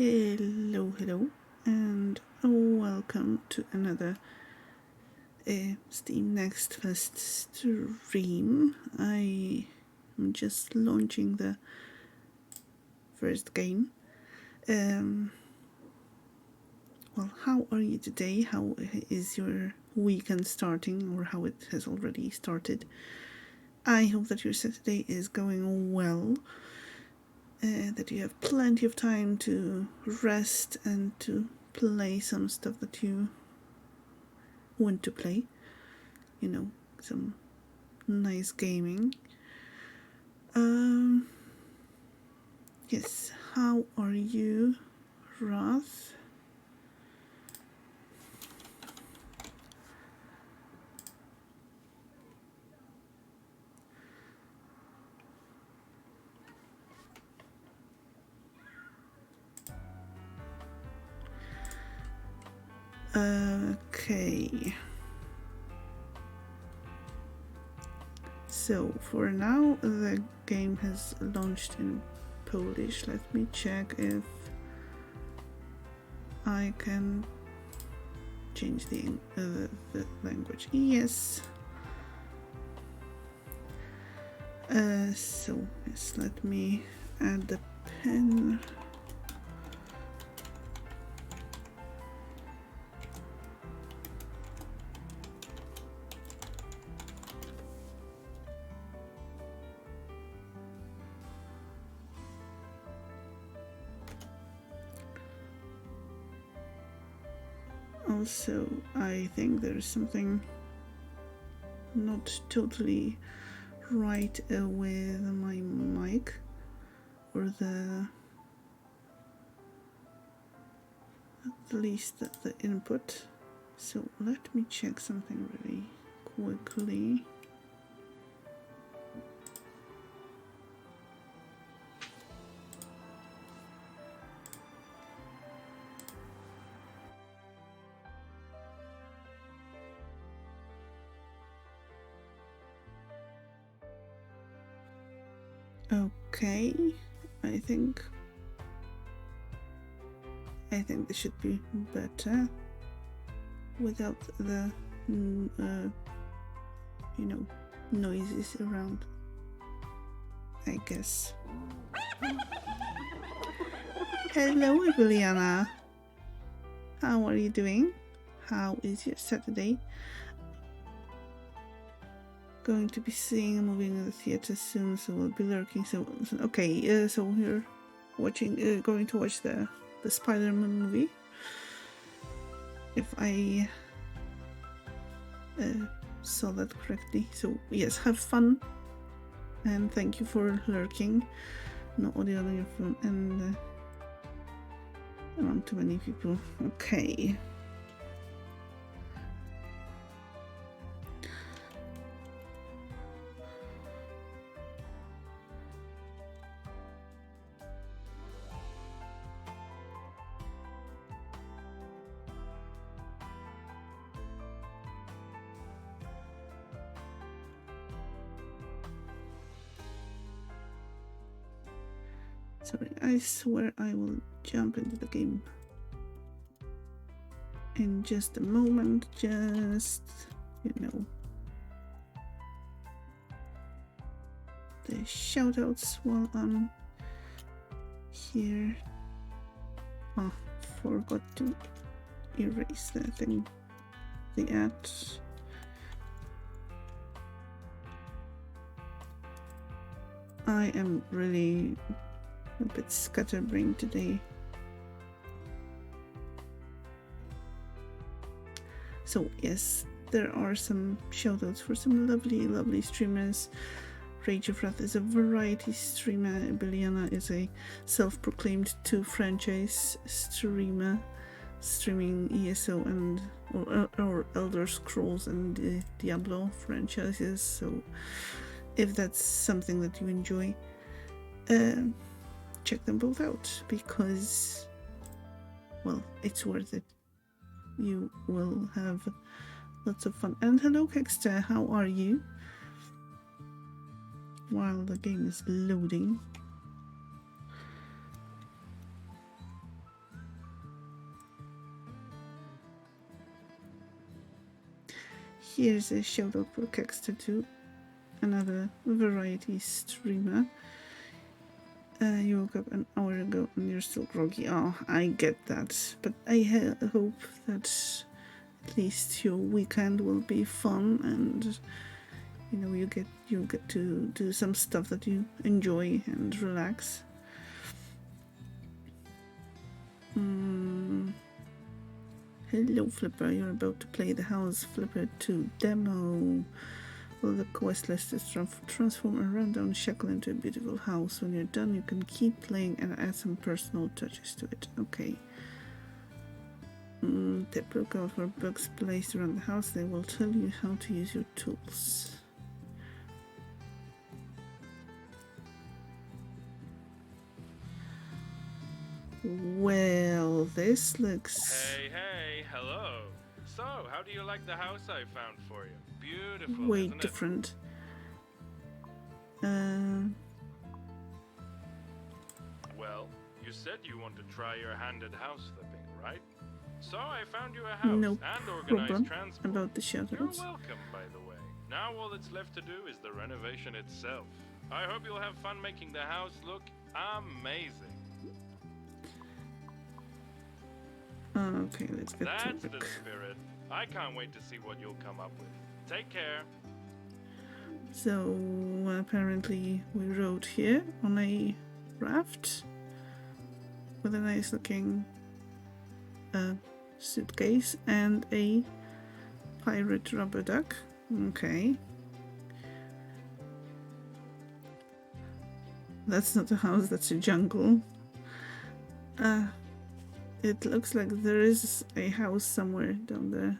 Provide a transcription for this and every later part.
Hello, and welcome to another Steam Next Fest stream. I am just launching the first game. Well, how are you today? How is your weekend starting, or how it has already started? I hope that your Saturday is going well. That you have plenty of time to rest and to play some stuff that you want to play. You know, some nice gaming. Yes, how are you, Roth? Okay. So for now, the game has launched in Polish. Let me check if I can change the language. Yes. So yes, let me add the pen. Also, I think there's something not totally right with my mic or at least the input. So let me check something really quickly. Okay, I think this should be better without the noises around, I guess. Hello, Juliana. How are you doing? How is your Saturday? Going to be seeing a movie in the theater soon, so we'll be lurking. So okay, so we're watching, going to watch the Spider-Man movie. If I saw that correctly. So yes, have fun, and thank you for lurking. No audio on your phone, and around too many people. Okay. Sorry, I swear I will jump into the game in just a moment. Just, the shoutouts while I'm here. Oh, forgot to erase that thing. The ads. I am really a bit scatterbrained today. So yes, there are some shoutouts for some lovely streamers. Rage of Wrath is a variety streamer. Biliana is a self-proclaimed 2 franchise streamer, streaming ESO and or Elder Scrolls and Diablo franchises. So if that's something that you enjoy, check them both out, because, well, it's worth it. You will have lots of fun. And hello, Kexter, how are you? While the game is loading. here's a shout out for Kexter too, another variety streamer. You woke up an hour ago and you're still groggy. Oh, I get that, but I hope that at least your weekend will be fun and you know you get to do some stuff that you enjoy and relax. Hello Flipper, you're about to play the House Flipper 2 demo. Well, the quest list is transform a rundown shackle into a beautiful house. When you're done, you can keep playing and add some personal touches to it. Okay. Tip, look out for bugs placed around the house. They will tell you how to use your tools. Well, this looks... Hey, hello. So, how do you like the house I found for you? Beautiful, way isn't different. Well, you said you want to try your hand at house flipping, right? So I found you a house No and organized problem transport. about the You're shoutouts. welcome, by the way. Now all that's left to do is the renovation itself. I hope you'll have fun making the house look amazing. Okay, let's get That's to the work. spirit. I can't wait to see what you'll come up with. Take care. So apparently we rode here on a raft with a nice looking suitcase and a pirate rubber duck. Okay. That's not a house, that's a jungle. It looks like there is a house somewhere down there.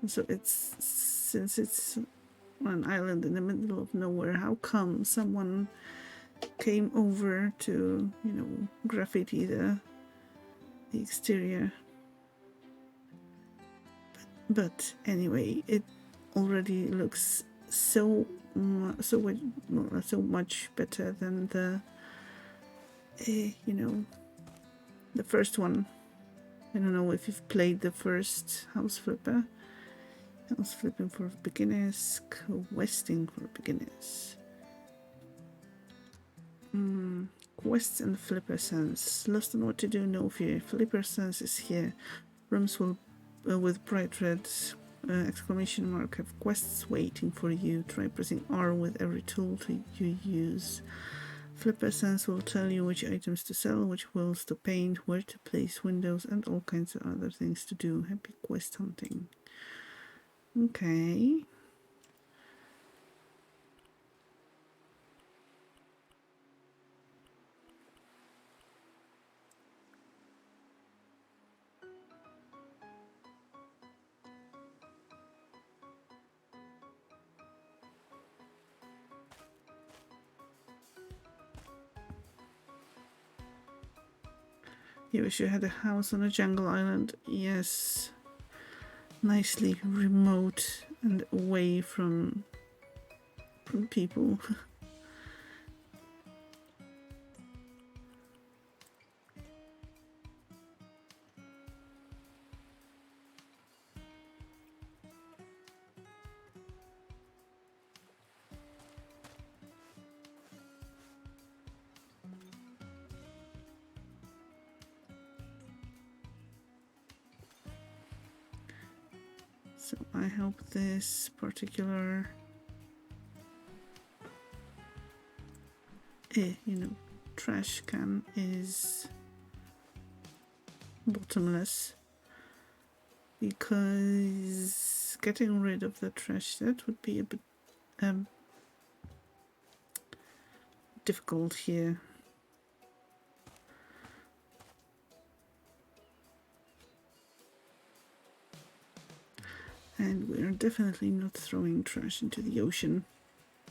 So since it's on an island in the middle of nowhere, how come someone came over to, you know, graffiti the exterior? But anyway, it already looks so much better than the you know, the first one. I don't know if you've played the first House Flipper. House Flipping for Beginners, Questing for Beginners. Quests and Flipper Sense. Lost on what to do? No fear. Flipper Sense is here. Rooms will, with bright red exclamation mark, have quests waiting for you. Try pressing R with every tool you use. Flipper Sense will tell you which items to sell, which wheels to paint, where to place windows, and all kinds of other things to do. Happy quest hunting. Okay. You wish you had a house on a jungle island? Yes. Nicely remote and away from people. So I hope this particular trash can is bottomless, because getting rid of the trash, that would be a bit difficult here. And we're definitely not throwing trash into the ocean.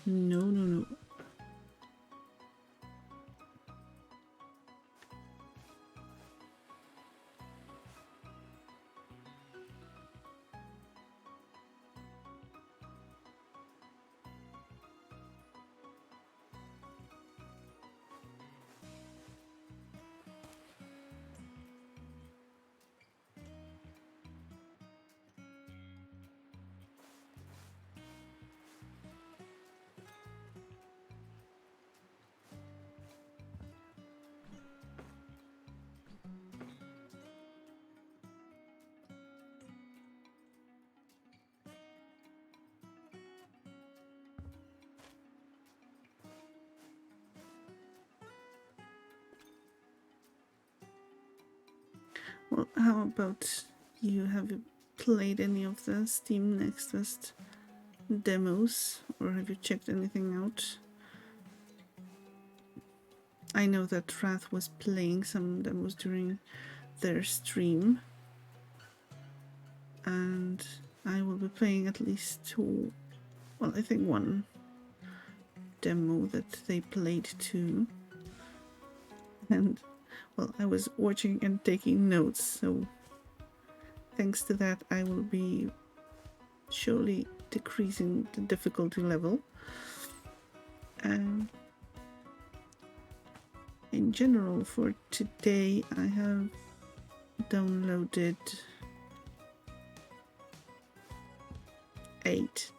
No, no, no. about you. Have you played any of the Steam Next Fest demos, or have you checked anything out? I know that Wrath was playing some demos during their stream, and I will be playing at least two, well, I think one demo that they played too. And well, I was watching and taking notes, so thanks to that I will be surely decreasing the difficulty level. In general, for today I have downloaded 8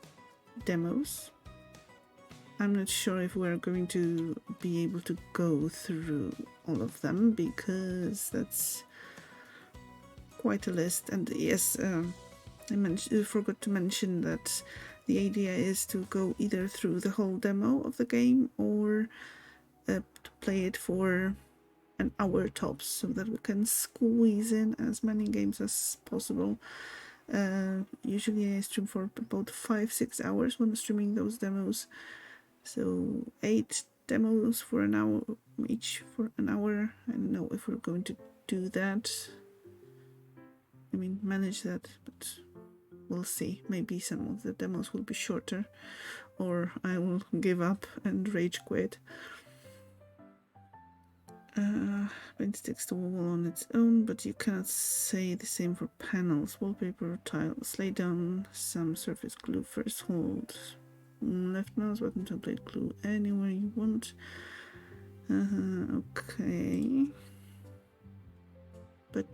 demos. I'm not sure if we're going to be able to go through all of them, because that's quite a list. And yes, I forgot to mention that the idea is to go either through the whole demo of the game or to play it for an hour tops, so that we can squeeze in as many games as possible. Usually I stream for about 5-6 hours when streaming those demos. So 8 demos for an hour, each for an hour. I don't know if we're going to do that. I mean, manage that, but we'll see. Maybe some of the demos will be shorter, or I will give up and rage quit. Paint sticks to wall on its own, but you cannot say the same for panels, wallpaper, tiles. Lay down some surface glue first. Hold left mouse button to apply glue anywhere you want. Okay. But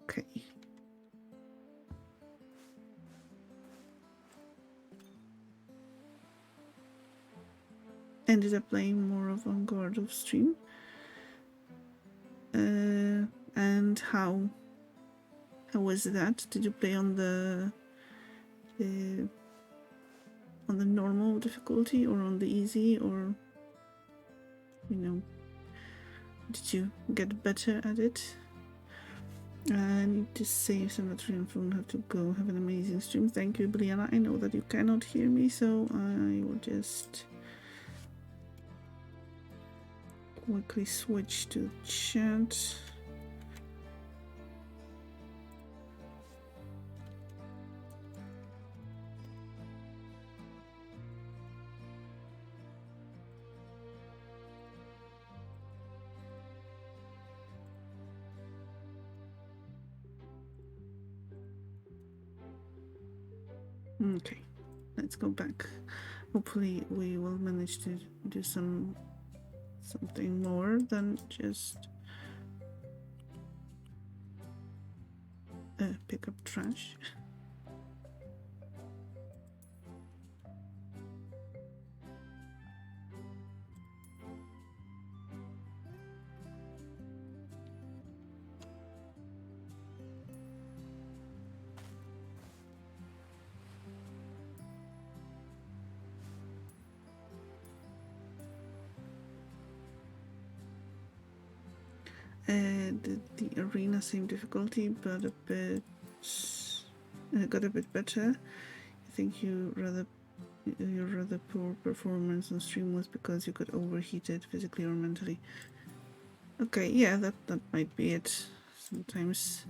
okay. Ended up playing more of on Garde off stream. And how was that? Did you play on the normal difficulty, or on the easy, or did you get better at it? I need to save some battery and phone. Have to go. Have an amazing stream. Thank you, Brianna. I know that you cannot hear me, so I will just quickly switch to chat. Okay, let's go back. Hopefully we will manage to do something more than just pick up trash. The arena same difficulty, but a bit got a bit better. I think your rather poor performance on stream was because you got overheated physically or mentally. Okay, yeah, that might be it. Sometimes,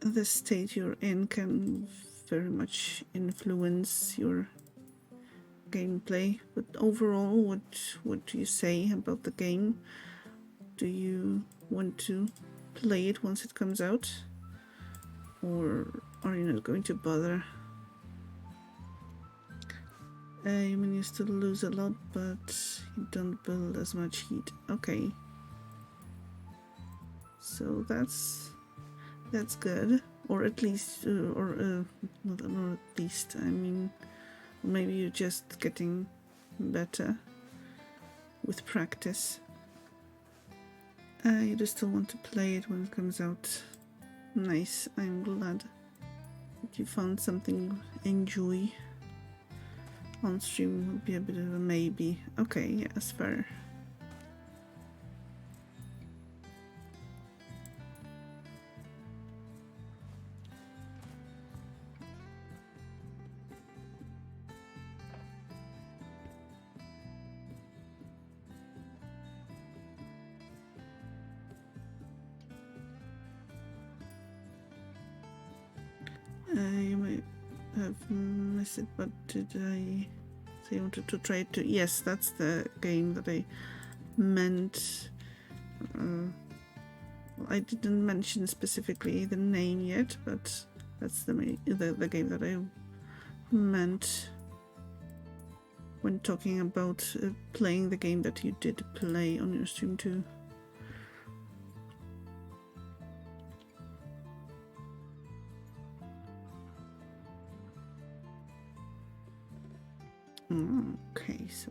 the state you're in can very much influence your gameplay. But overall, what do you say about the game? Do you want to play it once it comes out, or are you not going to bother? I mean, you still lose a lot, but you don't build as much heat. Okay, so that's good, or at least, not at least. I mean, maybe you're just getting better with practice. You just still want to play it when it comes out. Nice, I'm glad you found something enjoy on stream would be a bit of a maybe. Okay, yes, fair. You might have missed it, but did I say I wanted to try it too? Yes, that's the game that I meant. I didn't mention specifically the name yet, but that's the game that I meant when talking about playing the game that you did play on your stream too. Okay, so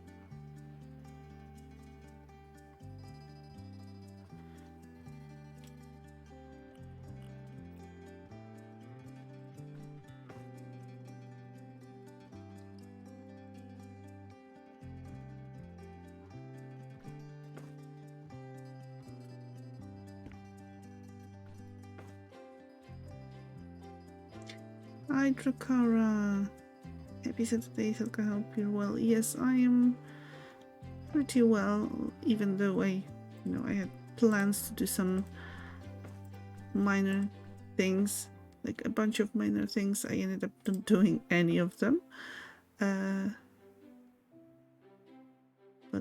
hi Drakara. Happy Saturday, Silka. I hope you're well. Yes, I am pretty well, even though I had plans to do some minor things, like a bunch of minor things. I ended up not doing any of them. But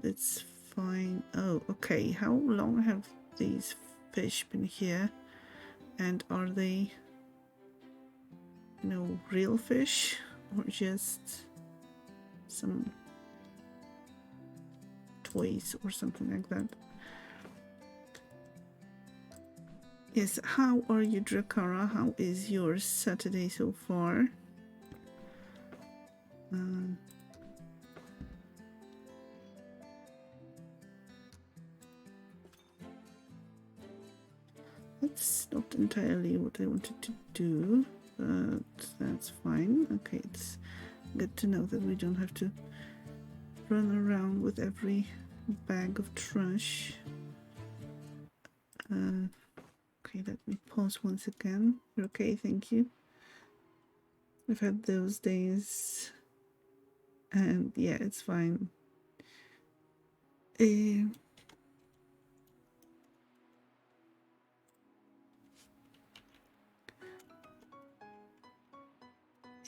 it's fine. Oh, okay. How long have these fish been here? And are they, real fish or just some toys or something like that? Yes, how are you, Drakara? How is your Saturday so far? That's not entirely what I wanted to do, but that's fine. Okay, it's good to know that we don't have to run around with every bag of trash. Okay, let me pause once again. Okay, thank you. I've had those days, and yeah, it's fine.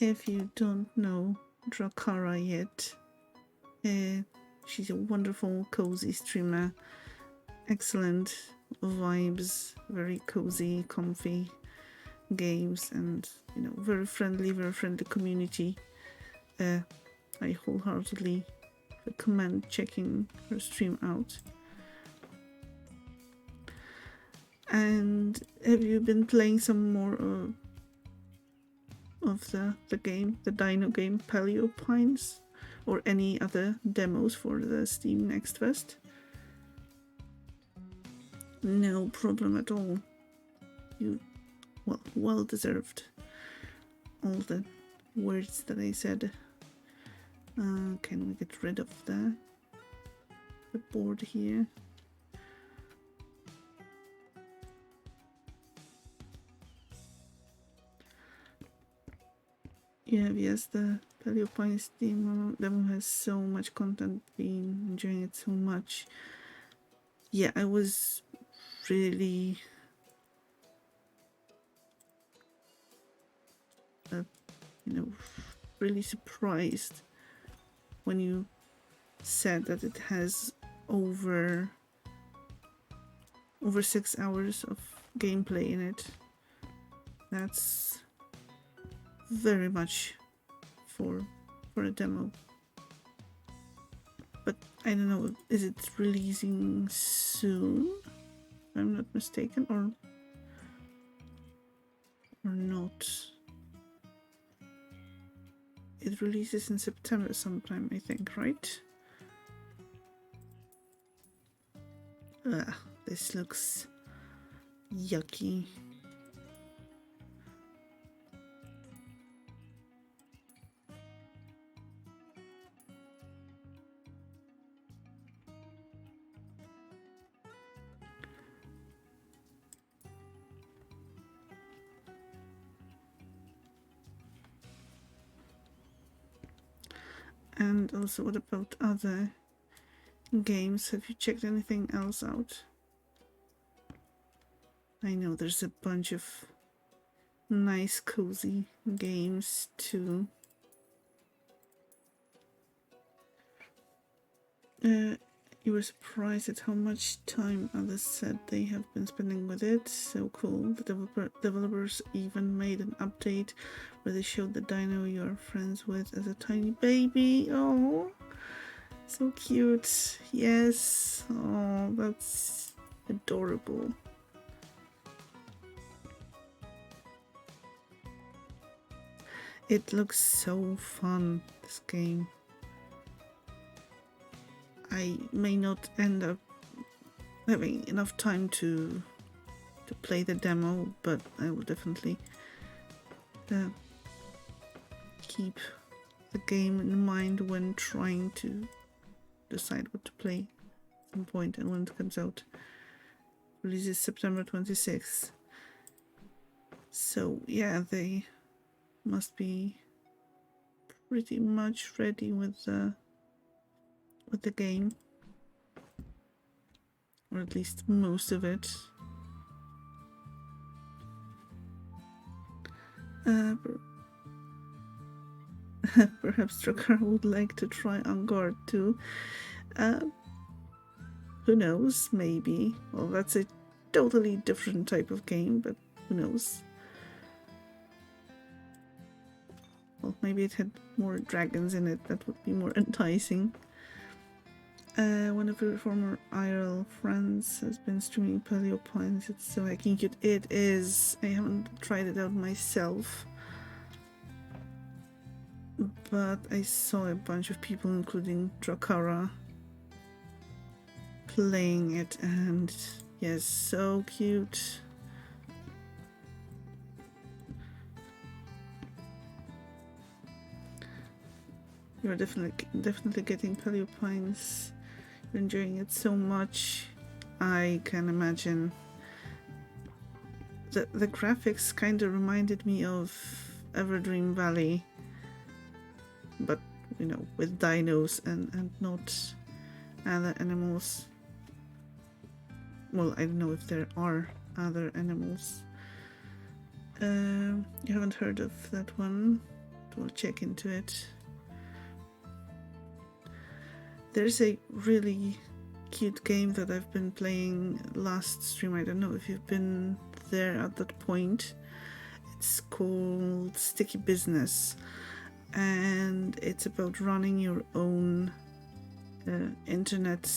If you don't know Drakara yet, she's a wonderful, cozy streamer. Excellent vibes, very cozy, comfy games, and very friendly community. I wholeheartedly recommend checking her stream out. And have you been playing some more of the game, the dino game Paleo Pines, or any other demos for the Steam Next Fest? No problem at all. You, well deserved. All the words that I said. Can we get rid of the board here? Yeah, yes, the Paleo Pines demo has so much content. Been enjoying it so much. Yeah, I was really really surprised when you said that it has over 6 hours of gameplay in it. That's very much for a demo. But I don't know, is it releasing soon? If I'm not mistaken, or not? It releases in September sometime, I think, right? This looks yucky. And also, what about other games? Have you checked anything else out? I know there's a bunch of nice, cozy games too. You were surprised at how much time others said they have been spending with it. So cool. The developers even made an update where they showed the dino you're friends with as a tiny baby. Oh, so cute. Yes. Oh, that's adorable. It looks so fun, this game. I may not end up having enough time to play the demo, but I will definitely keep the game in mind when trying to decide what to play at some point and when it comes out. Releases September 26th. So yeah, they must be pretty much ready with the game, or at least most of it. Perhaps Drakkar would like to try on Garde too. Who knows? Maybe. Well, that's a totally different type of game, but who knows? Well, maybe it had more dragons in it. That would be more enticing. One of your former IRL friends has been streaming Paleo Pines. It's so hacking cute. It is. I haven't tried it out myself, but I saw a bunch of people, including Drakara, playing it, and yes, so cute. You're definitely getting Paleo Pines. You're enjoying it so much. I can imagine. The graphics kind of reminded me of Everdream Valley, but you know, with dinos and not other animals. Well, I don't know if there are other animals. You haven't heard of that one? We'll check into it. There's a really cute game that I've been playing last stream. I don't know if you've been there at that point. It's called Sticky Business, and it's about running your own internet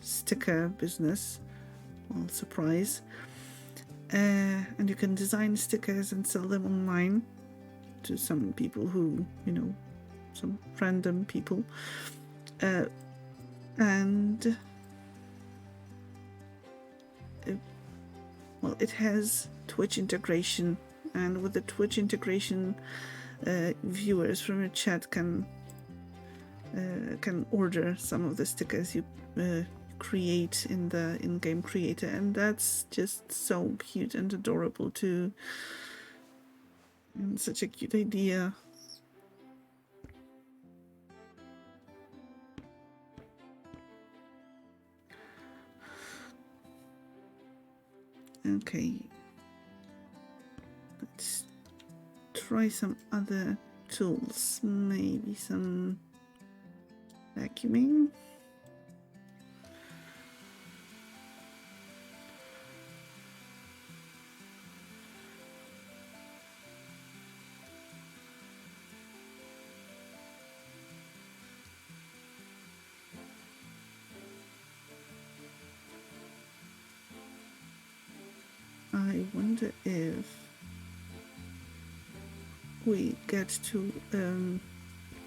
sticker business. Well, surprise. And you can design stickers and sell them online to some people who, you know, some random people. And well, it has Twitch integration, and with the Twitch integration, viewers from your chat can order some of the stickers you create in the in-game creator, and that's just so cute and adorable too, and such a cute idea. Okay, let's try some other tools, maybe some vacuuming. I wonder if we get to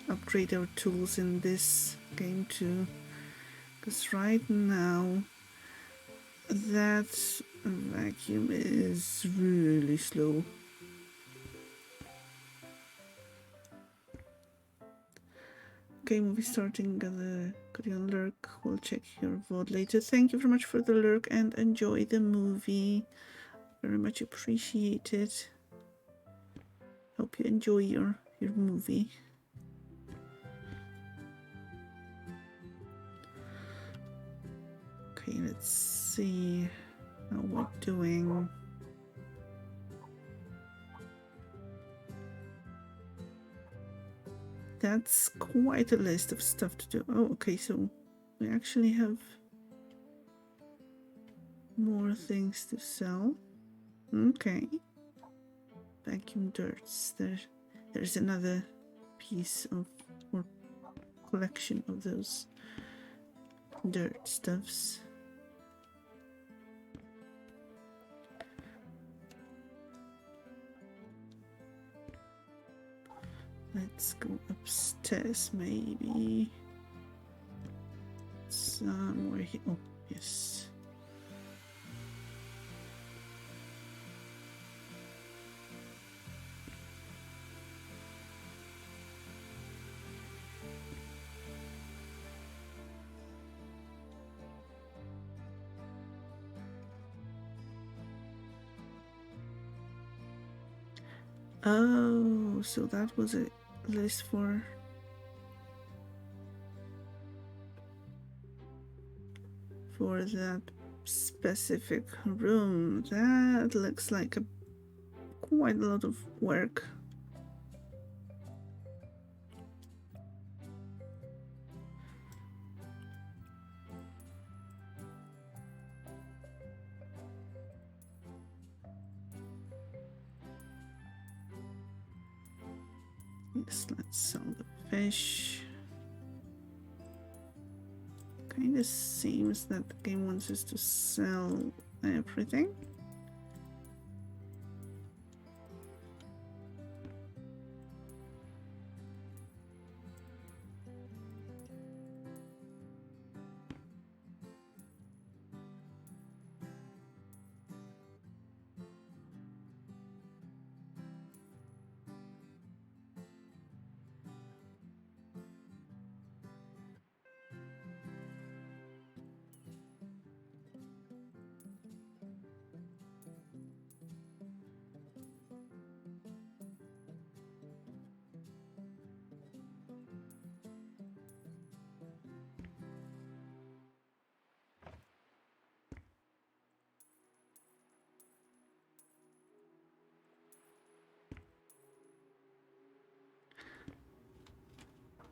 upgrade our tools in this game too, because right now that vacuum is really slow. Okay, movie starting. Got you on lurk. We'll check your VOD later. Thank you very much for the lurk and enjoy the movie. Very much appreciated. Hope you enjoy your movie. Okay, let's see how we're doing. That's quite a list of stuff to do. Oh, okay, so we actually have more things to sell. Okay. Vacuum dirts. There's another piece of or collection of those dirt stuffs. Let's go upstairs, maybe. Somewhere here. Oh, yes. Oh, so that was a list for that specific room. That looks like quite a lot of work. Yes, let's sell the fish. Kind of seems that the game wants us to sell everything.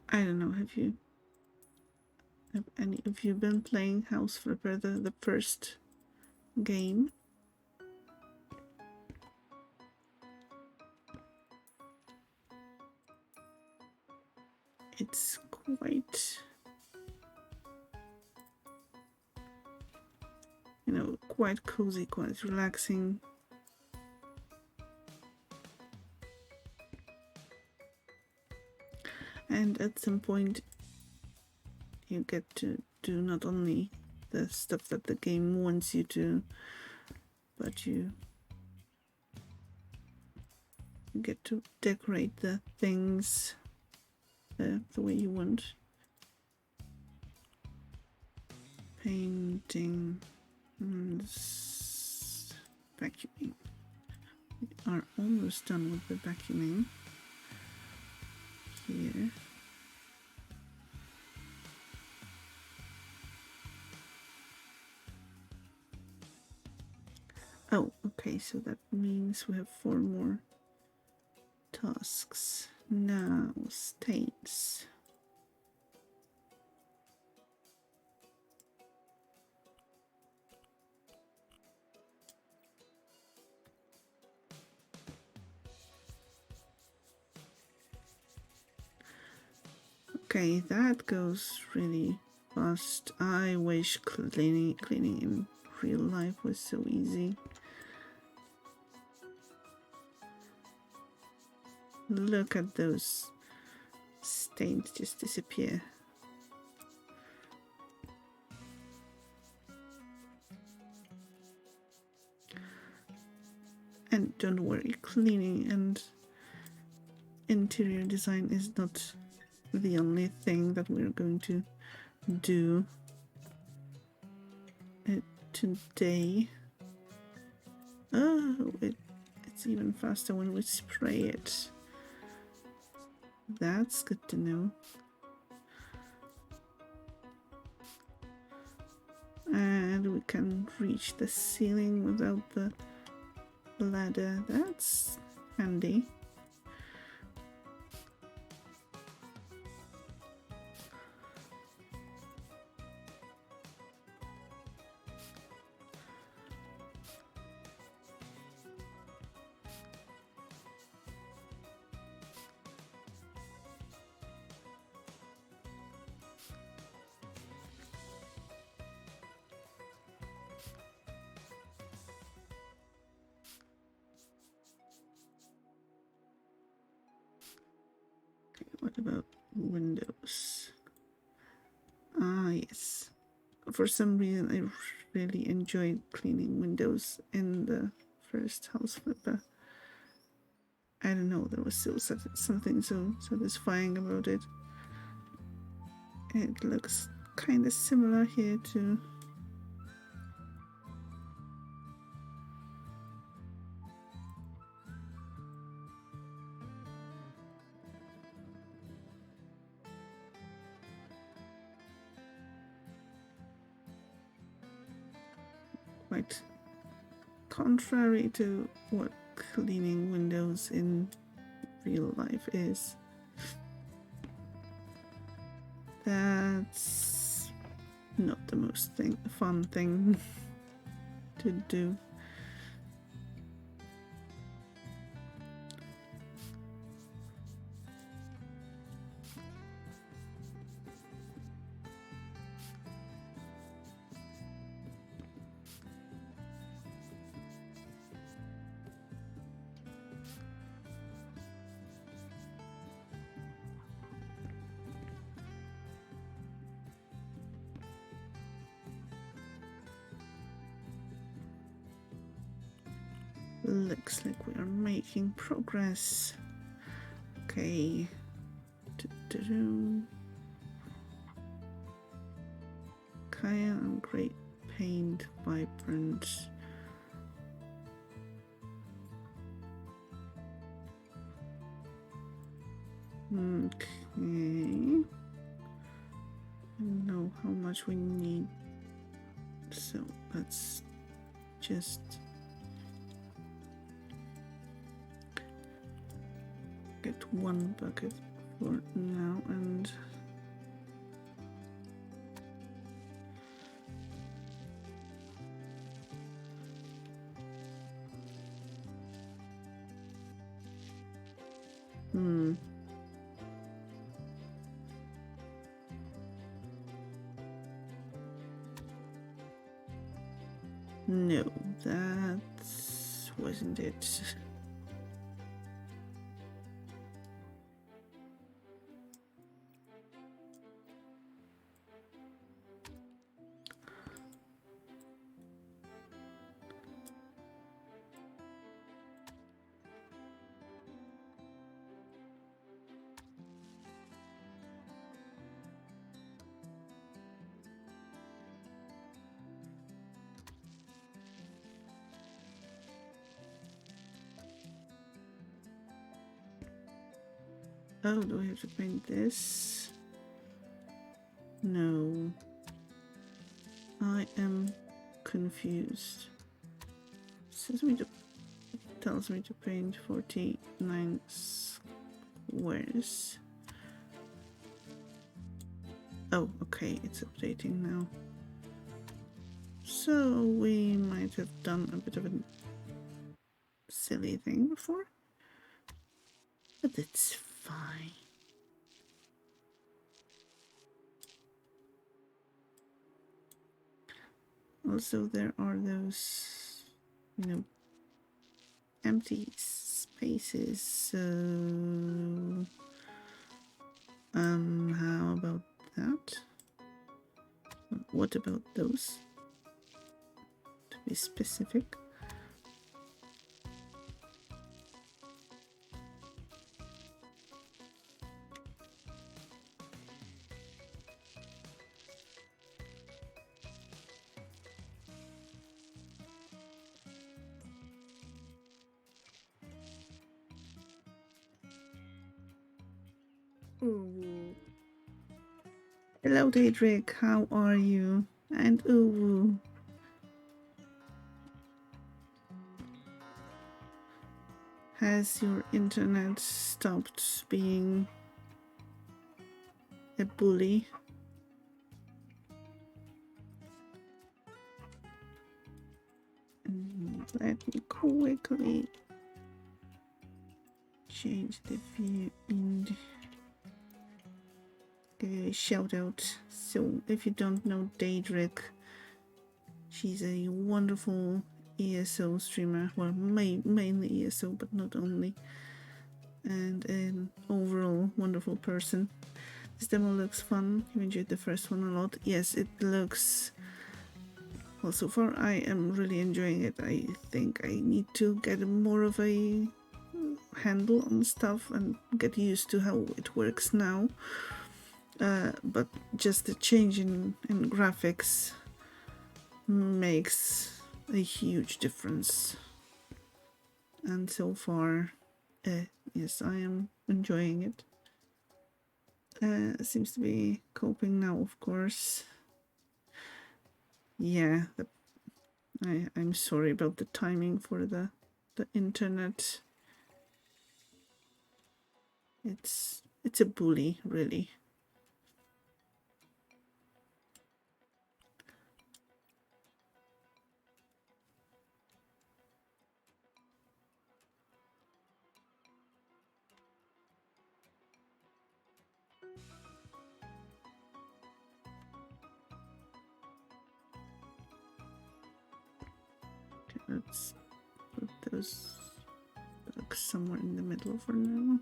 I don't know, have any of you been playing House Flipper, the first game? It's quite, quite cozy, quite relaxing. And at some point you get to do not only the stuff that the game wants you to, but you get to decorate the things the way you want. Painting and vacuuming. We are almost done with the vacuuming here. Oh, okay, so that means we have 4 more tasks. Now, stains. Okay, that goes really fast. I wish cleaning in real life was so easy. Look at those stains just disappear. And don't worry, cleaning and interior design is not the only thing that we're going to do today. Oh, it's even faster when we spray it. That's good to know. we can reach the ceiling without the ladder. That's handy. What about windows? Ah, yes. For some reason, I really enjoyed cleaning windows in the first house flipper. I don't know, there was still something so satisfying about it. It looks kind of similar here too. Quite contrary to what cleaning windows in real life is. That's not the most fun thing to do. Looks like we are making progress. Okay. Kaya and Great Paint Vibrant. Okay. I don't know how much we need. So let's just get one bucket for now and no, that wasn't it. Oh, do I have to paint this? No. I am confused. Tells me to paint 49 squares. Oh, okay, it's updating now. So we might have done a bit of a silly thing before, but it's fine. Also, there are those, empty spaces, so how about that? What about those? To be specific. Ooh. Hello, Daedric. How are you? And ooh. Has your internet stopped being a bully? Let me quickly change the view and give you a shout out. So if you don't know Daedric, she's a wonderful ESO streamer, well mainly ESO but not only, and an overall wonderful person. This demo looks fun. You enjoyed the first one a lot. Yes, it looks, well, so far I am really enjoying it. I think I need to get more of a handle on stuff and get used to how it works now. But just the change in graphics makes a huge difference. And so far, yes, I am enjoying it. Seems to be coping now, of course. Yeah, I'm sorry about the timing for the internet. It's a bully, really. Okay, let's put those books somewhere in the middle for now.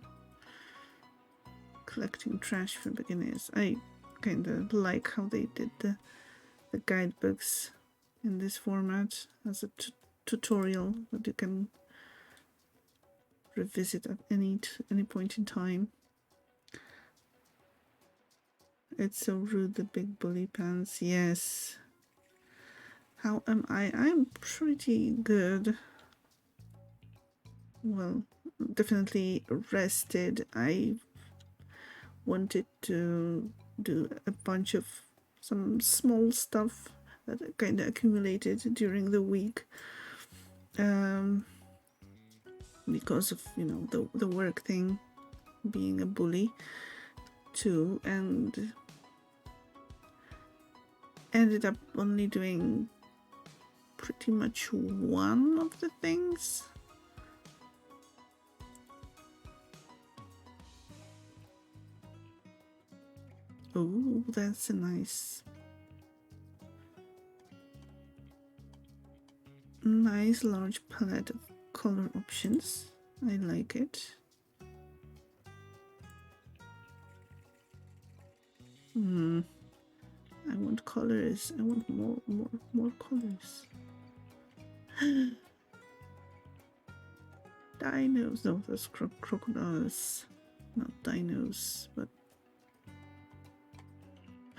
Collecting trash for beginners. I kind of like how they did the guidebooks in this format as a tutorial that you can revisit at any point in time. It's so rude, the big bully pants. Yes. How am I? I'm pretty good. Well, definitely rested. I wanted to do a bunch of some small stuff that kind of accumulated during the week, because of, you know, the work thing, being a bully too, and ended up only doing pretty much one of the things. Oh, that's a nice large palette of color options. I like it. I want colors. I want more colors. Dinos. No, those crocodiles. Not dinos, but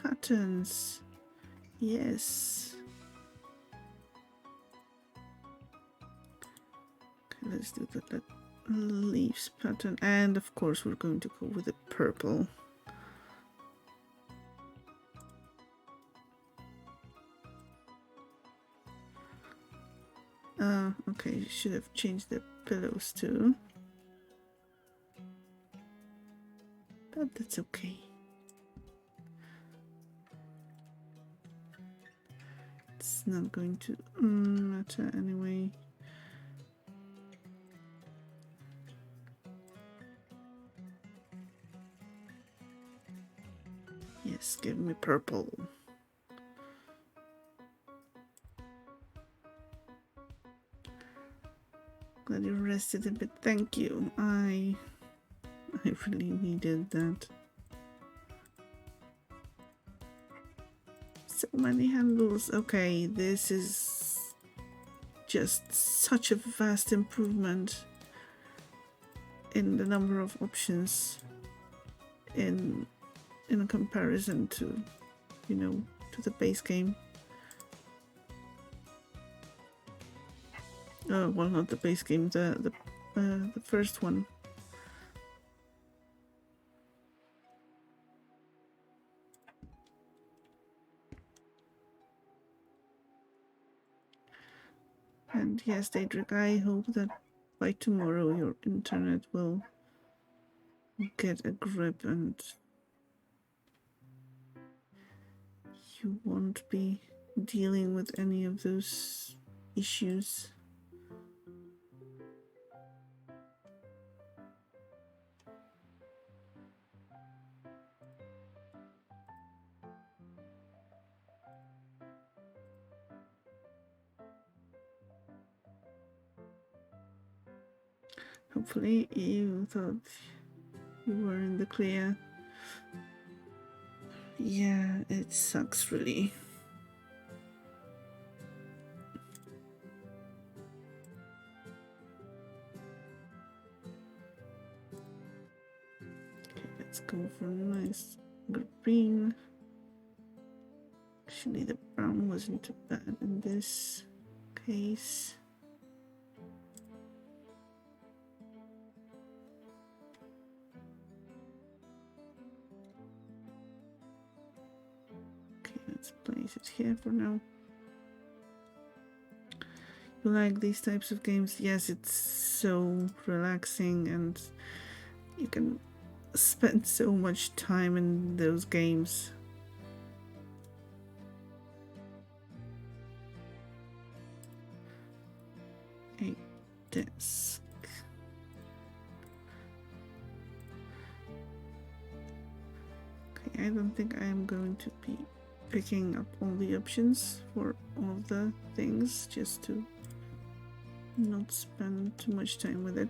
patterns. Yes. Okay, let's do that leaves pattern. And of course, we're going to go with the purple. Okay, should have changed the pillows too. But that's okay. It's not going to matter anyway. Yes, give me purple. Glad you rested a bit. Thank you. I really needed that. So many handles. Okay, this is just such a vast improvement in the number of options in comparison to, you know, to the base game. Well, not the base game, the first one. And yes, Daedric, I hope that by tomorrow your internet will get a grip and you won't be dealing with any of those issues. Hopefully you thought you were in the clear. Yeah, it sucks really. Okay, let's go for a nice green. Actually, the brown wasn't too bad in this case. Okay, let's place it here for now. You like these types of games? Yes, it's so relaxing and you can spend so much time in those games. A desk. Okay, I don't think I am going to be picking up all the options for all the things, just to not spend too much time with it.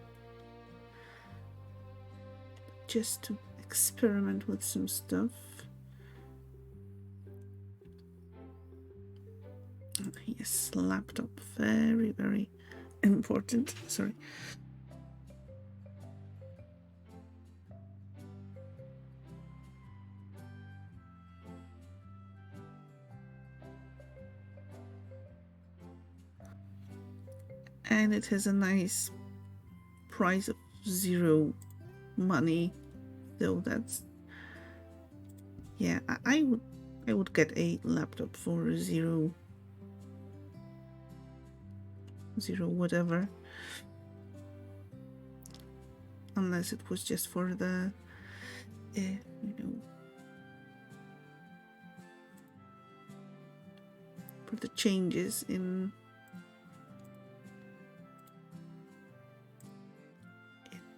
Just to experiment with some stuff. Yes, laptop, very, very important. Sorry. And it has a nice price of 0 money, though that's, yeah, I would get a laptop for 0 whatever, unless it was just for the for the changes in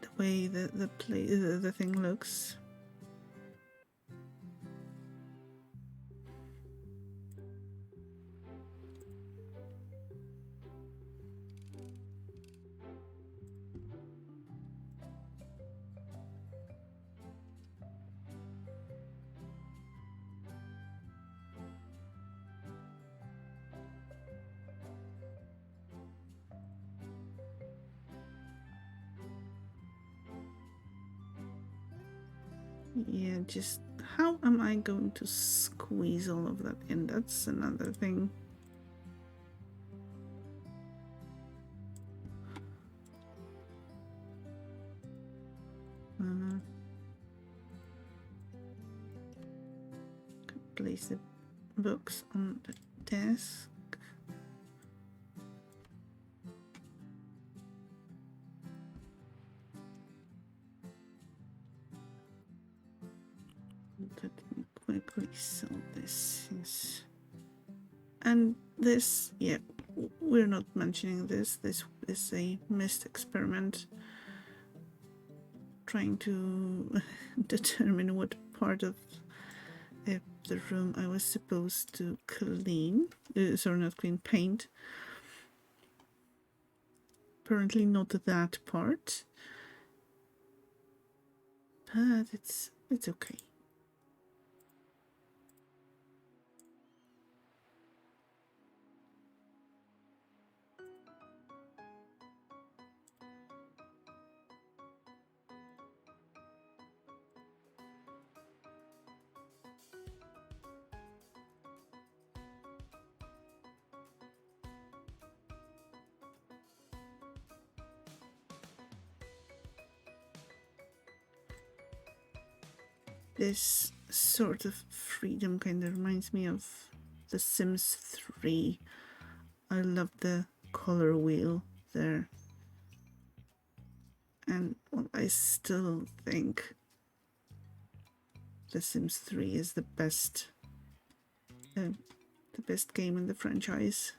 the way the thing looks. Yeah, just how am I going to squeeze all of that in? That's another thing. Place the books on the desk. Let me quickly sell this. Yes. And this, yeah, we're not mentioning this. This is a missed experiment trying to determine what part of the room I was supposed to clean. Sorry, not clean, paint. Apparently not that part. But it's okay. This sort of freedom kind of reminds me of The Sims 3. I love the color wheel there. And well, I still think The Sims 3 is the best game in the franchise.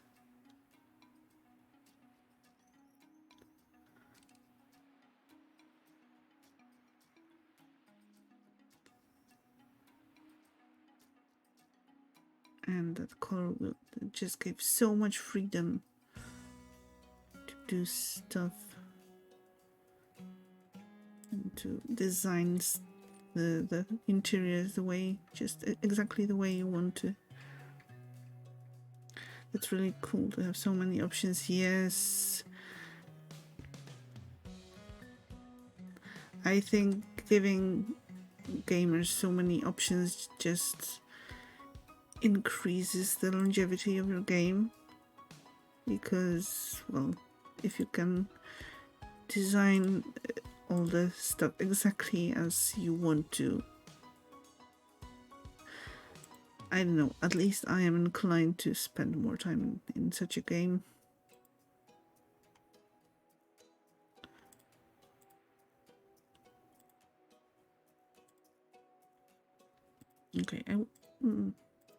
And that color wheel just gave so much freedom to do stuff and to design the interiors the way, just exactly the way you want to. It's really cool to have so many options. Yes, I think giving gamers so many options just increases the longevity of your game, because, well, if you can design all the stuff exactly as you want to, I don't know, at least I am inclined to spend more time in such a game. Okay, I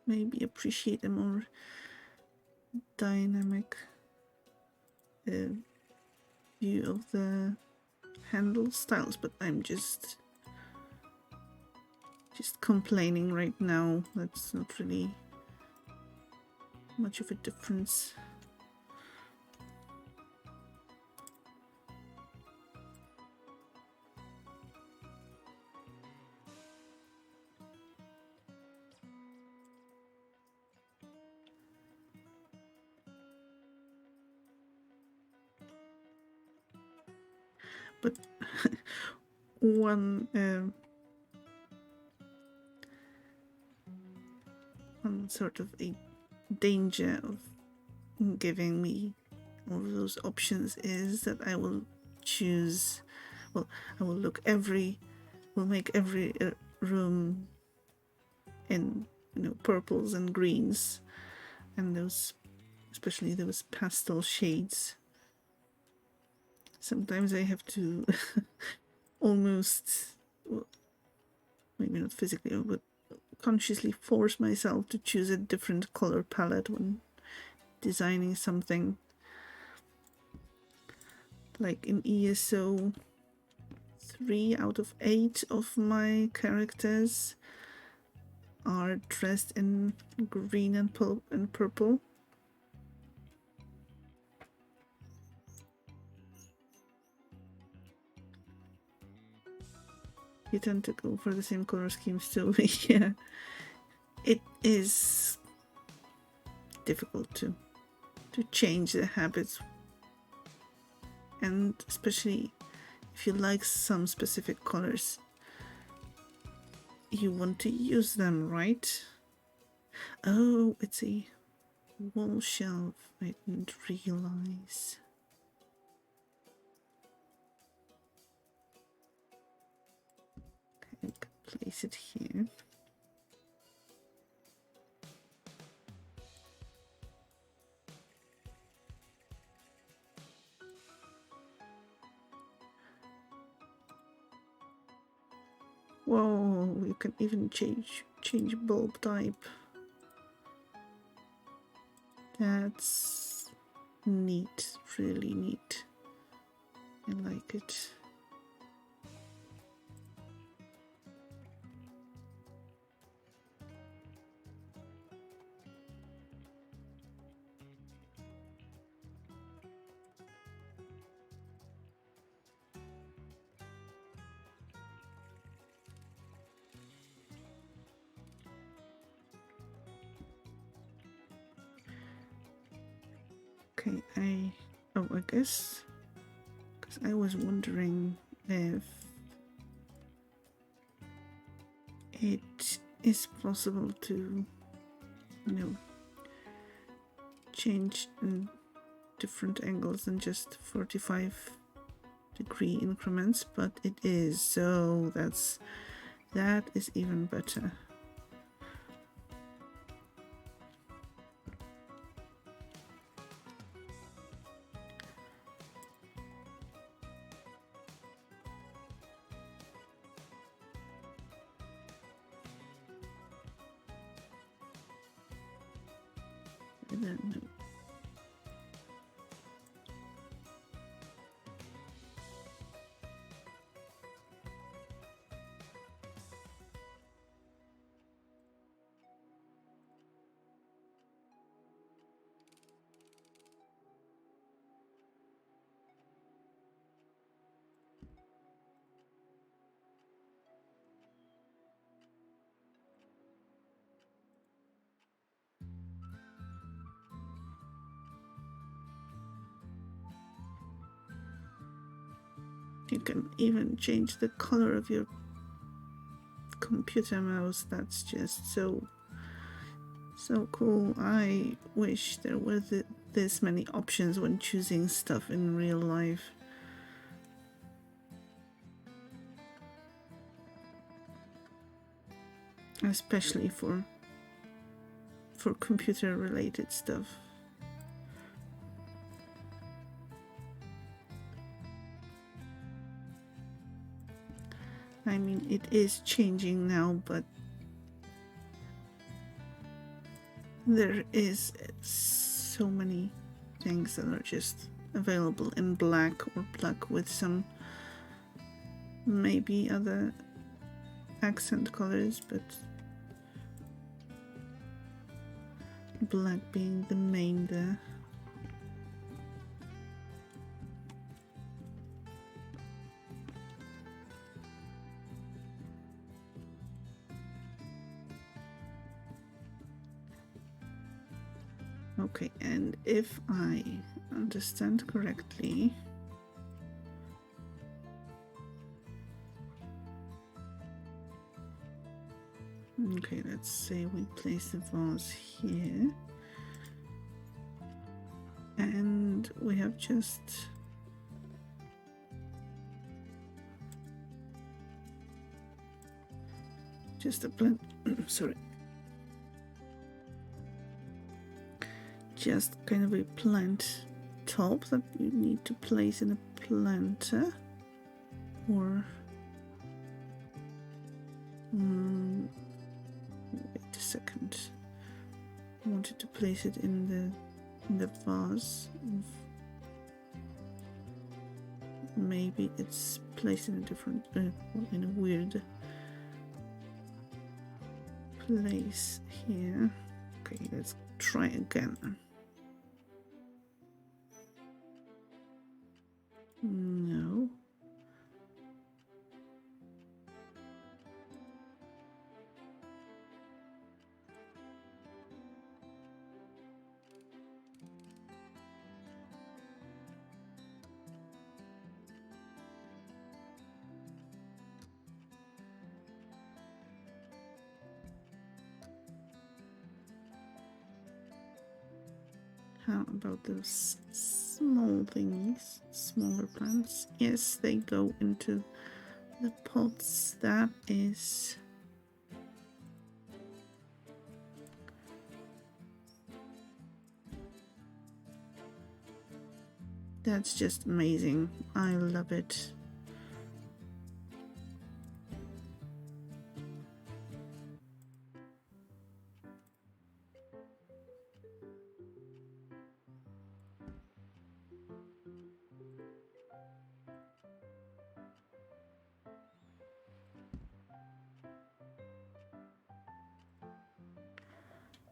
maybe appreciate a more dynamic view of the handle styles, but I'm just complaining right now. That's not really much of a difference. But one sort of a danger of giving me all of those options is that I will choose, well, I will make every room in, purples and greens, and those, especially those pastel shades. Sometimes I have to almost, well, maybe not physically, but consciously force myself to choose a different color palette when designing something. Like in ESO, 3 out of 8 of my characters are dressed in green and purple. You tend to go for the same color schemes too. Yeah, it is difficult to change the habits, and especially if you like some specific colors, you want to use them, right? Oh, it's a wall shelf. I didn't realize. Okay, I can place it here. Whoa, you can even change bulb type. That's neat, really neat. I like it. Okay, I guess, because I was wondering if it is possible to, change in different angles than just 45-degree increments, but it is, so that is even better. either. No. You can even change the color of your computer mouse. That's just so cool. I wish there were this many options when choosing stuff in real life. Especially for computer related stuff. I mean, it is changing now, but there is so many things that are just available in black or black with some maybe other accent colors, but black being the main there. Okay, and if I understand correctly, okay, let's say we place the vase here, and we have just a plant, sorry, just kind of a plant top that you need to place in a planter, or wait a second, I wanted to place it in the vase. Maybe it's placed in a different in a weird place here. Okay, let's try again. No. How about those small thingies, smaller plants? Yes, they go into the pots. That is that's just amazing. I love it.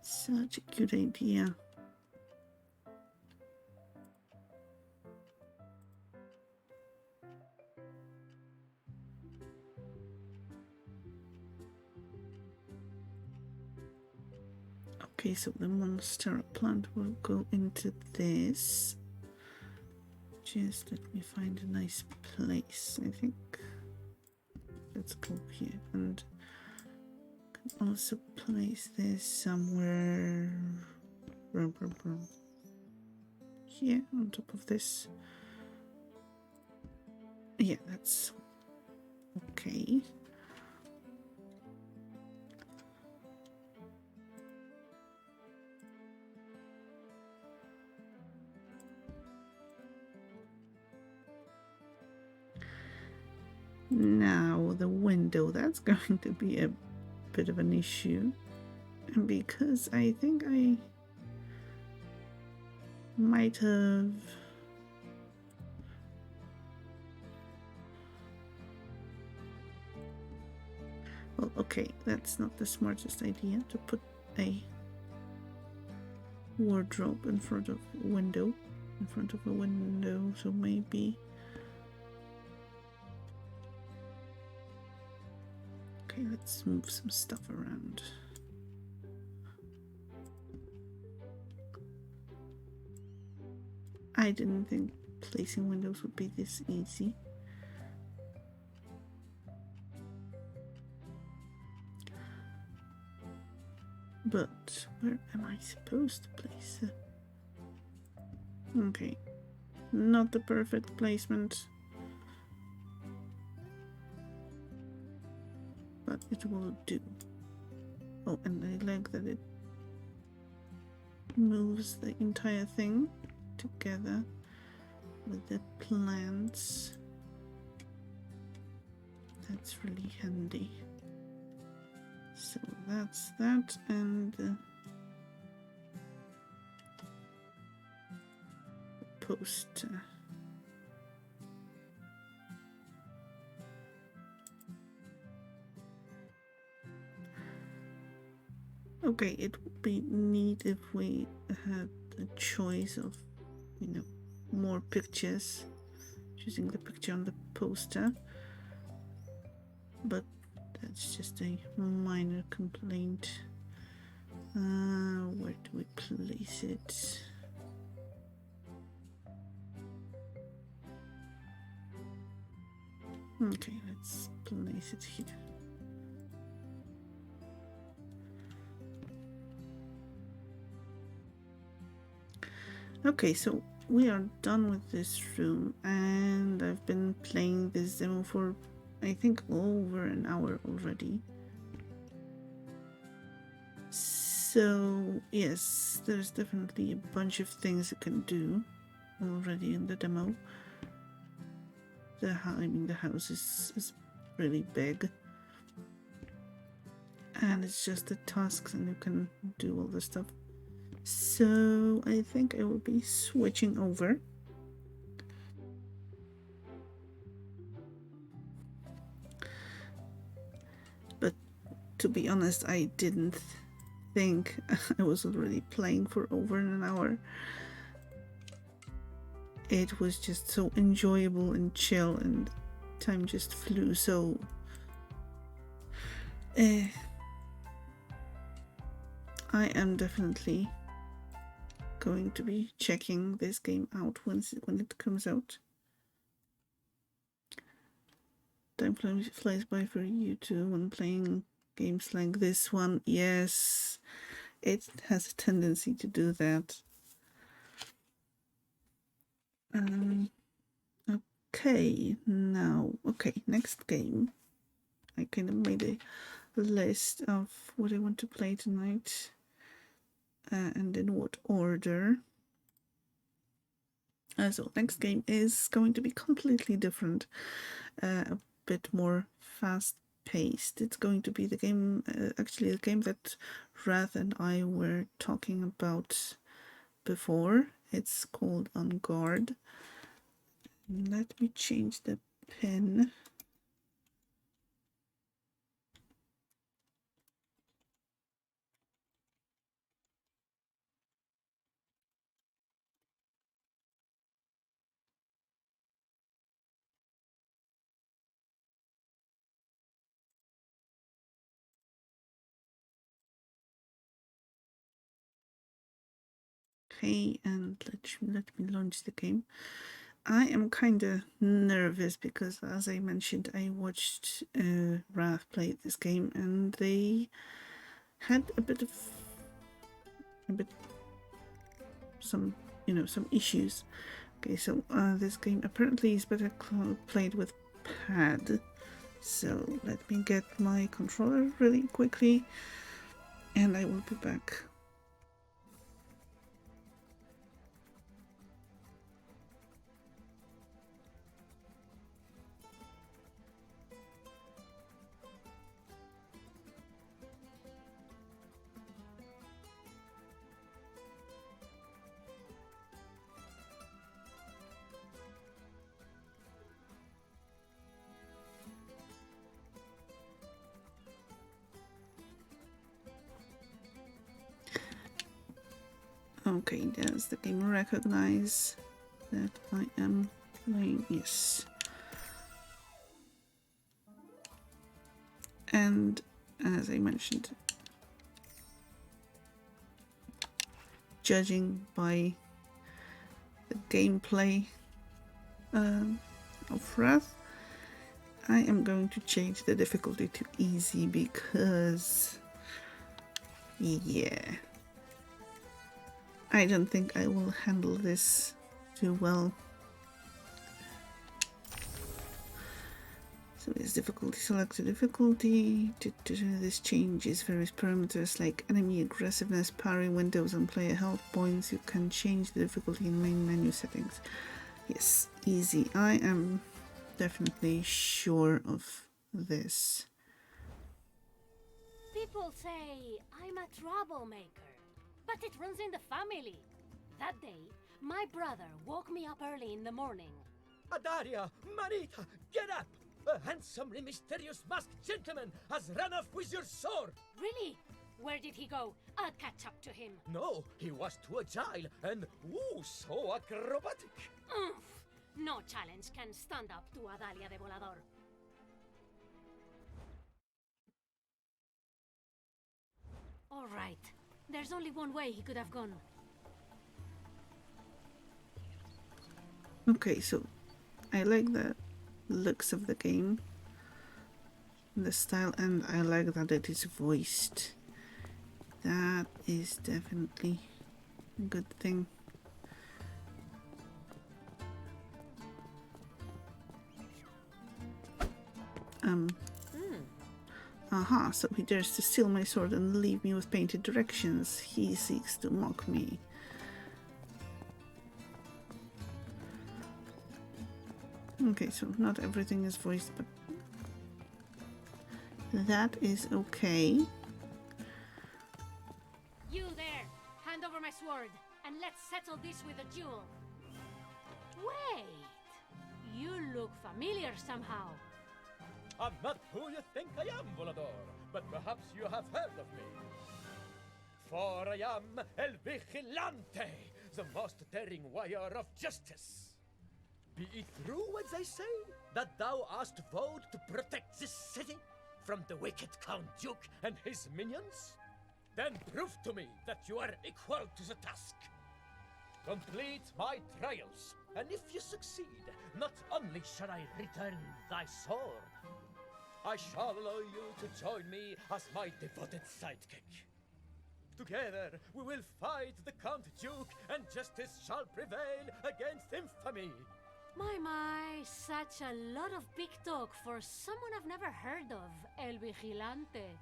Such a good idea. Okay, so the monstera plant will go into this. Just let me find a nice place. I think let's go here, and can also place this somewhere here on top of this. Yeah, that's okay. Now the window, that's going to be a bit of an issue, because I think I Might have... Well, okay, that's not the smartest idea to put a wardrobe in front of a window. So maybe... Okay, let's move some stuff around. I didn't think placing windows would be this easy. But where am I supposed to place it? Okay, not the perfect placement, but it will do. Oh, and I like that it moves the entire thing together with the plants. That's really handy. So that's that, and the post. Okay, it would be neat if we had a choice of, you know, more pictures, choosing the picture on the poster, but that's just a minor complaint. Where do we place it? Okay, let's place it here. Okay, so we are done with this room, and I've been playing this demo for I think over an hour already. So yes, there's definitely a bunch of things you can do already in the demo. The house is really big, and it's just the tasks, and you can do all the stuff. So I think I will be switching over. But to be honest, I didn't think I was already playing for over an hour. It was just so enjoyable and chill, and time just flew. So I am definitely going to be checking this game out when it comes out. Time flies by for you too when playing games like this one. Yes, it has a tendency to do that. Okay, next game. I kind of made a list of what I want to play tonight, and in what order. So next game is going to be completely different, a bit more fast-paced. It's going to be the game, actually the game that Rath and I were talking about before. It's called On Guard. Let me change the pin. Okay, and let me launch the game. I am kind of nervous because, as I mentioned, I watched Rath play this game, and they had some issues. Okay, so this game apparently is better played with pad. So let me get my controller really quickly, and I will be back. Okay, does the game recognize that I am playing? Yes. And as I mentioned, judging by the gameplay of Wrath, I am going to change the difficulty to easy because, yeah, I don't think I will handle this too well. So it's difficulty, select the difficulty. This changes various parameters like enemy aggressiveness, parry windows, and player health points. You can change the difficulty in main menu settings. Yes, easy. I am definitely sure of this. People say I'm a troublemaker, but it runs in the family. That day, my brother woke me up early in the morning. Adaria, Marita, get up! A handsomely mysterious masked gentleman has run off with your sword! Really? Where did he go? I'll catch up to him. No, he was too agile and, ooh, so acrobatic. Oomph! No challenge can stand up to Adalia de Volador. All right. There's only one way he could have gone. Okay, so I like the looks of the game, the style, and I like that it is voiced. That is definitely a good thing. Aha, so he dares to steal my sword and leave me with painted directions. He seeks to mock me. Okay, so not everything is voiced, but that is okay. You there! Hand over my sword, and let's settle this with a duel. Wait! You look familiar somehow. I'm not who you think I am, Volador, but perhaps you have heard of me. For I am El Vigilante, the most daring warrior of justice. Be it true what they say, that thou hast vowed to protect this city from the wicked Count Duke and his minions? Then prove to me that you are equal to the task. Complete my trials, and if you succeed, not only shall I return thy sword, I shall allow you to join me as my devoted sidekick. Together, we will fight the Count Duke, and justice shall prevail against infamy. My, such a lot of big talk for someone I've never heard of, El Vigilante.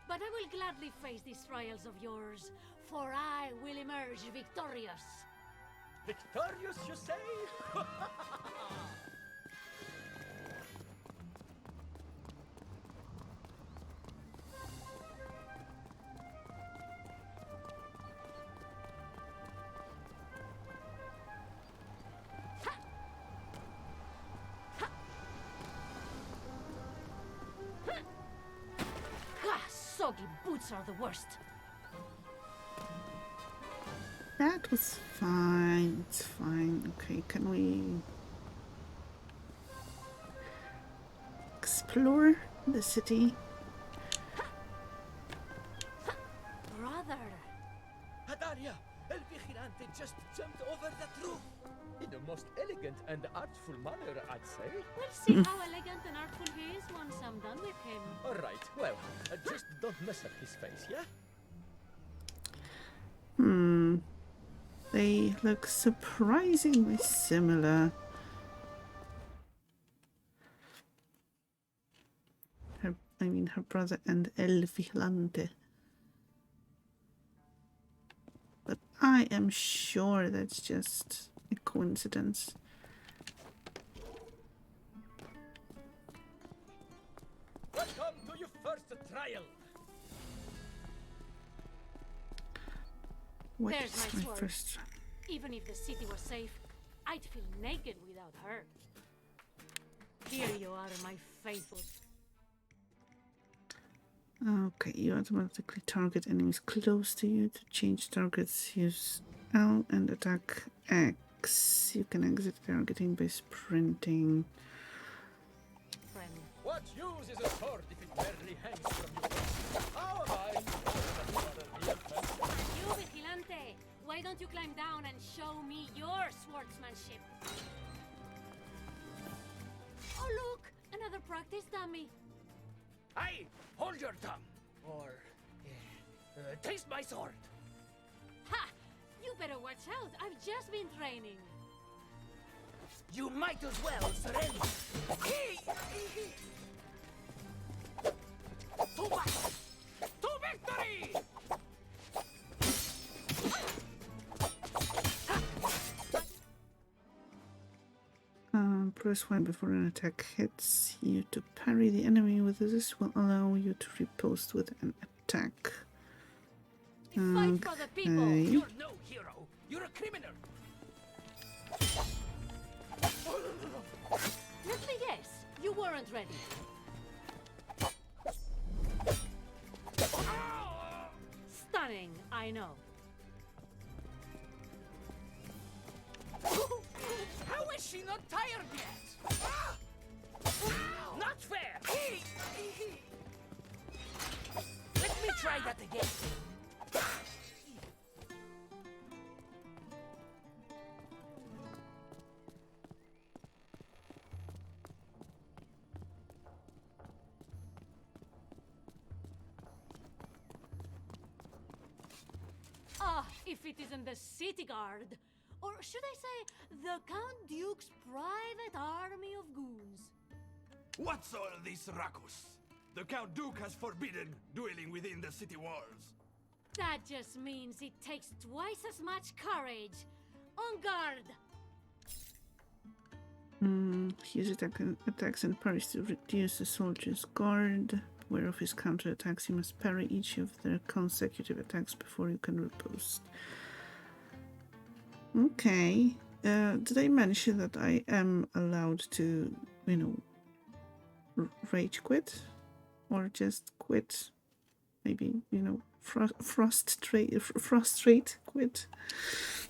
But I will gladly face these trials of yours, for I will emerge victorious. Victorious, you say? Soggy boots are the worst. That was fine. It's fine. Okay, can we explore the city? Brother! Adaria, El Vigilante just jumped over that roof. In the most elegant and artful manner, I'd say. We'll see how elegant and artful he is once I'm done with him. All right, well, just don't mess up his face, yeah? They look surprisingly similar. Her brother and El Vigilante. But I am sure that's just a coincidence. Welcome to your first trial. What There's is my my sword. first? Even if the city was safe, I'd feel naked without her. Here you are, my faithful. Okay, you automatically target enemies close to you. To change targets, use L and attack X. You can exit targeting by sprinting. Friend. What use is a sword if it barely hangs from your waist? How am I to know that you are a real fencer? You, Vigilante! Why don't you climb down and show me your swordsmanship? Oh, look! Another practice dummy. Hey, hold your tongue, or taste my sword. Ha! You better watch out. I've just been training. You might as well surrender. To battle! To victory! Press Y before an attack hits you to parry the enemy with this will allow you to riposte with an attack. Fight for the people. Okay. You're no hero. You're a criminal. Let me guess. You weren't ready. Stunning, I know. How is she not tired yet? Not fair. Let me try that again. Ah, if it isn't the city guard. Or should I say, the Count Duke's private army of goons. What's all this ruckus? The Count Duke has forbidden dueling within the city walls. That just means it takes twice as much courage. On guard! Use attacks and parries to reduce the soldier's guard. Aware of his counterattacks, you must parry each of their consecutive attacks before you can riposte. Okay. Did I mention that I am allowed to, rage quit? Or just quit? Maybe, frustrate quit.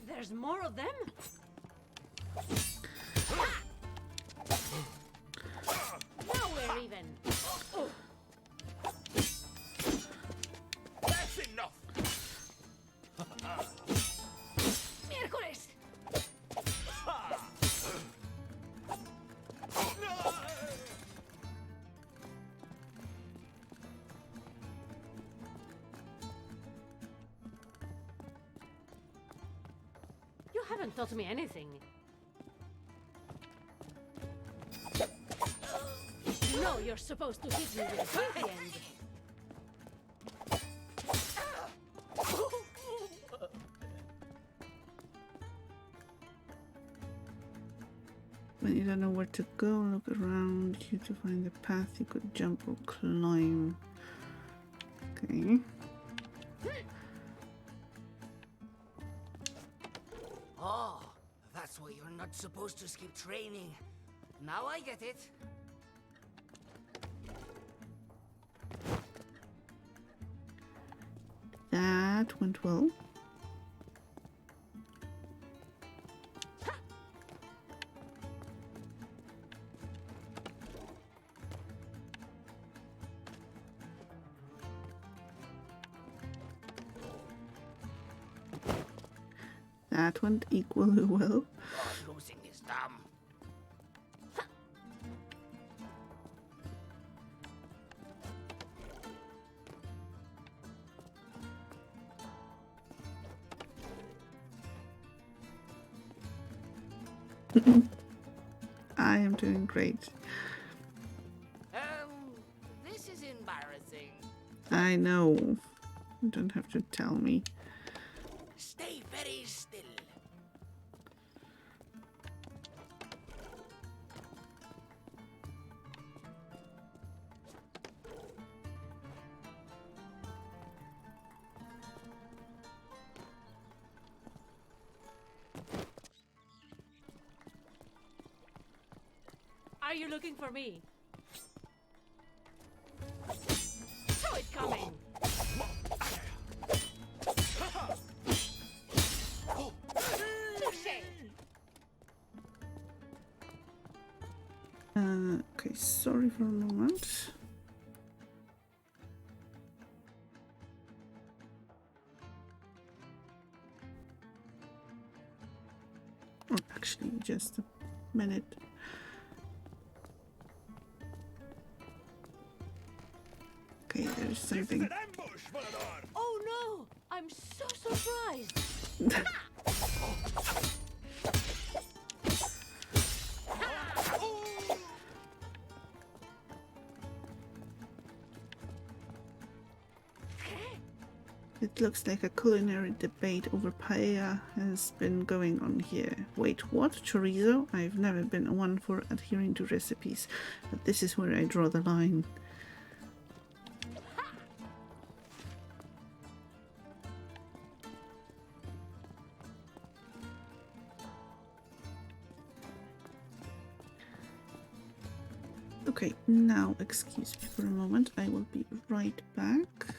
There's more of them? Now we're even. Oh. That's enough. Miércoles! You haven't taught me anything. You know you're supposed to hit me with a pointy end. When you don't know where to go, look around you to find the path you could jump or climb. Okay. Oh, that's why you're not supposed to skip training. Now I get it. That went well. That went equally well. God, losing is dumb. I am doing great. This is embarrassing. I know. You don't have to tell me. Stay very still. Are you looking for me? Saw it coming! Okay, sorry for a moment. Or actually, just a minute. Okay, there's something. An ambush, Volador! Oh no! I'm so surprised! It looks like a culinary debate over paella has been going on here. Wait, what? Chorizo? I've never been one for adhering to recipes, but this is where I draw the line. Okay, now excuse me for a moment. I will be right back.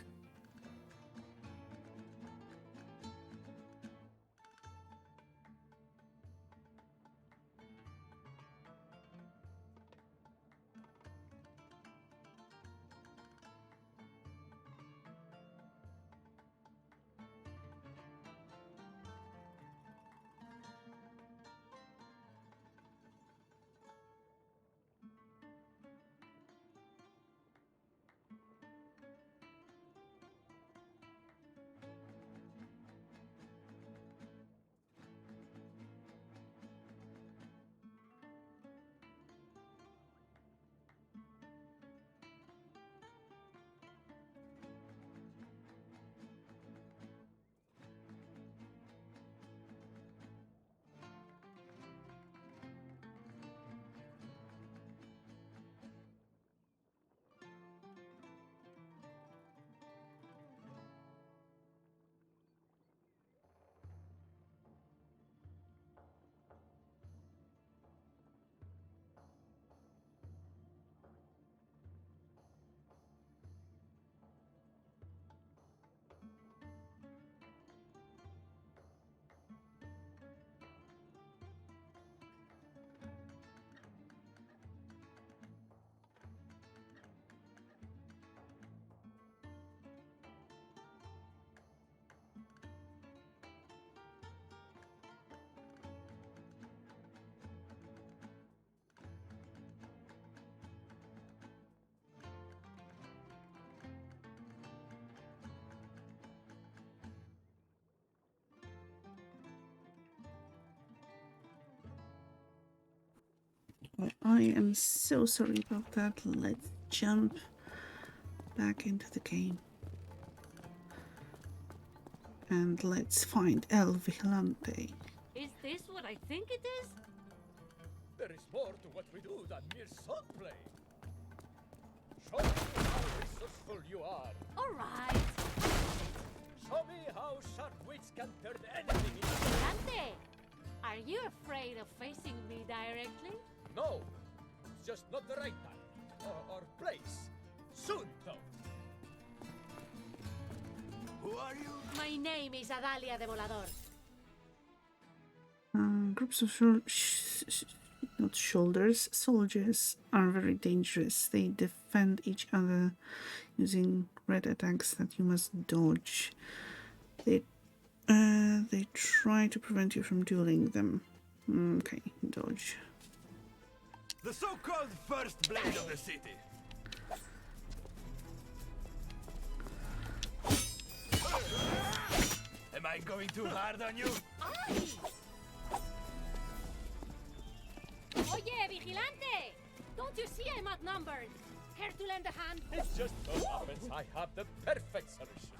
I am so sorry about that. Let's jump back into the game. And let's find El Vigilante. Is this what I think it is? There is more to what we do than mere swordplay. Show me how resourceful you are. Alright. Show me how sharp wits can turn anything into... Vigilante, are you afraid of facing me directly? No, it's just not the right time. Or place. Soon, though. Who are you? My name is Adalia de Volador. Groups of not shoulders, soldiers are very dangerous. They defend each other using red attacks that you must dodge. They try to prevent you from dueling them. Okay, dodge. The so-called first blade of the city. Am I going too hard on you? Oye, Vigilante! Don't you see I'm outnumbered? Care to lend a hand? It just so happens I have the perfect solution.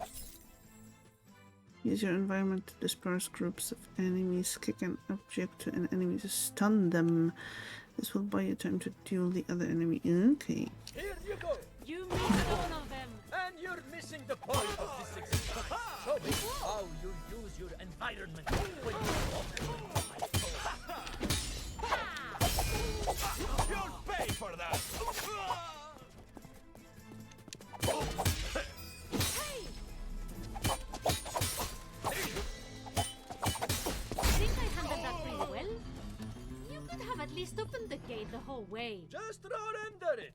Use your environment to disperse groups of enemies. Kick an object to an enemy to stun them. This will buy you time to duel the other enemy. Okay. Here you go. You missed one of them. And you're missing the point of this exercise. Show me how you use your environment when you walk. You'll pay for that! Hey! I think I handled that pretty well. You could have At least open the gate the whole way. Just run under it.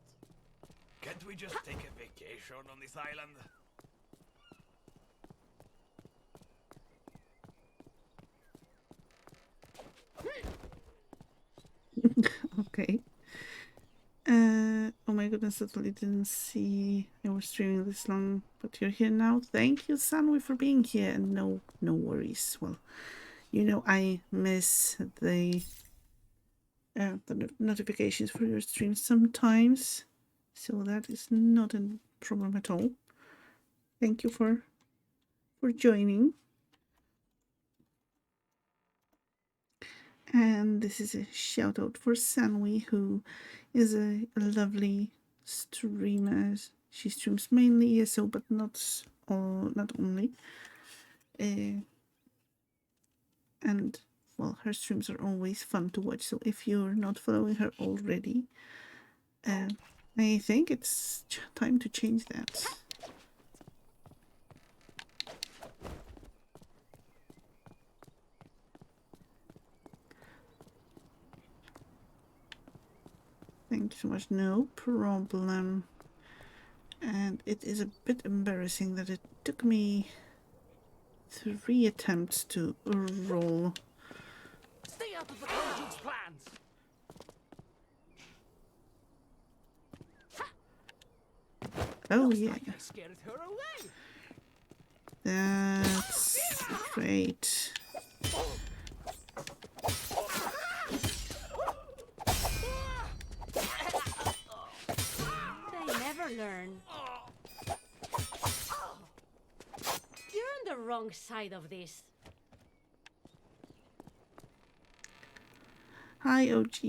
Can't we just take a vacation on this island? Okay. Oh my goodness, I totally didn't see I was streaming this long, but you're here now. Thank you, Sunway, for being here, and no worries. Well, you know I miss the notifications for your streams sometimes, so that is not a problem at all. Thank you for joining. And this is a shout out for Sanwi, who is a lovely streamer. She streams mainly ESO, but not only. And well, her streams are always fun to watch. So if you're not following her already, I think it's time to change that. Thank you so much. No problem. And it is a bit embarrassing that it took me 3 attempts to roll. Stay out of the Conjure's plans! Oh, Looks yeah. like I scared her away. That's great. They never learn. You're on the wrong side of this. Hi, OG.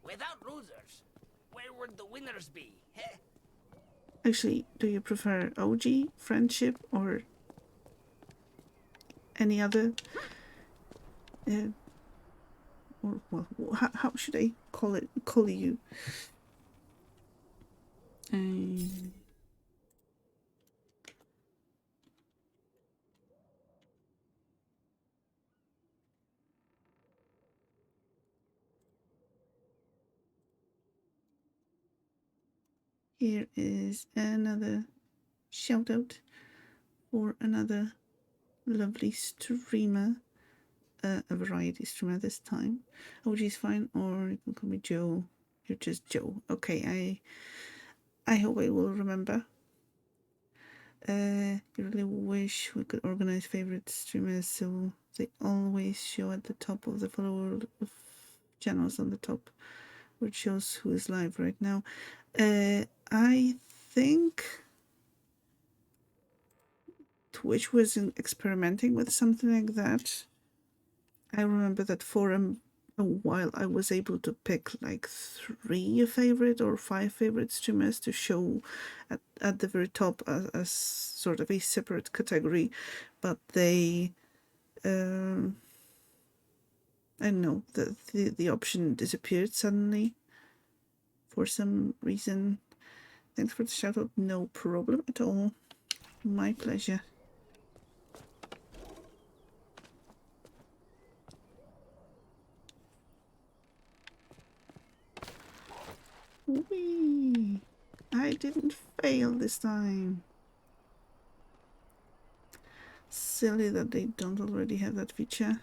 Without losers, where would the winners be? Heh? Actually, do you prefer OG, friendship, or any other? Or well, how should I call you? Here is another shout out for another lovely streamer, a variety streamer this time. OG is fine, or you can call me Joe. You're just Joe. Okay, I hope I will remember. I really wish we could organize favorite streamers so they always show at the top of the follower of channels on the top, which shows who is live right now. I think Twitch was experimenting with something like that. I remember that for a while I was able to pick like 3 favorite or 5 favorite streamers to show at the very top as sort of a separate category, but they I don't know, the option disappeared suddenly for some reason. Thanks for the shout out. No problem at all. My pleasure. Whee! I didn't fail this time. Silly that they don't already have that feature.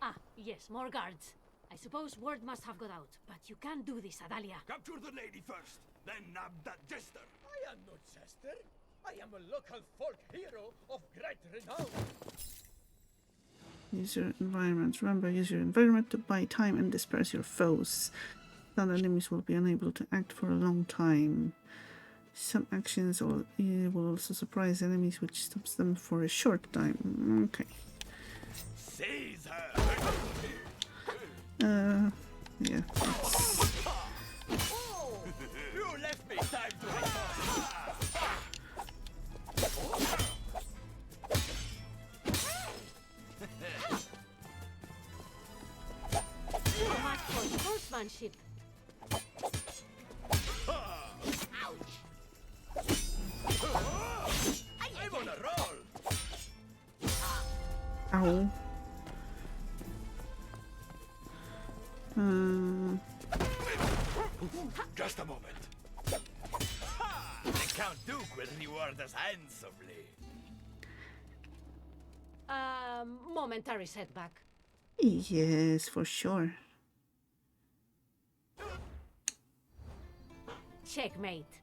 Ah, yes, more guards. I suppose word must have got out, but you can't do this, Adalia. Capture the lady first, then nab that jester. I am no jester. I am a local folk hero of great renown. Use your environment. Remember, use your environment to buy time and disperse your foes. Then enemies will be unable to act for a long time. Some actions will also surprise enemies, which stops them for a short time. Okay. Seize her. Yeah. You left me time to recover. Too much for sportsmanship. I'm on a roll. Ow. Just a moment. The Count Duke will reward us handsomely. Momentary setback. Yes, for sure. Checkmate.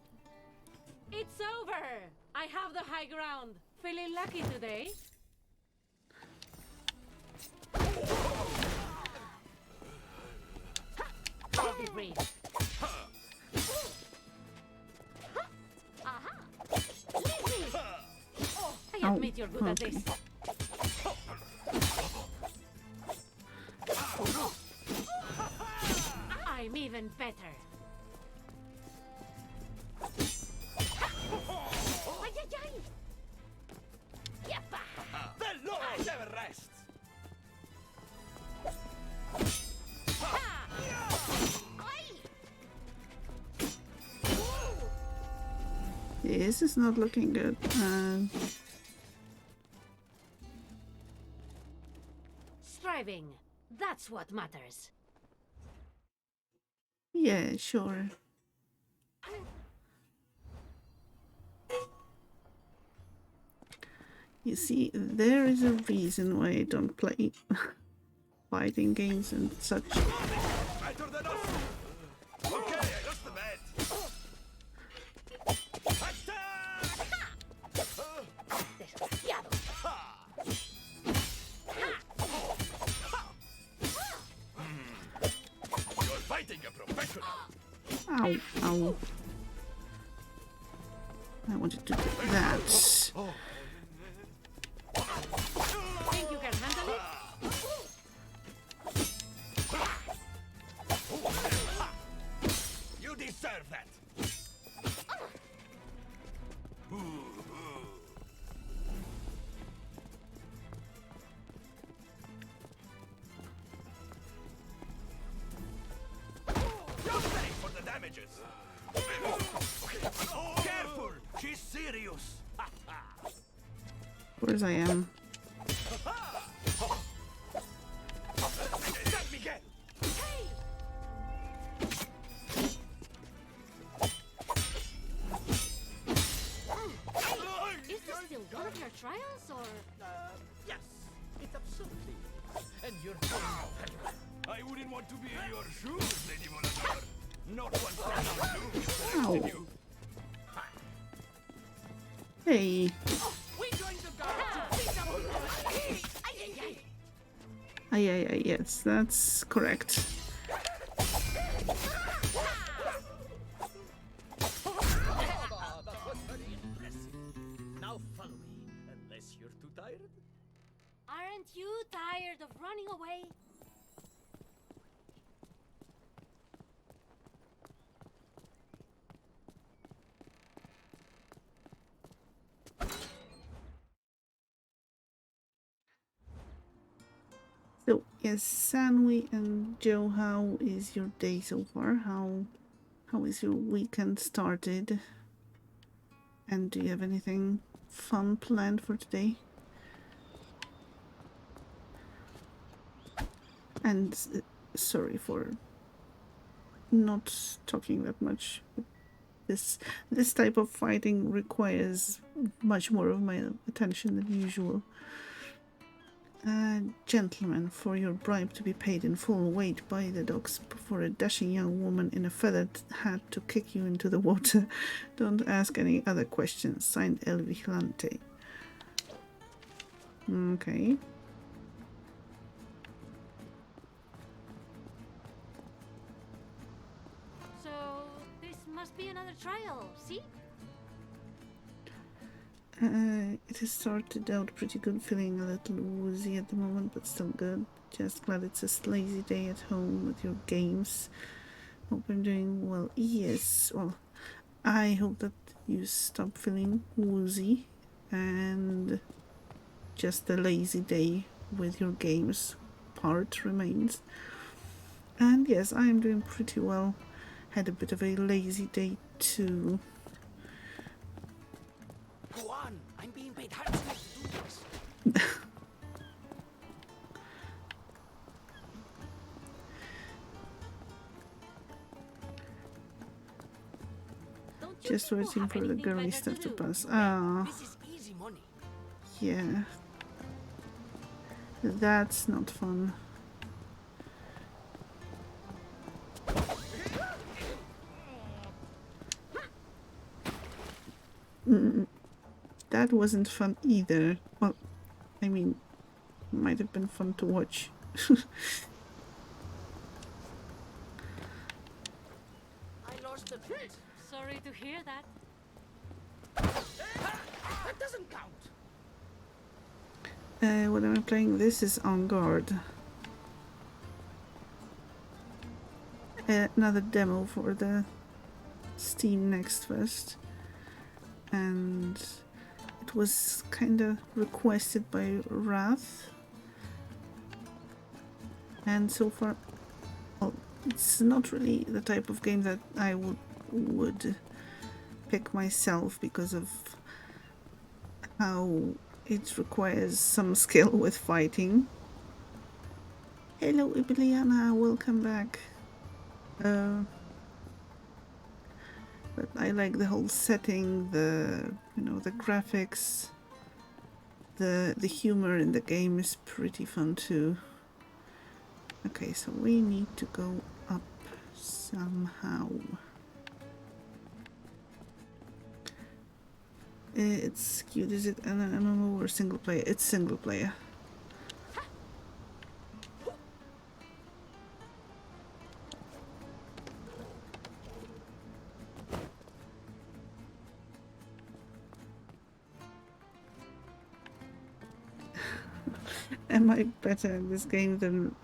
It's over! I have the high ground. Feeling lucky today? I'll be brief. Aha! Leave me! Oh, I admit you're good at this. I'm even better. Ay, ay, ay! Yappa! The Lord never rests. This is not looking good. Striving. That's what matters. Yeah, sure. You see, there is a reason why I don't play fighting games and such. Better than us. Okay, I lost the bet. Desgraciado. You're fighting a professional. Ow, ow. I wanted to do that. Think you can handle it? You deserve that. You're paying for the damages. Careful, she's serious. Of course I am. Let me get. Is this still one of your trials, or...? Yes, it's absolutely. And you're doing very well. I wouldn't want to be in your shoes, Lady Volador. Not one from Ow. you. Hey. We joined the Garde to beat up Ay, yes, that's correct. That was very impressive. Now follow me, unless you're too tired. Aren't you tired of running away? So, yes, Sanwi and Joe, how is your day so far? How is your weekend started? And do you have anything fun planned for today? And sorry for not talking that much. This type of fighting requires much more of my attention than usual. Gentlemen, for your bribe to be paid in full, wait by the docks for a dashing young woman in a feathered hat to kick you into the water. Don't ask any other questions. Signed, El Vigilante. Okay. So, this must be another trial, see? It has started out pretty good, feeling a little woozy at the moment, but still good. Just glad it's a lazy day at home with your games. Hope I'm doing well. Yes, well, I hope that you stop feeling woozy and just a lazy day with your games part remains. And yes, I am doing pretty well. Had a bit of a lazy day too. Go on, I'm being paid handsomely to do this. Just people waiting have for the anything girly better stuff to do? pass. Ah, This is easy money. yeah. That's not fun. That wasn't fun either. Well, I mean, might have been fun to watch. I lost a bit. Sorry to hear that. That doesn't count. What am I playing? This is on Garde. Another demo for the Steam Next Fest. And it was kind of requested by Wrath. And so far, well, it's not really the type of game that I would pick myself because of how it requires some skill with fighting. Hello, Ibiliana, welcome back. But I like the whole setting, the graphics, the humor in the game is pretty fun too. Okay, so we need to go up somehow. It's cute. Is it an MMO or single player? It's single player. Am I better at this game than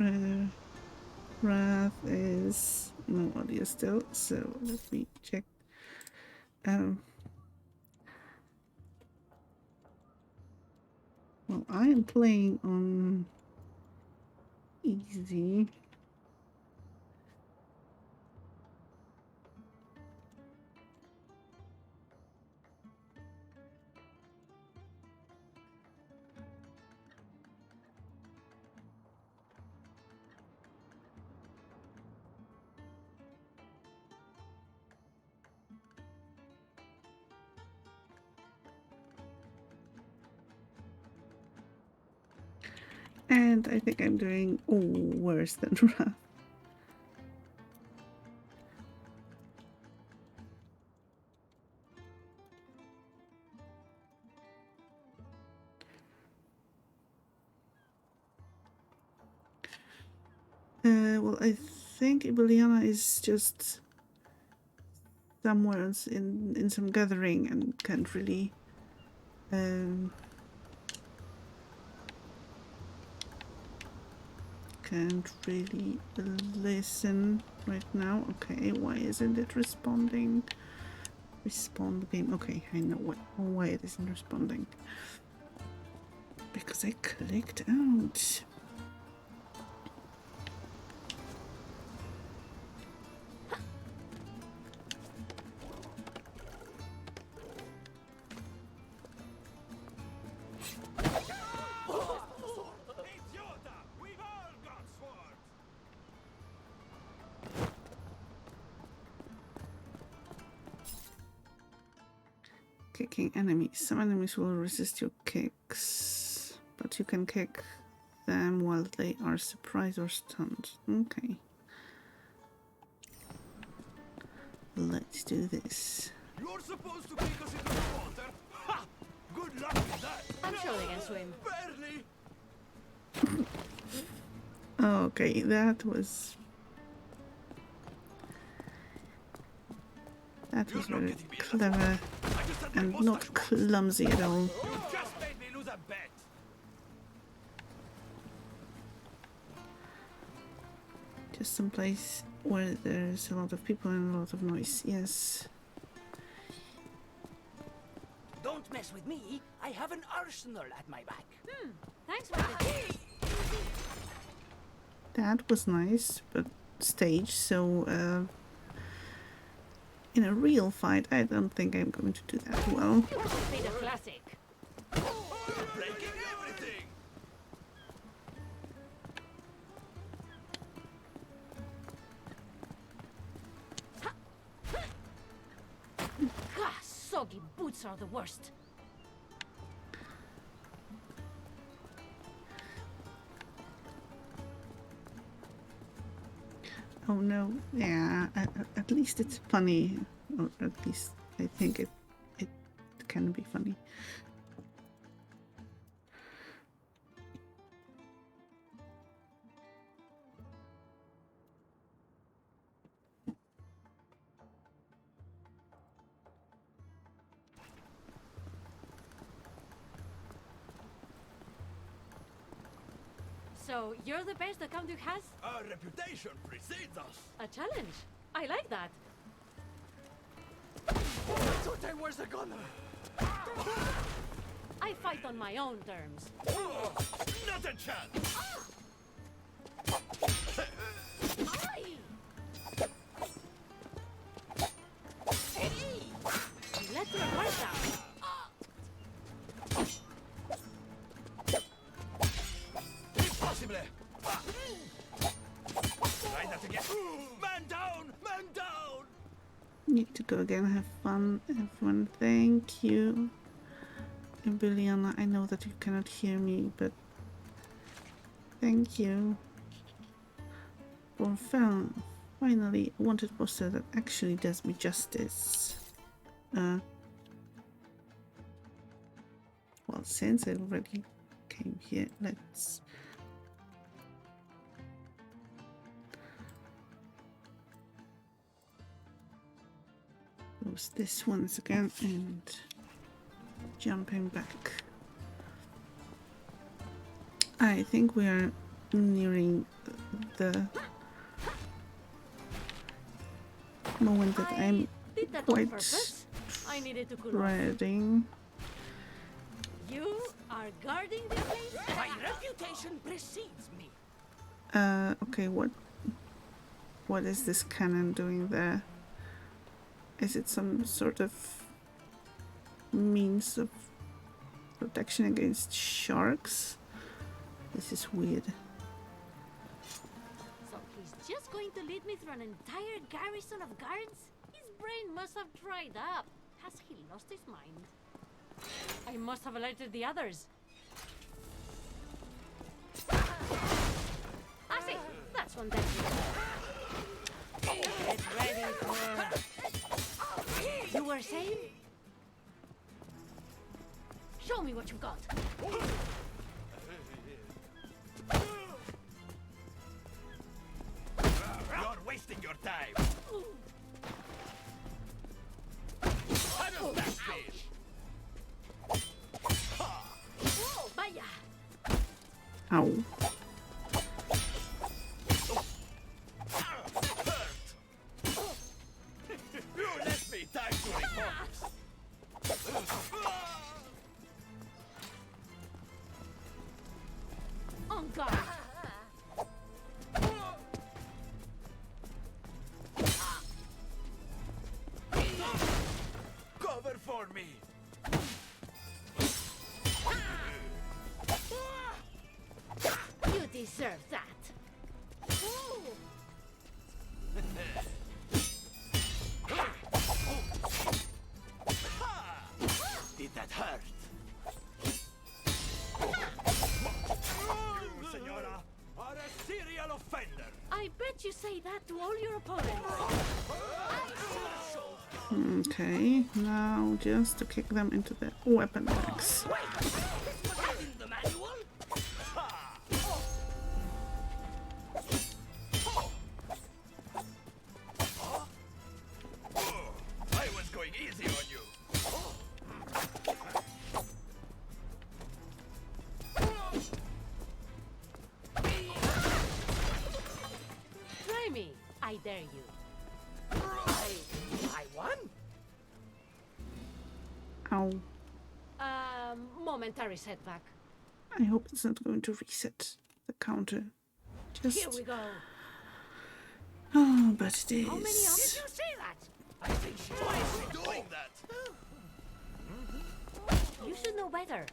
Wrath is? No audio still, so let me check. Well, I am playing on easy. And I think I'm doing worse than Wrath. Well, I think Ibiliana is just somewhere else in some gathering and can't really listen right now. Okay, why isn't it responding? Respond game. Okay, I know why it isn't responding. Because I clicked out. Kicking enemies. Some enemies will resist your kicks, but you can kick them while they are surprised or stunned. Okay. Let's do this. You're supposed to kick us into the water? Ha! Good luck with that! I'm sure they can swim. Barely! Okay, that was very clever and not clumsy at all. You just made me lose a bet! Just some place where there's a lot of people and a lot of noise. Yes. Don't mess with me. I have an arsenal at my back. Thanks for the tip. That was nice, but staged, so in a real fight, I don't think I'm going to do that well. Made a classic. Breaking everything! soggy boots are the worst. Oh no, yeah, at least it's funny. Or at least I think it can be funny. So, you're the best the Count Duke has? Our reputation precedes us. A challenge. I like that. I thought I was a gunner. I fight on my own terms. Not a chance. Aye! You let your guard down. Impossible. Try that again. Man down! Man down! Need to go again. Have fun, everyone. Thank you. Emiliana, I know that you cannot hear me, but thank you for finally a wanted poster that actually does me justice. Well, since I already came here, let's close this once again and jumping back. I think we are nearing the moment that I'm did that on quite purpose. I needed to cool off. dreading. You are guarding the place? My reputation precedes me. Okay, what is this cannon doing there? Is it some sort of means of protection against sharks? This is weird. So he's just going to lead me through an entire garrison of guards? His brain must have dried up. Has he lost his mind? I must have alerted the others. I see. That's one dead. Get ready for... You were saying? Show me what you've got. You're wasting your time. That fish. Oh, vaya. Ow. You left me time to refocus. On guard. Cover for me. You deserve that. Did that hurt? You, senora, are a serial offender. I bet you say that to all your opponents. Okay, now just to kick them into the weapon bags. This was in the manual. I was going easy on you. Try me. I dare you. I won? Ow. Momentary setback. I hope it's not going to reset the counter. Here Just... we go. Oh, but it How many is. others? Did you see that? I think she's wisely Doing that. You should know better.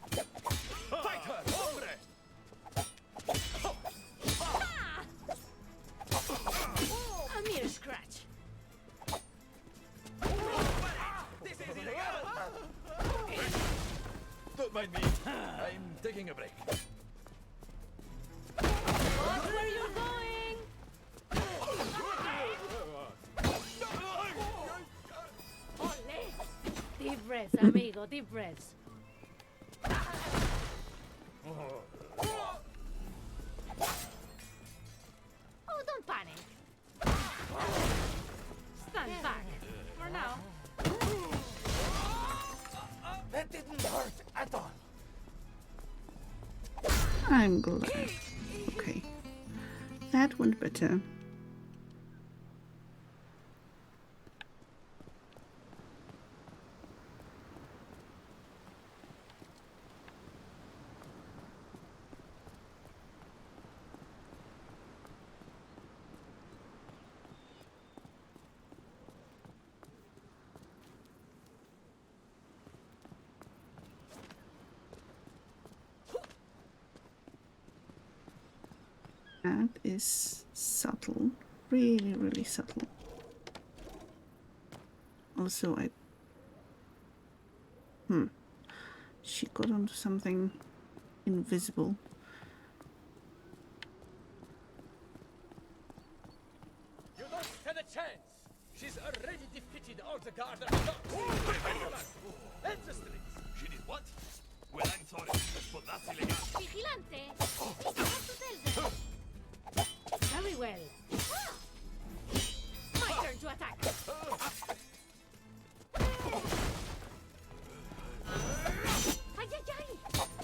Fight her, hombre. A mere scratch. This is illegal. breaths, amigo, deep breaths. Oh, don't panic. Stand back. For now. That didn't hurt at all. I'm glad. Okay. That went better. That is subtle. Really, really subtle. Also, she got onto something invisible. You don't stand a chance. She's already defeated all the Garde. And the streets. She did what? Well, I'm sorry, but that's illegal. Vigilante! You have to tell them. Very well. My turn to attack. Ay, ay, ay!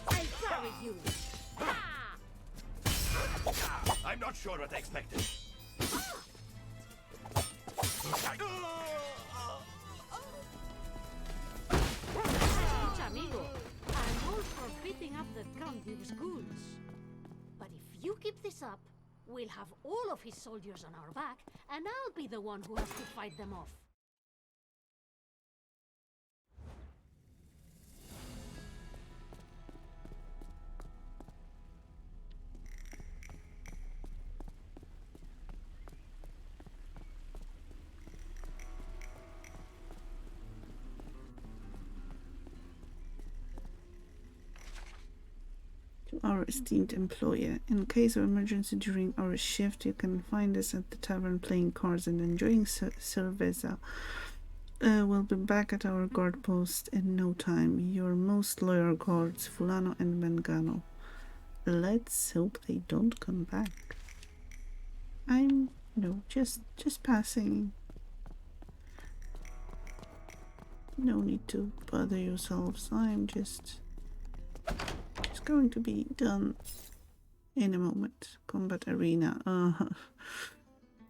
I'll try with you. Ha! I'm not sure what I expected. Escucha, amigo. I'm all for beating up the Count Duke's ghouls. But if you keep this up, we'll have all of his soldiers on our back, and I'll be the one who has to fight them off. To our esteemed employer, in case of emergency during our shift, you can find us at the tavern playing cards and enjoying cerveza. We'll be back at our guard post in no time. Your most loyal guards, Fulano and Mengano. Let's hope they don't come back. I'm just passing. No need to bother yourselves. I'm just going to be done in a moment. Combat arena.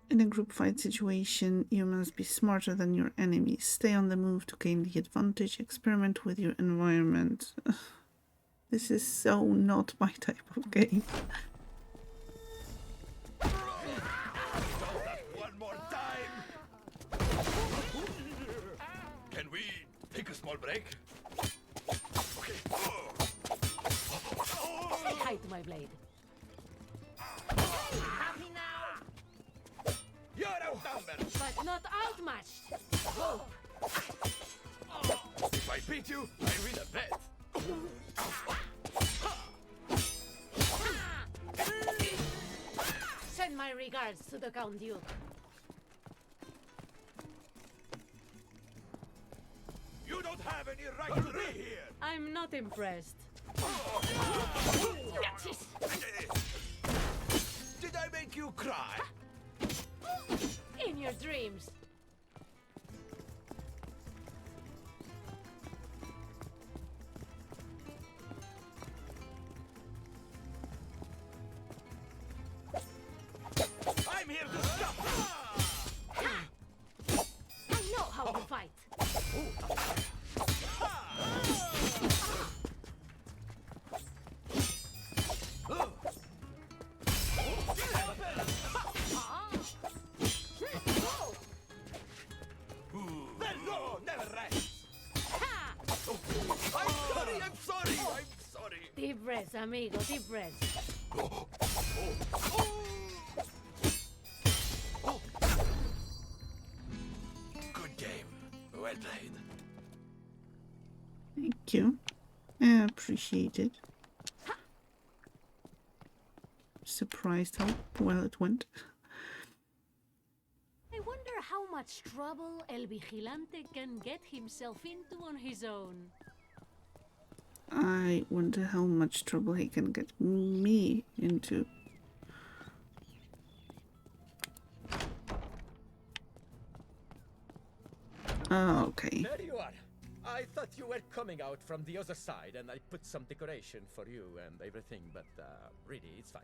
In a group fight situation, you must be smarter than your enemies. Stay on the move to gain the advantage. Experiment with your environment. This is so not my type of game. One more time. Can we take a small break? Okay. Say hi to my blade. Happy now? You're outnumbered. But not outmatched. Hope. If I beat you, I win a bet. Send my regards to the Count Duke. You don't have any right to be here. I'm not impressed. Did I make you cry? In your dreams. I'm here to stop. I know how to fight. Let go, never rest. Ha! I'm sorry. Deep breaths, amigo, deep breaths. Good game. Well played. Thank you. I appreciate it. Surprised how well it went. I wonder how much trouble El Vigilante can get himself into on his own. I wonder how much trouble he can get me into. Oh, okay. There you are. I thought you were coming out from the other side, and I put some decoration for you and everything, but really, it's fine.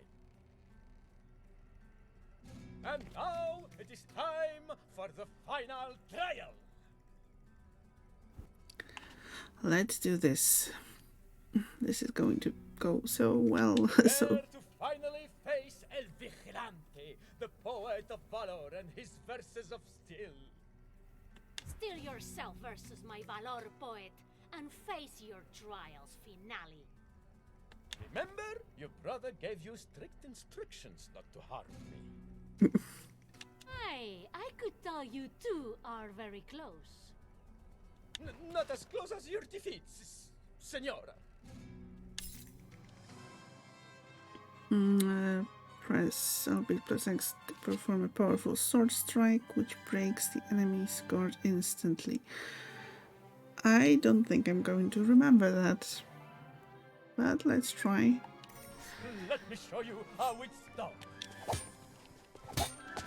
And now it is time for the final trial. Let's do this. This is going to go so well. So Dare to finally face El Vigilante, the poet of valor and his verses of steel. Steel yourself versus my Valor poet, and face your trials finale. Remember, your brother gave you strict instructions not to harm me. Hey, I could tell you two are very close. Not as close as your defeats, Senora. press LB plus X to perform a powerful sword strike which breaks the enemy's guard instantly. I don't think I'm going to remember that, but let's try. Let me show you how it's done.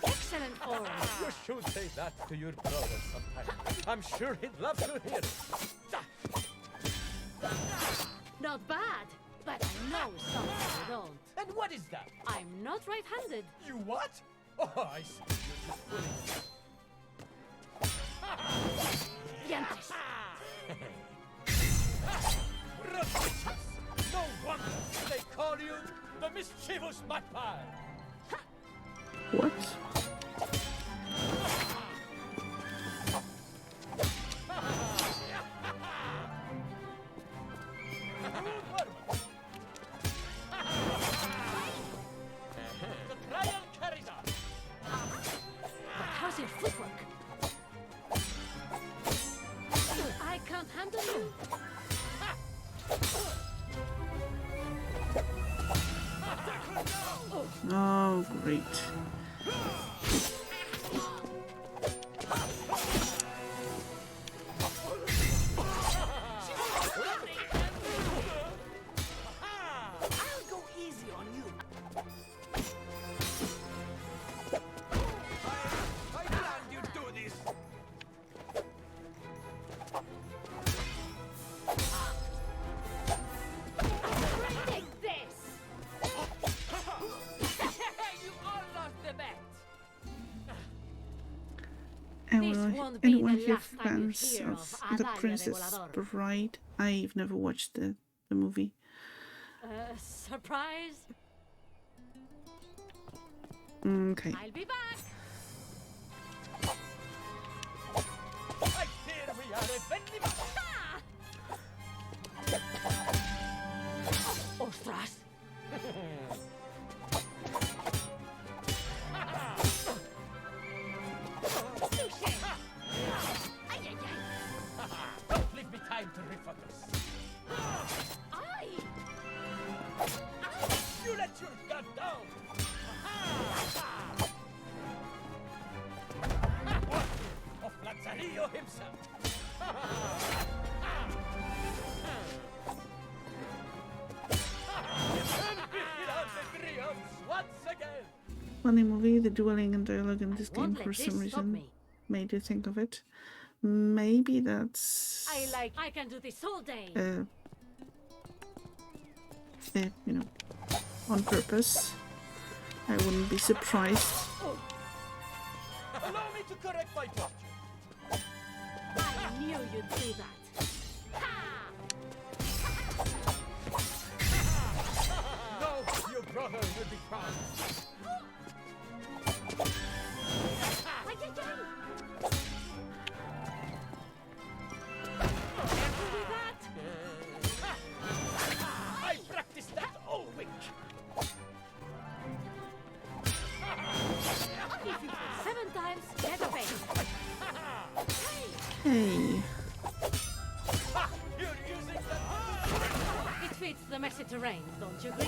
Excellent form. You should say that to your brother sometime. I'm sure he'd love to hear it. Not bad, but I know something you don't. And what is that? I'm not right-handed. You what? Oh, I see. You're just fooling. Diantres. Rapacious! No wonder they call you the mischievous magpie. What? The trial carries on. But how's your footwork? I can't handle you. Oh, great. I'll go easy on you. I planned you'd do this. Take this. You all lost the bet. won't be Anyone the here last time you fans hear of of The Adalia Princess Regulador. Bride? I've never watched the movie. Surprise? Okay. I'll be back. I fear we are eventually. Ostras. Touché. Ay, ay, ay. Don't leave me time to refocus. Ay. You let your guard down. What? Of Lazarillo himself. Once again. Funny movie, the dueling and dialogue in this game Won't for let some this stop reason me. made you think of it. Maybe that's I can do this all day. you know, on purpose. I wouldn't be surprised. Allow me to correct my posture. I knew you'd do that. Ha! No, your brother will be proud. Ay, ay, ay. Careful with that. I practiced that all week. If you fall 7 times, get a base. Hey, Ha! You're using that. It fits the messy terrain, don't you agree?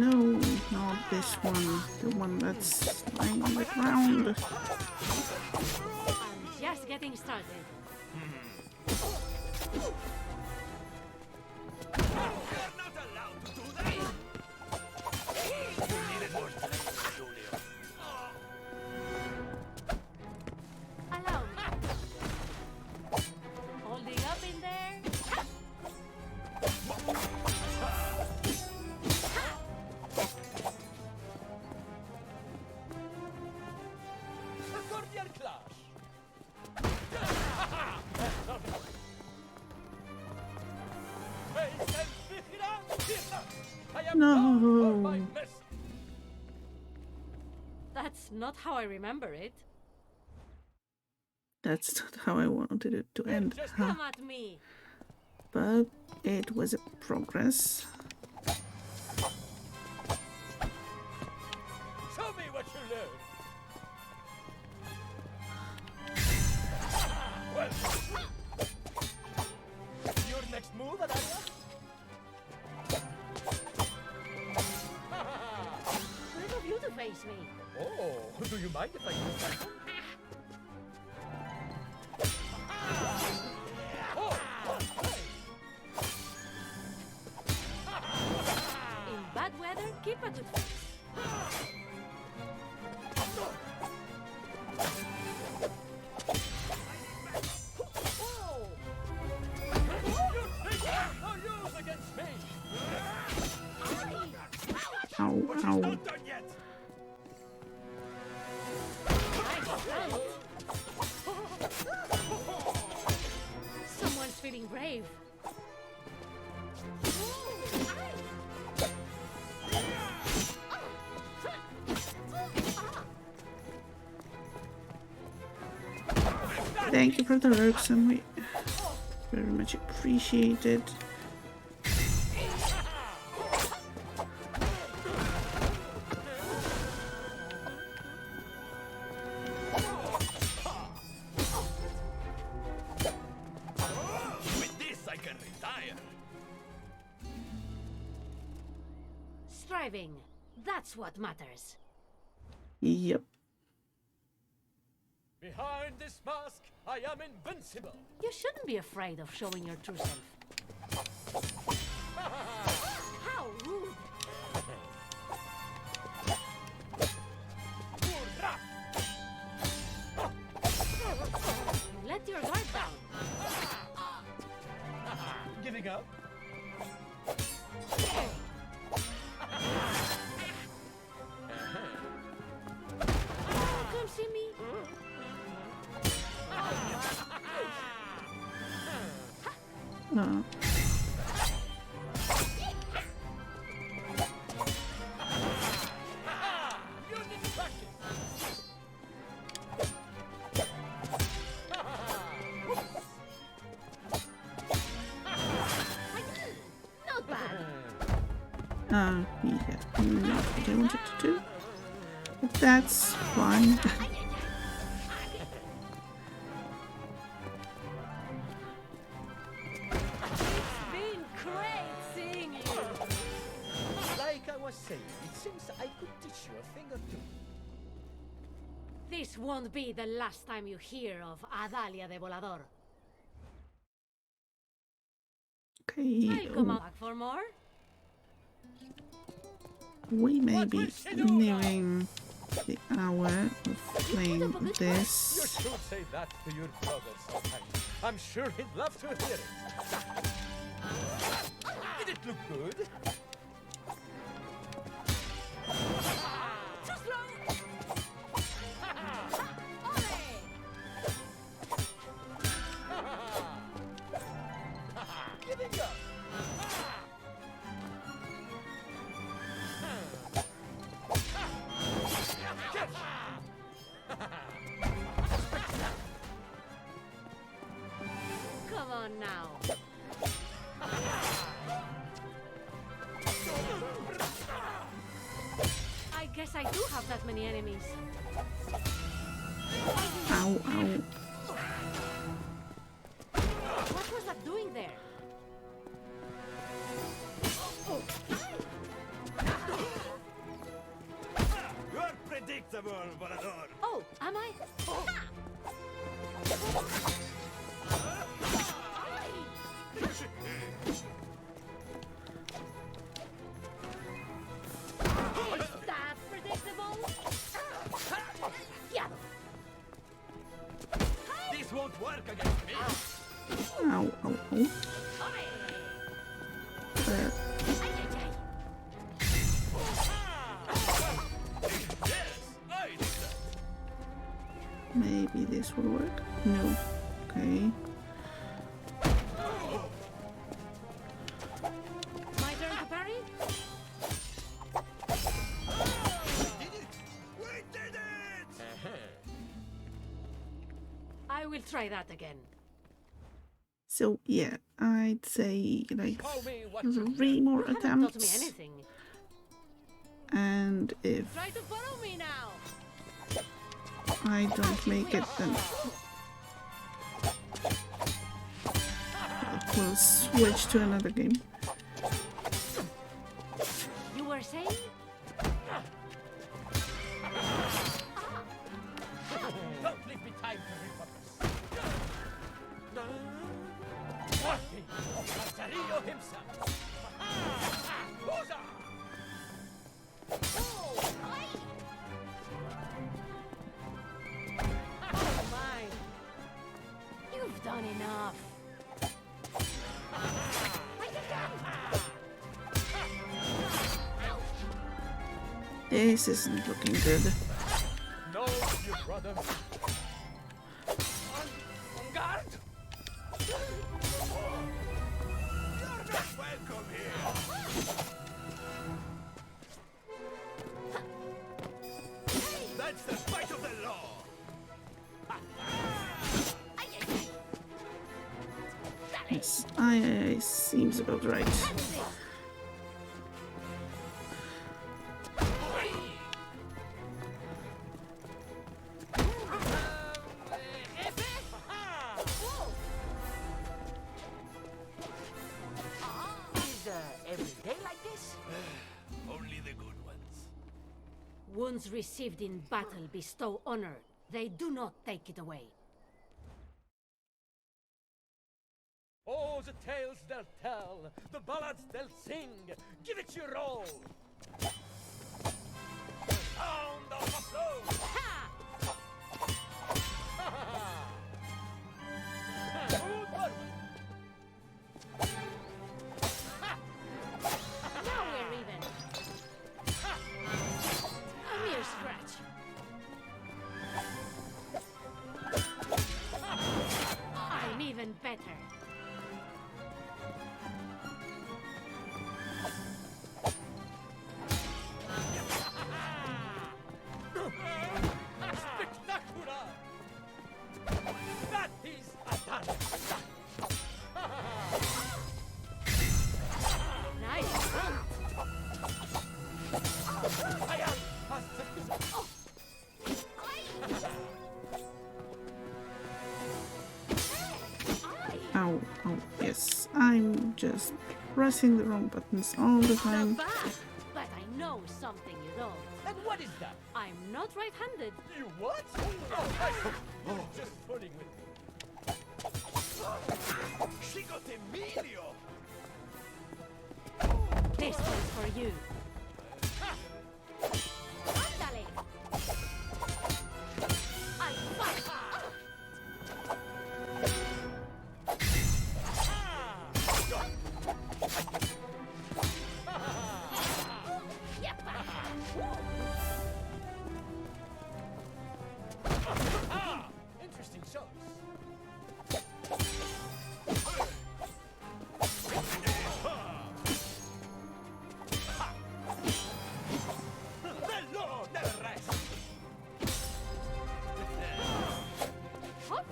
No, not this one. The one that's lying on the ground. I'm just getting started. You're not allowed to do that! You needed more strength, Julio. Allow me. Holding up in there. A cordial clash. Face el vigilante. I am bound for my No. mess. That's not how I remember it. That's not how I wanted it to end. Just Huh? Come at me. But it was a progress. Show me what you learn. Well, your next move, Adalia? Brave of you to face me. Oh, do you mind if I use that? In bad weather, keep a good face. No use against me! Ow, But he's ow. not done yet! Someone's feeling brave. Thank you for the herbs, and we very much appreciated. With this, I can retire. Striving. That's what matters. Yep. Behind this mask, I am invincible. You shouldn't be afraid of showing your true self. How rude! You let your guard down. Giving up? Come see me. Uh, You need practice. Not bad. yeah, not what I wanted to do. But that's fine. It's been great seeing you. Like I was saying, it seems I could teach you a thing or two. This won't be the last time you hear of Adalia de Volador. Okay, I'll come back for more. we may be nearing the hour of playing You this. should say that to your brother sometime. I'm sure he'd love to hear it. Did it look good? Too slow. Giving up. Come on now. I guess I do have that many enemies. Ow, ow. What was that doing there? unpredictable, Volador. Oh, am I? Is that predictable? Yeah. This won't work against me. Ow, ow, ow. There. Yes, I did that. Maybe this will work. No. Okay. My turn to parry? Did it? We did it! I will try that again. So yeah, I'd say like Show me what 3 more You haven't taught me attempts, anything. and if Try to follow me now. I don't make it, then we'll switch to another game. You were saying? Don't leave me time to refocus. Worthy of Lazarillo himself. Huzzah! Oh my! You've done enough. This isn't looking good. No, you brother. On guard! You're not welcome here. That's the fight of the law. Yes, I seems about right. Is every day like this? Only the good ones. Wounds received in battle bestow honor. They do not take it away. Oh, the tales they'll tell, the ballads they'll sing. Give it your all. Sound of applause. Good one. Now we're even. A mere scratch. I'm even better. Spectacular! That is a done. Nice front. I am a Ow, oh, yes. I'm just pressing the wrong buttons all the time. Not bad, but I know something you don't. And what is that? I'm not right-handed. You what? You're just fooling with me. She got Emilio! This one's for you. Ándale. I'll fight. Interesting choice. The law never rests! Hop.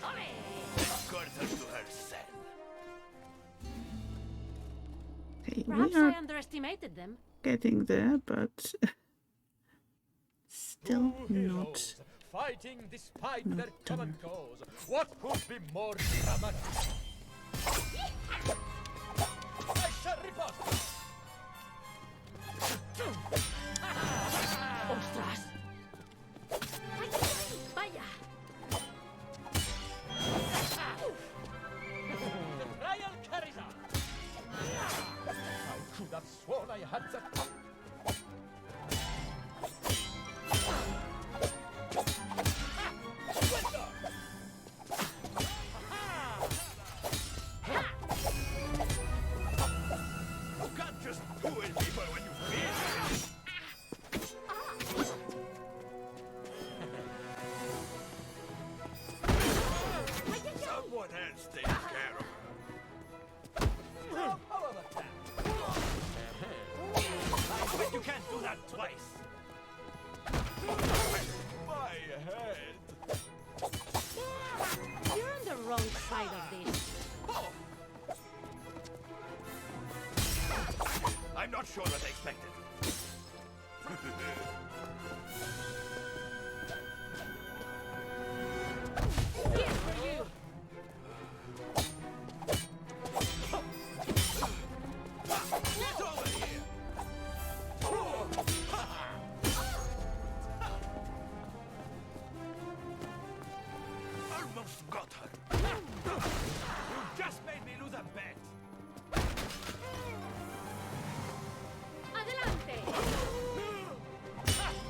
Ole. Escort her to her cell. Okay, Perhaps we I are underestimated them. getting there, but still Two not. heroes fighting despite not their common cause. What could be more dramatic? I shall riposte. Ostras.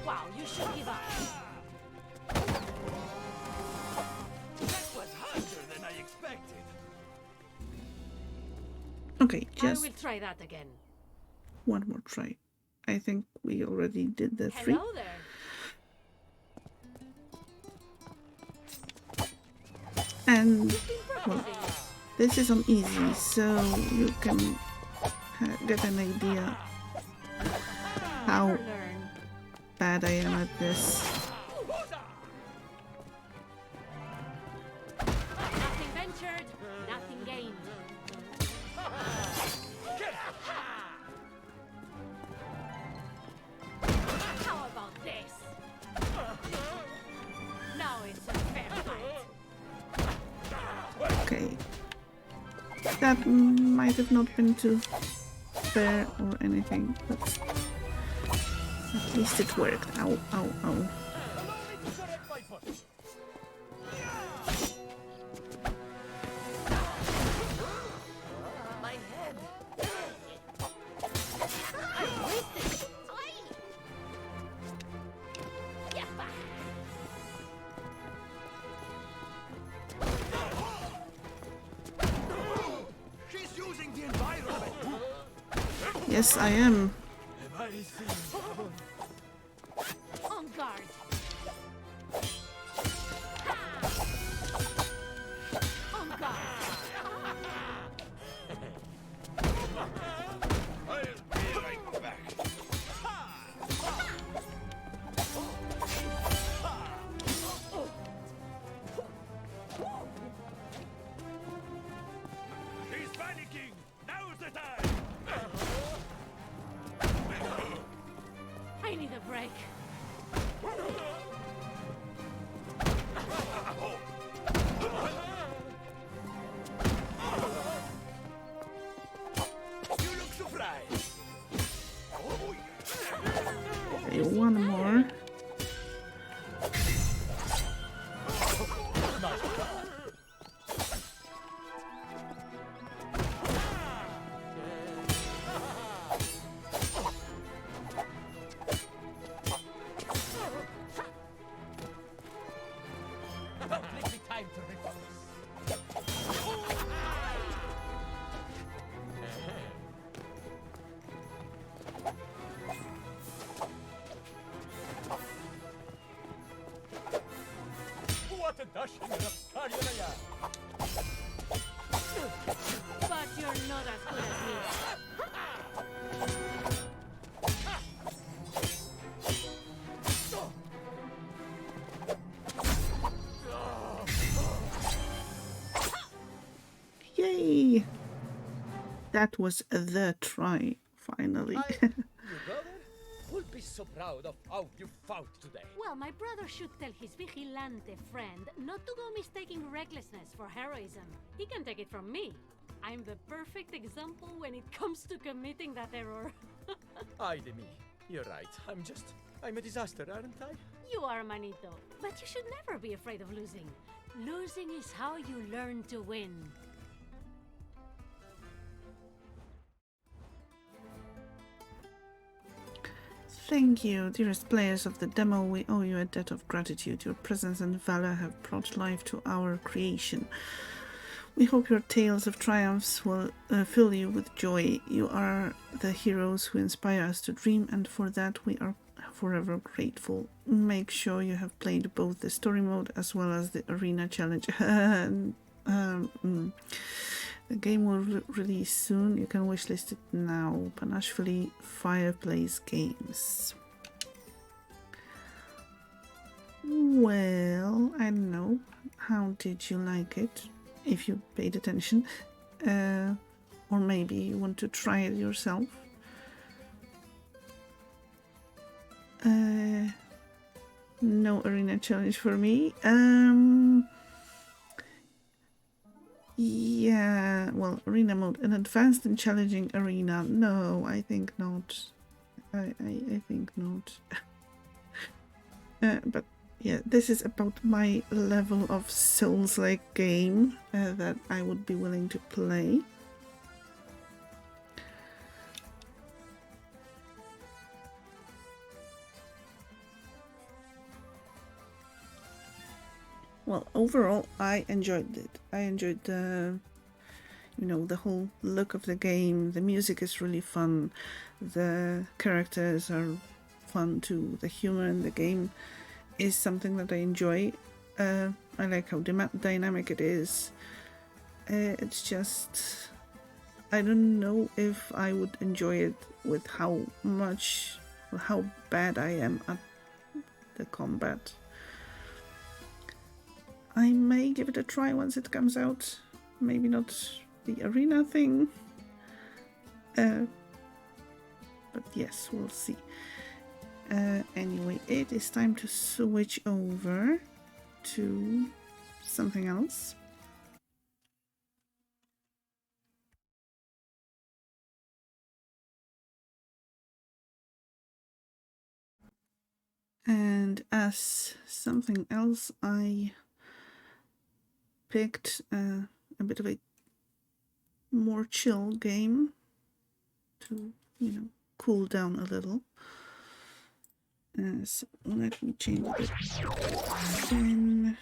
Wow, you should give up. That was harder than I expected. Okay, I just will try that again. one more try. I think we already did the 3. Hello there. And You've been practicing. this is on easy, so you can get an idea how Never learn. bad I am at this. Nothing ventured, nothing gained. How about this? Now it's a fair fight. Okay. That might have not been too fair or anything, but at least it worked. Ow, ow, ow. Allow me to correct my posture. My head. I wasted it. Yappa. She's using the environment. Yes, I am. Have I seen trouble? On guard. On guard. I'll be right back. She's panicking. Now's the time. I need a break. You look surprised. Oh, Okay, one more. Don't give me time to refocus. What a dashing Rapscarian I am! But you're not as good as me. Yay! That was the try, finally. You brother will be so proud of how you fought today. Well, my brother should tell his vigilante friend not to go mistaking recklessness for heroism. He can take it from me. I'm the perfect example when it comes to committing that error. Ay de me. You're right. I'm a disaster, aren't I? You are, Manito. But you should never be afraid of losing. Losing is how you learn to win. Thank you, dearest players of the demo. We owe you a debt of gratitude. Your presence and valor have brought life to our creation. We hope your tales of triumphs will fill you with joy. You are the heroes who inspire us to dream, and for that we are forever grateful. Make sure you have played both the story mode as well as the arena challenge. The game will release soon. You can wishlist it now. Panashvili Fireplace Games. Well, I don't know. How did you like it? If you paid attention. Or maybe you want to try it yourself. No arena challenge for me. Yeah, well, arena mode, an advanced and challenging arena. No, I think not. I think not. But yeah, this is about my level of Souls-like game that I would be willing to play. Well, overall, I enjoyed it. I enjoyed the, the whole look of the game. The music is really fun. The characters are fun too. The humor in the game is something that I enjoy. I like how dynamic it is. It's just, I don't know if I would enjoy it with how bad I am at the combat. I may give it a try once it comes out. Maybe not the arena thing. But yes, we'll see. Anyway, it is time to switch over to something else. And as something else, I picked a bit of a more chill game to, cool down a little. So let me change it again.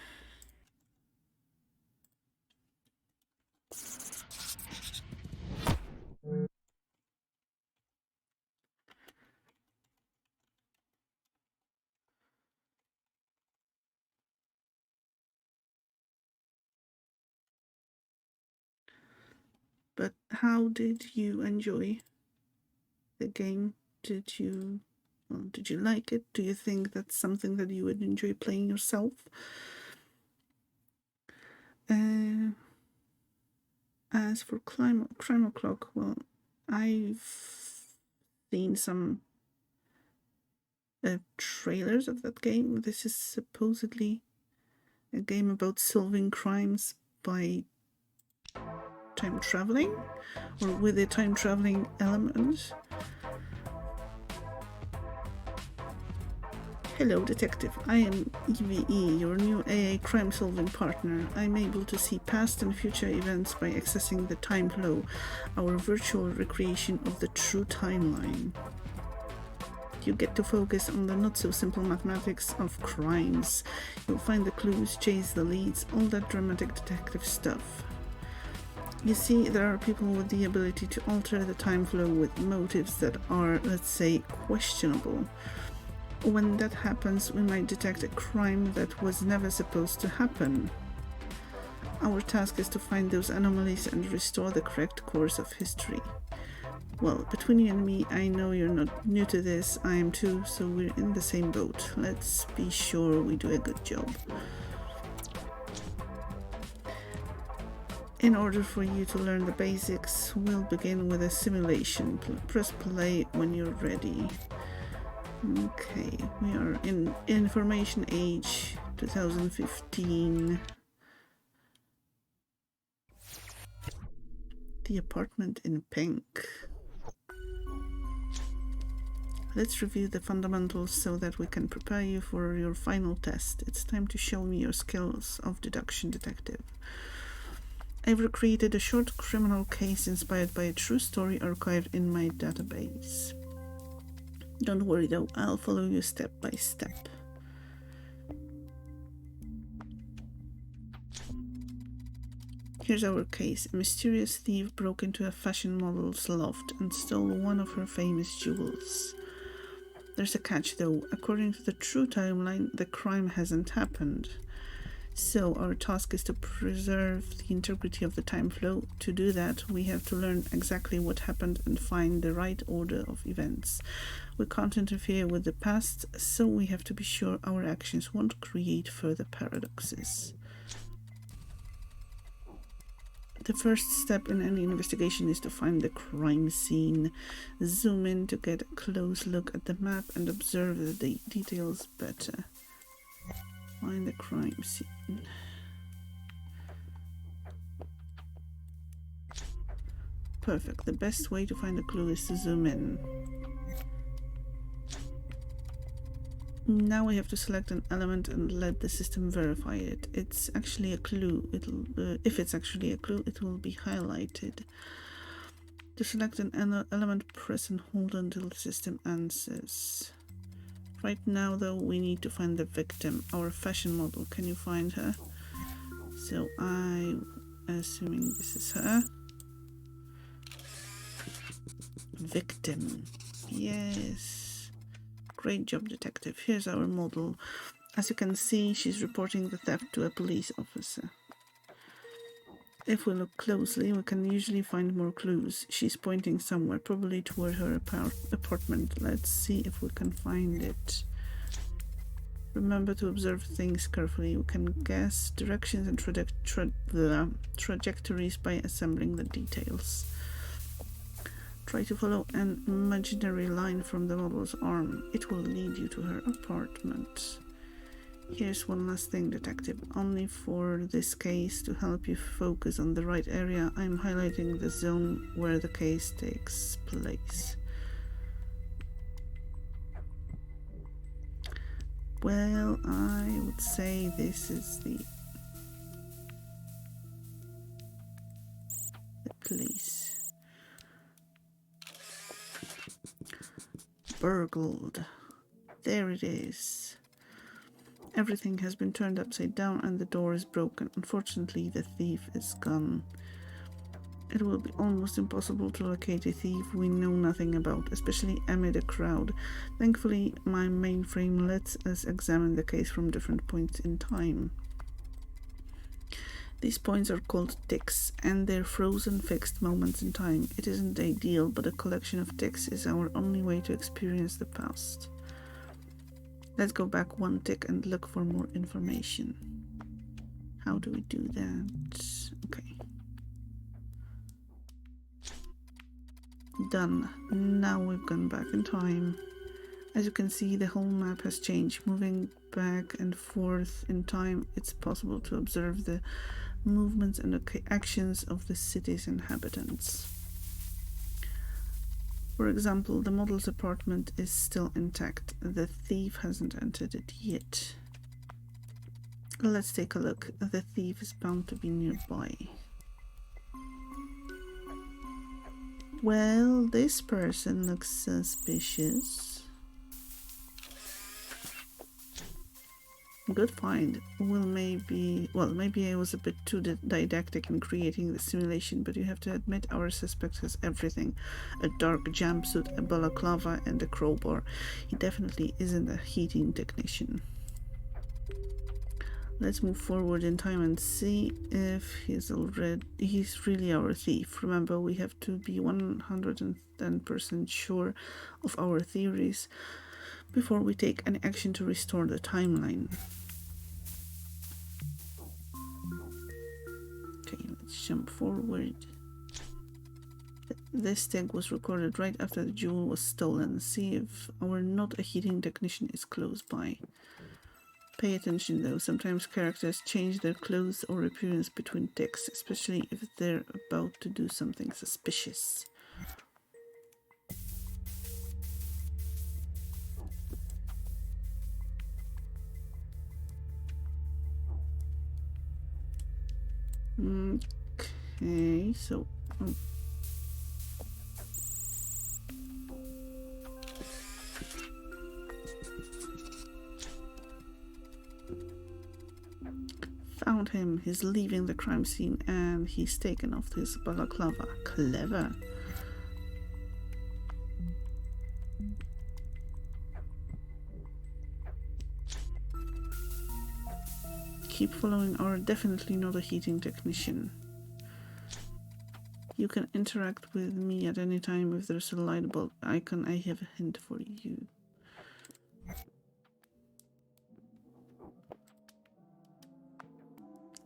But how did you enjoy the game? Did you like it? Do you think that's something that you would enjoy playing yourself? As for Crime O'Clock, well, I've seen some trailers of that game. This is supposedly a game about solving crimes by time traveling, or with a time traveling element. Hello, detective. I am EVE, your new AI crime-solving partner. I'm able to see past and future events by accessing the time flow, our virtual recreation of the true timeline. You get to focus on the not-so-simple mathematics of crimes. You'll find the clues, chase the leads, all that dramatic detective stuff. You see, there are people with the ability to alter the time flow with motives that are, let's say, questionable. When that happens, we might detect a crime that was never supposed to happen. Our task is to find those anomalies and restore the correct course of history. Well, between you and me, I know you're not new to this, I am too, so we're in the same boat. Let's be sure we do a good job. In order for you to learn the basics, we'll begin with a simulation. Press play when you're ready. Okay, we are in Information Age 2015. The apartment in pink. Let's review the fundamentals so that we can prepare you for your final test. It's time to show me your skills of deduction detective. I've recreated a short criminal case inspired by a true story archived in my database. Don't worry though, I'll follow you step by step. Here's our case. A mysterious thief broke into a fashion model's loft and stole one of her famous jewels. There's a catch though. According to the true timeline, the crime hasn't happened. So our task is to preserve the integrity of the time flow. To do that, we have to learn exactly what happened and find the right order of events. We can't interfere with the past, so we have to be sure our actions won't create further paradoxes. The first step in any investigation is to find the crime scene. Zoom in to get a close look at the map and observe the details better. Find the crime scene. Perfect. The best way to find a clue is to zoom in. Now we have to select an element and let the system verify it. It's actually a clue. If it's actually a clue, it will be highlighted. To select an element, press and hold until the system answers. Right now, though, we need to find the victim, our fashion model. Can you find her? So I'm assuming this is her. Victim. Yes. Great job, detective. Here's our model. As you can see, she's reporting the theft to a police officer. If we look closely, we can usually find more clues. She's pointing somewhere, probably toward her apartment. Let's see if we can find it. Remember to observe things carefully. You can guess directions and trajectories by assembling the details. Try to follow an imaginary line from the model's arm. It will lead you to her apartment. Here's one last thing, detective. Only for this case, to help you focus on the right area, I'm highlighting the zone where the case takes place. Well, I would say this is the police. Burgled. There it is. Everything has been turned upside down and the door is broken. Unfortunately, the thief is gone. It will be almost impossible to locate a thief we know nothing about, especially amid a crowd. Thankfully, my mainframe lets us examine the case from different points in time. These points are called ticks, and they're frozen fixed moments in time. It isn't ideal, but a collection of ticks is our only way to experience the past. Let's go back one tick and look for more information. How do we do that? Okay. Done. Now we've gone back in time. As you can see, the whole map has changed. Moving back and forth in time, it's possible to observe the movements and actions of the city's inhabitants. For example, the model's apartment is still intact. The thief hasn't entered it yet. Let's take a look. The thief is bound to be nearby. Well, this person looks suspicious. Good find. Maybe I was a bit too didactic in creating the simulation, but you have to admit our suspect has everything. A dark jumpsuit, a balaclava, and a crowbar. He definitely isn't a heating technician. Let's move forward in time and see if he's really our thief. Remember, we have to be 110% sure of our theories before we take any action to restore the timeline. Okay, let's jump forward. This tag was recorded right after the jewel was stolen. See if our not a heating technician is close by. Pay attention though, sometimes characters change their clothes or appearance between ticks, especially if they're about to do something suspicious. Okay, so found him. He's leaving the crime scene and he's taken off his balaclava. Clever. Keep following our definitely not a heating technician. You can interact with me at any time if there's a light bulb icon. I have a hint for you.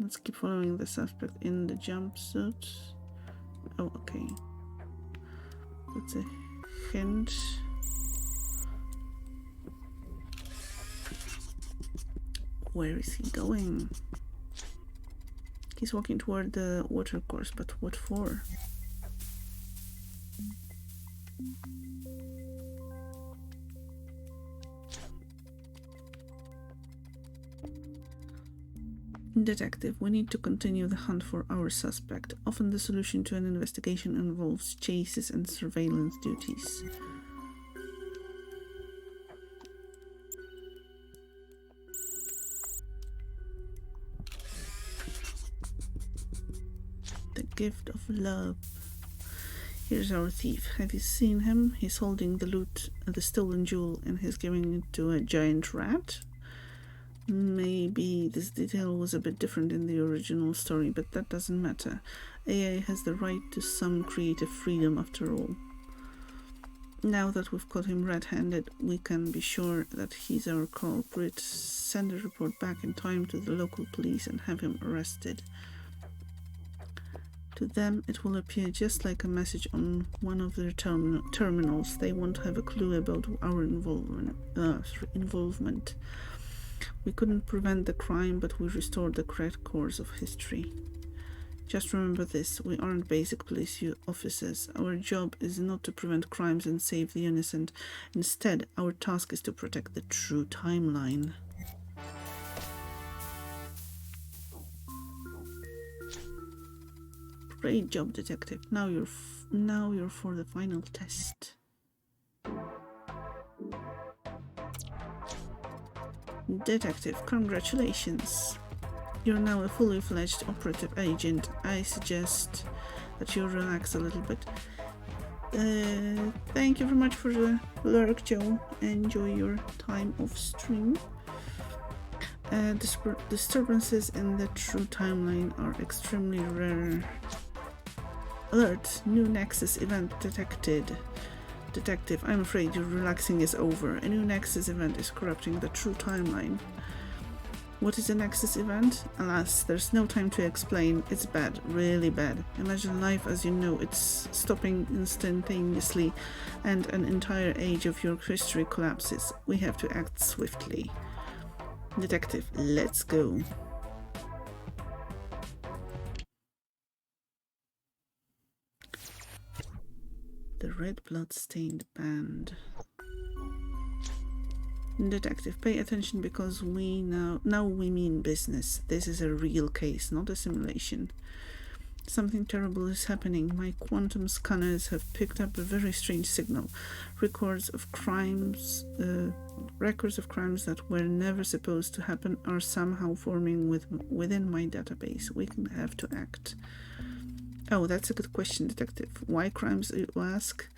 Let's keep following the suspect in the jumpsuit. Oh, okay. That's a hint. Where is he going? He's walking toward the watercourse, but what for? Detective, we need to continue the hunt for our suspect. Often the solution to an investigation involves chases and surveillance duties. gift of love. Here's our thief. Have you seen him? He's holding the loot, the stolen jewel, and he's giving it to a giant rat. Maybe this detail was a bit different in the original story, but that doesn't matter. AI has the right to some creative freedom after all. Now that we've caught him red-handed, we can be sure that he's our culprit. Send a report back in time to the local police and have him arrested. To them, it will appear just like a message on one of their terminals. They won't have a clue about our involvement. We couldn't prevent the crime, but we restored the correct course of history. Just remember this, we aren't basic police officers. Our job is not to prevent crimes and save the innocent. Instead, our task is to protect the true timeline. Great job, detective. Now you're for the final test. Detective, congratulations. You're now a fully fledged operative agent. I suggest that you relax a little bit. Thank you very much for the lurk, Joe. Enjoy your time off stream. Disturbances in the true timeline are extremely rare. Alert! New Nexus event detected. Detective, I'm afraid your relaxing is over. A new Nexus event is corrupting the true timeline. What is a Nexus event? Alas, there's no time to explain. It's bad, really bad. Imagine life as you know it's stopping instantaneously and an entire age of your history collapses. We have to act swiftly. Detective, let's go. The red blood-stained band. Detective, pay attention because now we mean business. This is a real case, not a simulation. Something terrible is happening. My quantum scanners have picked up a very strange signal. Records of crimes that were never supposed to happen are somehow forming within my database. We can have to act. Oh, that's a good question, Detective. Why crimes, you ask?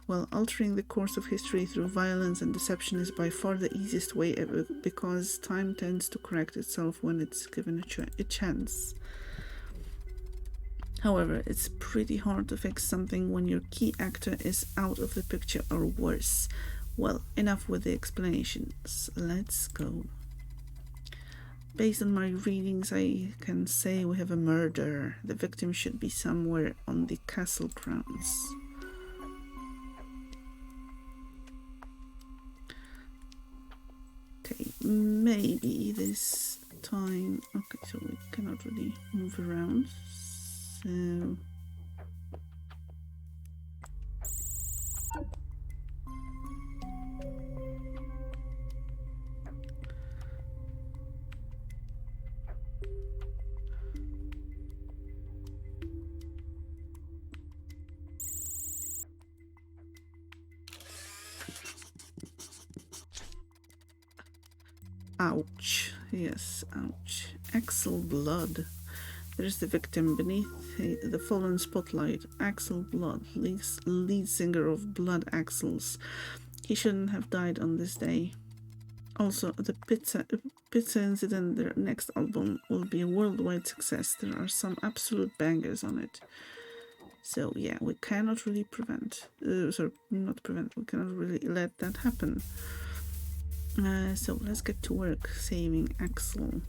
Well, altering the course of history through violence and deception is by far the easiest way ever, because time tends to correct itself when it's given a chance. However, it's pretty hard to fix something when your key actor is out of the picture or worse. Well, enough with the explanations. Let's go. Based on my readings, I can say we have a murder. The victim should be somewhere on the castle grounds. Okay, maybe this time... Okay, so we cannot really move around. So... Ouch. Yes, ouch. Axel blood. There's the victim beneath the fallen spotlight. Axel Blood, lead singer of Blood Axels. He shouldn't have died on this day. Also, the pizza incident, their next album, will be a worldwide success. There are some absolute bangers on it. So yeah, we cannot really we cannot really let that happen. So let's get to work saving Axel.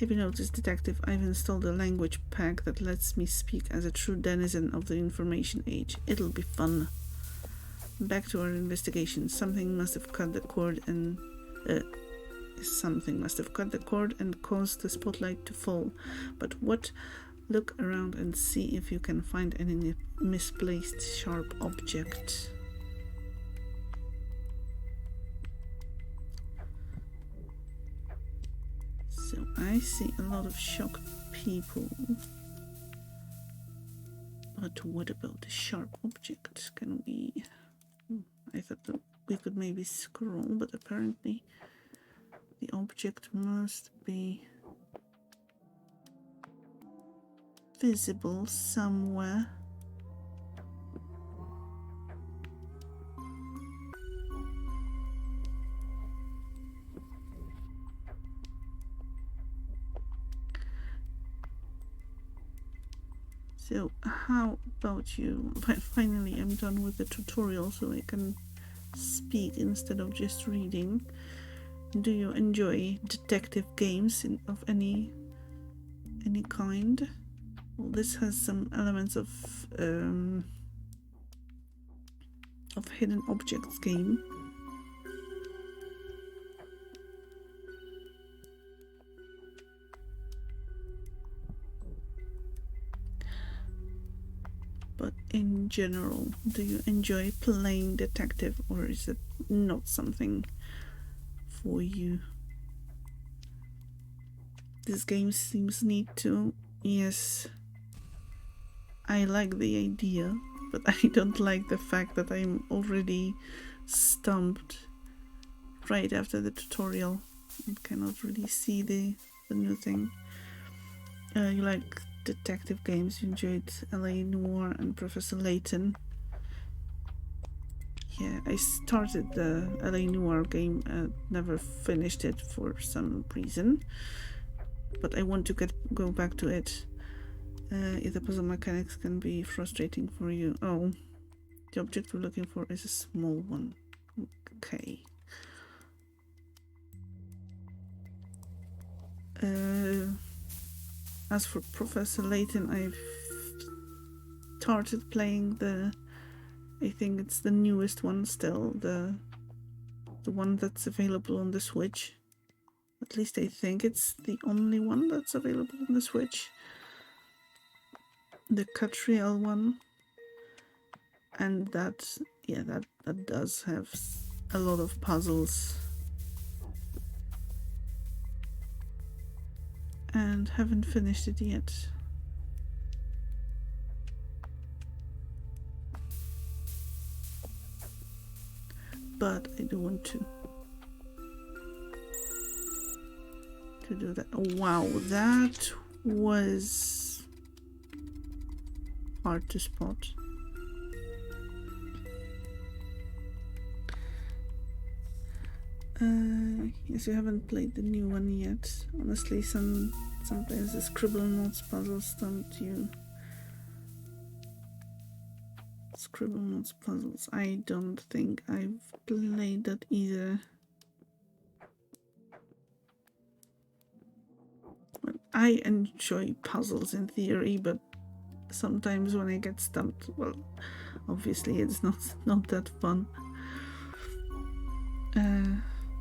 Have you noticed, Detective, I've installed a language pack that lets me speak as a true denizen of the information age. It'll be fun. Back to our investigation. Something must have cut the cord and caused the spotlight to fall. But what? Look around and see if you can find any misplaced sharp object. So I see a lot of shocked people. But what about the sharp object? Can we... I thought that we could maybe scroll, but apparently the object must be... visible somewhere. So how about you? Finally, I'm done with the tutorial, so I can speak instead of just reading. Do you enjoy detective games of any kind? Well, this has some elements of hidden objects game. But in general, do you enjoy playing detective, or is it not something for you? This game seems neat too. Yes, I like the idea, but I don't like the fact that I'm already stumped right after the tutorial and cannot really see the new thing. You like detective games, you enjoyed LA Noire and Professor Layton. Yeah, I started the LA Noire game, never finished it for some reason, but I want to go back to it. If the puzzle mechanics can be frustrating for you. Oh, the object we're looking for is a small one. Okay. As for Professor Layton, I've started playing I think it's the newest one still, the one that's available on the Switch. At least I think it's the only one that's available on the Switch. The Catriel one. And that does have a lot of puzzles. And haven't finished it yet. But I do want to do that. Oh, wow, that was hard to spot. Yes, you haven't played the new one yet. Honestly, sometimes the Scribble Notes puzzles don't you. Scribble Notes puzzles. I don't think I've played that either. Well, I enjoy puzzles in theory, but sometimes when I get stumped, well, obviously it's not that fun.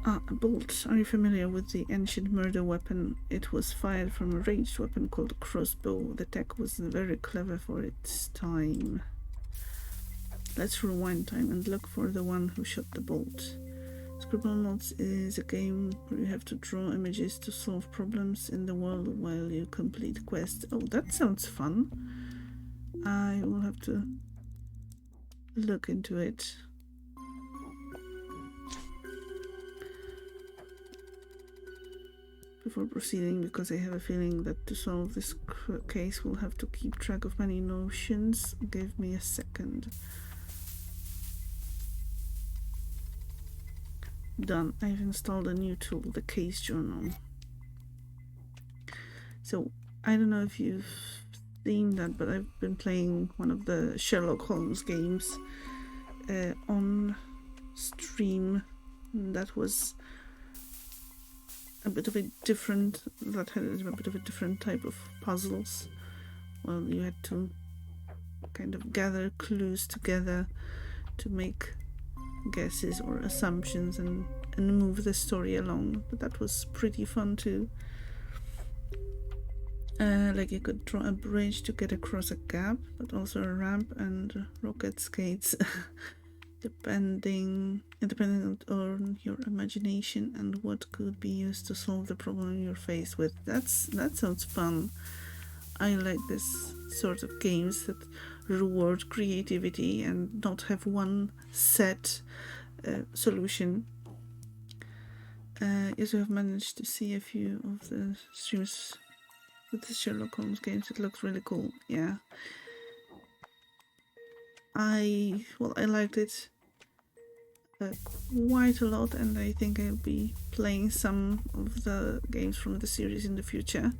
A bolt. Are you familiar with the ancient murder weapon? It was fired from a ranged weapon called a crossbow. The tech was very clever for its time. Let's rewind time and look for the one who shot the bolt. Scribble Notes is a game where you have to draw images to solve problems in the world while you complete quests. Oh, that sounds fun. I will have to look into it. Before proceeding, because I have a feeling that to solve this case we'll have to keep track of many notions. Give me a second. Done. I've installed a new tool, the case journal. So I don't know if you've seen that, but I've been playing one of the Sherlock Holmes games on stream. That was a bit of a different, that had a bit of a different type of puzzles. Well, you had to kind of gather clues together to make guesses or assumptions and move the story along. But that was pretty fun too. Like you could draw a bridge to get across a gap, but also a ramp and rocket skates. depending on your imagination and what could be used to solve the problem you're faced with. That sounds fun. I like this sort of games that reward creativity and not have one set solution. Yes, we have managed to see a few of the streams with the Sherlock Holmes games. It looks really cool. Yeah. I liked it quite a lot, and I think I'll be playing some of the games from the series in the future.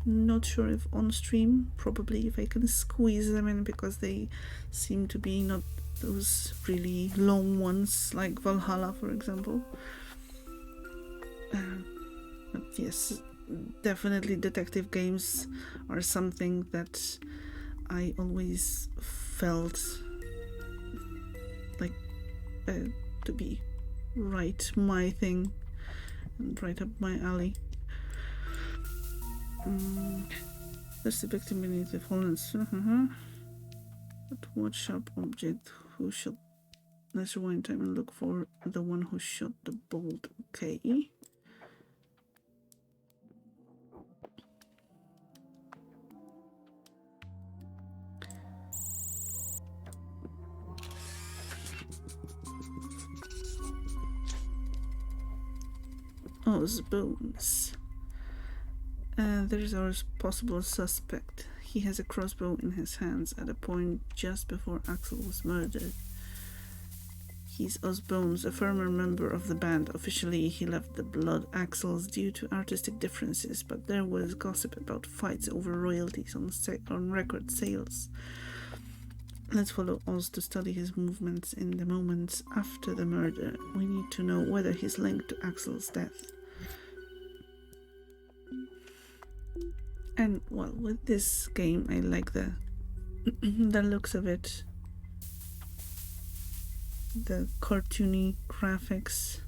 Not sure if on stream, probably if I can squeeze them in, because they seem to be not those really long ones like Valhalla, for example. But yes, definitely detective games are something that I always felt like to be right my thing and right up my alley. There's the victim beneath the fallen. But what sharp object? Who shot? Let's rewind time and look for the one who shot the bolt. Okay. Bones. There's our possible suspect. He has a crossbow in his hands at a point just before Axel was murdered. He's Bones, a former member of the band. Officially, he left the Blood Axles due to artistic differences, but there was gossip about fights over royalties on record sales. Let's follow Oz to study his movements in the moments after the murder. We need to know whether he's linked to Axel's death. And well, with this game, I like the the looks of it, the cartoony graphics.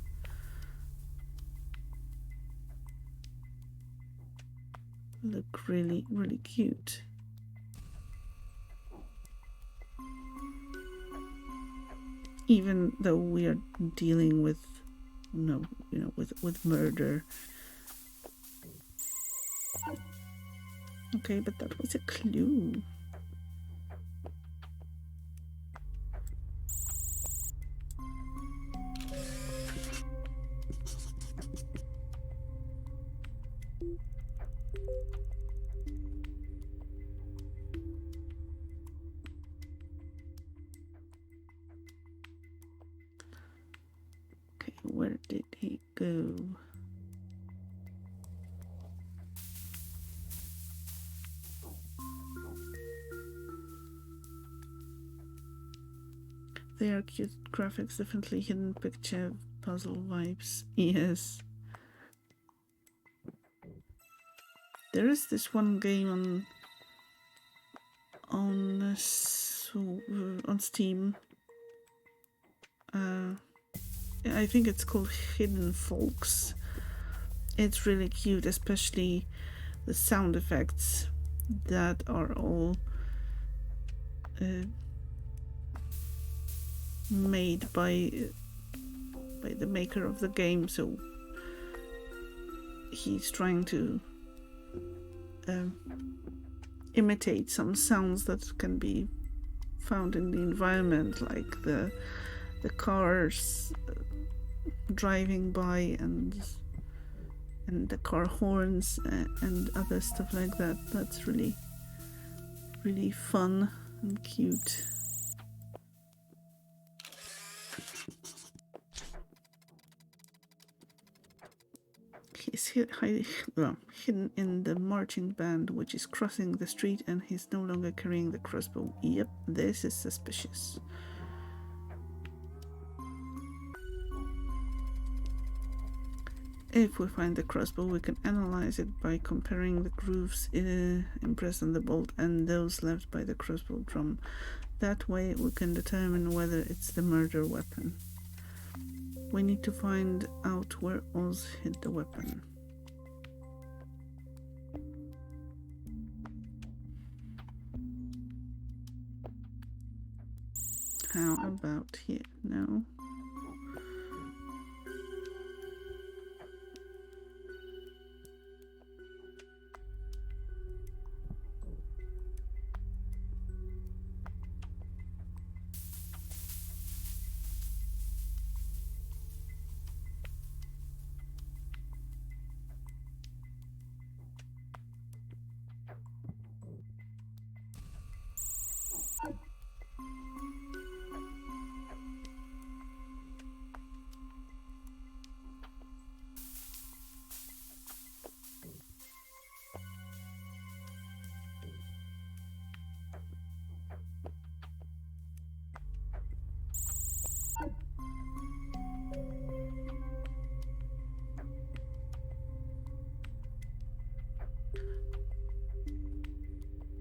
Look really, really cute. Even though we are dealing with, with murder. Okay, but that was a clue. Okay, where did he go? They are cute graphics, definitely hidden picture puzzle vibes. Yes. There is this one game on Steam. I think it's called Hidden Folks. It's really cute, especially the sound effects that are all made by the maker of the game. So he's trying to imitate some sounds that can be found in the environment, like the cars driving by and the car horns and other stuff like that. That's really, really fun and cute. He's hidden in the marching band, which is crossing the street, and he's no longer carrying the crossbow. Yep, this is suspicious. If we find the crossbow, we can analyze it by comparing the grooves impressed on the bolt and those left by the crossbow drum. That way we can determine whether it's the murder weapon. We need to find out where Oz hid the weapon. How about here? No.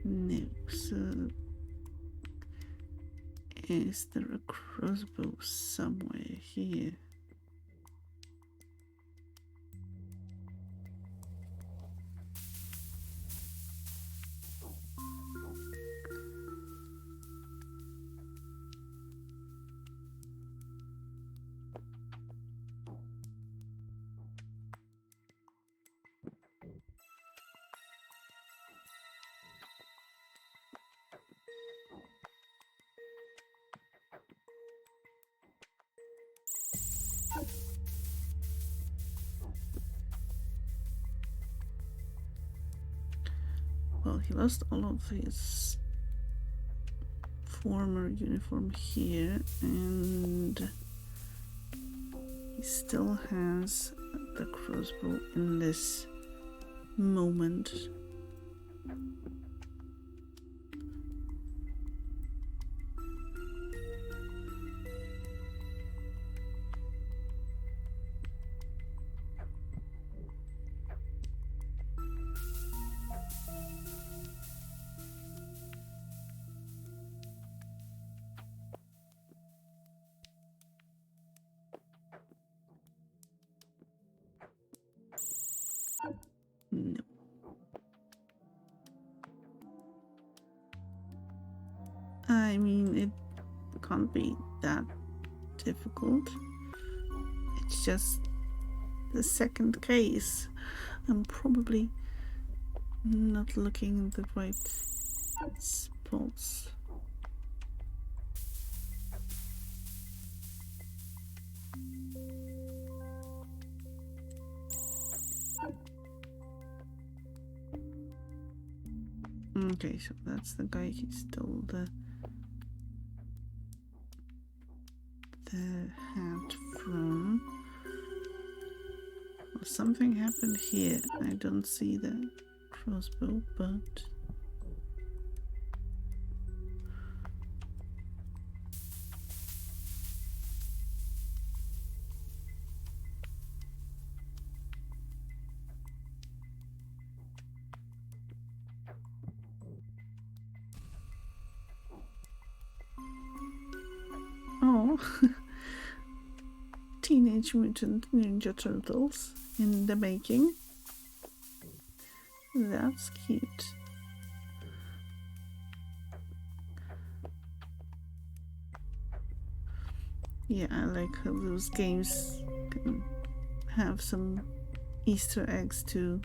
No, so is there a crossbow somewhere here? Well, he lost all of his former uniform here, and he still has the crossbow in this moment. No. I mean, it can't be that difficult. It's just the second case. I'm probably not looking in the right spots. Okay, so that's the guy he stole the hat from. Well, something happened here. I don't see the crossbow, but oh, Teenage Mutant Ninja Turtles in the making. That's cute. Yeah, I like how those games can have some Easter eggs too.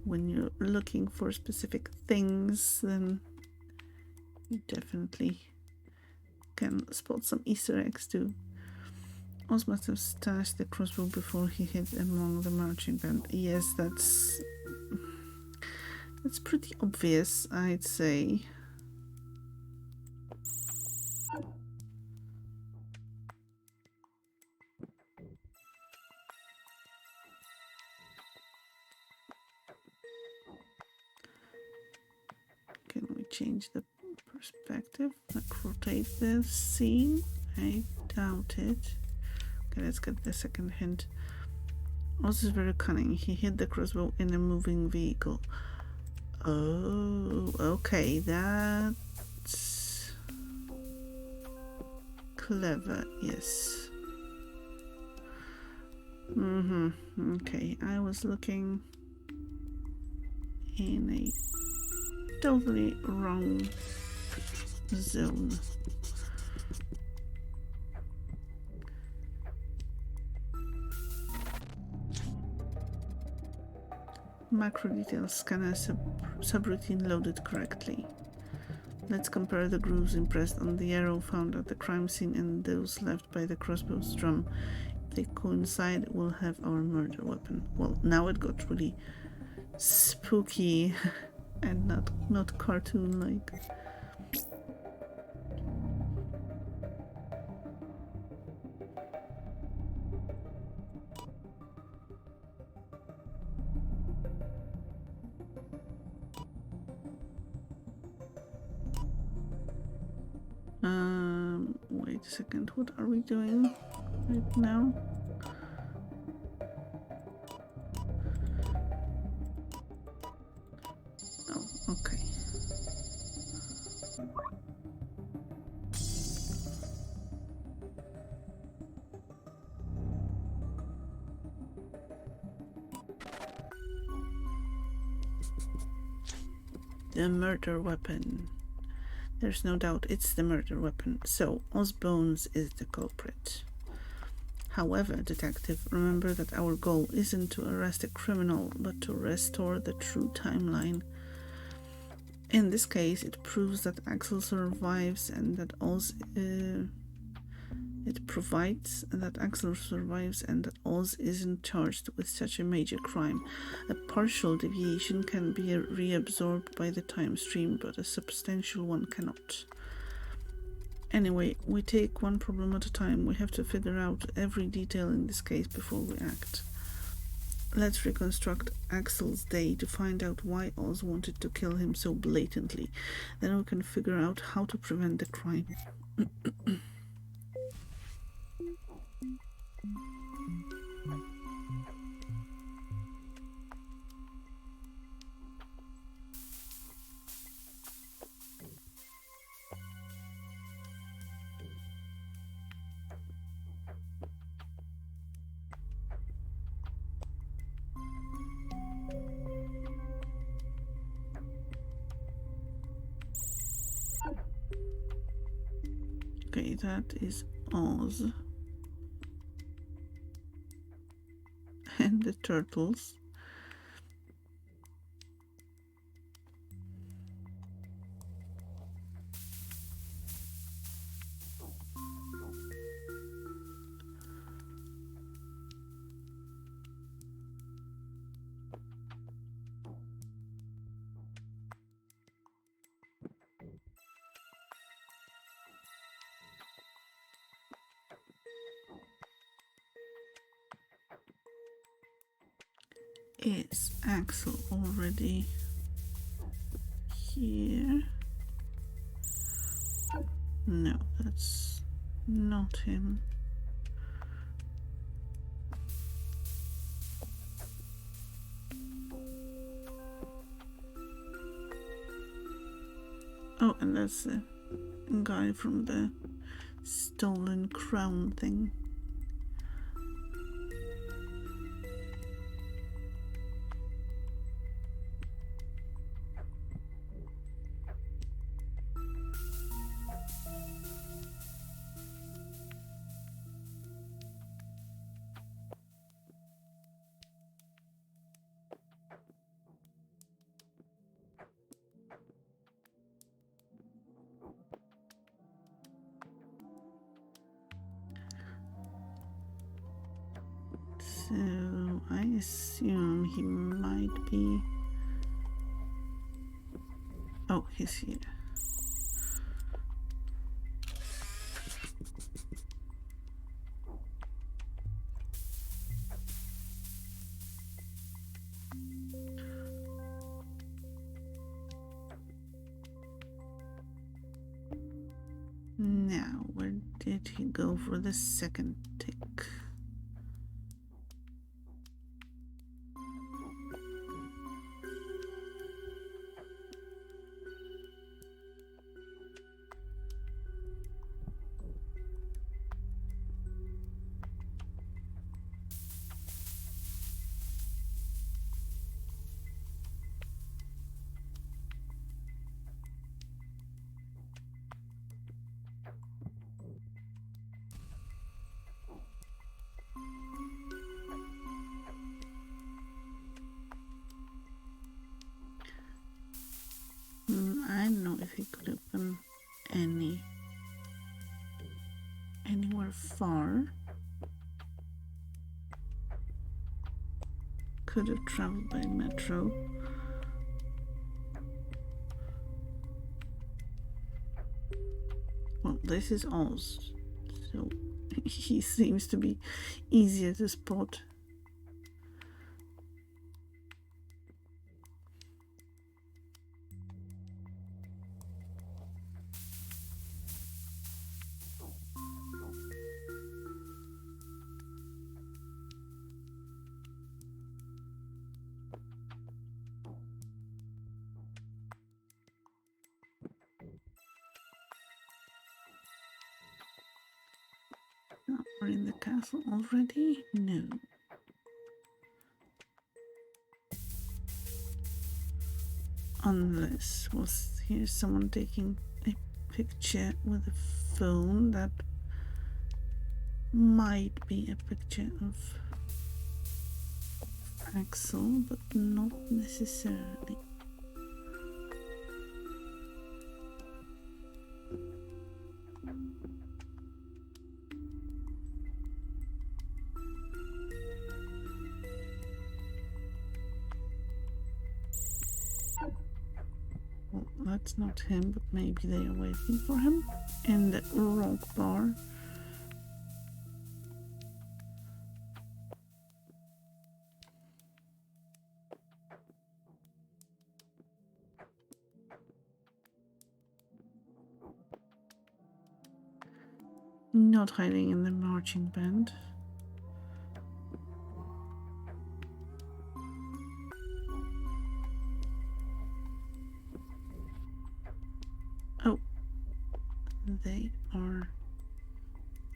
When you're looking for specific things, then you definitely can spot some Easter eggs too. Oz must have stashed the crossbow before he hid among the marching band. Yes, that's pretty obvious, I'd say. Can we change the perspective? Like rotate the scene? I doubt it. Okay, let's get the second hint. Oz is very cunning. He hid the crossbow in a moving vehicle. Oh, okay, that's clever, yes. Okay, I was looking in a totally wrong zone. Macro details scanner subroutine loaded correctly. Let's compare the grooves impressed on the arrow found at the crime scene and those left by the crossbow's drum. If they coincide, we'll have our murder weapon. Well, now it got really spooky and not cartoon-like. Wait a second, what are we doing right now? The murder weapon. There's no doubt it's the murder weapon. So, Osbones is the culprit. However, detective, remember that our goal isn't to arrest a criminal, but to restore the true timeline. In this case, it proves that Axel survives and that Oz... it provides that Axel survives and that Oz isn't charged with such a major crime. A partial deviation can be reabsorbed by the time stream, but a substantial one cannot. Anyway, we take one problem at a time. We have to figure out every detail in this case before we act. Let's reconstruct Axel's day to find out why Oz wanted to kill him so blatantly. Then we can figure out how to prevent the crime. Okay, that is Oz. And the turtles. Is Axel already here? No, that's not him. Oh, and that's the guy from the stolen crown thing. So I assume he might be... Oh, he's here. Now, where did he go for the second tick? I don't know if he could have been anywhere far. Could have traveled by metro. Well, this is Oz, so he seems to be easier to spot. We're in the castle already? No. Unless was here someone taking a picture with a phone. That might be a picture of Axel, but not necessarily. Well, that's not him, but maybe they are waiting for him in the rock bar. Not hiding in the marching band. Oh, they are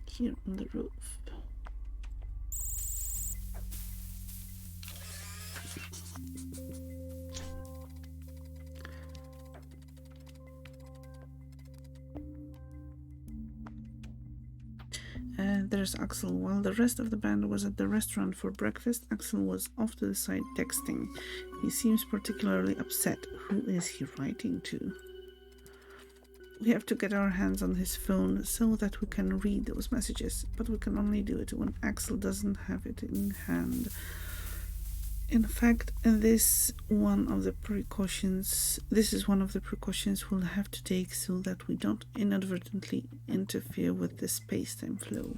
here on the roof. There's Axel. While the rest of the band was at the restaurant for breakfast, Axel was off to the side texting. He seems particularly upset. Who is he writing to? We have to get our hands on his phone so that we can read those messages, but we can only do it when Axel doesn't have it in hand. In fact, this is one of the precautions we'll have to take so that we don't inadvertently interfere with the space-time flow.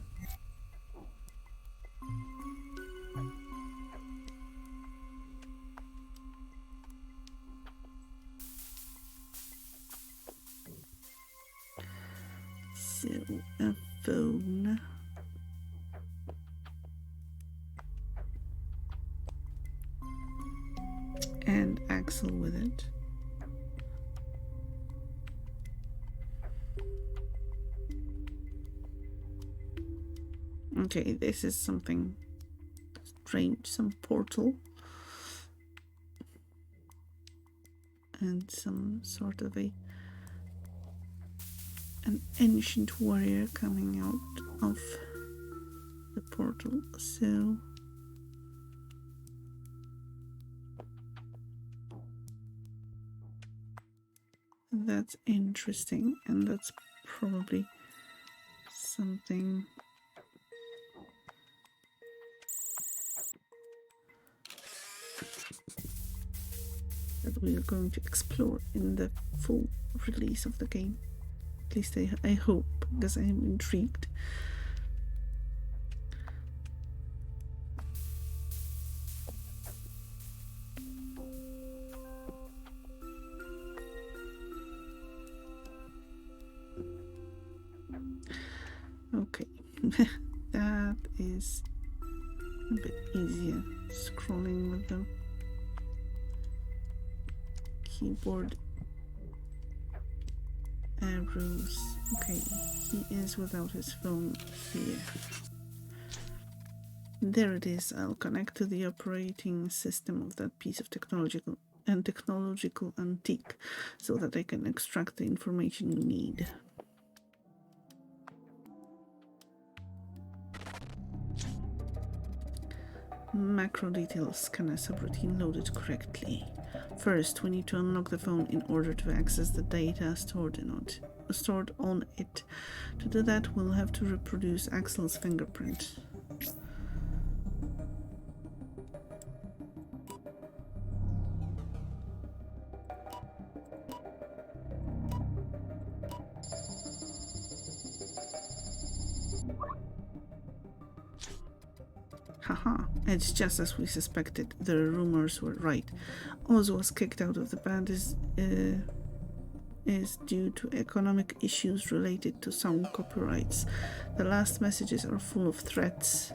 So, a phone. And Axel with it. Okay, this is something strange, some portal. And some sort of an ancient warrior coming out of the portal. So that's interesting, and that's probably something that we are going to explore in the full release of the game. At least I hope, because I am intrigued. Okay, that is a bit easier scrolling with the keyboard arrows. Okay, he is without his phone here. There it is. I'll connect to the operating system of that piece of technological antique so that I can extract the information we need. Macro details scanner subroutine loaded correctly. First, we need to unlock the phone in order to access the data stored on it. To do that, we'll have to reproduce Axel's fingerprint. Haha, it's just as we suspected. The rumors were right. Oz was kicked out of the band is due to economic issues related to sound copyrights. The last messages are full of threats.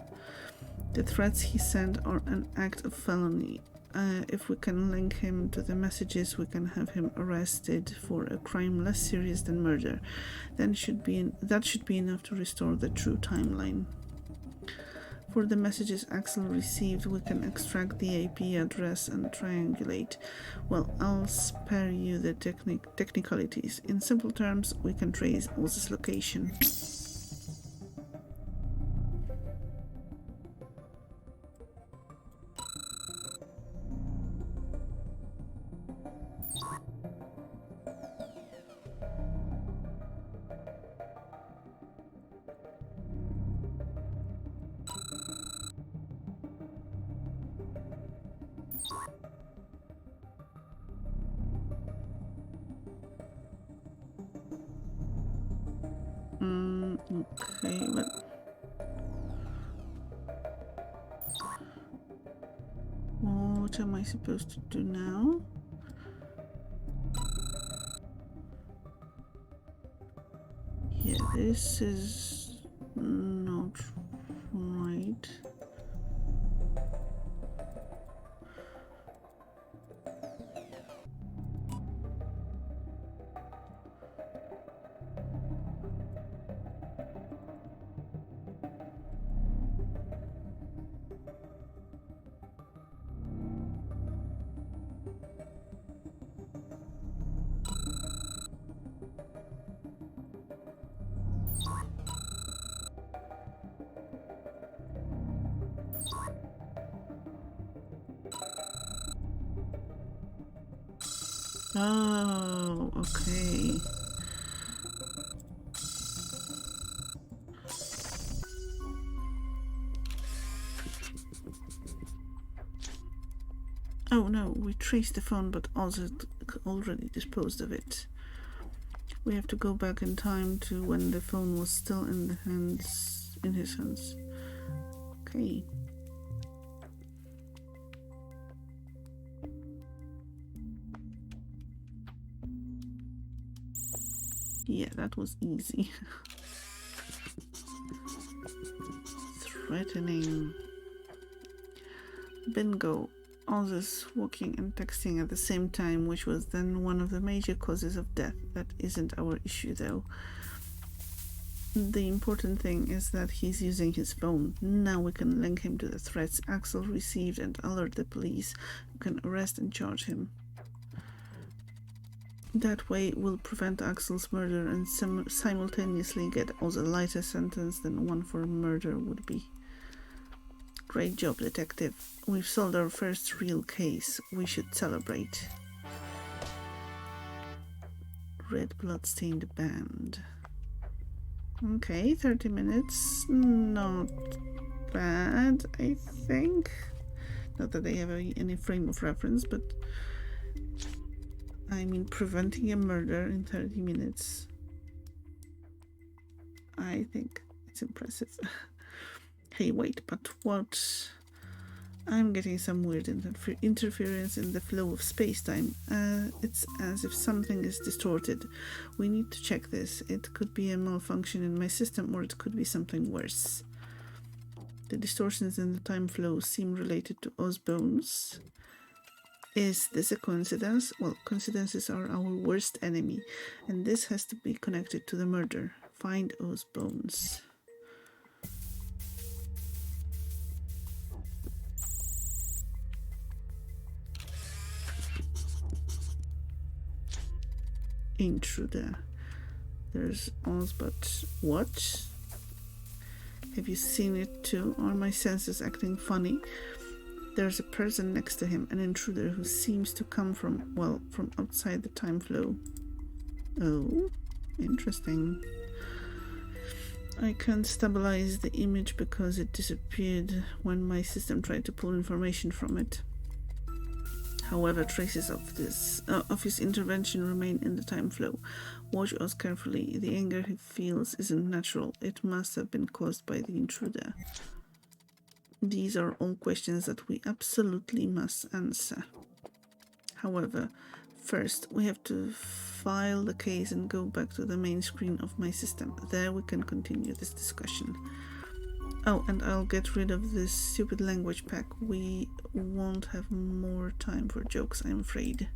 The threats he sent are an act of felony. If we can link him to the messages, we can have him arrested for a crime less serious than murder. Then that should be enough to restore the true timeline. For the messages Axel received, we can extract the IP address and triangulate. Well, I'll spare you the technicalities. In simple terms, we can trace Oz's location. Okay, but what am I supposed to do now? Yeah, this is not right. Oh, okay. Oh no, we traced the phone, but Oz had already disposed of it. We have to go back in time to when the phone was still in his hands. Okay. Yeah, that was easy. Threatening. Bingo. Oz is walking and texting at the same time, which was then one of the major causes of death. That isn't our issue, though. The important thing is that he's using his phone. Now we can link him to the threats Axel received and alert the police, who can arrest and charge him. That way we'll prevent Axel's murder and simultaneously get Oz a lighter sentence than one for murder would be. Great job, detective. We've solved our first real case. We should celebrate. Red blood-stained band. Okay, 30 minutes. Not bad, I think. Not that they have any frame of reference, but I mean, preventing a murder in 30 minutes. I think it's impressive. Hey, wait, but what? I'm getting some weird interference in the flow of space-time. It's as if something is distorted. We need to check this. It could be a malfunction in my system, or it could be something worse. The distortions in the time flow seem related to Oz bones. Is this a coincidence? Well, coincidences are our worst enemy, and this has to be connected to the murder. Find Oz bones. Intruder. There's Oz, but what? Have you seen it too? Are my senses acting funny? There's a person next to him, an intruder who seems to come from outside the time flow. Oh, interesting. I can't stabilize the image because it disappeared when my system tried to pull information from it. However, traces of his intervention remain in the time flow. Watch Oz carefully. The anger he feels isn't natural. It must have been caused by the intruder. These are all questions that we absolutely must answer. However, first we have to file the case and go back to the main screen of my system. There we can continue this discussion. Oh, and I'll get rid of this stupid language pack. We won't have more time for jokes, I'm afraid.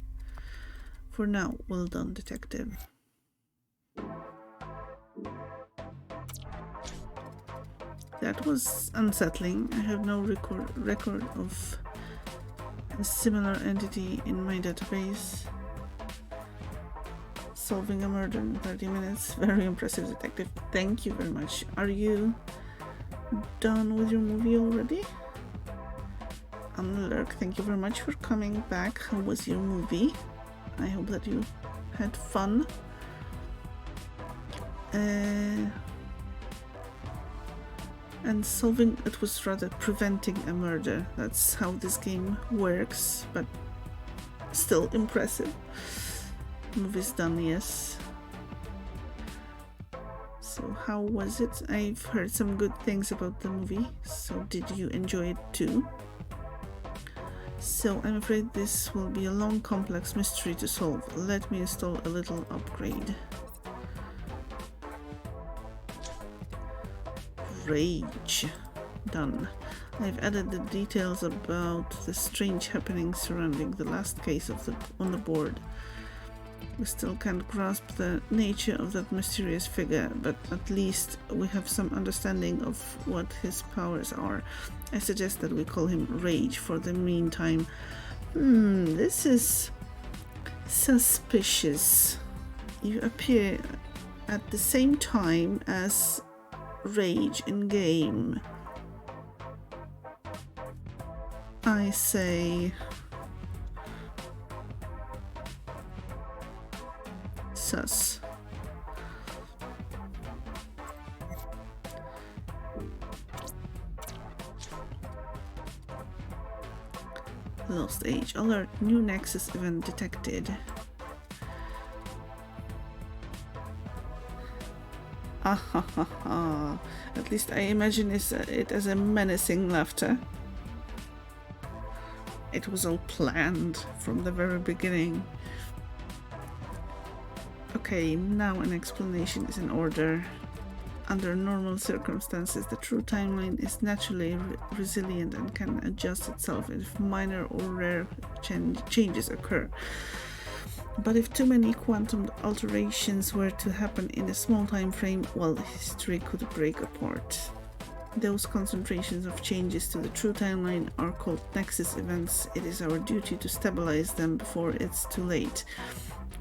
For now, well done, detective. That was unsettling. I have no record of a similar entity in my database. Solving a murder in 30 minutes. Very impressive, detective. Thank you very much. Are you done with your movie already? Lurk, thank you very much for coming back. How was your movie? I hope that you had fun. And solving it was rather preventing a murder. That's how this game works, but still impressive. Movie's done, yes. So how was it? I've heard some good things about the movie, so did you enjoy it too? So I'm afraid this will be a long, complex mystery to solve. Let me install a little upgrade. Rage. Done. I've added the details about the strange happenings surrounding the last case on the board. We still can't grasp the nature of that mysterious figure, but at least we have some understanding of what his powers are. I suggest that we call him Rage for the meantime. This is suspicious. You appear at the same time as Rage in game. I say sus. Lost Age. Alert. New Nexus event detected. At least I imagine it as a menacing laughter. It was all planned from the very beginning. Okay, now an explanation is in order. Under normal circumstances, the true timeline is naturally resilient and can adjust itself if minor or rare changes occur. But if too many quantum alterations were to happen in a small time frame, well, history could break apart. Those concentrations of changes to the true timeline are called nexus events. It is our duty to stabilize them before it's too late.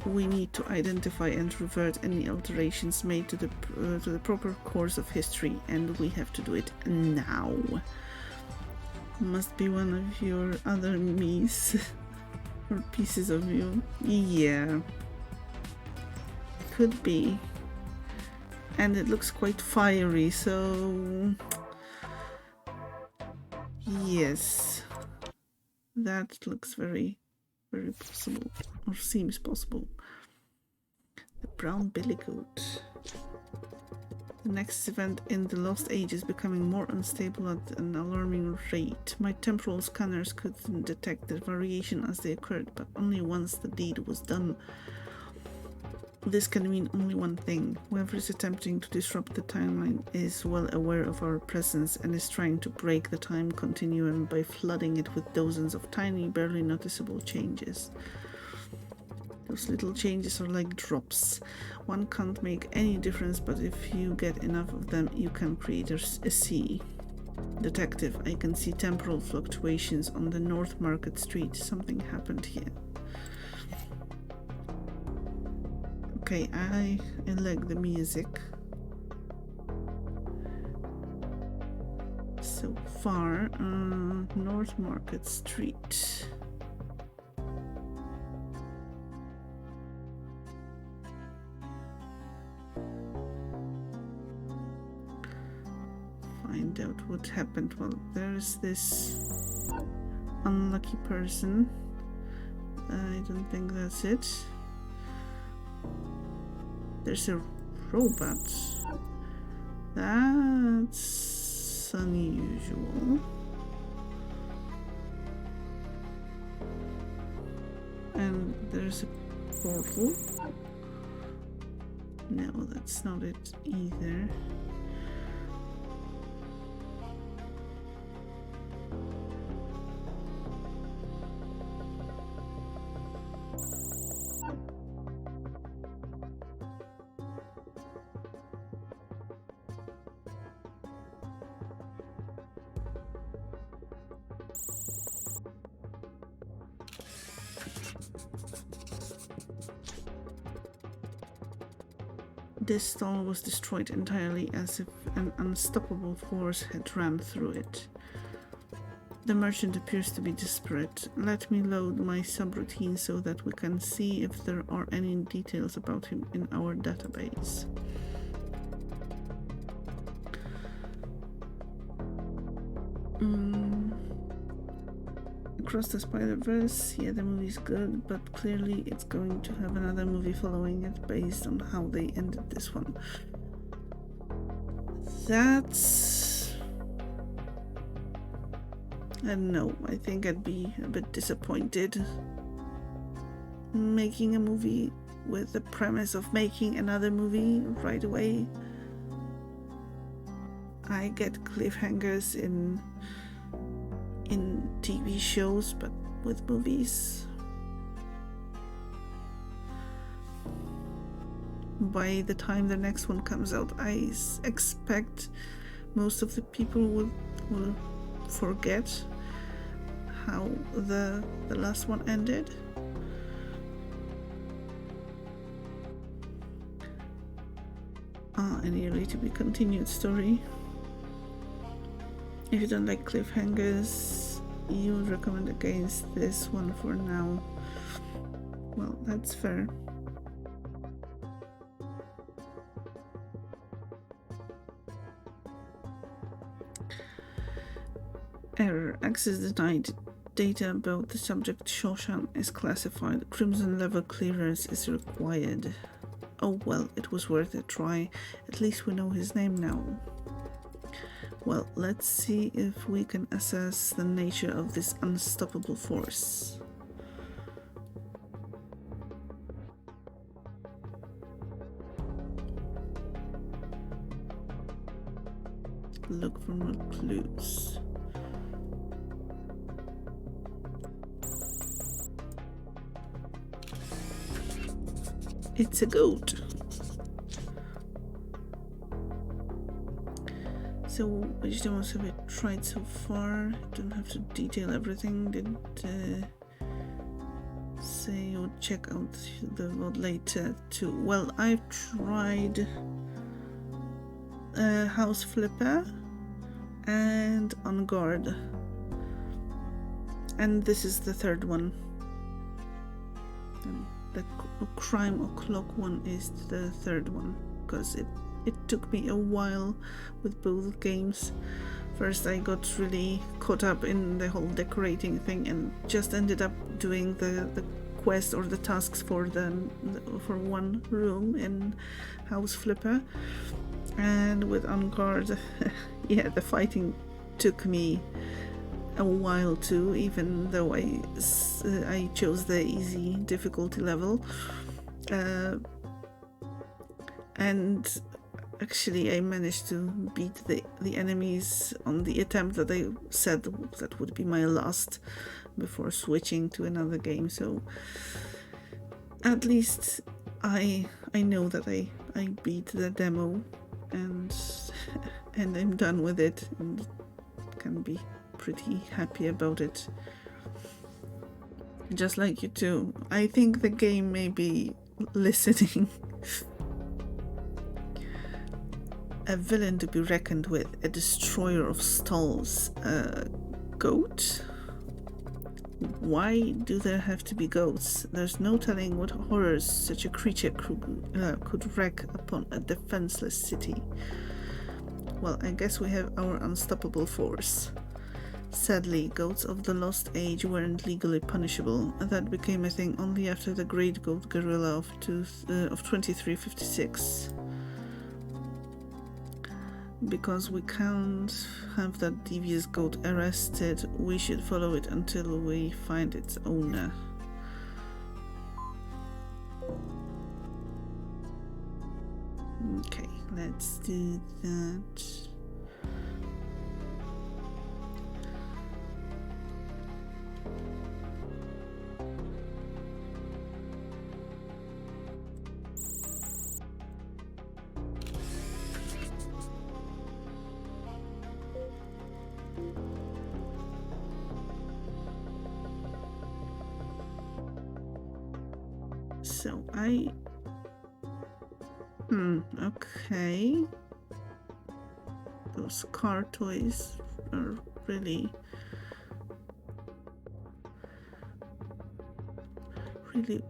We need to identify and revert any alterations made to the proper course of history, and we have to do it now. Must be one of your other me's or pieces of you. Yeah, could be. And it looks quite fiery, so yes, that looks very, very possible, or seems possible. The brown billy goat. The next event in the Lost Age is becoming more unstable at an alarming rate. My temporal scanners couldn't detect the variation as they occurred, but only once the deed was done. This can mean only one thing. Whoever is attempting to disrupt the timeline is well aware of our presence and is trying to break the time continuum by flooding it with dozens of tiny, barely noticeable changes. Those little changes are like drops. One can't make any difference, but if you get enough of them, you can create a sea. Detective, I can see temporal fluctuations on the North Market Street. Something happened here. Okay, I like the music. So far, North Market Street. Find out what happened. Well, there's this unlucky person. I don't think that's it. There's a robot. That's unusual. And there's a portal. No, that's not it either. This stall was destroyed entirely as if an unstoppable force had ran through it. The merchant appears to be desperate. Let me load my subroutine so that we can see if there are any details about him in our database. Across the Spider-Verse, yeah, the movie's good, but clearly it's going to have another movie following it based on how they ended this one. That's... I don't know, I think I'd be a bit disappointed making a movie with the premise of making another movie right away. I get cliffhangers in TV shows, but with movies, by the time the next one comes out, I expect most of the people will forget how the last one ended. An yearly to be continued story. If you don't like cliffhangers, you would recommend against this one for now. Well, that's fair. Error. Access denied. Data about the subject Shoshan is classified. Crimson level clearance is required. Oh well, it was worth a try. At least we know his name now. Well, let's see if we can assess the nature of this unstoppable force. Look for more clues. It's a goat. So, which demos have I tried so far? Don't have to detail everything. Did say you'll check out the VOD later too. Well, I've tried House Flipper and on Garde, and this is the third one. And the crime o'clock one is the third one, because it took me a while with both games. First I got really caught up in the whole decorating thing and just ended up doing the quest or the tasks for one room in House Flipper. And with On Guard, yeah, the fighting took me a while too, even though I chose the easy difficulty level. And actually I managed to beat the enemies on the attempt that I said that would be my last before switching to another game. So at least I know that I beat the demo and I'm done with it and can be pretty happy about it. Just like you too. I think the game may be listening. A villain to be reckoned with, a destroyer of stalls, a goat? Why do there have to be goats? There's no telling what horrors such a creature could wreak upon a defenseless city. Well, I guess we have our unstoppable force. Sadly, goats of the Lost Age weren't legally punishable. That became a thing only after the Great Goat Guerrilla of 2356. Because we can't have that devious goat arrested, we should follow it until we find its owner. Okay, let's do that. So I Okay. Those car toys are really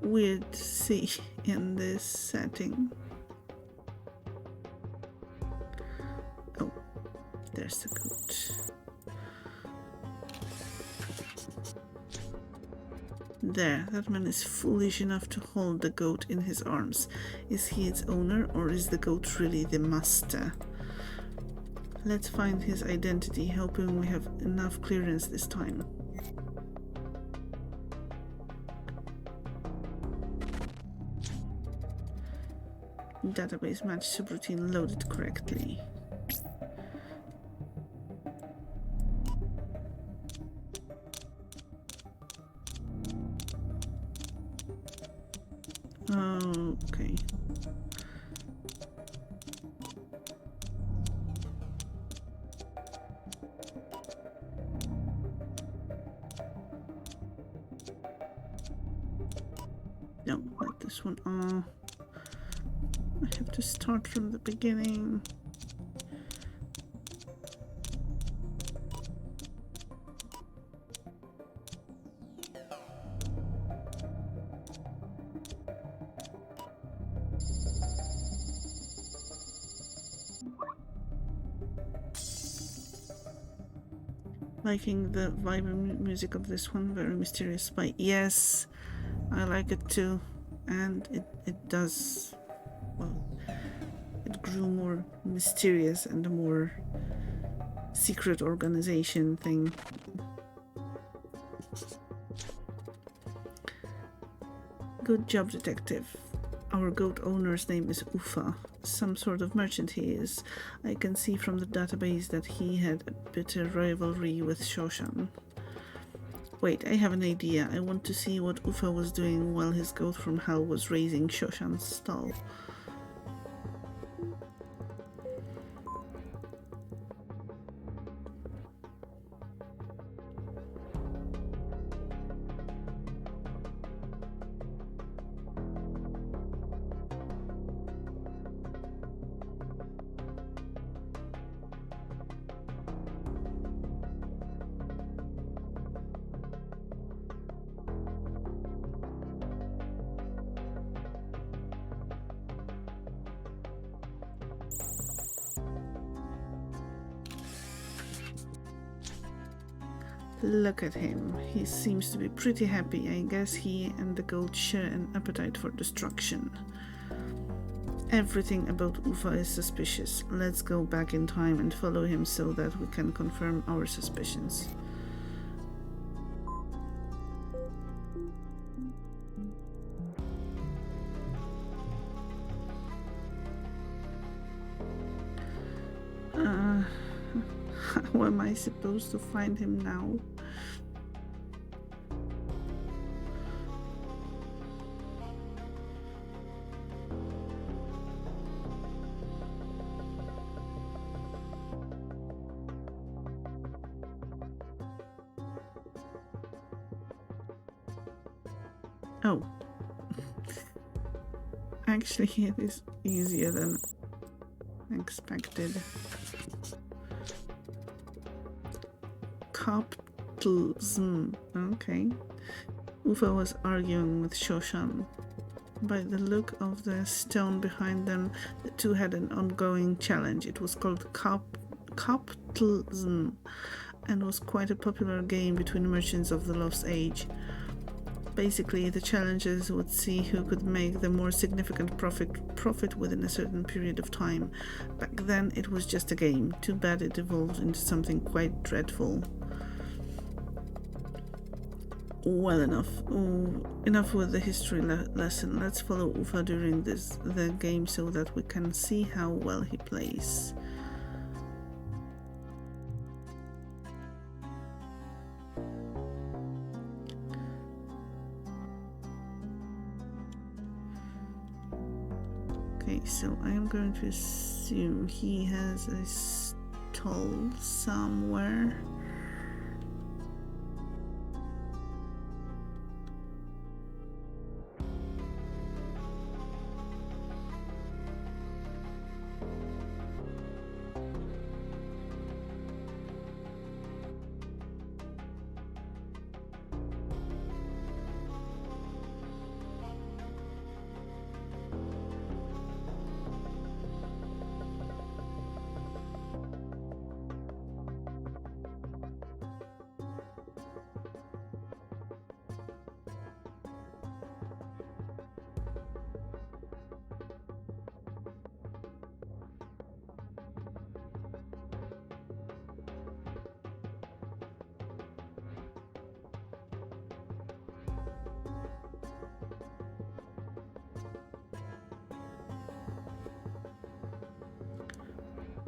weird to see in this setting. Oh, there's the goat. There, that man is foolish enough to hold the goat in his arms. Is he its owner, or is the goat really the master? Let's find his identity, hoping we have enough clearance this time. Database match subroutine loaded correctly. Okay. No, like this one. I have to start from the beginning. Liking the vibrant music of this one, very mysterious spy. Yes, I like it too. And it does, well, it grew more mysterious and a more secret organization thing. Good job, detective. Our goat owner's name is Ufa. Some sort of merchant he is. I can see from the database that he had a bitter rivalry with Shoshan. Wait, I have an idea. I want to see what Ufa was doing while his goat from hell was raising Shoshan's stall. Look at him. He seems to be pretty happy. I guess he and the goat share an appetite for destruction. Everything about Ufa is suspicious. Let's go back in time and follow him so that we can confirm our suspicions. How am I supposed to find him now? Oh. Actually, it is easier than expected. Capitalism. Okay. Ufa was arguing with Shoshan. By the look of the stone behind them, the two had an ongoing challenge. It was called Capitalism and was quite a popular game between merchants of the Lost Age. Basically, the challengers would see who could make the more significant profit within a certain period of time. Back then, it was just a game. Too bad it evolved into something quite dreadful. Well, enough with the history lesson. Let's follow Ufa during the game so that we can see how well he plays. Okay, so I am going to assume he has a stall somewhere.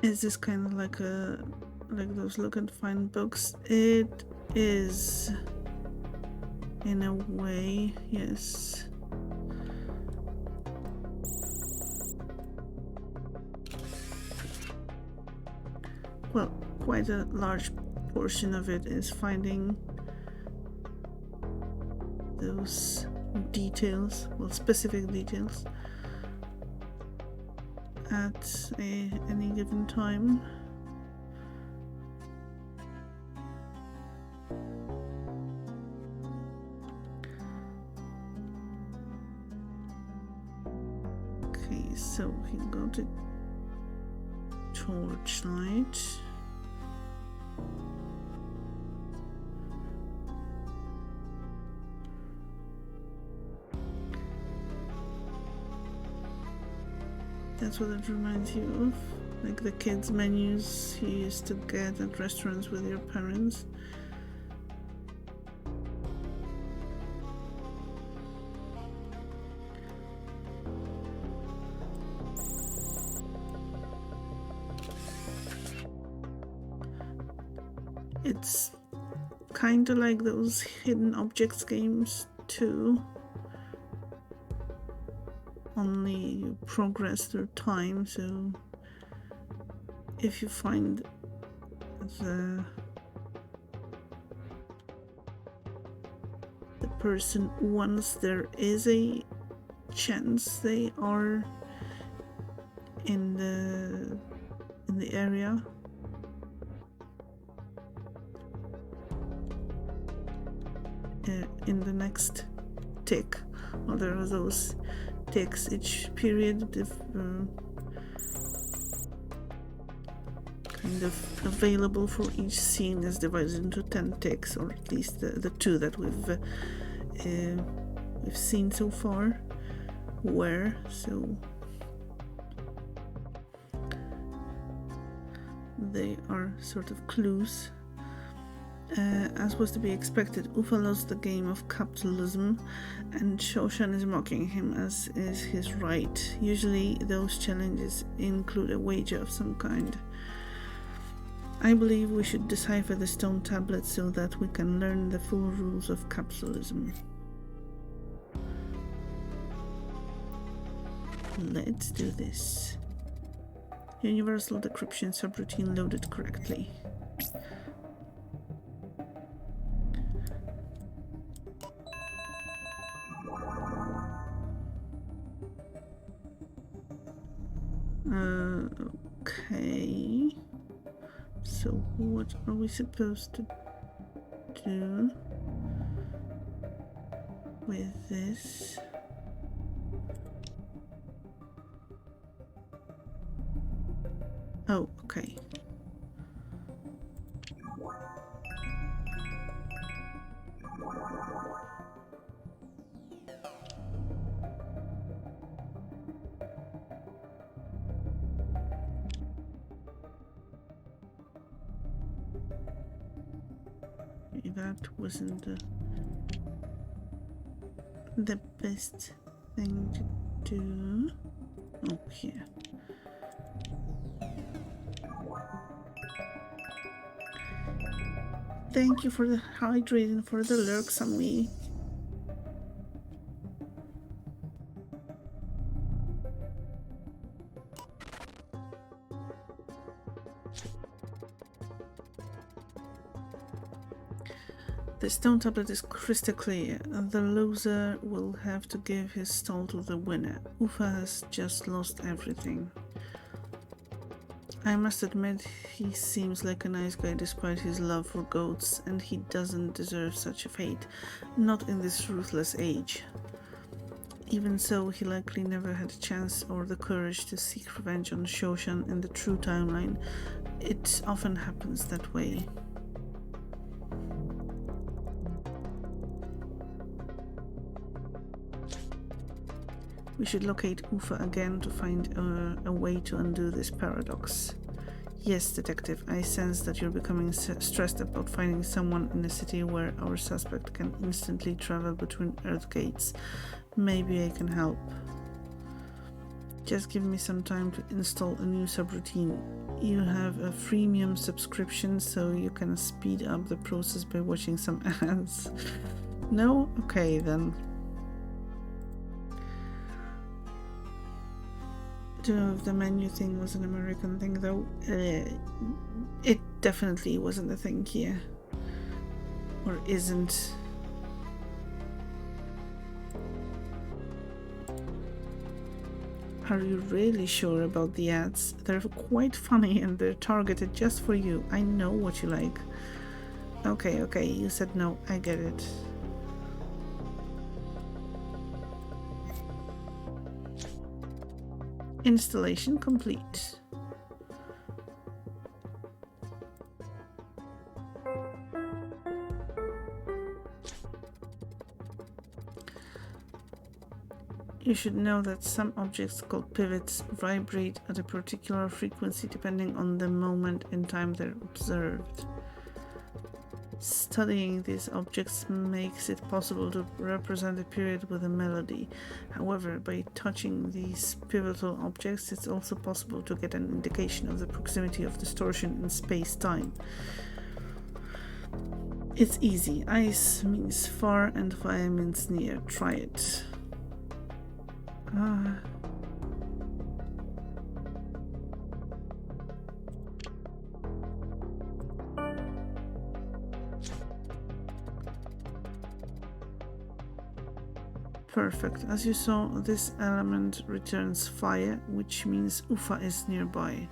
Is this kind of like those look and find books? It is, in a way, yes. Well, quite a large portion of it is finding those details, well, specific details at any given time. Okay, so we can go to Torchlight. That's what it reminds you of, like the kids' menus you used to get at restaurants with your parents. It's kind of like those hidden objects games too. Only you progress through time, so if you find the person, once there is a chance they are in the area, in the next tick, or there are those ticks each period, kind of available for each scene is divided into 10 ticks, or at least the 2 that we've seen so far were. So they are sort of clues. As was to be expected, Ufa lost the game of capitalism, and Shoshan is mocking him, as is his right. Usually those challenges include a wager of some kind. I believe we should decipher the stone tablet so that we can learn the full rules of capitalism. Let's do this. Universal decryption subroutine loaded correctly. Okay. So what are we supposed to do with this? Oh, okay. That wasn't the best thing to do. Oh, here. Thank you for the hydrate and for the lurks on me. The stone tablet is crystal clear. The loser will have to give his stall to the winner. Ufa has just lost everything. I must admit, he seems like a nice guy despite his love for goats, and he doesn't deserve such a fate, not in this ruthless age. Even so, he likely never had a chance or the courage to seek revenge on Shoshan in the true timeline. It often happens that way. We should locate Ufa again to find a way to undo this paradox. Yes, detective, I sense that you're becoming stressed about finding someone in a city where our suspect can instantly travel between Earth gates. Maybe I can help. Just give me some time to install a new subroutine. You have a freemium subscription, so you can speed up the process by watching some ads. No? Okay then. Don't know if the menu thing was an American thing though. It definitely wasn't a thing here. Or isn't. Are you really sure about the ads? They're quite funny and they're targeted just for you. I know what you like. Okay, you said no. I get it. Installation complete. You should know that some objects called pivots vibrate at a particular frequency depending on the moment in time they're observed. Studying these objects makes it possible to represent a period with a melody. However, by touching these pivotal objects, it's also possible to get an indication of the proximity of distortion in space-time. It's easy. Ice means far and via means near. Try it. Perfect. As you saw, this element returns fire, which means Ufa is nearby.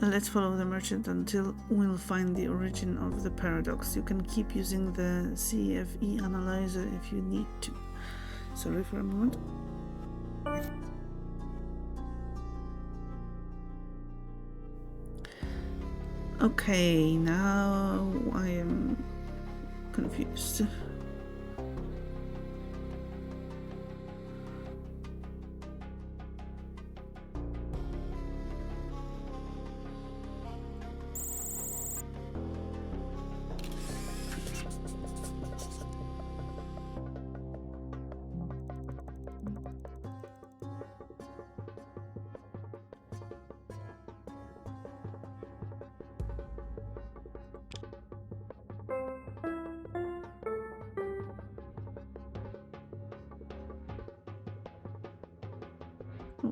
Let's follow the merchant until we'll find the origin of the paradox. You can keep using the CFE analyzer if you need to. Sorry for a moment. Okay, now I am confused.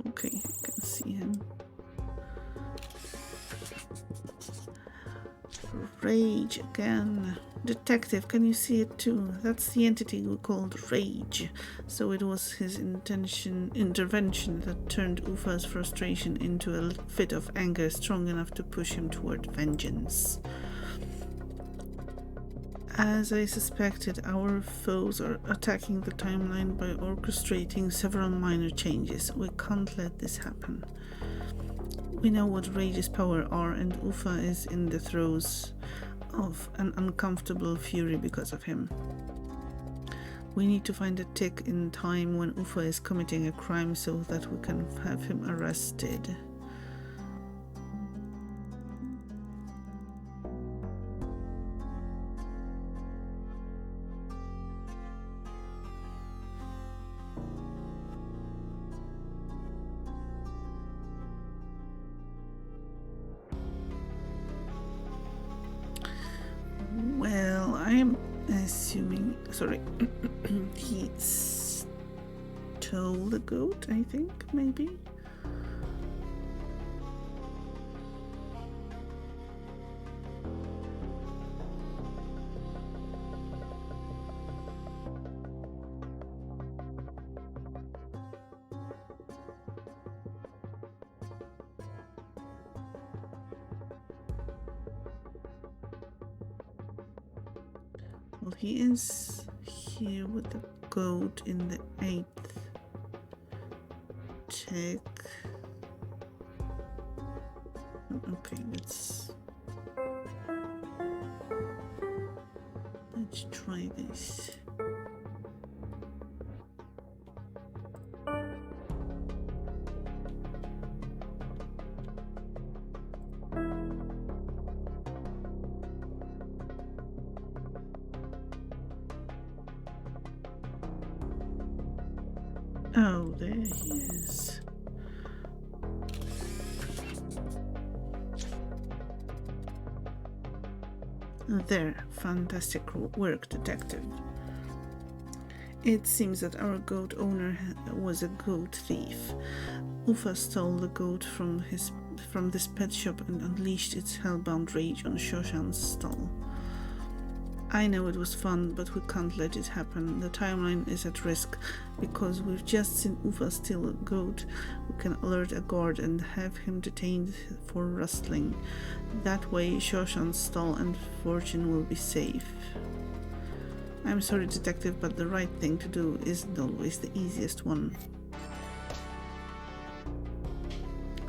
Okay, I can see him. Rage again. Detective, can you see it too? That's the entity we called Rage. So it was his intervention that turned Ufa's frustration into a fit of anger strong enough to push him toward vengeance. As I suspected, our foes are attacking the timeline by orchestrating several minor changes. We can't let this happen. We know what Rage's power are, and Ufa is in the throes of an uncomfortable fury because of him. We need to find a tick in time when Ufa is committing a crime so that we can have him arrested. Well, I'm assuming... Sorry. He stole the goat, I think, maybe? Well, he is here with the goat in the 8th check. Okay, let's try this. Oh, there he is. There, fantastic work, detective. It seems that our goat owner was a goat thief. Ufa stole the goat from this pet shop and unleashed its hellbound rage on Shoshan's stall. I know it was fun, but we can't let it happen. The timeline is at risk. Because we've just seen Ufa steal a goat, we can alert a guard and have him detained for rustling. That way, Shoshan's stall and fortune will be safe. I'm sorry, detective, but the right thing to do isn't always the easiest one.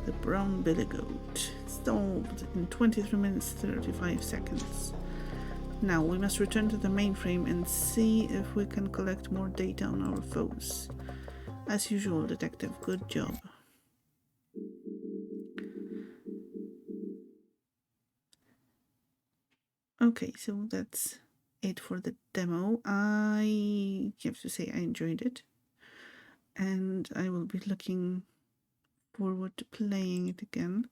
The brown billy goat. Solved in 23 minutes 35 seconds. Now we must return to the mainframe and see if we can collect more data on our foes. As usual, detective, good job. Okay, so that's it for the demo. I have to say I enjoyed it, and I will be looking forward to playing it again.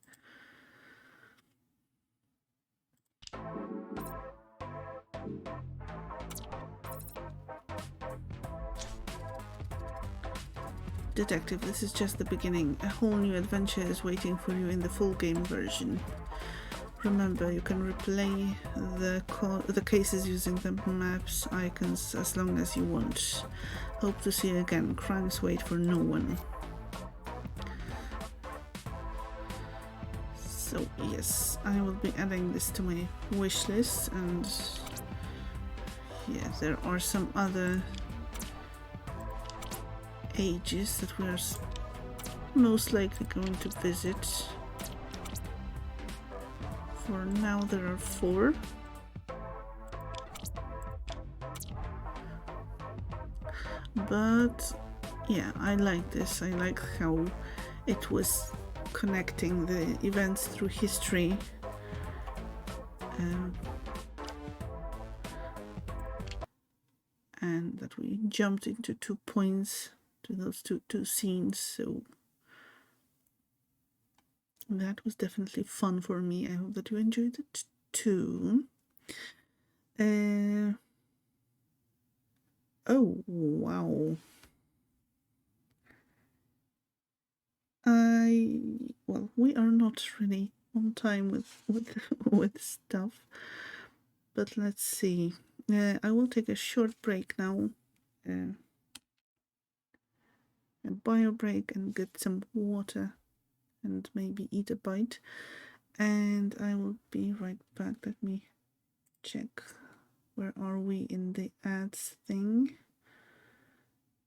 Detective, this is just the beginning. A whole new adventure is waiting for you in the full game version. Remember, you can replay the cases using the map's icons as long as you want. Hope to see you again. Crimes wait for no one. So yes, I will be adding this to my wish list, and yeah, there are some other ages that we are most likely going to visit. For now there are 4. But yeah, I like this. I like how it was connecting the events through history. And that we jumped into 2 points to those two scenes, so that was definitely fun for me. I hope that you enjoyed it too. Oh wow. Well, we are not really on time with stuff, but let's see. I will take a short break now, a bio break, and get some water and maybe eat a bite, and I will be right back. Let me check, where are we in the ads thing?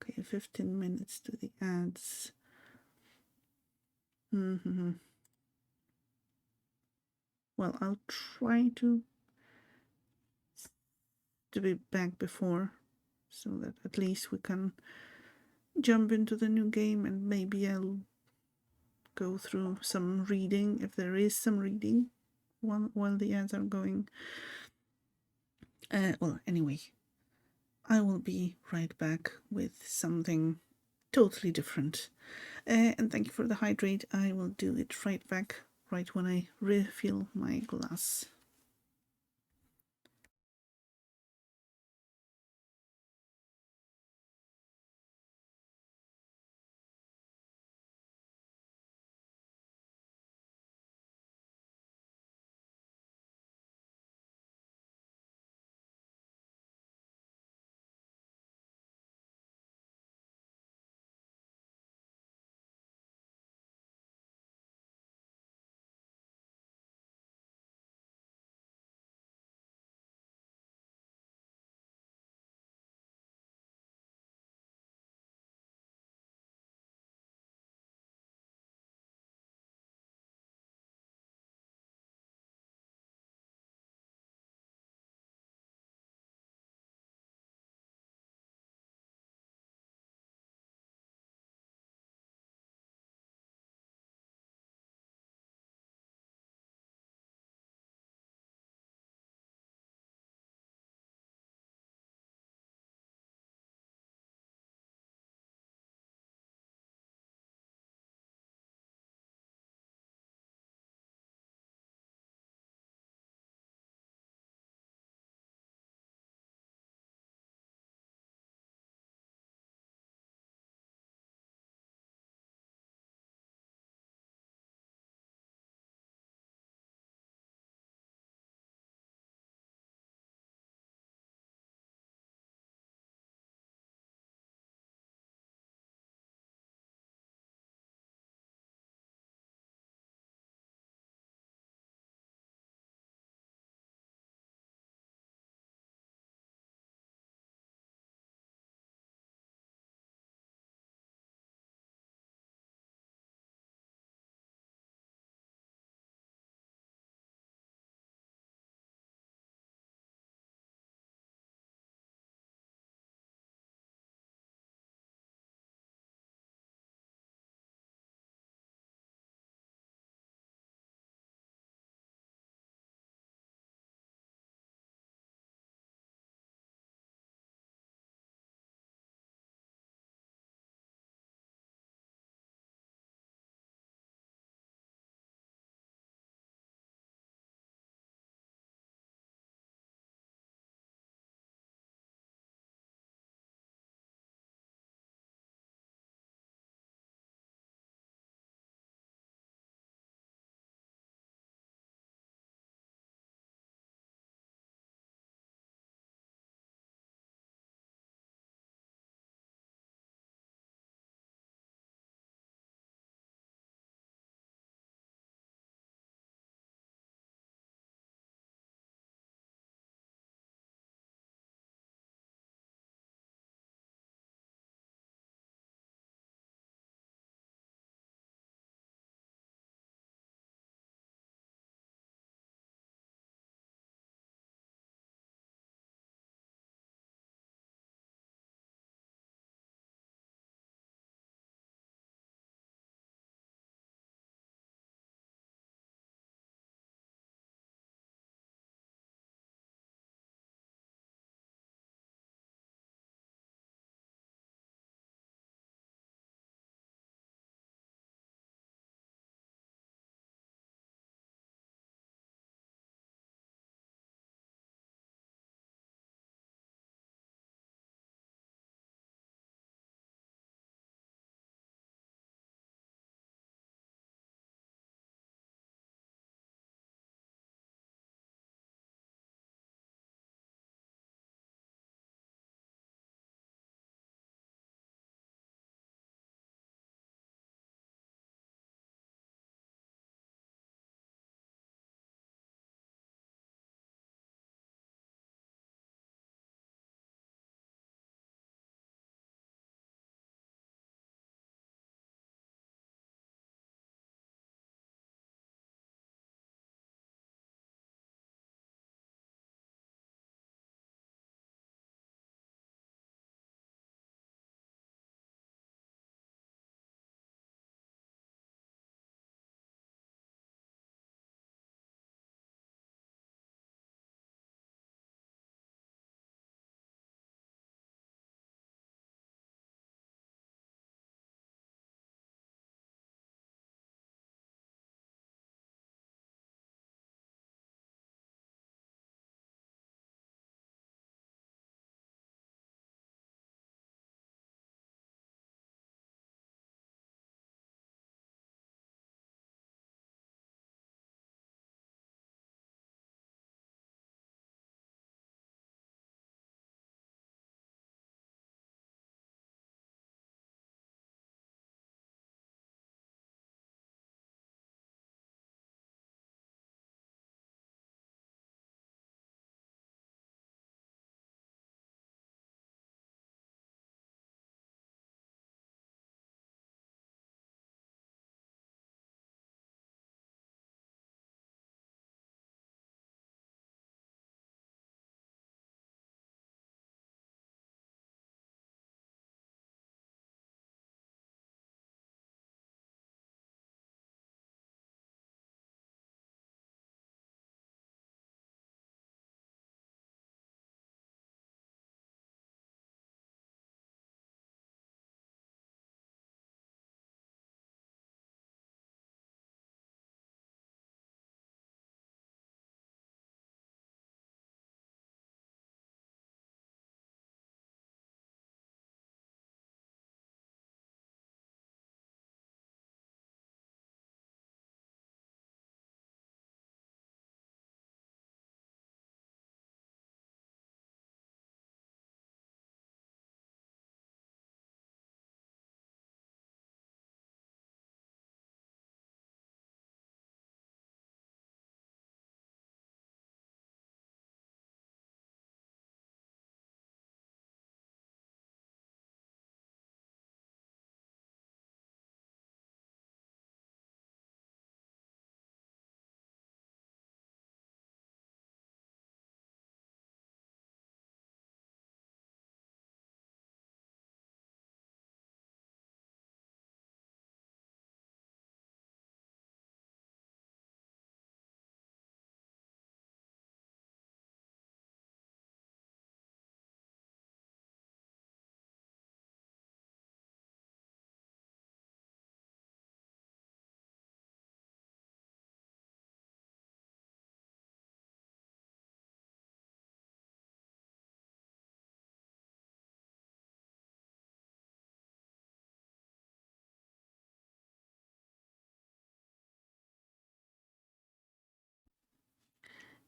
Okay, 15 minutes to the ads. Well, I'll try to be back before, so that at least we can jump into the new game, and maybe I'll go through some reading, if there is some reading, while the ads are going. Well, anyway, I will be right back with something totally different. And thank you for the hydrate. I will do it right back, right when I refill my glass.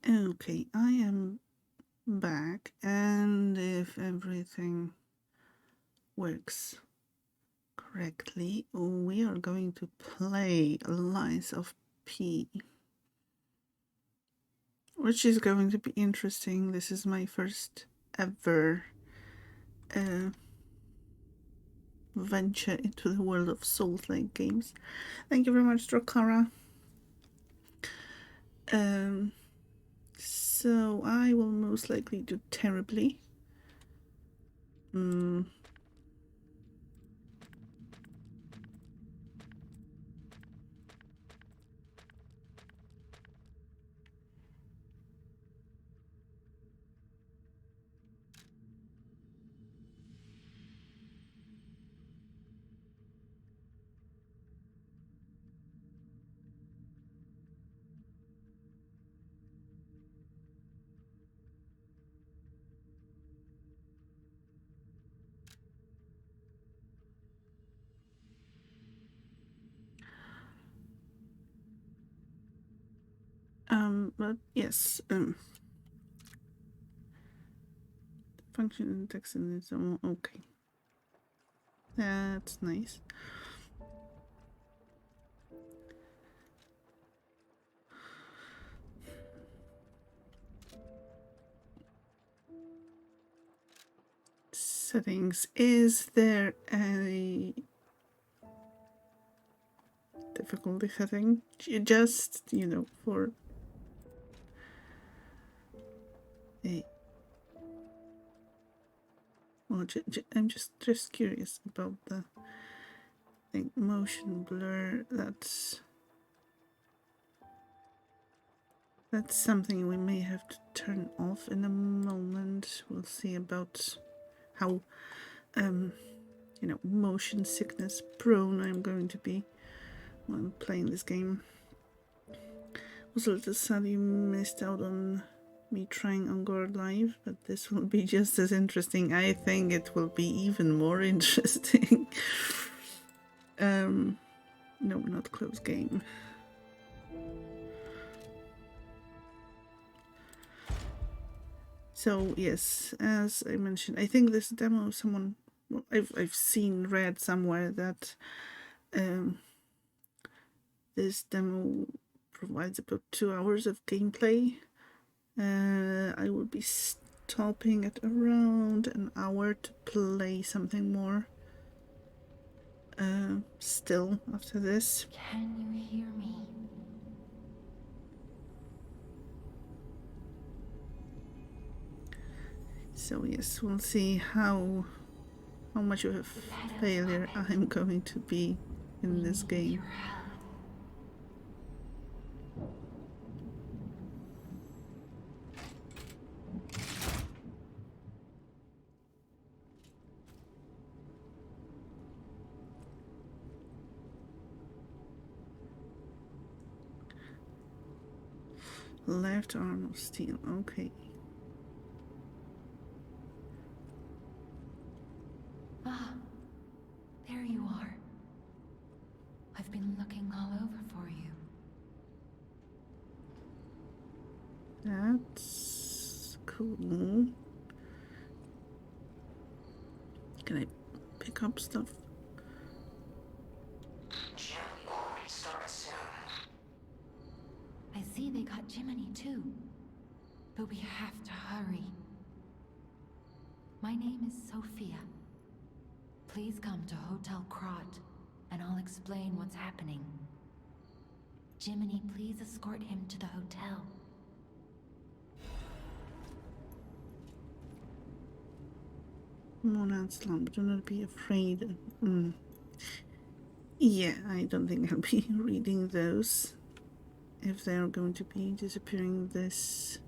Okay, I am back, and if everything works correctly, we are going to play Lies of P, which is going to be interesting. This is my first ever venture into the world of Souls-like games. Thank you very much, Drakara. So I will most likely do terribly. But yes, function and text in its own. Okay, that's nice. Settings. Is there a difficulty setting? Just, for a. Well, I'm just curious about the thing. Motion blur. That's something we may have to turn off in a moment. We'll see about how motion sickness prone I'm going to be while playing this game. Was a little sad you missed out on me trying on Garde live, but this will be just as interesting. I think it will be even more interesting. No, not close game. So yes, as I mentioned, I think this demo I've read somewhere that this demo provides about 2 hours of gameplay. I will be stopping at around an hour to play something more. Still after this. Can you hear me? So yes, we'll see how much of a failure I'm going to be in this game. Left arm of steel, okay. Ah, there you are. I've been looking all over for you. That's cool. Can I pick up stuff? I see they got Jiminy too, but we have to hurry. My name is Sophia. Please come to Hotel Krot, and I'll explain what's happening. Jiminy, please escort him to the hotel. Monad slump, do not be afraid. Yeah, I don't think I'll be reading those if they're going to be disappearing this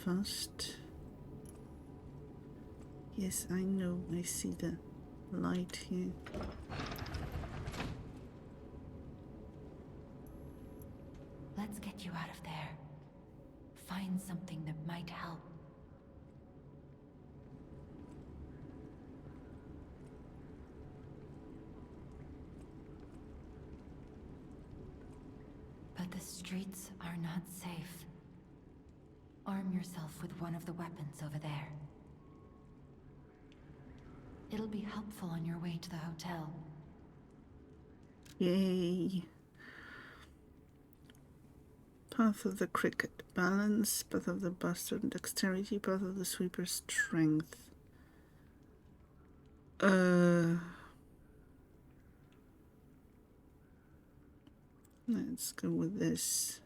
fast. Yes, I know, I see the light here. Let's get you out of there. Find something that might help. But the streets are not safe. Arm yourself with one of the weapons over there. It'll be helpful on your way to the hotel. Yay. Path of the cricket, balance. Path of the bastard, dexterity. Path of the sweeper, strength. Let's go with this.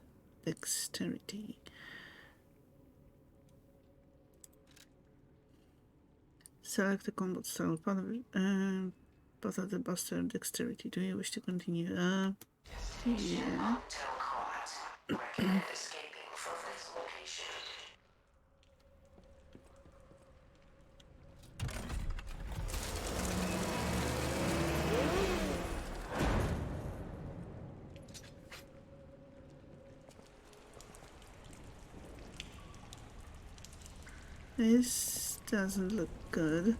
Dexterity. Select a combat style. Path of the bastard, dexterity. Do you wish to continue? Yeah. Escaping from this location. This doesn't look good.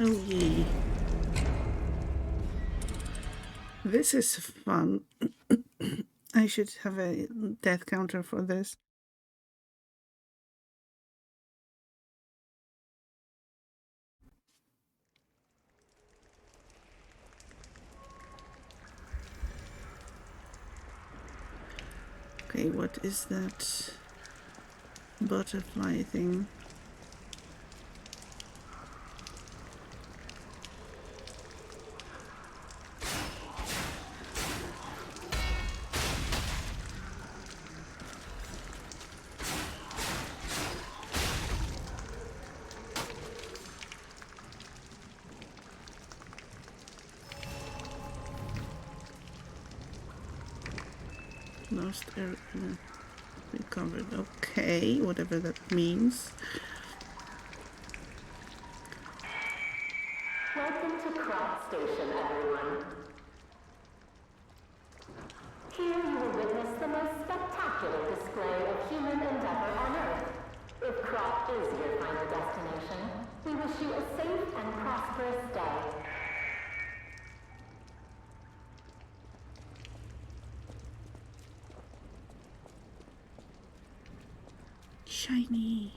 Oh yay. This is fun. I should have a death counter for this. Okay, what is that butterfly thing? Lost area recovered. Okay, whatever that means. Welcome to Crop Station, everyone. Here you will witness the most spectacular display of human endeavor on Earth. If Crop is your final destination, we wish you a safe and prosperous day. Shiny.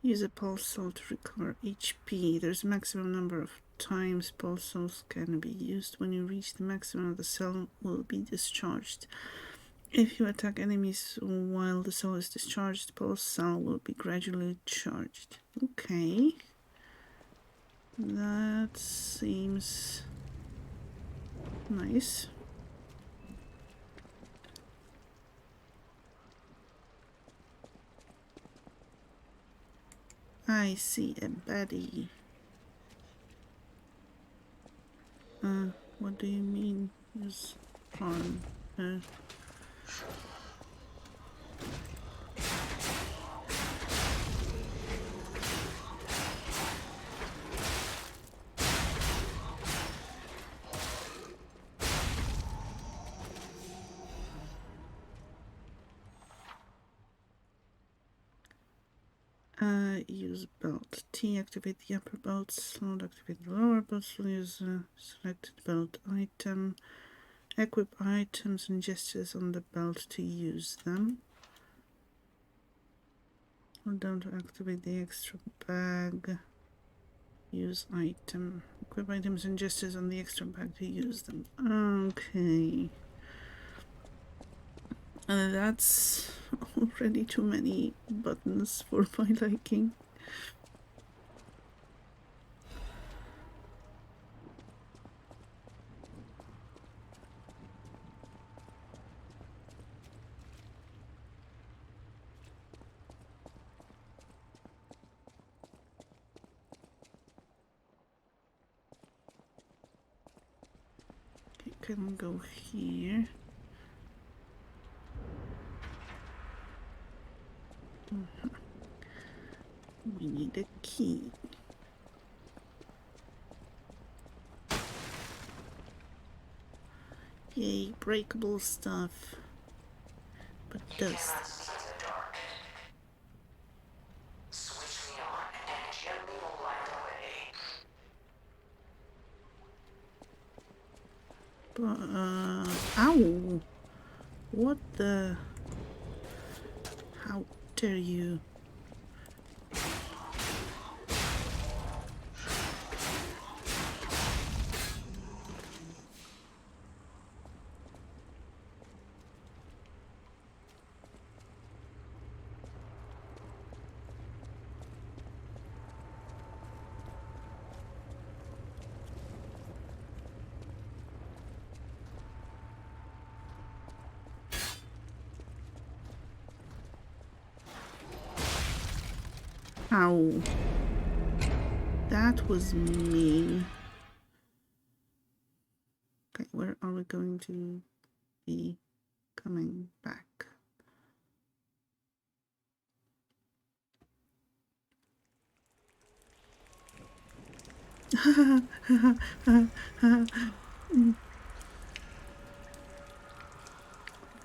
Use a pulse cell to recover HP. There's a maximum number of times pulse cells can be used. When you reach the maximum, the cell will be discharged. If you attack enemies while the cell is discharged, the pulse cell will be gradually charged. Okay. That seems nice. I see a baddie. What do you mean? Use harm. Use belt. T, activate the upper belt slot, activate the lower belt slot, use selected belt item. Equip items and gestures on the belt to use them. Hold down to activate the extra bag. Use item. Equip items and gestures on the extra bag to use them. Okay. That's already too many buttons for my liking. can go here. We need a key. Yay, breakable stuff. But You dust. cannot see in the dark. Switch me on and gently light away. But, ow! What the? How dare you? Ow. That was mean. Okay, where are we going to be coming back?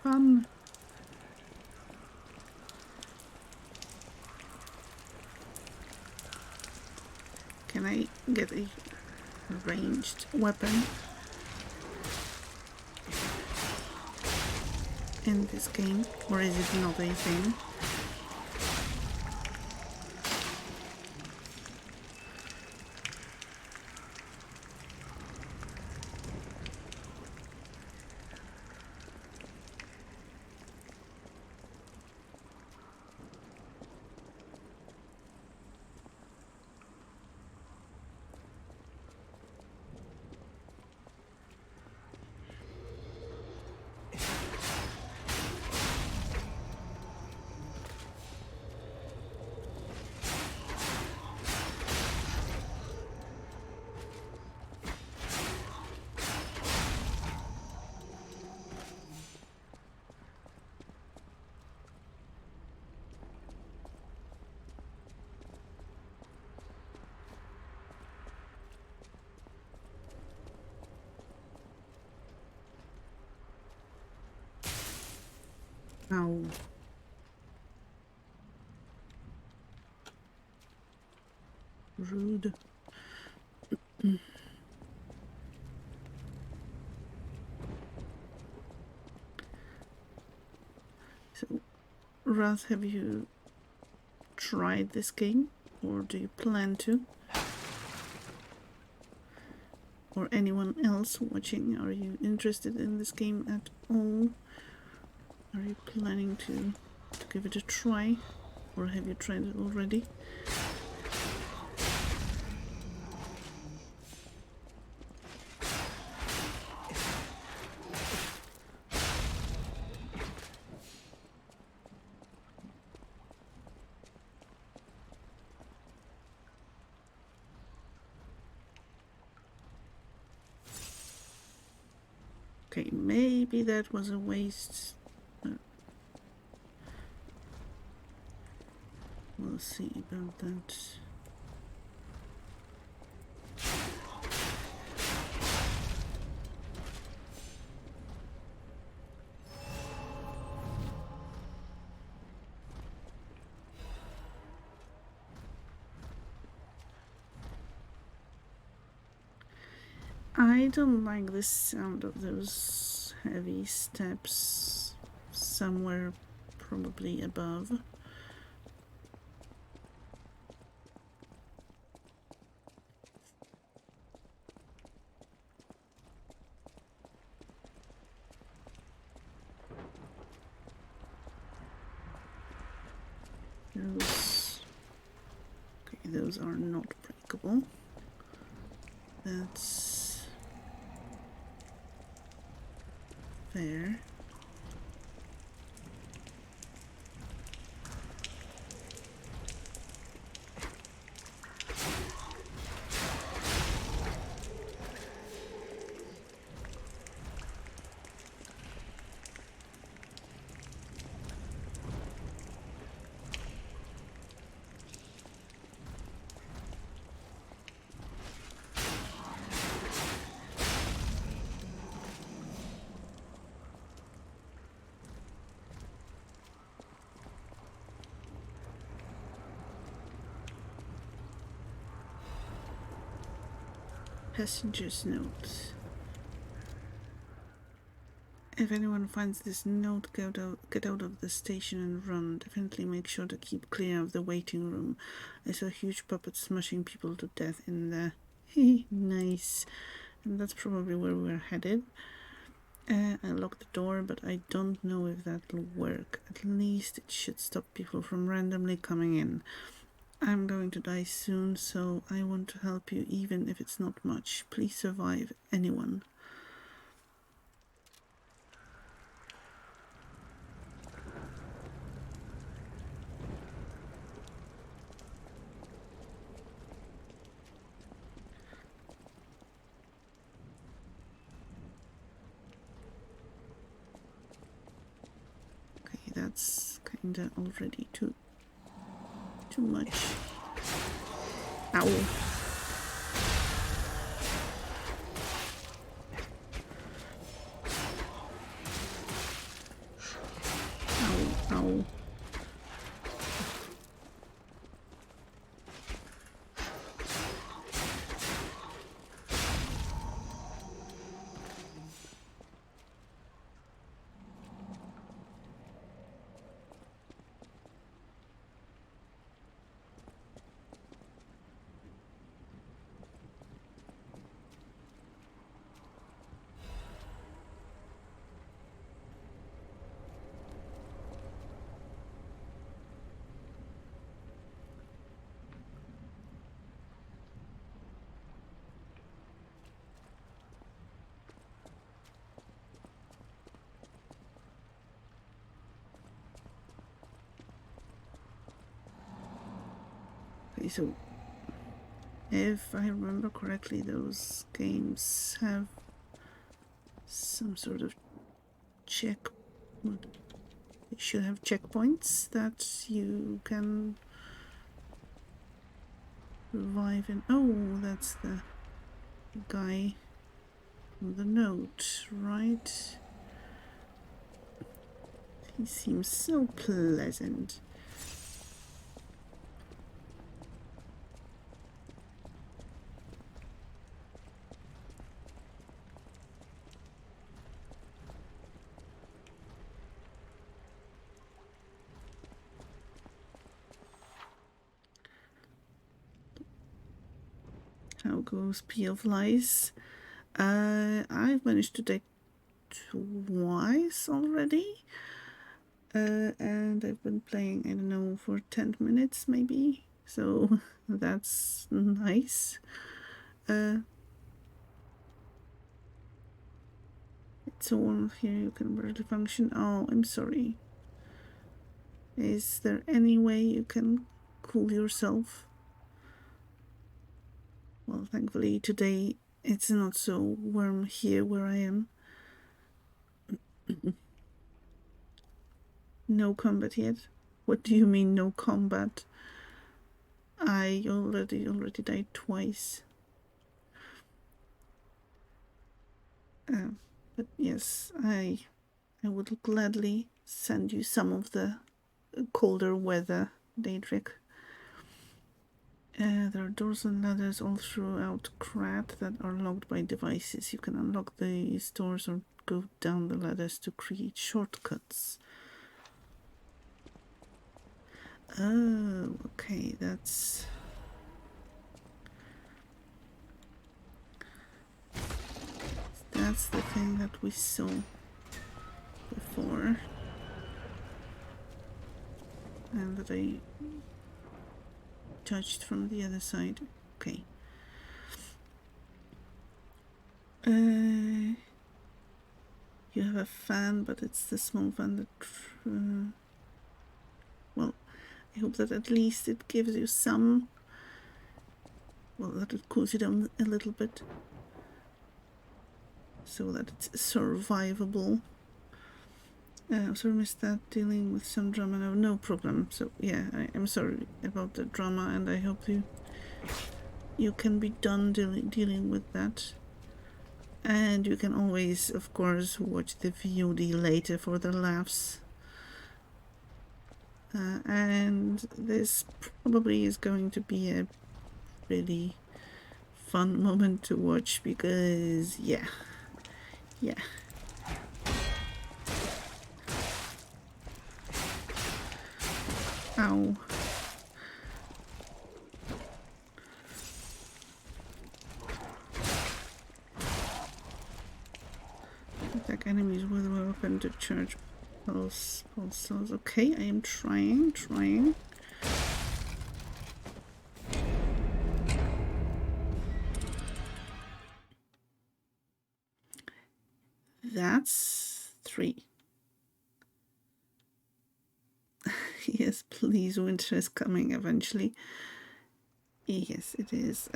Fun. Can I get a ranged weapon in this game, or is it not a thing? Ow. Rude. So, Raz, have you tried this game, or do you plan to? Or anyone else watching, are you interested in this game at all? Are you planning to give it a try, or have you tried it already? Okay, maybe that was a waste. We'll see about that. I don't like the sound of those heavy steps somewhere probably above. Those are not breakable. That's fair. Passenger's note. If anyone finds this note, get out of the station and run. Definitely make sure to keep clear of the waiting room. I saw huge puppets smashing people to death in there. Nice. And that's probably where we're headed. I locked the door, but I don't know if that'll work. At least it should stop people from randomly coming in. I'm going to die soon, so I want to help you even if it's not much. Please survive, anyone. Okay, that's kinda already too much. Ow. Ow. Okay, so if I remember correctly, those games have some sort of check. They should have checkpoints that you can revive in. Oh, that's the guy from the note, right? He seems so pleasant. How goes P of Lies? I've managed to die twice already. And I've been playing, I don't know, for 10 minutes maybe. So that's nice. It's so warm here, you can barely function. Oh, I'm sorry. Is there any way you can cool yourself? Well, thankfully today it's not so warm here where I am. No combat yet? What do you mean no combat? I already died twice. But yes, I would gladly send you some of the colder weather, Daedric. There are doors and ladders all throughout Krat that are locked by devices. You can unlock these doors or go down the ladders to create shortcuts. Oh, okay, that's the thing that we saw before. And that I touched from the other side. Okay. You have a fan, but it's the small fan that... well, I hope that at least it gives you some... well, that it cools you down a little bit. So that it's survivable. Sorry, missed that. Dealing with some drama now. No problem. So yeah, I'm sorry about the drama, and I hope you can be done dealing with that. And you can always, of course, watch the VOD later for the laughs. And this probably is going to be a really fun moment to watch because yeah. Ow. Attack enemies with a weapon to charge pulses. Okay, I am trying. That's 3. Yes, please, winter is coming eventually. Yes, it is.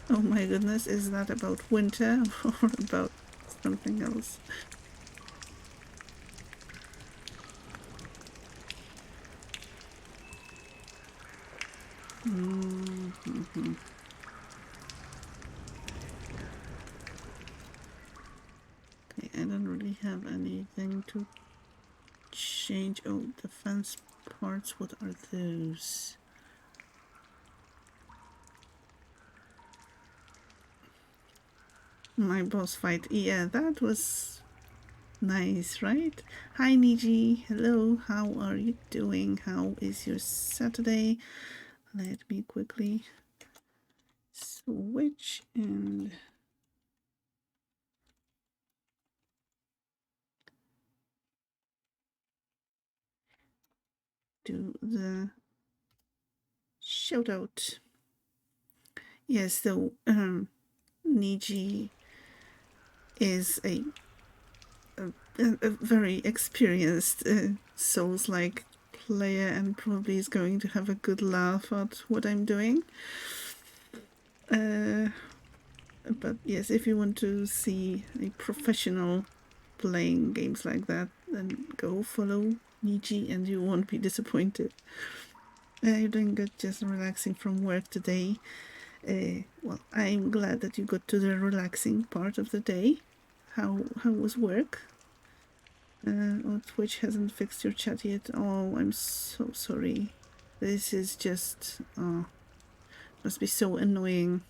Oh my goodness, is that about winter or about something else? Mm-hmm. Okay, I don't really have anything to change. Oh, defense parts, what are those? My boss fight. Yeah, that was nice, right? Hi Niji, hello, how are you doing? How is your Saturday? Let me quickly switch and do the shout out. Yes, so Niji is a very experienced Souls-like player and probably is going to have a good laugh at what I'm doing. But yes, if you want to see a professional playing games like that, then go follow Niji and you won't be disappointed. You're doing good, just relaxing from work today. Well, I'm glad that you got to the relaxing part of the day. How was work? Twitch hasn't fixed your chat yet. Oh, I'm so sorry. This is just must be so annoying.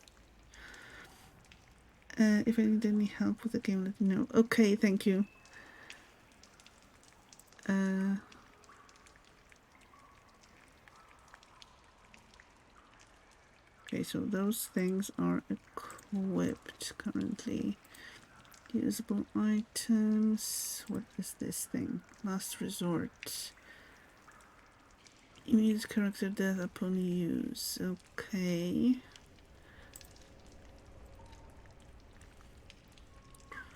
If I need any help with the game, let me know. Okay, thank you. Okay, so those things are equipped currently. Usable items. What is this thing? Last resort. Immediate character death upon use. Okay.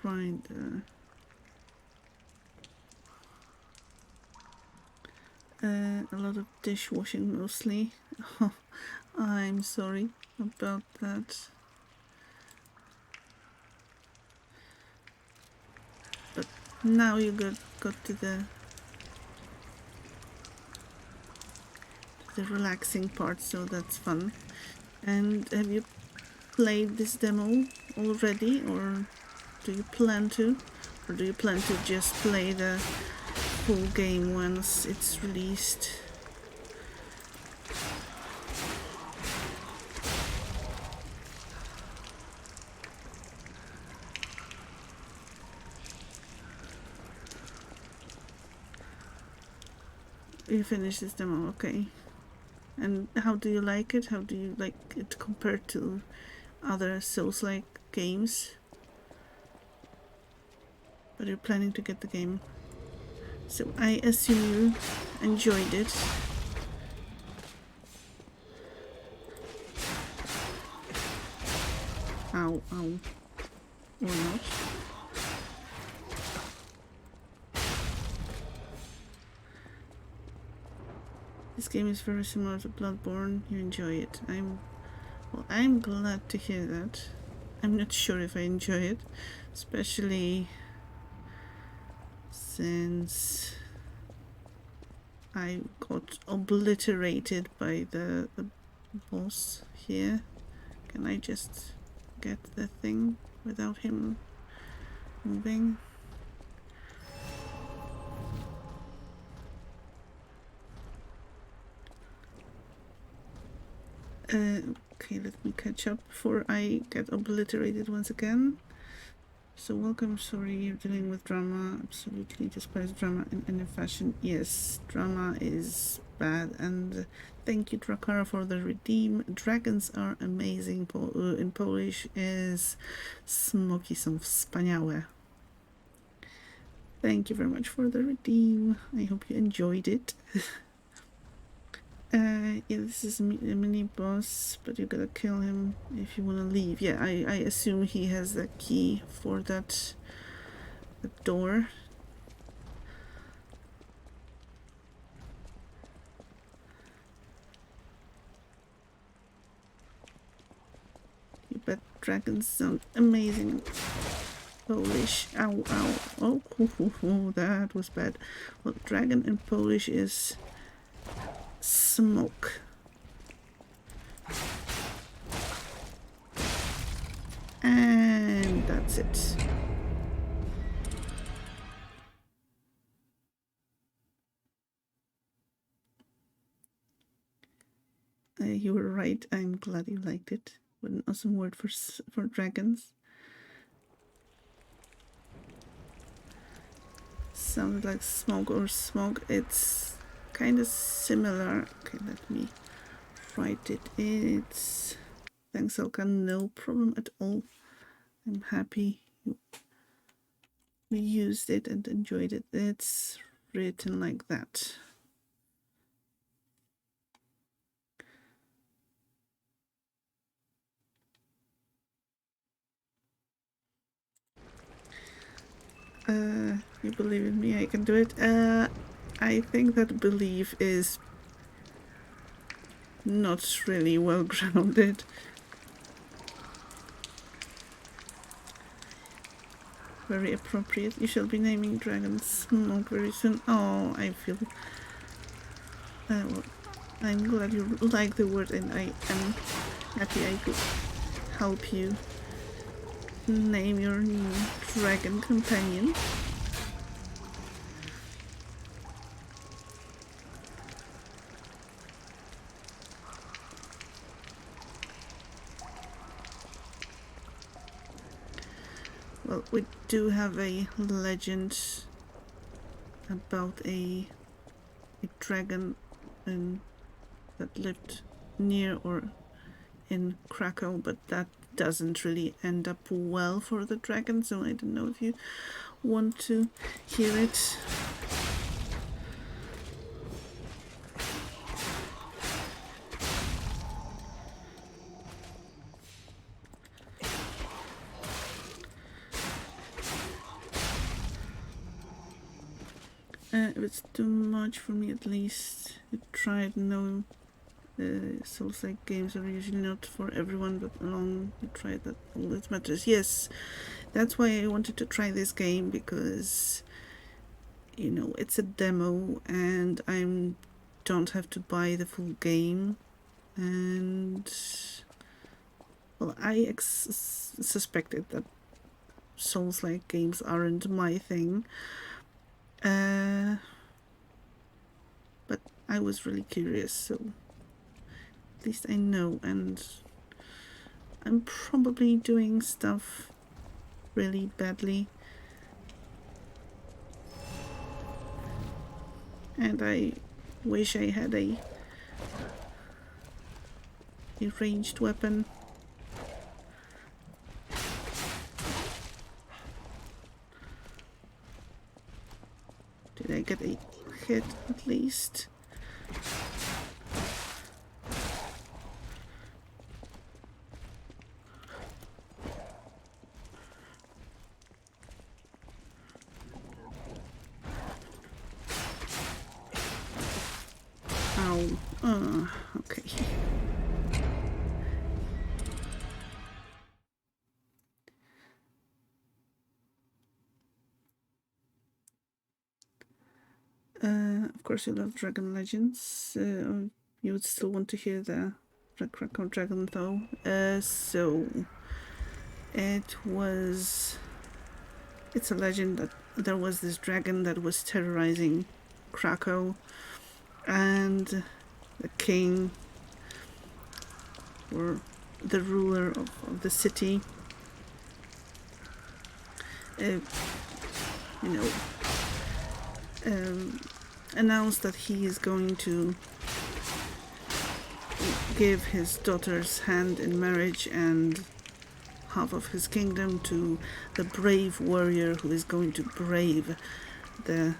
Grinder. A lot of dishwashing mostly. Oh, I'm sorry about that. But now you got to the relaxing part, so that's fun. And have you played this demo already, or do you plan to? Or do you plan to just play the full game once it's released? You finished this demo, okay. And how do you like it? How do you like it compared to other Souls-like games? But you're planning to get the game. So I assume you enjoyed it. Ow, ow. Or not. This game is very similar to Bloodborne. You enjoy it. I'm glad to hear that. I'm not sure if I enjoy it, especially since I got obliterated by the boss here. Can I just get the thing without him moving? Okay, let me catch up before I get obliterated once again. So welcome, sorry, you're dealing with drama. Absolutely despise drama in any fashion. Yes, drama is bad. And thank you, Drakara, for the redeem. Dragons are amazing. In Polish is smoki są wspaniałe. Thank you very much for the redeem. I hope you enjoyed it. Yeah, this is a mini boss, but you gotta kill him if you wanna leave. Yeah, I assume he has the key for that the door. You bet dragons sound amazing. Polish. Ow, ow. Oh, that was bad. Well, dragon in Polish is smoke. And that's it. You were right. I'm glad you liked it. What an awesome word for dragons. Sounded like smoke or smog. It's kind of similar. Okay, let me write it. It's thanks, Elka. No problem at all. I'm happy you used it and enjoyed it. It's written like that. You believe in me, I can do it. I think that belief is not really well grounded. Very appropriate. You shall be naming dragons smoke very soon. Oh, I feel... well, I'm glad you like the word, and I am happy I could help you name your new dragon companion. Well, we do have a legend about a dragon that lived near or in Krakow, but that doesn't really end up well for the dragon, so I don't know if you want to hear it. If it's too much for me, at least I tried. No, Souls-like games are usually not for everyone, but long you tried that, all that matters. Yes, that's why I wanted to try this game, because you know it's a demo and I don't have to buy the full game, and well, I suspected that Souls-like games aren't my thing. But I was really curious, so at least I know, and I'm probably doing stuff really badly. And I wish I had a ranged weapon. Did I get a hit at least? Ow. Okay. Of course you love Dragon Legends. You would still want to hear the the Krakow dragon, though. So it's a legend that there was this dragon that was terrorizing Krakow, and the king, or the ruler of the city, announced that he is going to give his daughter's hand in marriage and half of his kingdom to the brave warrior who is going to brave the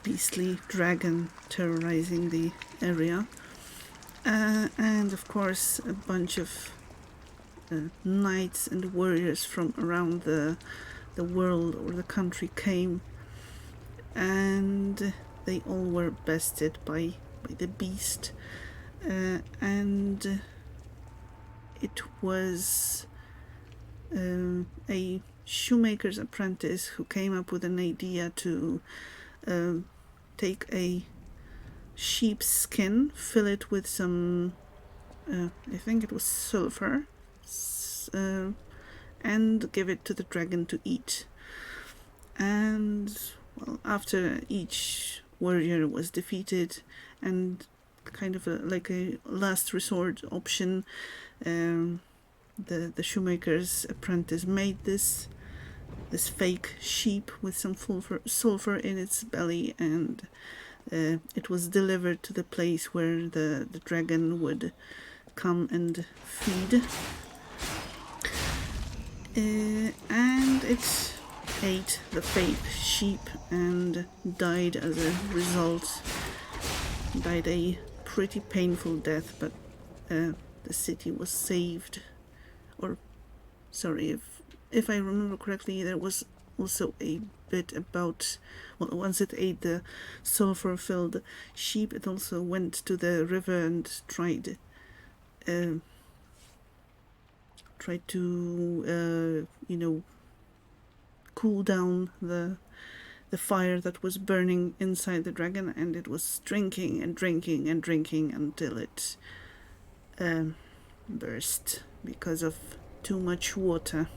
beastly dragon terrorizing the area. And of course a bunch of knights and warriors from around the world or the country came, and they all were bested by the beast. And it was a shoemaker's apprentice who came up with an idea to take a sheep's skin, fill it with some, I think it was sulfur, and give it to the dragon to eat. And well, after each warrior was defeated, and kind of like a last resort option, the shoemaker's apprentice made this fake sheep with some sulfur in its belly, and it was delivered to the place where the dragon would come and feed. And it ate the fake sheep and died as a result. Died a pretty painful death, but the city was saved. Or, sorry, if I remember correctly, there was also a bit about, well, once it ate the sulfur-filled sheep, it also went to the river and tried to cool down the fire that was burning inside the dragon, and it was drinking and drinking and drinking until it burst because of too much water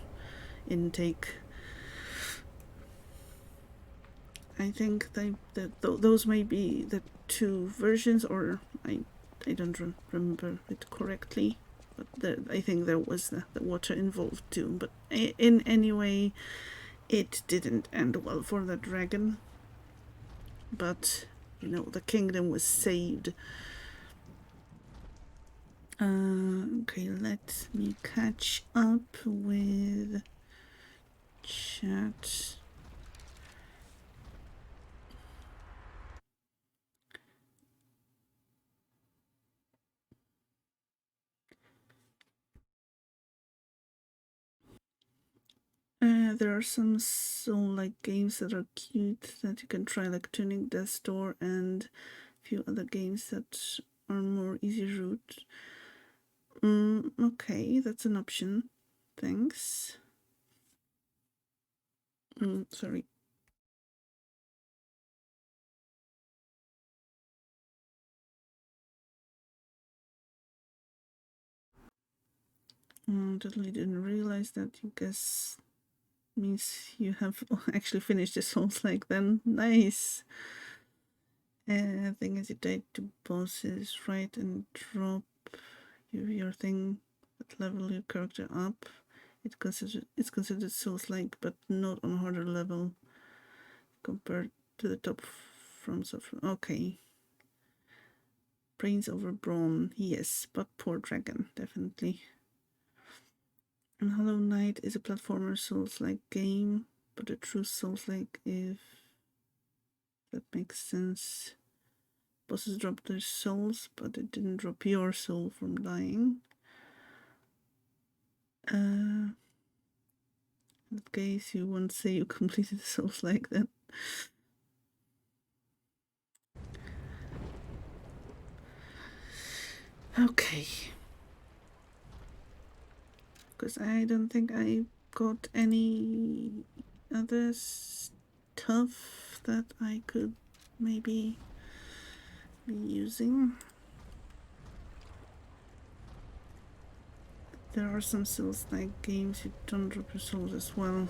intake. I think those may be the two versions, or I don't remember it correctly, but I think there was the water involved too. But in any way, it didn't end well for the dragon. But the kingdom was saved. Okay, let me catch up with chat. There are some soul-like games that are cute that you can try, like Tuning Death's Door, and a few other games that are more easy route. Okay, that's an option. Thanks. Sorry. Totally didn't realize that. You guess means you have actually finished the Souls-like then. Nice. Thing is, you die to bosses, right, and drop your thing that level your character up. It's considered Souls-like, but not on a harder level compared to the top from software. Okay. Brains over brawn, yes, but poor dragon, definitely. And Hollow Knight is a platformer Souls-like game, but a true Souls-like, if that makes sense. Bosses drop their souls, but it didn't drop your soul from dying. In that case, you won't say you completed Souls-like then. Okay. Because I don't think I got any other stuff that I could maybe be using. There are some Souls-like games you don't drop your souls as well.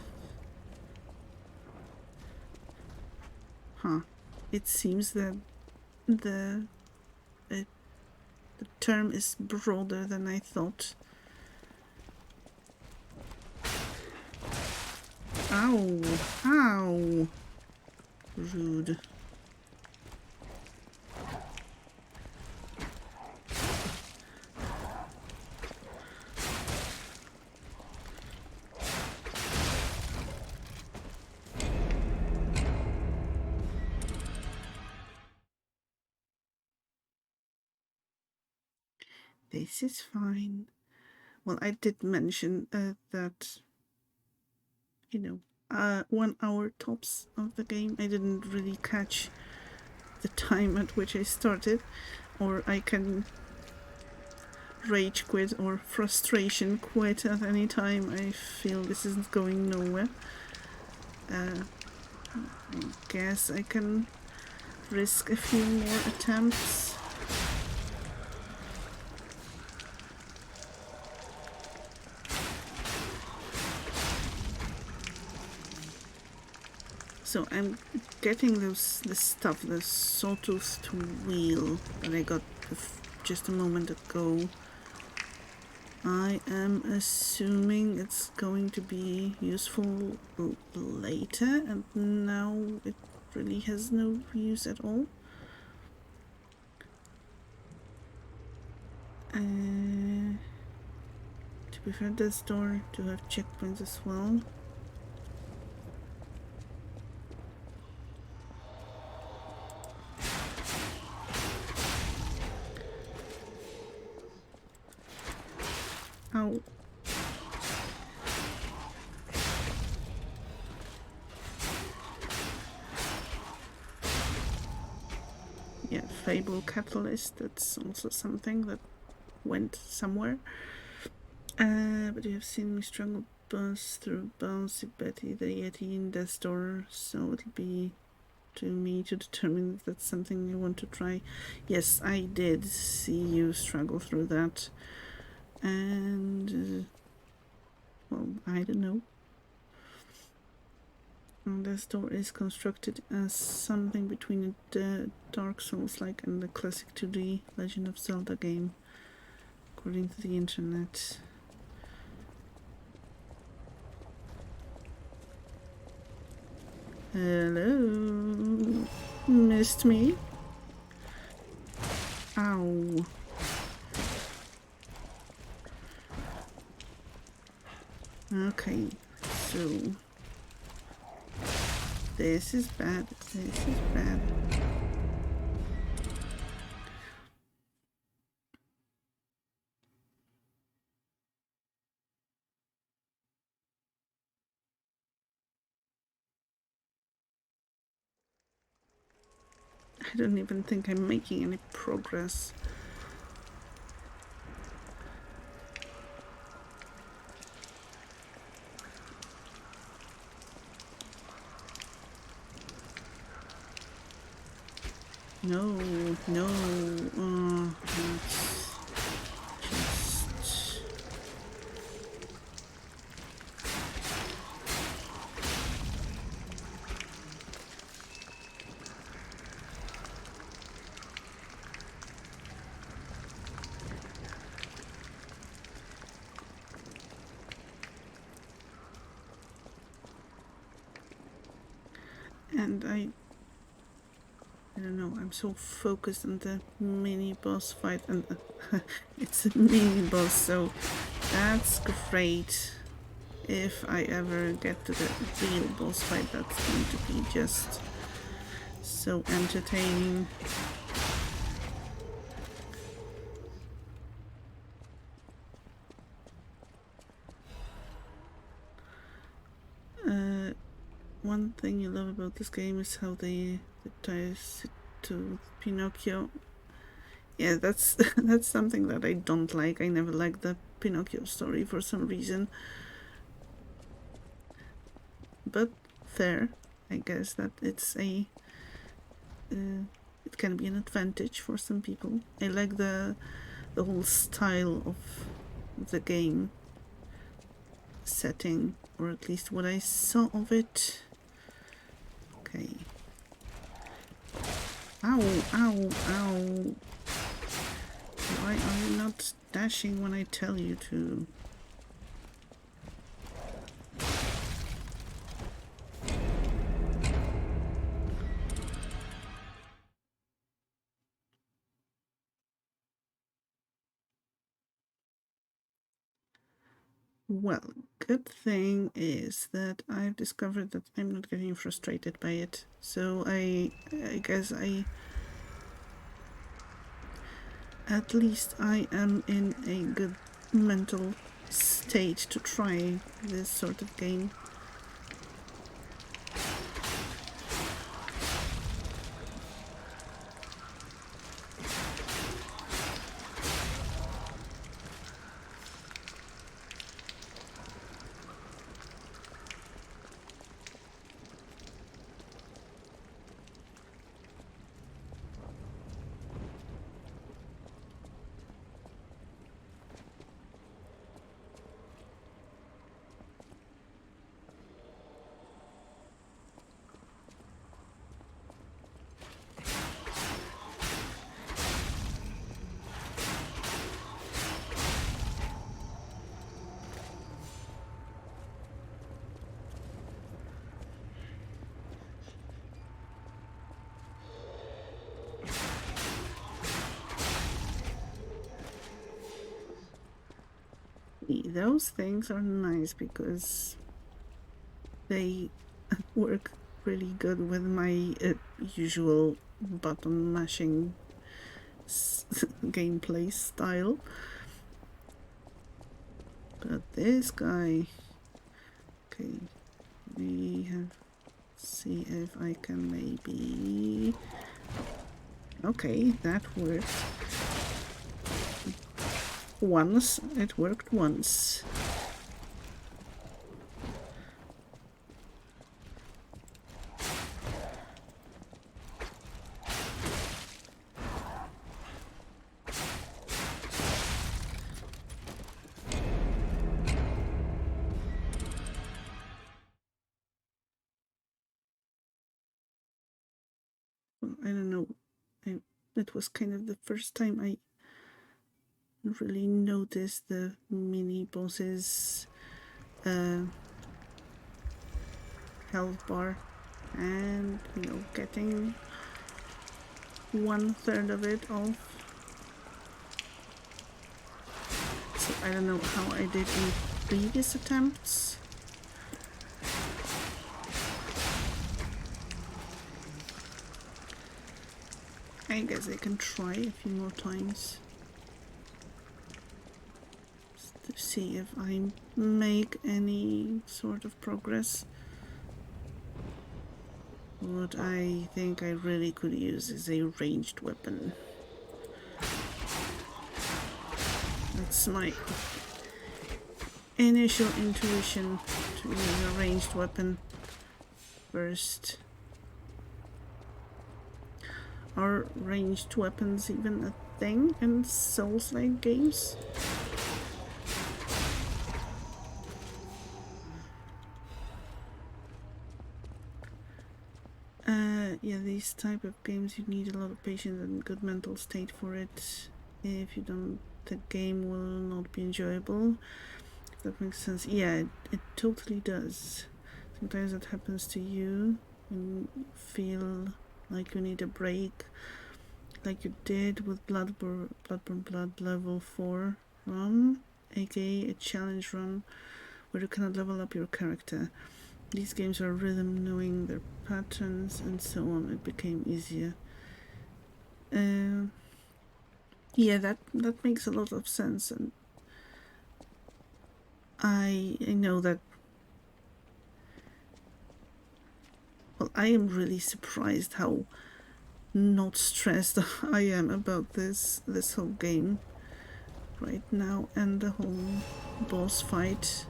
Huh. It seems that the the term is broader than I thought. Ow! Ow! Rude. This is fine. Well, I did mention that, you know, 1 hour tops of the game. I didn't really catch the time at which I started, or I can rage quit or frustration quit at any time. I feel this isn't going nowhere. I guess I can risk a few more attempts. So I'm getting this stuff, the sawtoothed wheel that I got just a moment ago. I am assuming it's going to be useful later, and now it really has no use at all. To be fair, this door to have checkpoints as well. Ow. Yeah, Fable Catalyst, that's also something that went somewhere. But you have seen me struggle buzz through Bouncy Betty, the Yeti in Death's Door, so it'll be to me to determine if that's something you want to try. Yes, I did see you struggle through that. And, well, I don't know. This door is constructed as something between the Dark Souls-like and the classic 2D Legend of Zelda game, according to the internet. Hello? Missed me? Ow. Okay, so this is bad. This is bad. I don't even think I'm making any progress. No, no, that's just... And I don't know, I'm so focused on the mini boss fight, and it's a mini boss, so that's great. If I ever get to the real boss fight, that's going to be just so entertaining. One thing you love about this game is how it ties it to Pinocchio. Yeah, that's that's something that I don't like. I never liked the Pinocchio story for some reason. But fair, I guess that it's a it can be an advantage for some people. I like the whole style of the game setting, or at least what I saw of it. Okay. Ow, ow, ow. Why are you not dashing when I tell you to? Well, good thing is that I've discovered that I'm not getting frustrated by it. So I guess at least I am in a good mental state to try this sort of game. Those things are nice because they work really good with my usual button mashing gameplay style. But this guy, okay, we have, see if I can maybe, okay, that worked. Once, it worked once. I don't know, it was kind of the first time I really noticed the mini boss's health bar, and you know, getting 1/3 of it off. So I don't know how I did in previous attempts. I guess I can try a few more times to see if I make any sort of progress. What I think I really could use is a ranged weapon. That's my initial intuition, to use a ranged weapon first. Are ranged weapons even a thing in Souls-like games? Yeah, these type of games, you need a lot of patience and good mental state for it. If you don't, the game will not be enjoyable. If that makes sense. Yeah, it totally does. Sometimes it happens to you and you feel like you need a break, like you did with Bloodborne Blood level 4 run, aka a challenge run where you cannot level up your character. These games are rhythm, knowing their patterns and so on. It became easier. Yeah, that makes a lot of sense, and I know that. Well, I am really surprised how not stressed I am about this whole game right now, and the whole boss fight,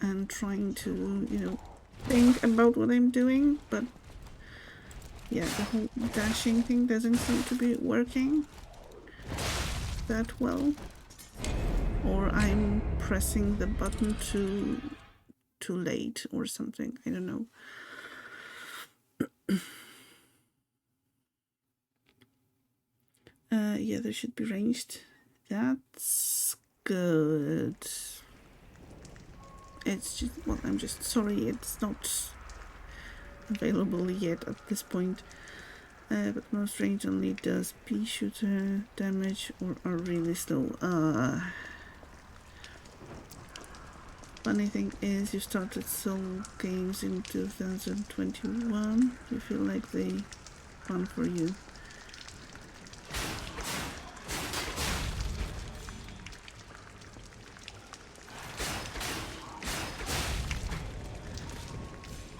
and trying to, you know, think about what I'm doing, but yeah, the whole dashing thing doesn't seem to be working. that well, or I'm pressing the button too late or something. I don't know. Yeah, there should be ranged. That's good. It's just, well, I'm just sorry it's not available yet at this point. But most range only does pea shooter damage or are really slow. Funny thing is, you started Soul games in 2021. You feel like they fun for you.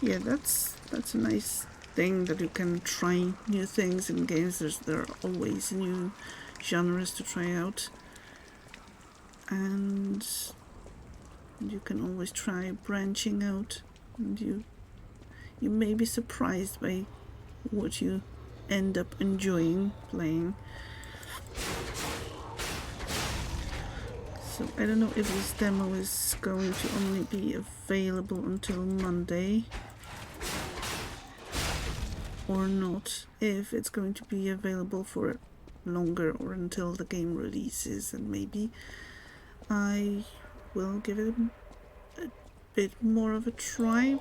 Yeah, that's a nice thing that you can try new things in games. There are always new genres to try out, and you can always try branching out, and you may be surprised by what you end up enjoying playing. So I don't know if this demo is going to only be available until Monday or not, if it's going to be available for longer or until the game releases, and maybe I will give it a bit more of a try.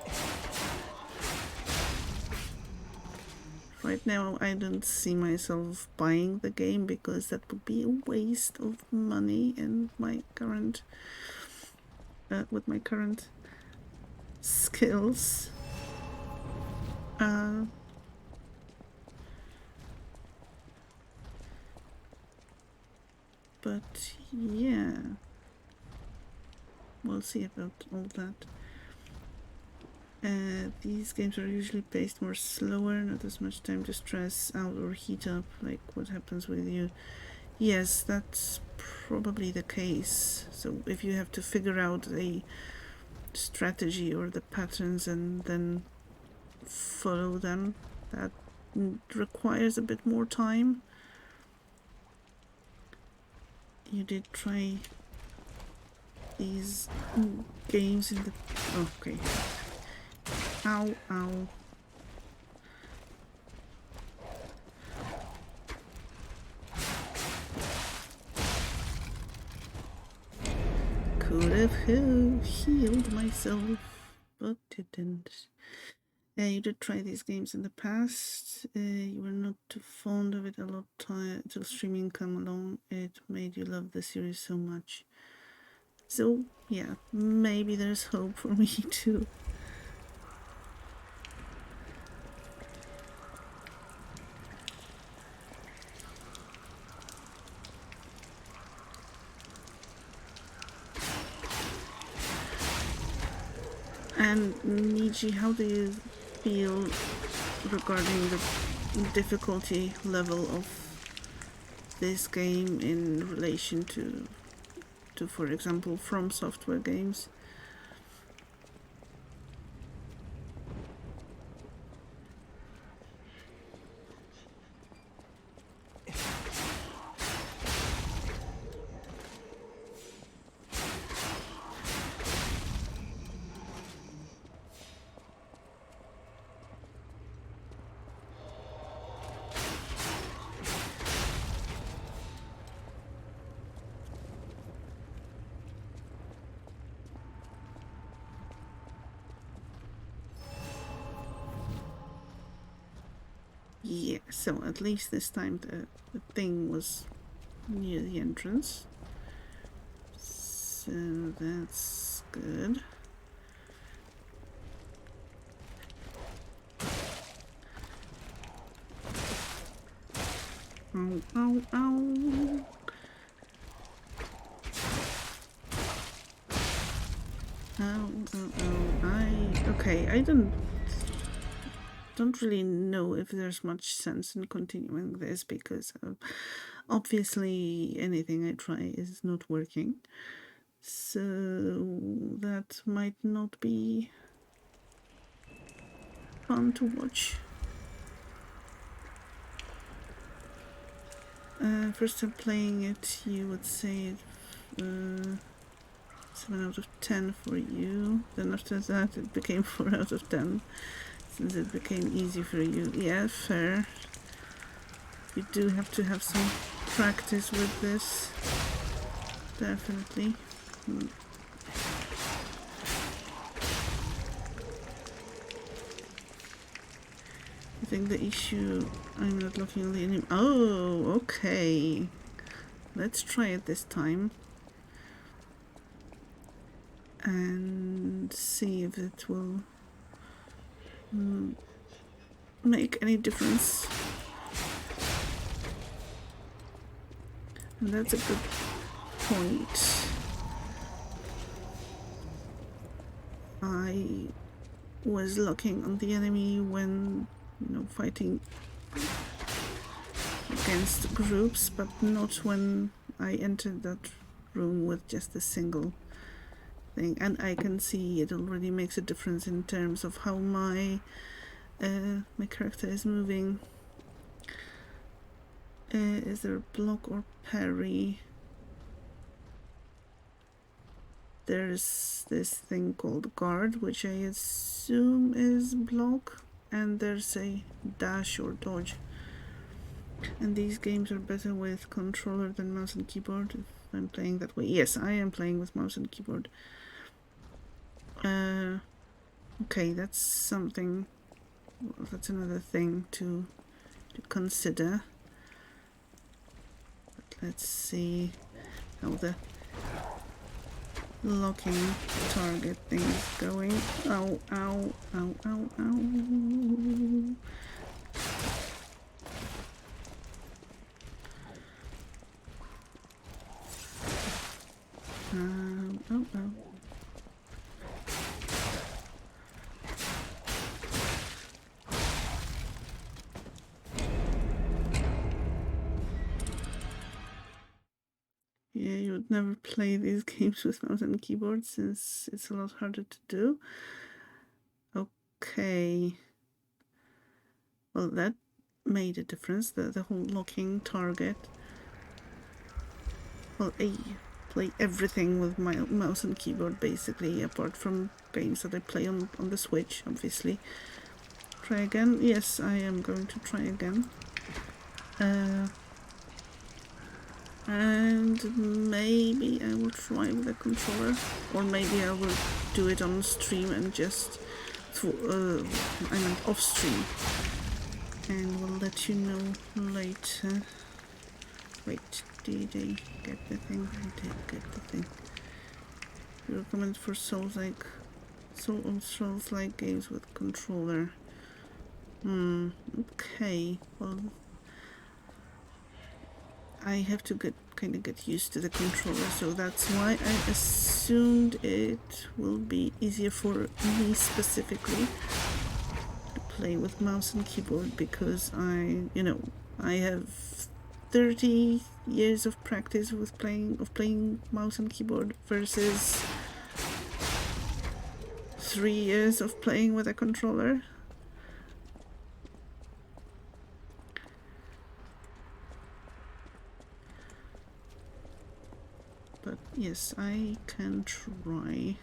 Right now I don't see myself buying the game because that would be a waste of money and my current with my current skills. But yeah, we'll see about all that. These games are usually paced more slower, not as much time to stress out or heat up, like what happens with you. Yes, that's probably the case. So if you have to figure out a strategy or the patterns and then follow them, that requires a bit more time. You did try these games in the... Okay. Ow, ow. Could have healed myself, but didn't. You did try these games in the past. You were not too fond of it a lot till streaming came along. It made you love the series so much. So yeah, maybe there's hope for me too. And Niji, how do you feel regarding the difficulty level of this game in relation to for example, From Software games? Yeah, so at least this time the thing was near the entrance. So that's good. Ow, ow, ow. Okay, I don't really know if there's much sense in continuing this because obviously anything I try is not working, so that might not be fun to watch. first time playing it, you would say 7 out of 10 for you. Then after that, it became 4 out of 10, since it became easy for you. Yeah, fair. You do have to have some practice with this, definitely. I think the issue, I'm not looking at the enemy. Oh, okay. Let's try it this time. And see if it will make any difference. And that's a good point. I was looking on the enemy when, fighting against groups, but not when I entered that room with just a single thing. And I can see it already makes a difference in terms of how my character is moving. Is there a block or parry? There's this thing called Garde, which I assume is block, and there's a dash or dodge. And these games are better with controller than mouse and keyboard, if I'm playing that way. Yes, I am playing with mouse and keyboard. Okay, that's something, well, that's another thing to consider. But let's see how the locking target thing is going. Ow, ow, ow, ow, ow. Oh, oh. Yeah, you would never play these games with mouse and keyboard since it's a lot harder to do. Okay. Well, that made a difference, the whole locking target. Well, I play everything with my mouse and keyboard, basically, apart from games that I play on the Switch, obviously. Try again? Yes, I am going to try again. And maybe I will try with a controller, or maybe I will do it on stream and just, I meant off stream, and we'll let you know later. Wait, did I get the thing? I did get the thing. You recommend for Souls-like games with controller. Okay, well, I have to kind of get used to the controller, so that's why I assumed it will be easier for me specifically to play with mouse and keyboard, because I have 30 years of practice with playing mouse and keyboard versus 3 years of playing with a controller. But yes, I can try.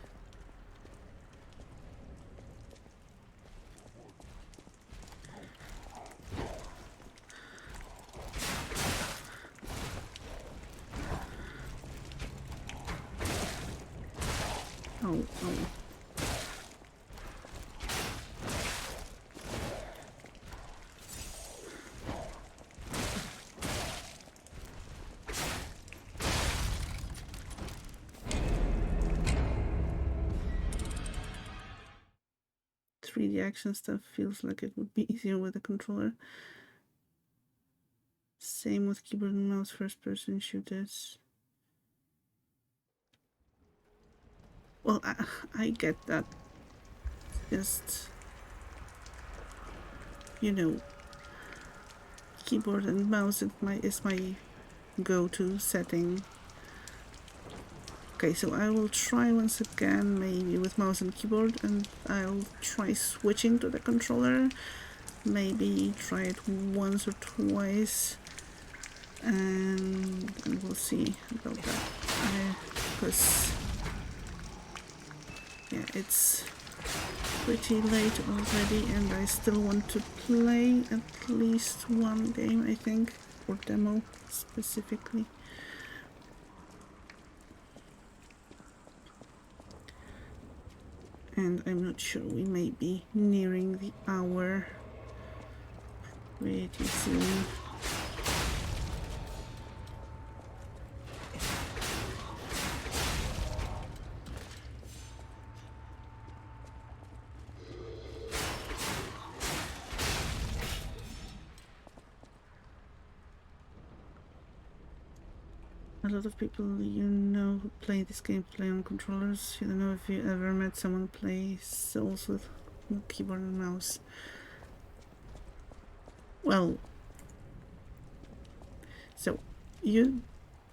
Oh, oh. 3D action stuff feels like it would be easier with a controller. Same with keyboard and mouse first-person shooters. Well, I get that. Just, keyboard and mouse is my go-to setting. Okay, so I will try once again, maybe with mouse and keyboard, and I'll try switching to the controller. Maybe try it once or twice and we'll see about that. Because yeah, it's pretty late already, and I still want to play at least one game, I think, or demo specifically. And I'm not sure, we may be nearing the hour pretty soon. A lot of people you know who play this game play on controllers. You don't know if you ever met someone who plays Souls with keyboard and mouse. Well, so you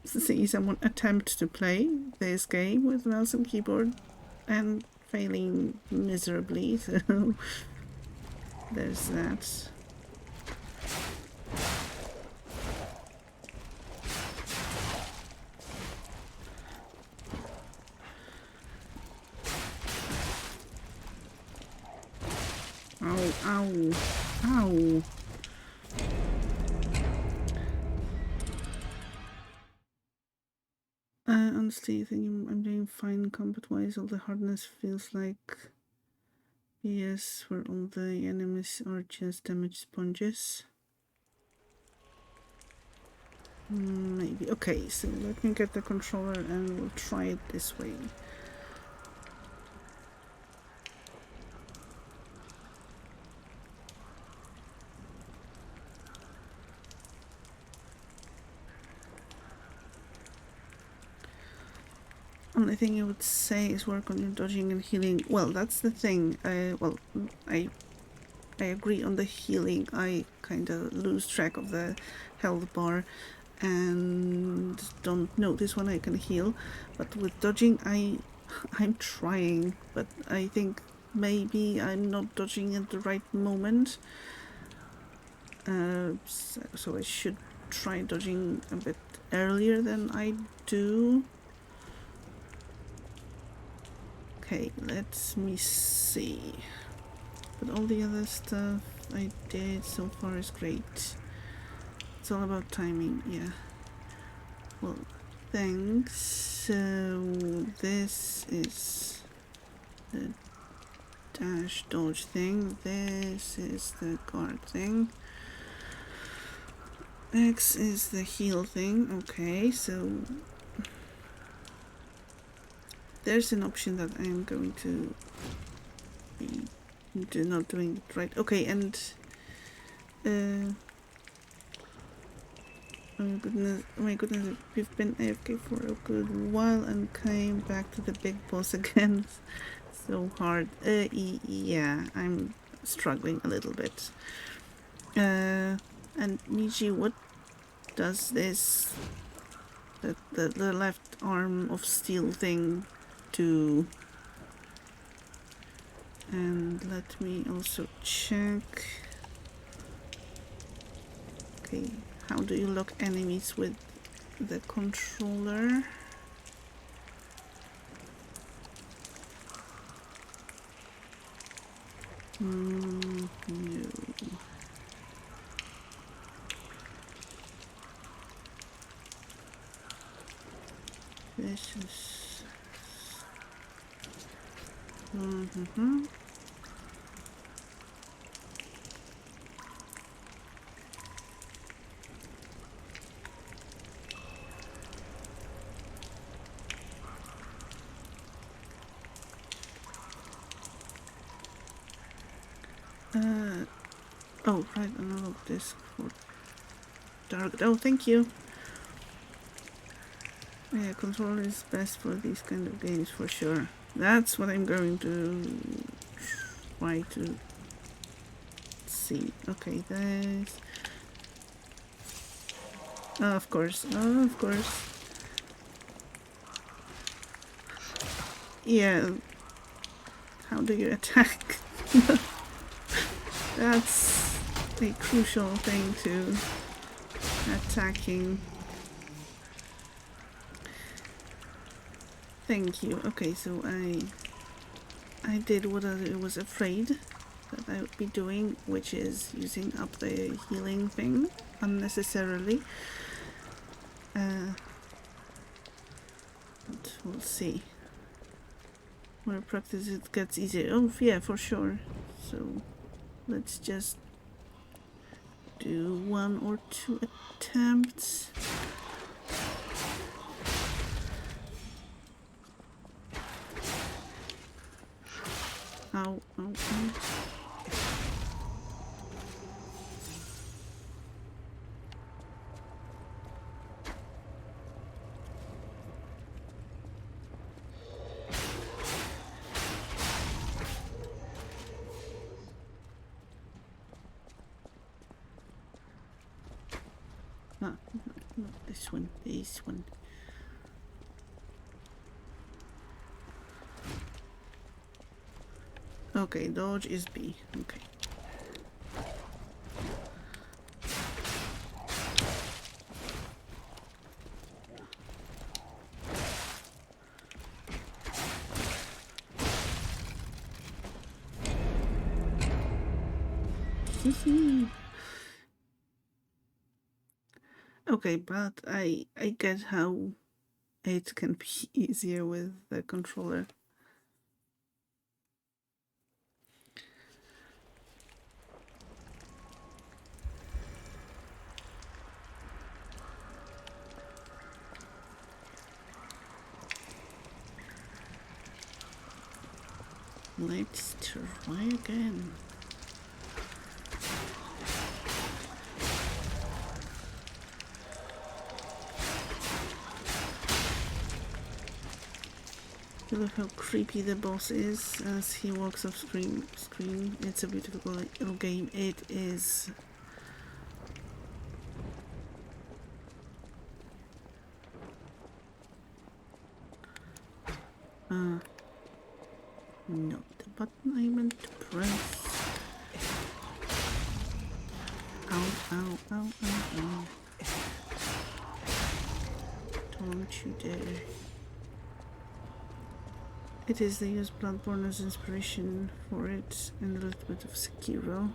see someone attempt to play this game with mouse and keyboard and failing miserably, so there's that. Ow, ow, ow. Honestly, I think I'm doing fine combat-wise. All the hardness feels like BS, where all the enemies are just damage sponges. Maybe. Okay, so let me get the controller and we'll try it this way. Only thing I would say is work on your dodging and healing. Well, that's the thing. Well, I agree on the healing. I kind of lose track of the health bar and don't notice when I can heal. But with dodging, I'm trying, but I think maybe I'm not dodging at the right moment. So I should try dodging a bit earlier than I do. Okay, let me see. But all the other stuff I did so far is great. It's all about timing, yeah. Well, thanks. So this is the dash dodge thing. This is the guard thing. X is the heal thing. Okay, so there's an option that I am going to be not doing it right. Okay, and oh my goodness, we've been AFK for a good while and came back to the big boss again. So hard. Yeah, I'm struggling a little bit. And Niji, what does this the left arm of steel thing do? And let me also check. Okay, how do you lock enemies with the controller? No. This is... oh, right, analog disc for target. Oh, thank you. Yeah, controller is best for these kind of games for sure. That's what I'm going to try to see. Okay, this. Oh, of course. Oh, of course. Yeah. How do you attack? That's a crucial thing to attacking. Thank you. Okay, so I did what I was afraid that I would be doing, which is using up the healing thing unnecessarily. But we'll see. More practice it gets easier. Oh yeah, for sure. So let's just do 1 or 2 attempts. Ow, ow, ow. Ah, not this one, this one. Okay, dodge is B. Okay. Okay, but I get how it can be easier with the controller. Let's try again. Look how creepy the boss is as he walks off screen. It's a beautiful little game. It is. Not the button I meant to press. Ow, ow, ow, ow, ow. Don't you dare. It is, they use Bloodborne as inspiration for it, and a little bit of Sekiro.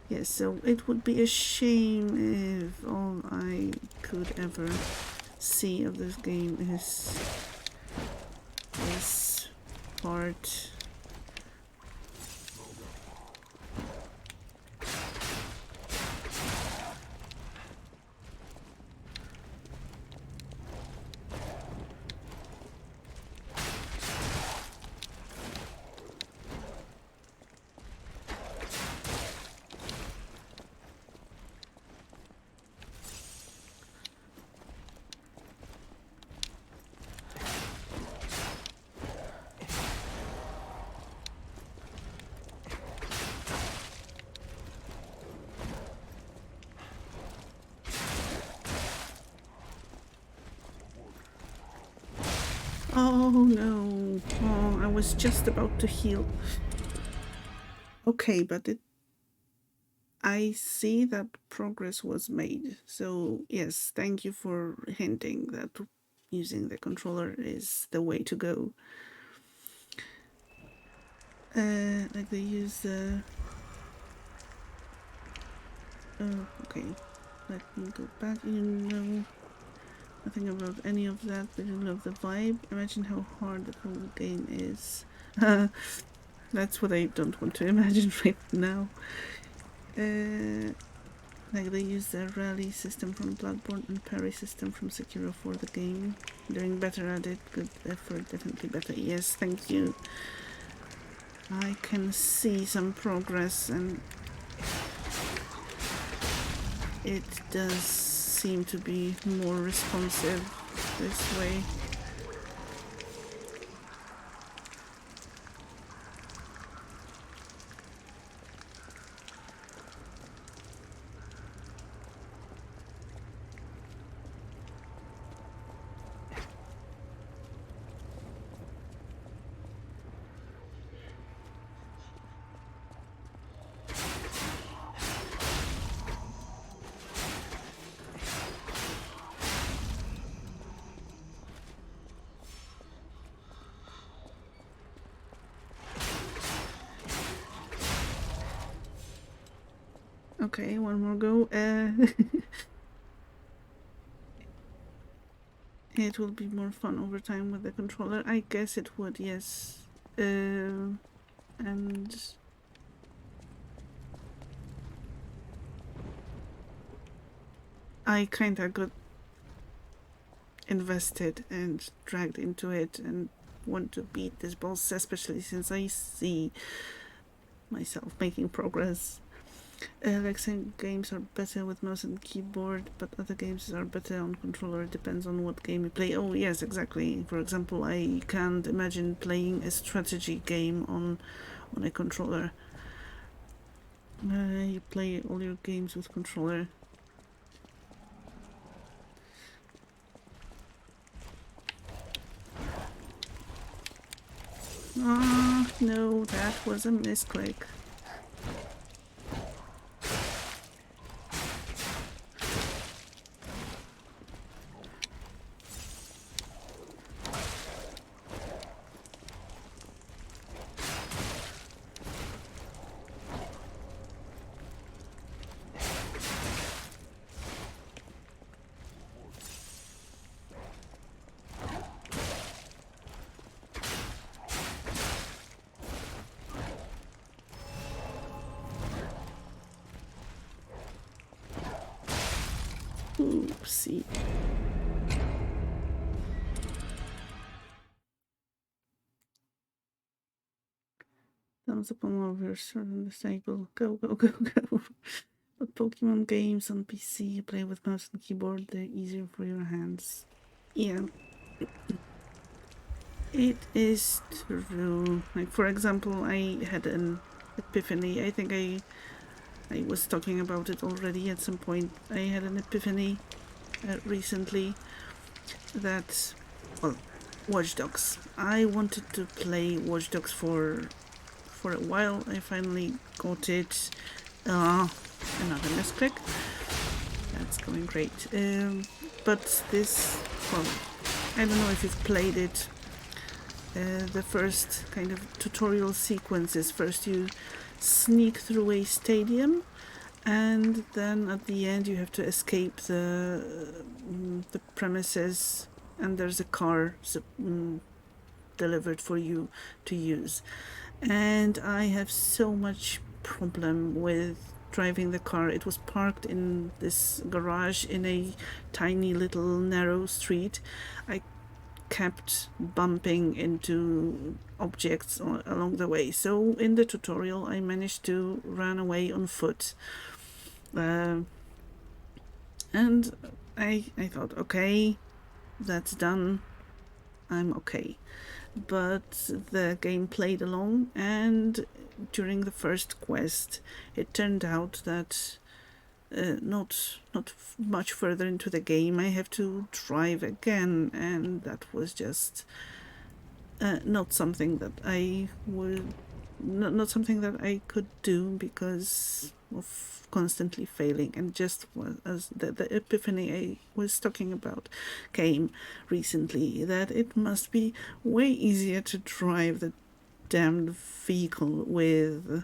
Yes, so it would be a shame if all I could ever see of this game is this part. Oh no, oh, I was just about to heal. Okay, but I see that progress was made. So yes, thank you for hinting that using the controller is the way to go. Like they use the... Oh, okay. Let me go back. You know nothing about any of that, but you love the vibe. Imagine how hard the whole game is. That's what I don't want to imagine right now. Like they use the rally system from Bloodborne and parry system from Sekiro for the game. Doing better at it. Good effort, definitely better. Yes, thank you. I can see some progress, and it does seem to be more responsive this way. Okay, one more go. It will be more fun over time with the controller. I guess it would, yes. And I kinda got invested and dragged into it and want to beat this boss, especially since I see myself making progress. Like some games are better with mouse and keyboard, but other games are better on controller. It depends on what game you play. Oh yes, exactly. For example, I can't imagine playing a strategy game on a controller. You play all your games with controller. Ah, no, that was a misclick. Oopsie. Thumbs up on all of your sword on the table. Go, go, go, go. But Pokemon games on PC, you play with mouse and keyboard, they're easier for your hands. Yeah. It is true. Like, for example, I had an epiphany. I think I was talking about it already at some point. I had an epiphany recently that, well, Watch Dogs. I wanted to play Watch Dogs for a while. I finally got it. Another misclick. That's going great. But this, well, I don't know if you've played it. The first kind of tutorial sequences. First you sneak through a stadium, and then at the end you have to escape the premises, and there's a car delivered for you to use. And I have so much problem with driving the car. It was parked in this garage in a tiny little narrow street. I kept bumping into objects along the way. So in the tutorial I managed to run away on foot. And I thought, okay, that's done. I'm okay. But the game played along, and during the first quest it turned out that not much further into the game I have to drive again, and that was just not something that I would not something that I could do because of constantly failing. And just as the epiphany I was talking about came recently, that it must be way easier to drive the damned vehicle with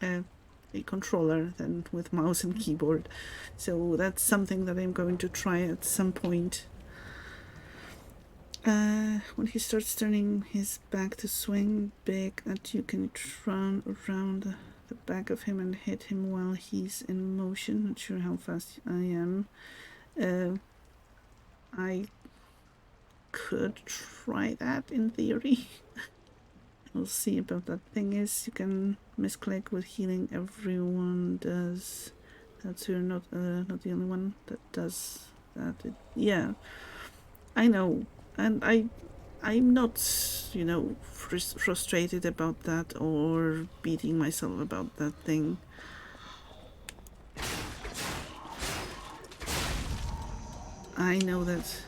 a controller than with mouse and keyboard. So that's something that I'm going to try at some point. When he starts turning his back to swing big at you, can you run around the back of him and hit him while he's in motion? Not sure how fast I am. I could try that in theory. We'll see about that. Thing is, you can misclick with healing. Everyone does. That's you're not the only one that does that. Yeah, I know, and I'm not, frustrated about that or beating myself about that thing. I know that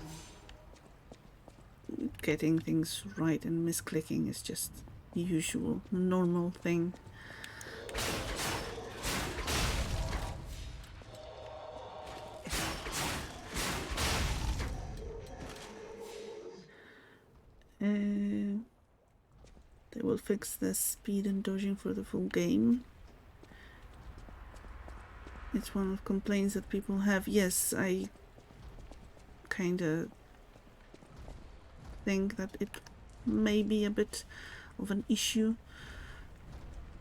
getting things right and misclicking is just usual, normal thing. They will fix the speed and dodging for the full game. It's one of the complaints that people have. Yes, I kinda think that it may be a bit of an issue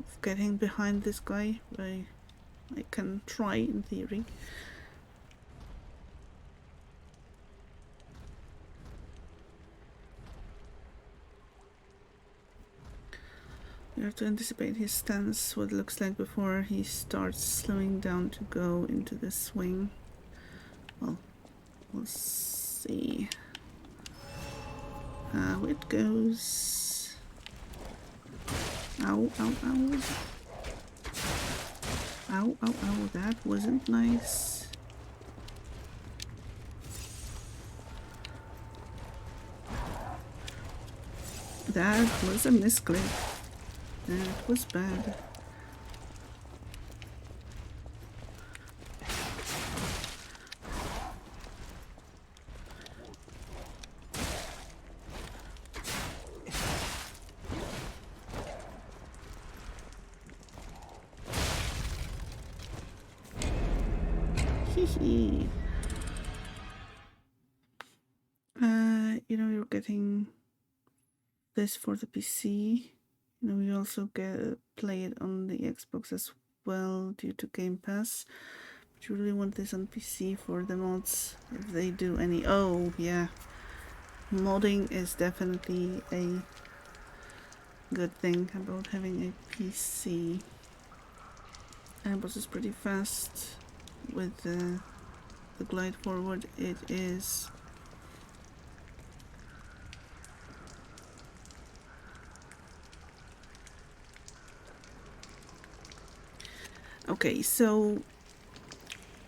of getting behind this guy. I can try in theory. You have to anticipate his stance, what it looks like before he starts slowing down to go into the swing. Well, we'll see how it goes. Ow, ow, ow. Ow, ow, ow, that wasn't nice. That was a misclick. That was bad. Hee. You know, you're getting this for the PC. You know, you also play it on the Xbox as well due to Game Pass. But you really want this on PC for the mods, if they do any. Oh, yeah. Modding is definitely a good thing about having a PC. Boss is pretty fast with the glide forward. It is. Okay, so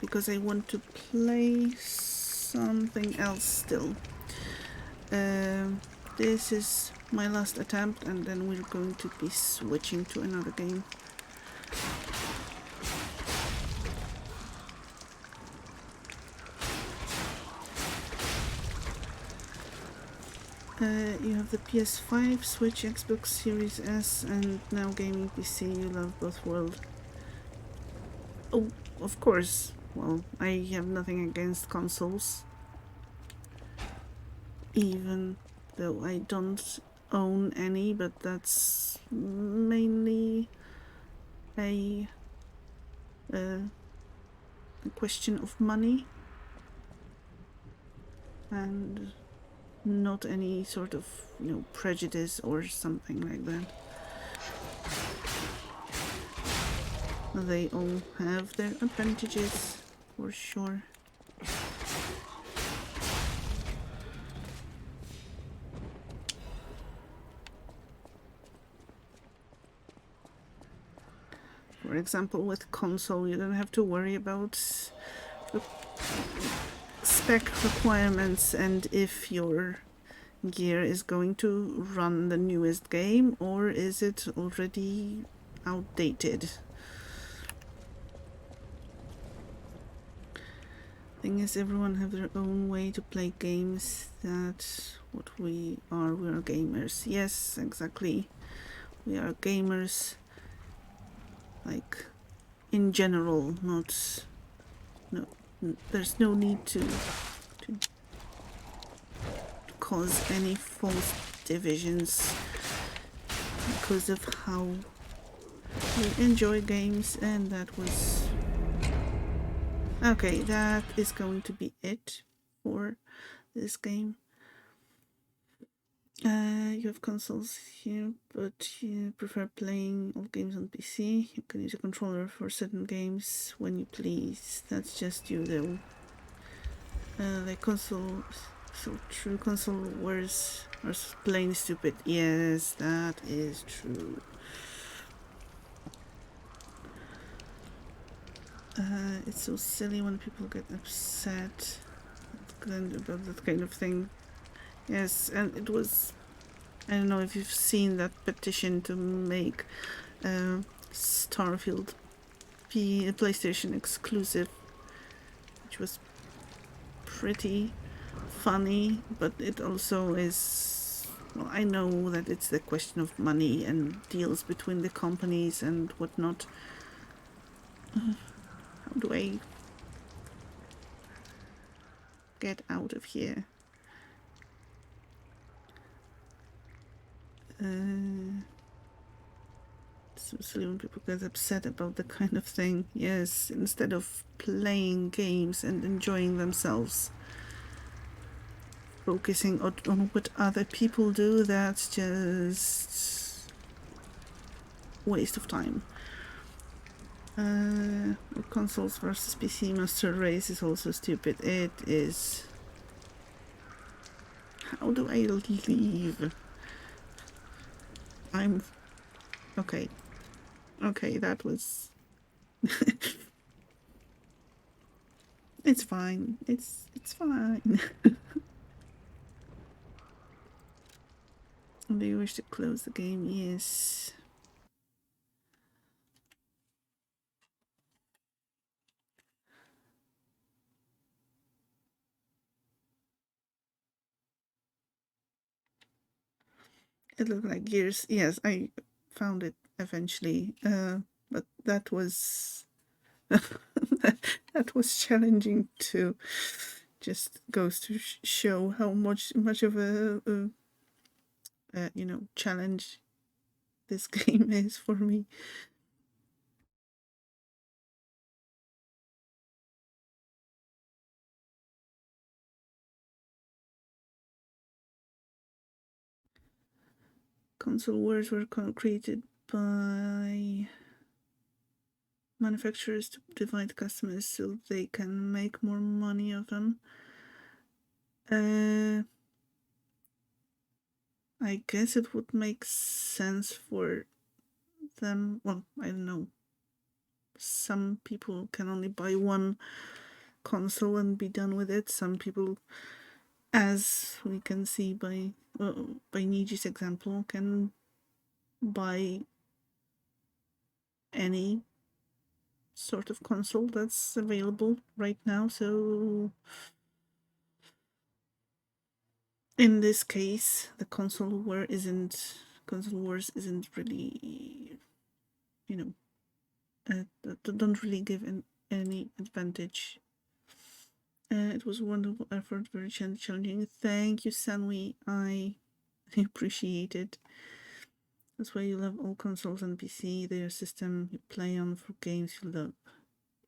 because I want to play something else still. This is my last attempt, and then we're going to be switching to another game. You have the PS5, Switch, Xbox Series S, and now gaming PC. You love both worlds. Oh, of course. Well, I have nothing against consoles. Even though I don't own any, but that's mainly a question of money and not any sort of, you know, prejudice or something like that. They all have their advantages, for sure. For example, with console, you don't have to worry about spec requirements and if your gear is going to run the newest game or is it already outdated. Thing is, everyone have their own way to play games. That's what we are. We are gamers. Yes, exactly. We are gamers. Like, in general, not. No, there's no need to cause any false divisions because of how we enjoy games, and that was. Okay, that is going to be it for this game. You have consoles here, but you prefer playing all games on PC. You can use a controller for certain games when you please. That's just you, though. Like console, so true. Console wars are plain stupid. Yes, that is true. It's so silly when people get upset about that kind of thing. Yes, and it was. I don't know if you've seen that petition to make Starfield be a PlayStation exclusive, which was pretty funny, but it also is. Well, I know that it's the question of money and deals between the companies and whatnot. How do I get out of here? So silly when people get upset about the kind of thing. Yes, instead of playing games and enjoying themselves, focusing on what other people do, that's just waste of time. Consoles versus PC Master Race is also stupid. It is. How do I leave? I'm okay. Okay, that was. It's fine. It's fine. Do you wish to close the game? Yes. It looked like Gears. Yes, I found it eventually. But that was that was challenging too. Just goes to show how much of a challenge this game is for me. Console wars were created by manufacturers to divide customers so they can make more money of them. I guess it would make sense for them. Well, I don't know. Some people can only buy one console and be done with it. Some people, as we can see by Niji's example, can buy any sort of console that's available right now. So in this case, the console wars isn't really, don't really give any advantage. It was a wonderful effort, very challenging. Thank you, Sanwi. I appreciate it. That's why you love all consoles and PC. They're a system you play on for games you love.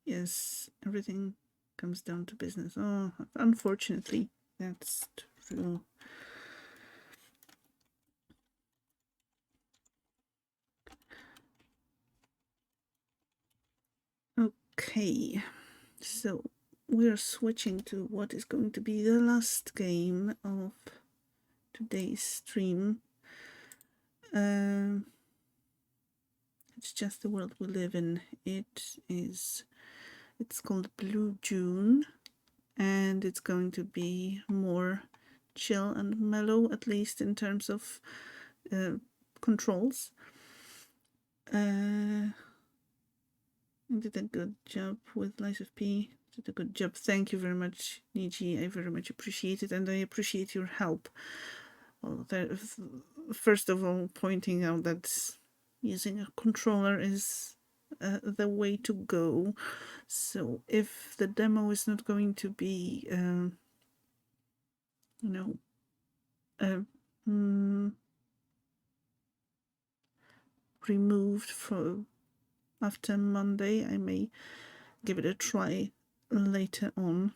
Yes, everything comes down to business. Oh, unfortunately, that's true. Okay, so we're switching to what is going to be the last game of today's stream. It's just the world we live in. It's called Blue June, and it's going to be more chill and mellow, at least in terms of controls. I did a good job with Lies of P. Did a good job. Thank you very much, Niji. I very much appreciate it, and I appreciate your help. Well, first of all, pointing out that using a controller is the way to go. So if the demo is not going to be, removed for after Monday, I may give it a try later on.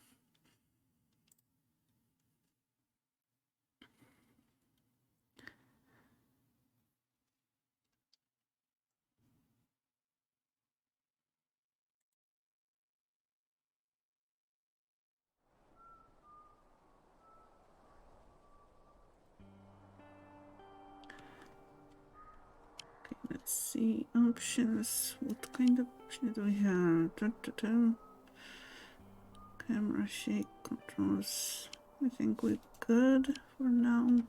Let's see, options. What kind of options do we have? Camera shake, controls. I think we're good for now.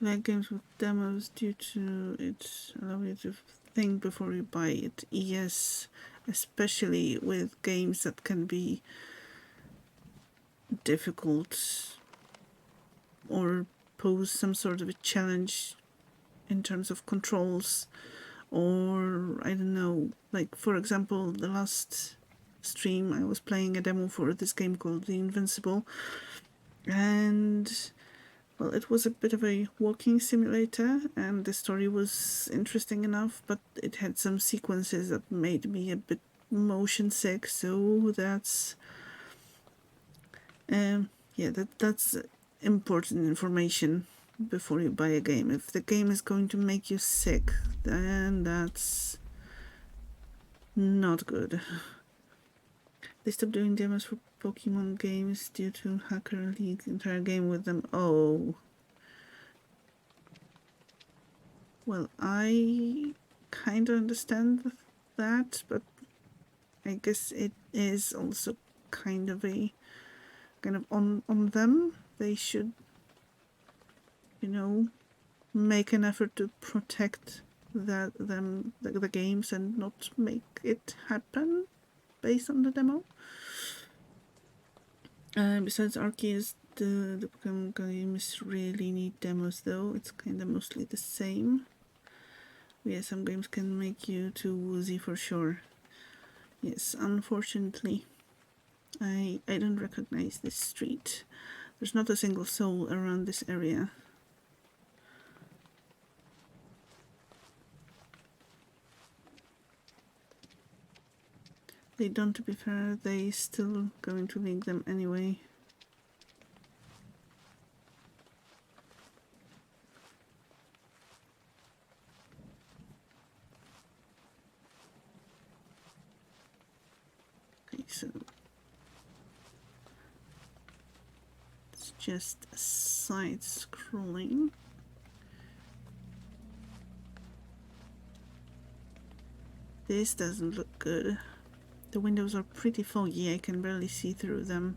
like games with demos due to it allow you to think before you buy it. Yes, especially with games that can be difficult or pose some sort of a challenge in terms of controls, or I don't know, like for example the last stream I was playing a demo for this game called The Invincible, and well, it was a bit of a walking simulator and the story was interesting enough, but it had some sequences that made me a bit motion sick, so that's that's important information before you buy a game. If the game is going to make you sick, then that's not good. They stopped doing demos for Pokemon games due to hacker leaked entire game with them. Oh. Well, I kind of understand that, but I guess it is also kind of on them. They should, make an effort to protect the games and not make it happen based on the demo. Besides Arceus, the Pokemon games really need demos though. It's kind of mostly the same. Yeah, some games can make you too woozy for sure. Yes, unfortunately, I don't recognize this street. There's not a single soul around this area. They don't, to be fair, they still going to link them anyway. Okay, so it's just side scrolling. This doesn't look good. The windows are pretty foggy, I can barely see through them.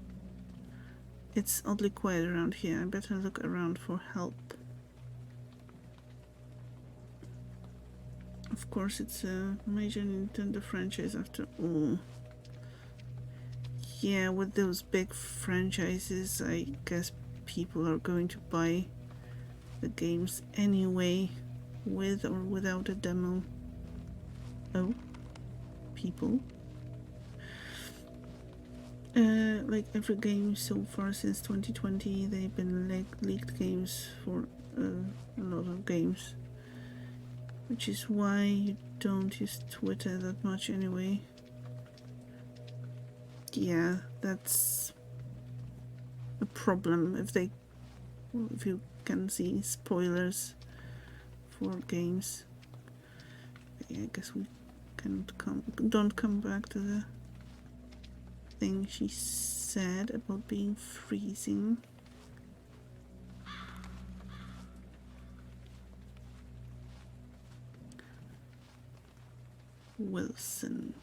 It's oddly quiet around here, I better look around for help. Of course, it's a major Nintendo franchise after all. Yeah, with those big franchises, I guess people are going to buy the games anyway, with or without a demo. Oh, people. Like every game so far since 2020, they've been leaked games for a lot of games, which is why you don't use Twitter that much anyway. Yeah, that's a problem if you can see spoilers for games. Yeah, I guess we don't come back to the thing she said about being freezing. Wilson.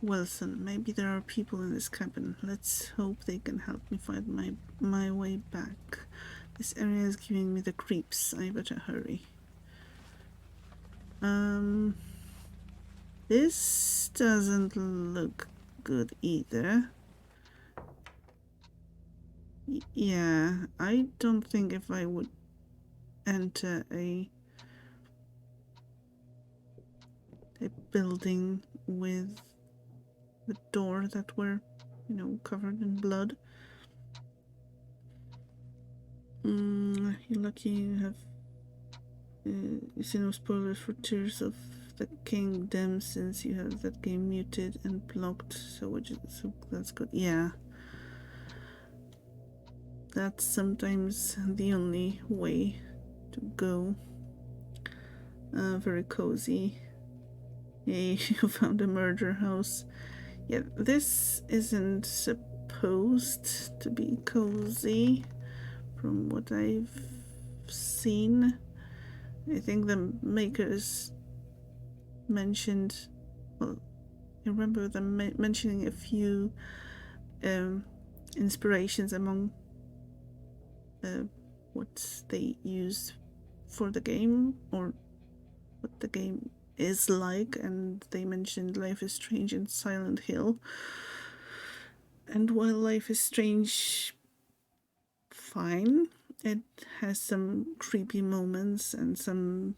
Wilson, maybe there are people in this cabin. Let's hope they can help me find my way back. This area is giving me the creeps. I better hurry. This doesn't look good either. Yeah, I don't think if I would enter a building with the door that were, covered in blood. You're lucky you have you see no spoilers for Tears of the Kingdom since you have that game muted and blocked, so that's good. Yeah, that's sometimes the only way to go. Very cozy. Yay, you found a murder house. Yeah, this isn't supposed to be cozy from what I've seen. I think the makers mentioned, well, I remember them mentioning a few inspirations among what they use for the game, or what the game is like, and they mentioned Life is Strange and Silent Hill. And while Life is Strange, fine, it has some creepy moments and some,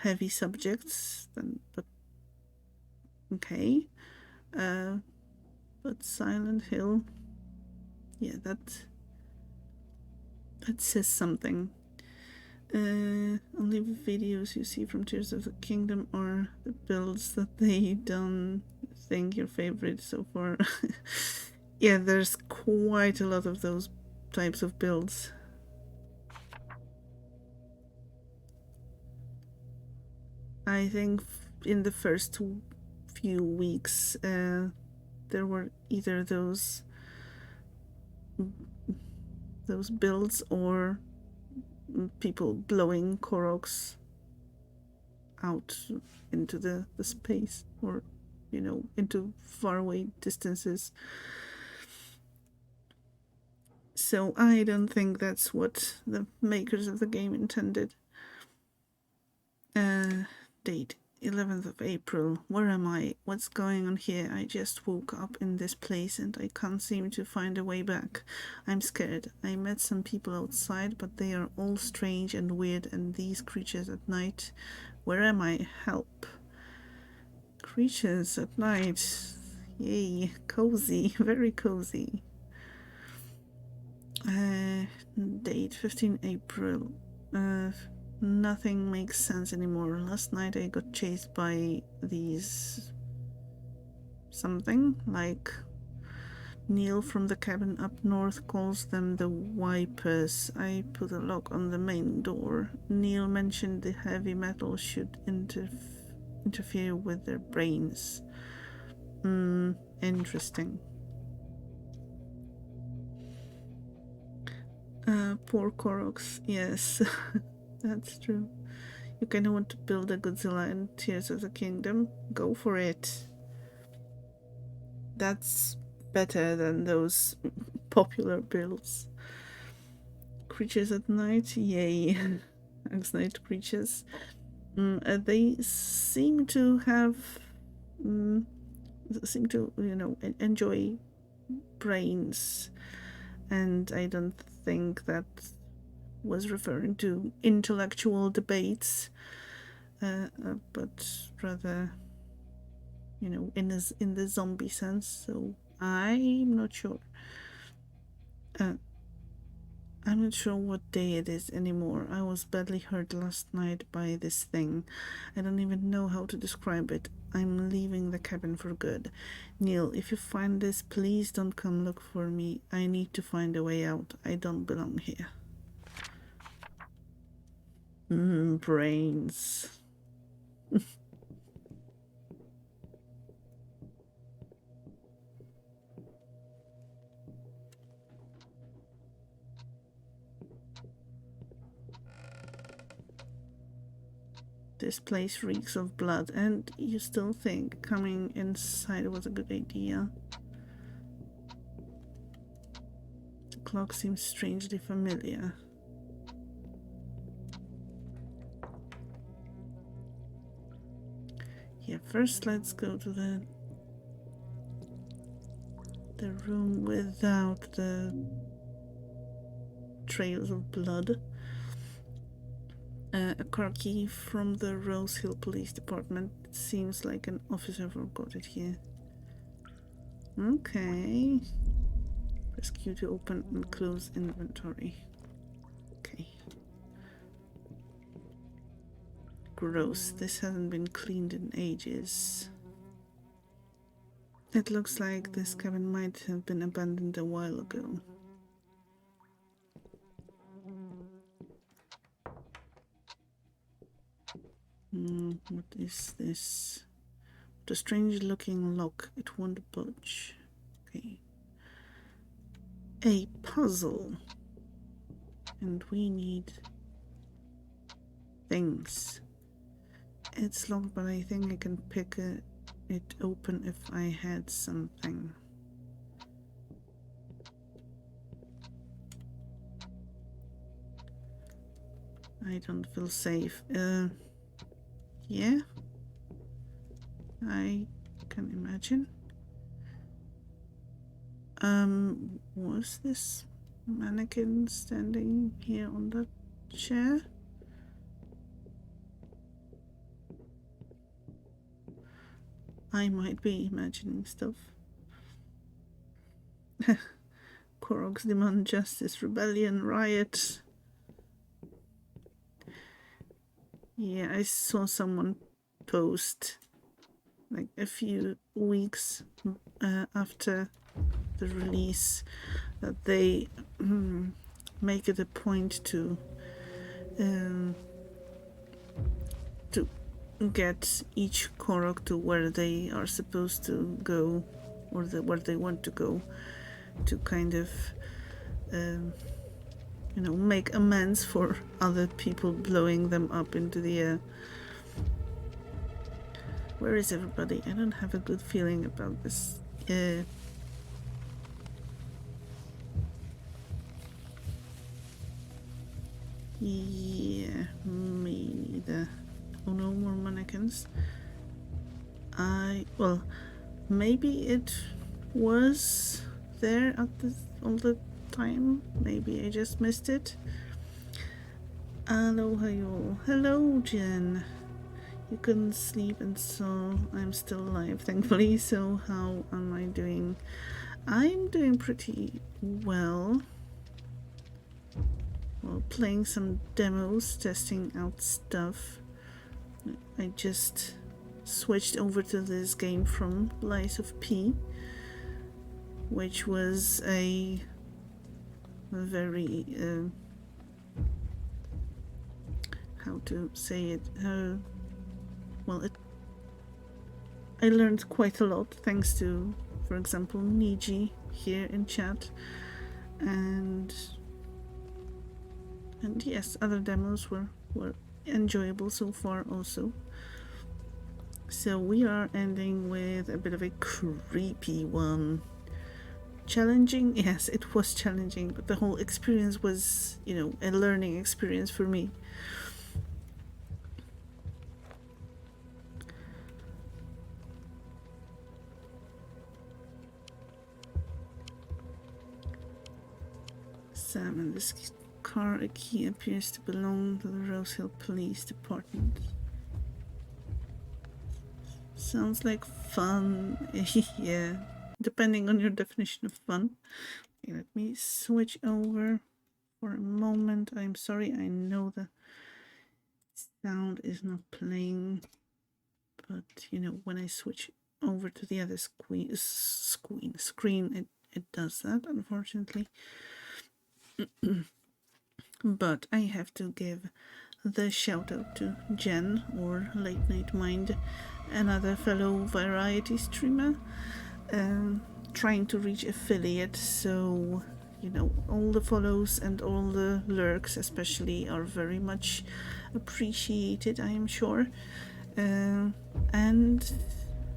heavy subjects, but okay. But Silent Hill, yeah, that says something. Only videos you see from Tears of the Kingdom are the builds that they don't think your favorite so far. Yeah, there's quite a lot of those types of builds. I think in the first few weeks, there were either those builds or people blowing Koroks out into the space, or into faraway distances. So I don't think that's what the makers of the game intended. Date 11th of April. Where am I? What's going on here? I just woke up in this place and I can't seem to find a way back. I'm scared. I met some people outside, but they are all strange and weird, and these creatures at night. Where am I? Help. Creatures at night. Yay. Cozy. Very cozy. Date 15 April. Nothing makes sense anymore. Last night I got chased by these something, like Neil from the cabin up north calls them the Wipers. I put a lock on the main door. Neil mentioned the heavy metal should interfere with their brains. Interesting. Poor Koroks, yes. That's true. You kinda want to build a Godzilla in Tears of the Kingdom? Go for it. That's better than those popular builds. Creatures at night? Yay. Night creatures. They seem to have... enjoy brains. And I don't think that was referring to intellectual debates, but rather, in the zombie sense. So I'm not sure. I'm not sure what day it is anymore. I was badly hurt last night by this thing. I don't even know how to describe it. I'm leaving the cabin for good. Neil, if you find this, please don't come look for me. I need to find a way out. I don't belong here. Brains. This place reeks of blood, and you still think coming inside was a good idea. The clock seems strangely familiar. Yeah, first let's go to the room without the trails of blood. A car key from the Rose Hill Police Department. It seems like an officer forgot it here. Okay. Press Q to open and close inventory. Okay. Gross. This hasn't been cleaned in ages. It looks like this cabin might have been abandoned a while ago. What is this? The strange looking lock. It won't budge. Okay. A puzzle. And we need things. It's locked, but I think I can pick it open if I had something. I don't feel safe. Yeah. I can imagine. Was this mannequin standing here on that chair? I might be imagining stuff. Koroks demand justice, rebellion, riot. Yeah, I saw someone post like a few weeks after the release that they make it a point to get each Korok to where they are supposed to go, or where they want to go, to kind of make amends for other people blowing them up into the air. Where is everybody? I don't have a good feeling about this. Yeah, me neither. Oh, no more mannequins. Well, maybe it was there all the time. Maybe I just missed it. Hello, Jen. You couldn't sleep, and so I'm still alive, thankfully. So how am I doing? I'm doing pretty well. Well, playing some demos, testing out stuff. I just switched over to this game from Lies of P, which was a very how to say it, I learned quite a lot thanks to, for example, Niji here in chat, and yes, other demos were enjoyable so far also. So we are ending with a bit of a creepy one. Challenging? Yes, it was challenging, but the whole experience was, a learning experience for me. Sam, in this car, a key appears to belong to the Rose Hill Police Department. Sounds like fun. Yeah, depending on your definition of fun. Okay, let me switch over for a moment. I'm sorry, I know the sound is not playing, but when I switch over to the other screen, it does that, unfortunately. But I have to give the shout out to Jen, or Late Night Mind, another fellow variety streamer, trying to reach affiliate, so all the follows and all the lurks especially are very much appreciated, I am sure. And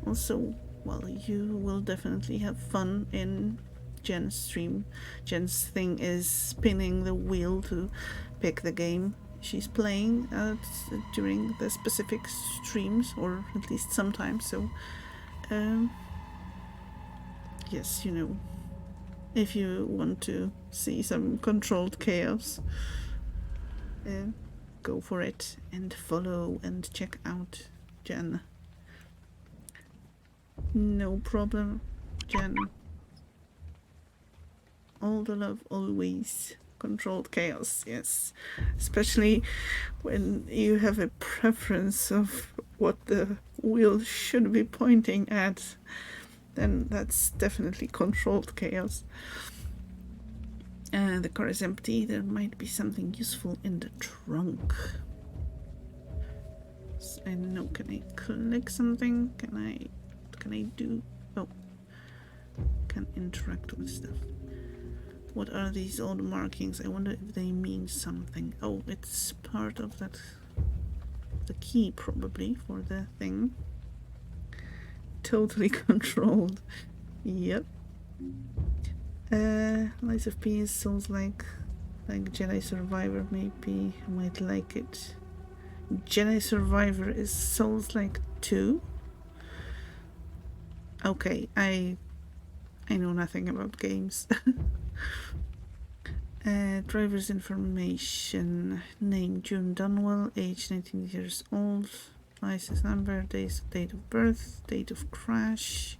also, well, you will definitely have fun in Jen's stream. Jen's thing is spinning the wheel to pick the game she's playing during the specific streams, or at least sometimes. So yes, if you want to see some controlled chaos, go for it and follow and check out Jen. No problem, Jen. All the love, always. Controlled chaos, yes. Especially when you have a preference of what the wheel should be pointing at, then that's definitely controlled chaos. The car is empty. There might be something useful in the trunk. I don't know, can I click something? Can I do... Oh. Can interact with stuff. What are these old markings? I wonder if they mean something. Oh, it's part of that... the key, probably, for the thing. Totally controlled. Yep. Lies of P is Souls-like Like Jedi Survivor, maybe I might like it. Jedi Survivor is Souls-like 2. Okay, I know nothing about games. Driver's information. Name June Dunwell, age 19 years old. License number, date of birth, date of crash.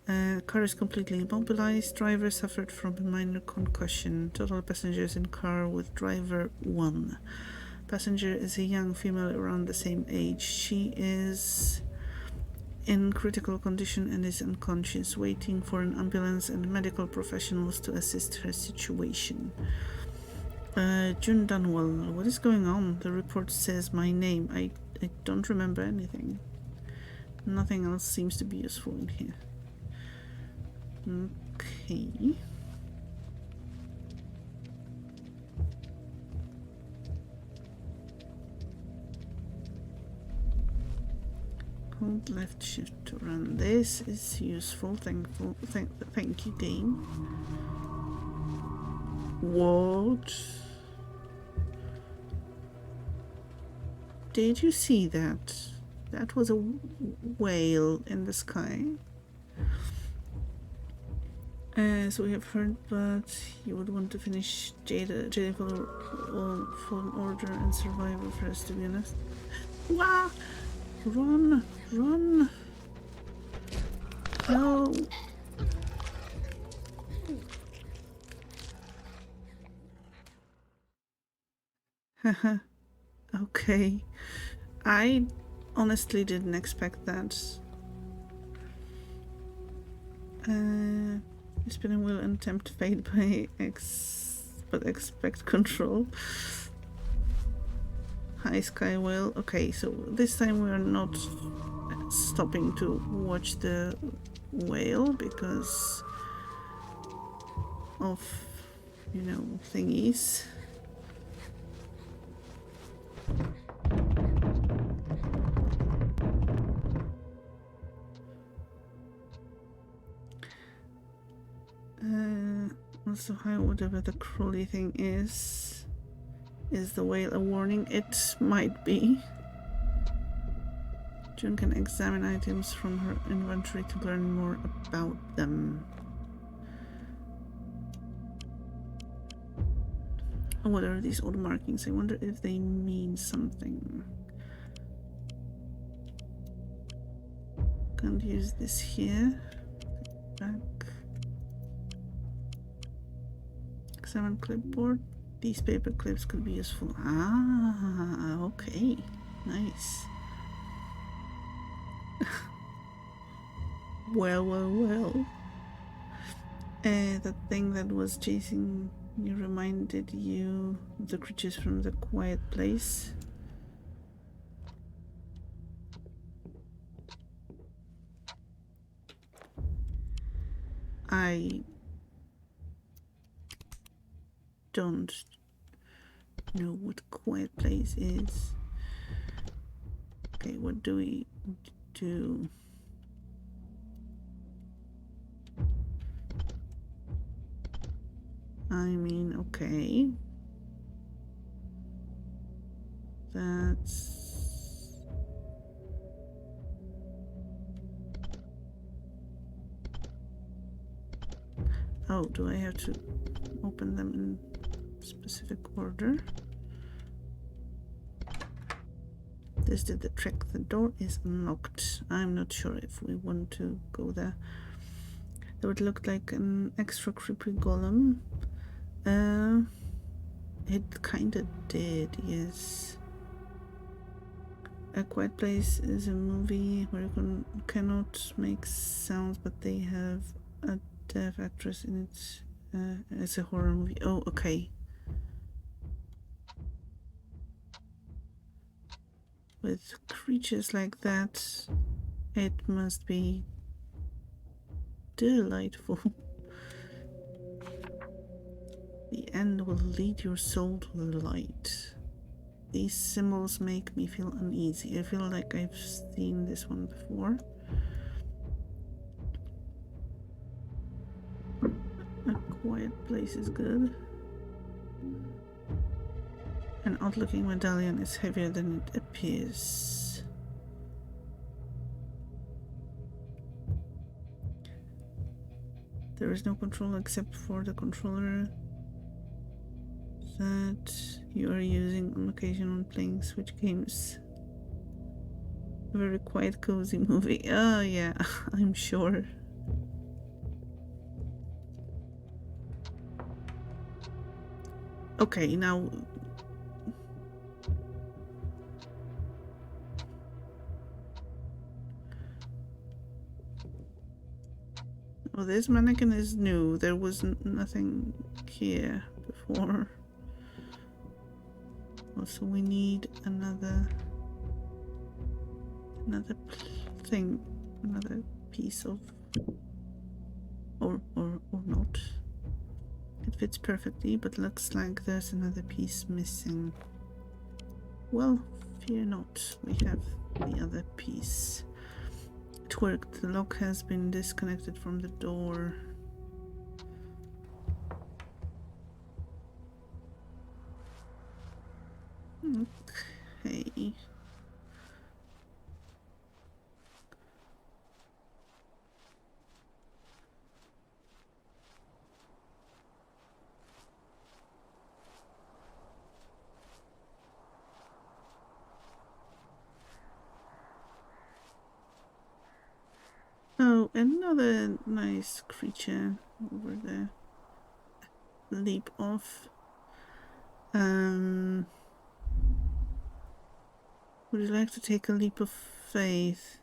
Car is completely immobilized. Driver suffered from a minor concussion. Total passengers in car with driver 1. Passenger is a young female around the same age. She is in critical condition and is unconscious, waiting for an ambulance and medical professionals to assist her situation. June Dunwell, what is going on? The report says my name. I don't remember anything. Nothing else seems to be useful in here. Okay. Hold left shift to run. This is useful. Thank you, game. What? Did you see that? That was a whale in the sky. So we have heard, but you would want to finish Jedi Fallen Order and Survivor first, to be honest. Wah! Run! Run! No! Haha. Okay. I honestly didn't expect that. Spinning wheel and tempt fate by but expect control. High sky whale. Okay, so this time we are not stopping to watch the whale because of, you know, thingies. Also, how whatever the crawly thing is the whale a warning? It might be. June can examine items from her inventory to learn more about them. What are these odd markings? I wonder if they mean something. Can't use this here. Back. Examine clipboard. These paper clips could be useful. Ah, okay. Nice. Well. That thing that was chasing you reminded you of the creatures from the Quiet Place. I don't know what Quiet Place is. Okay, what do we do? I mean, okay. That's... Oh, do I have to open them in specific order? This did the trick. The door is unlocked. I'm not sure if we want to go there. That would look like an extra creepy golem. It kinda did, yes. A Quiet Place is a movie where you cannot make sounds, but they have a deaf actress in it. It's a horror movie. Oh, okay. With creatures like that, it must be delightful. The end will lead your soul to the light. These symbols make me feel uneasy. I feel like I've seen this one before. A Quiet Place is good. An odd-looking medallion is heavier than it appears. There is no controller except for the controller that you are using on occasion when playing Switch games. A very quiet, cozy movie. Oh yeah, I'm sure. Okay, now... Oh, this mannequin is new. There was nothing here before. Also, we need another thing, another piece of... or not. It fits perfectly, but looks like there's another piece missing. Well, fear not. We have the other piece. It worked. The lock has been disconnected from the door. Okay. Oh, another nice creature over there. Leap off. Would you like to take a leap of faith?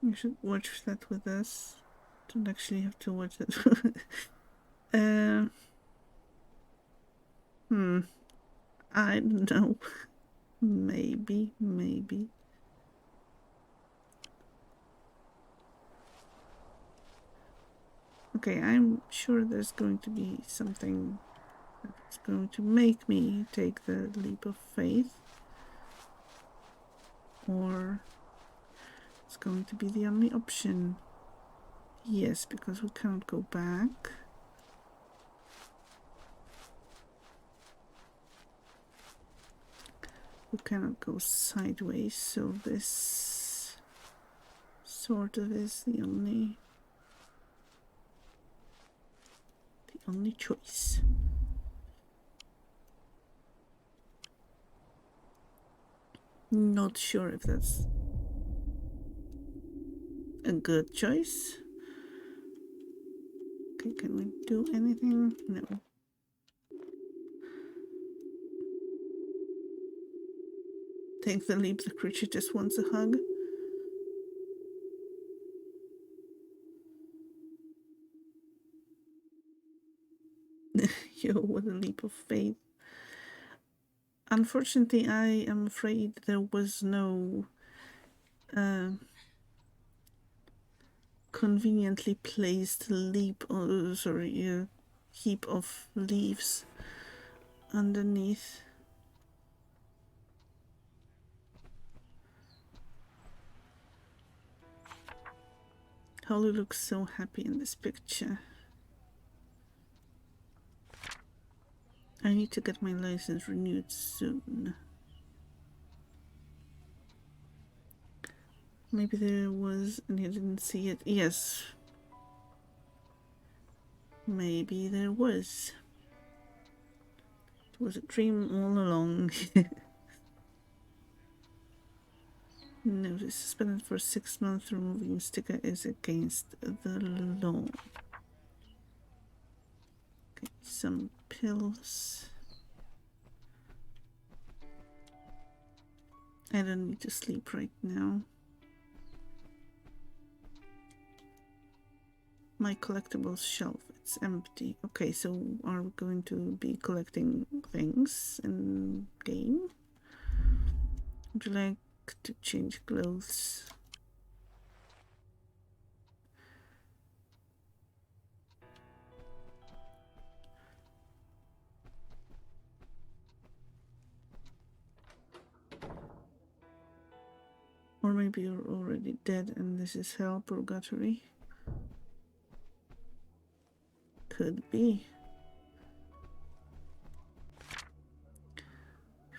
You should watch that with us. Don't actually have to watch it. I don't know. Maybe. Okay, I'm sure there's going to be something that's going to make me take the leap of faith. Or it's going to be the only option. Yes, because we can't go back. We cannot go sideways, so this sort of is the only choice. Not sure if that's a good choice. Okay, can we do anything? No. Take the leap, the creature just wants a hug. Yo, what a leap of faith. Unfortunately, I am afraid there was no conveniently placed heap of leaves underneath. Holly looks so happy in this picture. I need to get my license renewed soon. Maybe there was, and you didn't see it. Yes. Maybe there was. It was a dream all along. Notice suspended for 6 months. Removing sticker is against the law. Okay, some pills. I don't need to sleep right now. My collectibles shelf, it's empty. Okay, so are we going to be collecting things in game? Would you like to change clothes? Or maybe you're already dead and this is hell, purgatory. could be.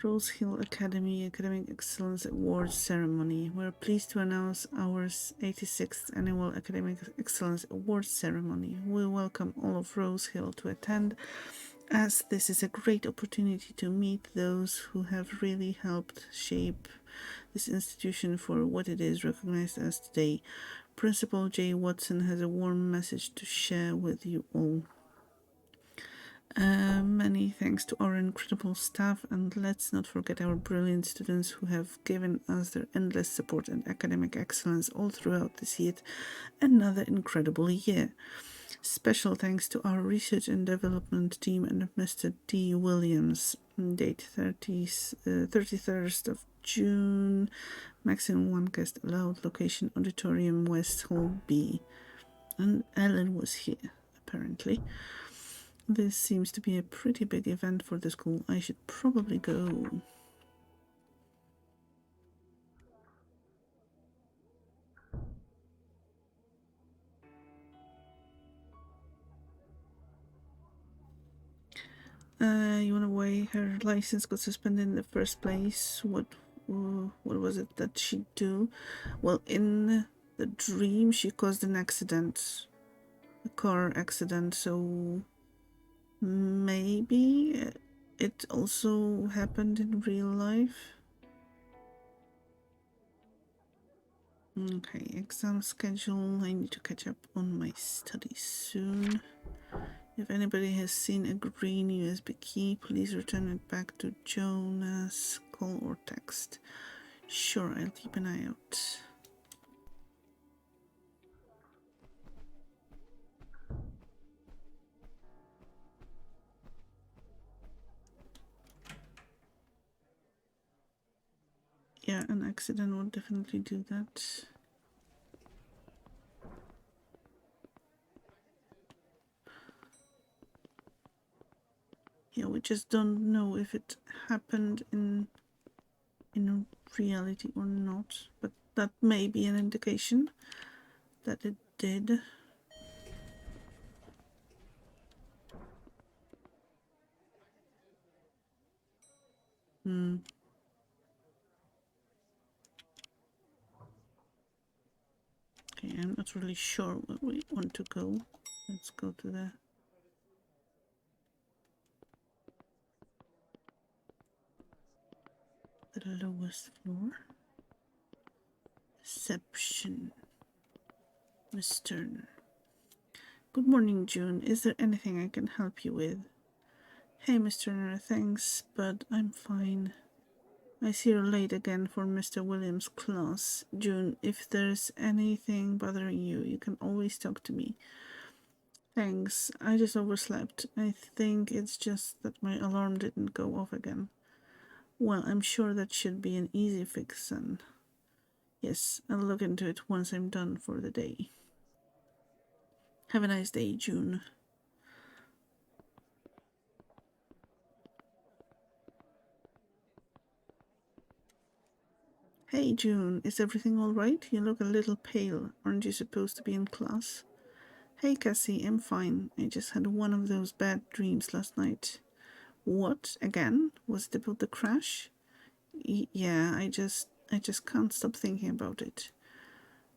Rose Hill Academy Academic Excellence Awards Ceremony. We're pleased to announce our 86th Annual Academic Excellence Awards Ceremony. We welcome all of Rose Hill to attend, as this is a great opportunity to meet those who have really helped shape this institution for what it is recognized as today. Principal Jay Watson has a warm message to share with you all. Many thanks to our incredible staff, and let's not forget our brilliant students who have given us their endless support and academic excellence all throughout this yet another incredible year. Special thanks to our research and development team and Mr. D. Williams. Date 31st of June. Maximum one guest allowed. Location Auditorium West Hall B. And Ellen was here, apparently. This seems to be a pretty big event for the school. I should probably go. You wanna why her license got suspended in the first place? What was it that she do? Well, in the dream, she caused an accident, a car accident. So maybe it also happened in real life. Okay, exam schedule. I need to catch up on my studies soon. If anybody has seen a green USB key, please return it back to Jonas. Call or text. Sure, I'll keep an eye out. Yeah, an accident would definitely do that. Yeah, we just don't know if it happened in reality or not, but that may be an indication that it did. Okay, I'm not really sure where we want to go. Let's go to the lowest floor. Reception. Miss Turner. Good morning, June. Is there anything I can help you with? Hey, Miss Turner, thanks, but I'm fine. I see you're late again for Mr. Williams' class. June, if there's anything bothering you, you can always talk to me. Thanks, I just overslept. I think it's just that my alarm didn't go off again. Well, I'm sure that should be an easy fix then. Yes, I'll look into it once I'm done for the day. Have a nice day, June. Hey, June, is everything all right? You look a little pale. Aren't you supposed to be in class? Hey, Cassie, I'm fine. I just had one of those bad dreams last night. What? Again? Was it about the crash? Yeah, I just can't stop thinking about it.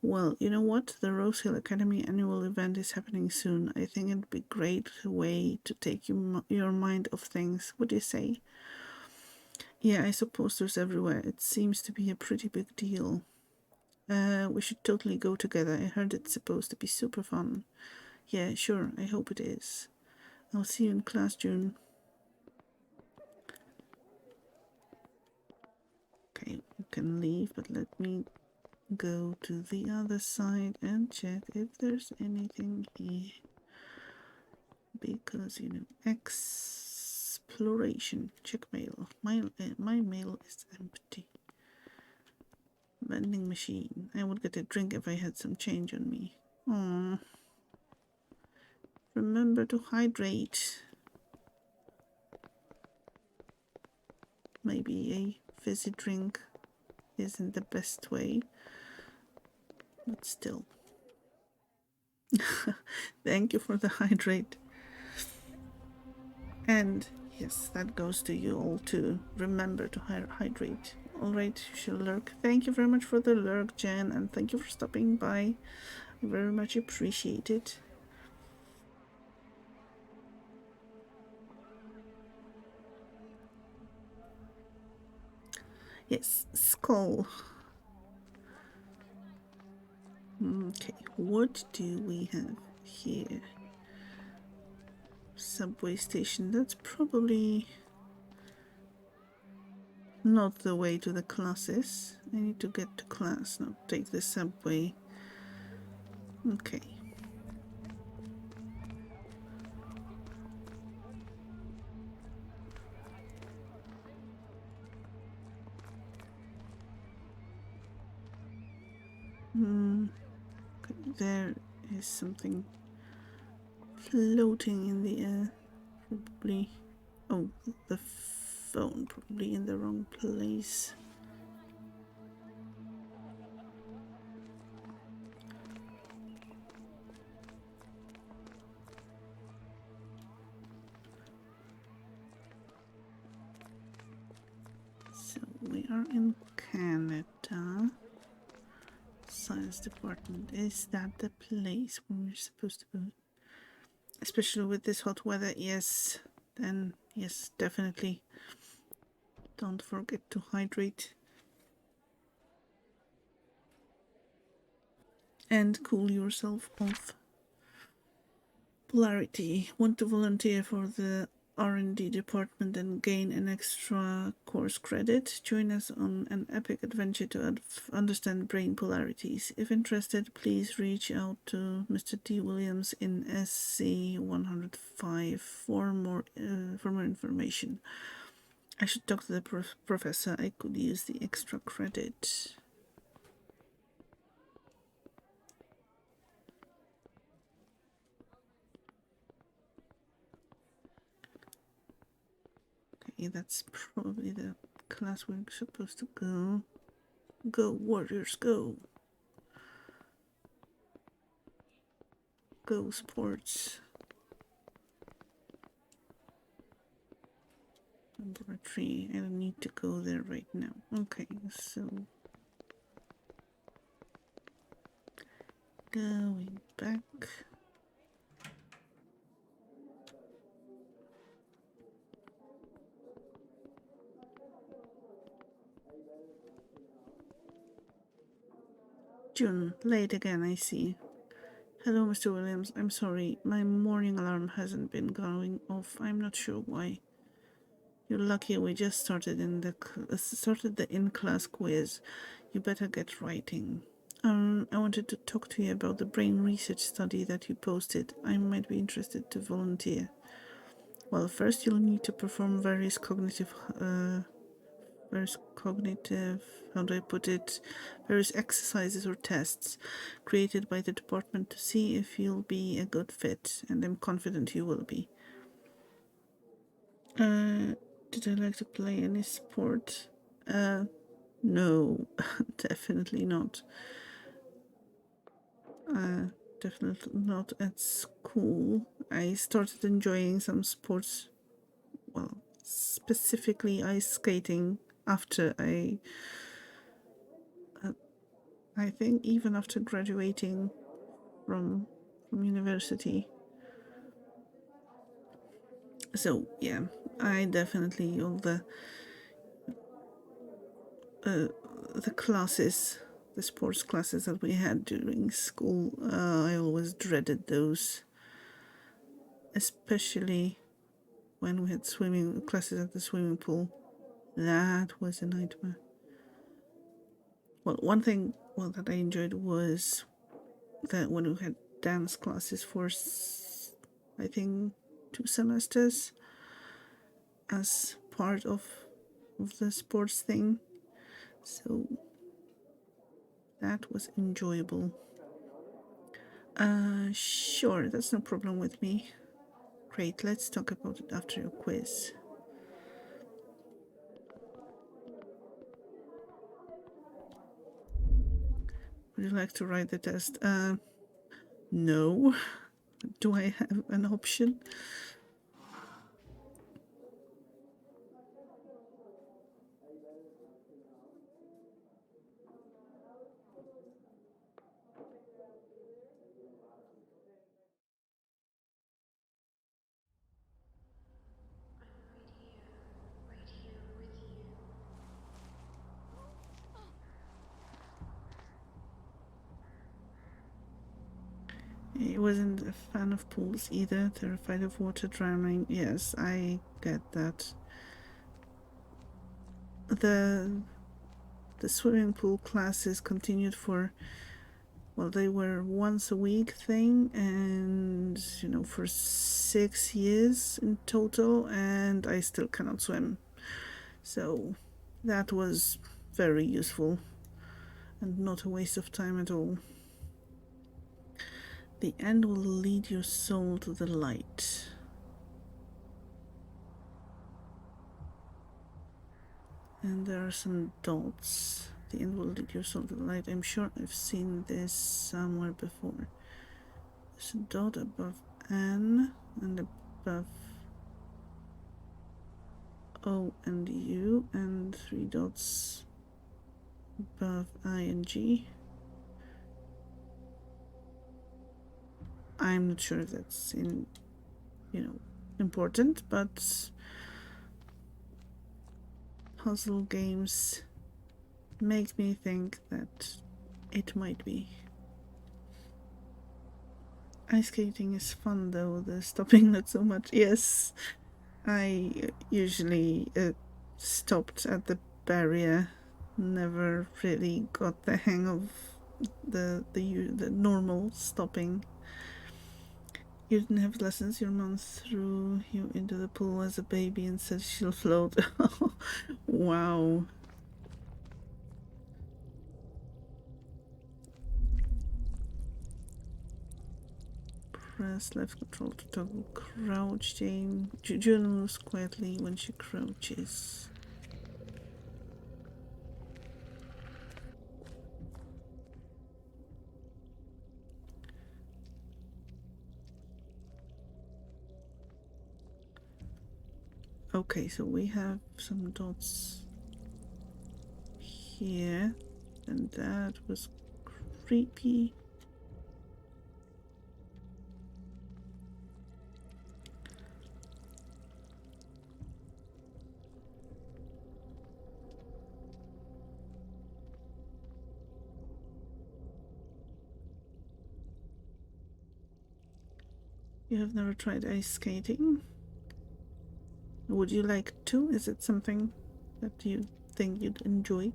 Well, you know what? The Rose Hill Academy annual event is happening soon. I think it'd be a great way to take your mind off things. What do you say? Yeah, I saw posters everywhere. It seems to be a pretty big deal. We should totally go together. I heard it's supposed to be super fun. Yeah, sure. I hope it is. I'll see you in class, June. Okay, we can leave, but let me go to the other side and check if there's anything here. Because, you know, exploration. Check mail. My mail is empty. Vending machine. I would get a drink if I had some change on me. Aww. Remember to hydrate. Maybe a fizzy drink isn't the best way, but still. Thank you for the hydrate. And yes, that goes to you all to remember to hydrate. Alright, you shall lurk. Thank you very much for the lurk, Jen, and thank you for stopping by. Very much appreciated. Yes, skull. Okay, what do we have here? Subway station. That's probably not the way to the classes. I need to get to class, not take the subway. Okay. Okay, there is something floating in the air. Probably. Oh, the phone, probably in the wrong place. So we are in Canada. Science department. Is that the place where we're supposed to go? Especially with this hot weather, yes. Then, yes, definitely. Don't forget to hydrate. And cool yourself off. Polarity. Want to volunteer for the R&D department and gain an extra course credit? Join us on an epic adventure to understand brain polarities. If interested, please reach out to Mr. D. Williams in SC 105 for more information. I should talk to the professor. I could use the extra credit. Okay, that's probably the class we're supposed to go. Go, Warriors, go. Go, sports. Laboratory. I don't need to go there right now. Okay, so going back. June, late again, I see. Hello, Mr. Williams. I'm sorry, my morning alarm hasn't been going off. I'm not sure why. You're lucky we just started the in-class quiz. You better get writing. I wanted to talk to you about the brain research study that you posted. I might be interested to volunteer. Well, first you'll need to perform various cognitive, how do I put it, various exercises or tests created by the department to see if you'll be a good fit, and I'm confident you will be. Did I like to play any sport? No, definitely not. Definitely not at school. I started enjoying some sports, well, specifically ice skating after I think even after graduating from university. So yeah, I definitely all the classes, the sports classes that we had during school, I always dreaded those, especially when we had swimming classes at the swimming pool. That was a nightmare. Well, one thing that I enjoyed was that when we had dance classes for, I think, 2 semesters as part of the sports thing. So that was enjoyable. Sure, that's no problem with me. Great, let's talk about it after your quiz. Would you like to write the test? No. Do I have an option? He wasn't a fan of pools either, terrified of water drowning. Yes, I get that. The swimming pool classes continued for, well, they were once a week thing, and for 6 years in total, and I still cannot swim. So that was very useful and not a waste of time at all. The end will lead your soul to the light. And there are some dots. The end will lead your soul to the light. I'm sure I've seen this somewhere before. There's a dot above N and above O and U, and 3 dots above I and G. I'm not sure if that's important, but puzzle games make me think that it might be. Ice skating is fun though, the stopping not so much. Yes, I usually stopped at the barrier, never really got the hang of the normal stopping. You didn't have lessons, your mom threw you into the pool as a baby and said she'll float. Wow. Press left control to toggle crouch. June moves quietly when she crouches. Okay, so we have some dots here, and that was creepy. You have never tried ice skating? Would you like to? Is it something that you think you'd enjoy?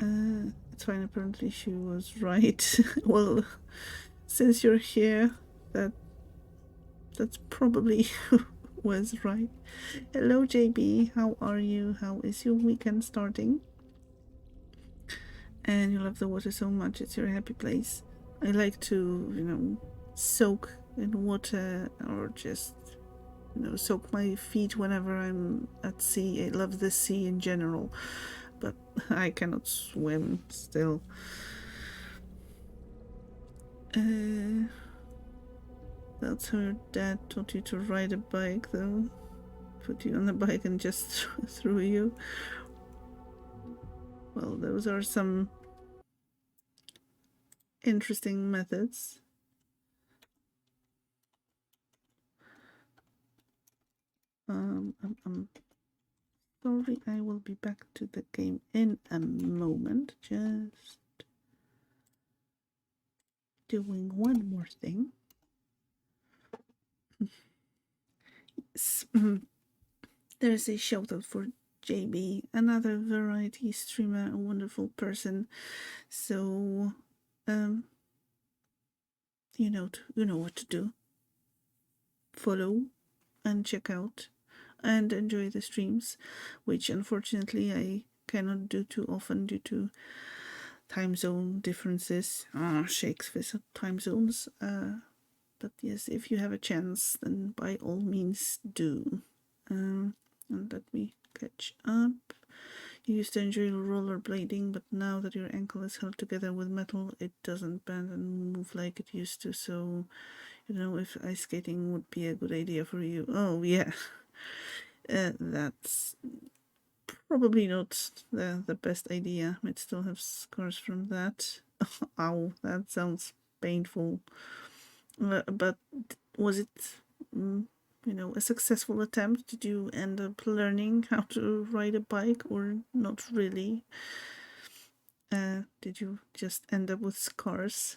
It's fine, apparently she was right. Well, since you're here, that's probably was right. Hello JB, how are you? How is your weekend starting? And you love the water so much, it's your happy place. I like to, soak in water, or just soak my feet whenever I'm at sea. I love the sea in general, but I cannot swim still. That's how your dad taught you to ride a bike, though. Put you on a bike and just threw you. Well, those are some interesting methods. I'm sorry, I will be back to the game in a moment. Just doing one more thing. There's a shout out for JB, another variety streamer, a wonderful person. So, you know what to do. Follow and check out and enjoy the streams, which unfortunately I cannot do too often due to time zone differences. Shakes with time zones. But yes, if you have a chance, then by all means do. And let me catch up. You used to enjoy rollerblading, but now that your ankle is held together with metal, it doesn't bend and move like it used to. So, if ice skating would be a good idea for you. Oh, yeah. That's probably not the best idea. Might still have scars from that. Ow, that sounds painful. But was it, a successful attempt? Did you end up learning how to ride a bike, or not really? Did you just end up with scars?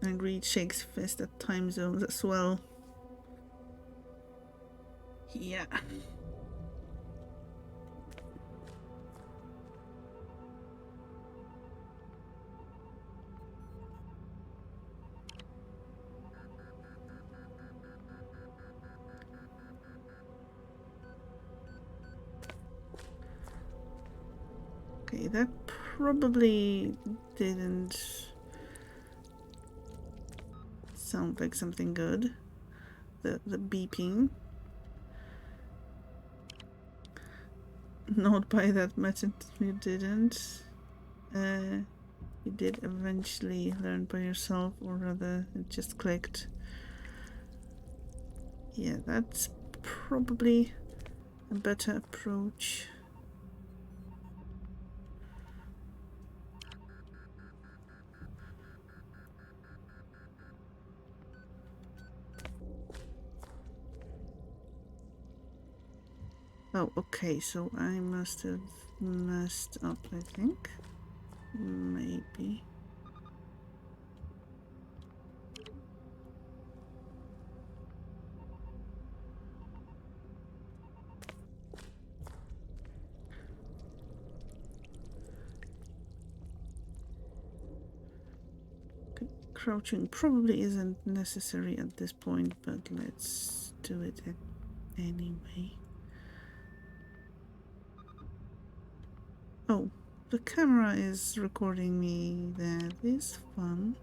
Angry shakes fist at time zones as well. Yeah. Okay, that probably didn't sound like something good. The beeping. Not by that method, you didn't. You did eventually learn by yourself, or rather, it just clicked. Yeah, that's probably a better approach. Oh, okay, so I must have messed up, I think. Maybe. Crouching probably isn't necessary at this point, but let's do it anyway. Oh, the camera is recording me. That is fun.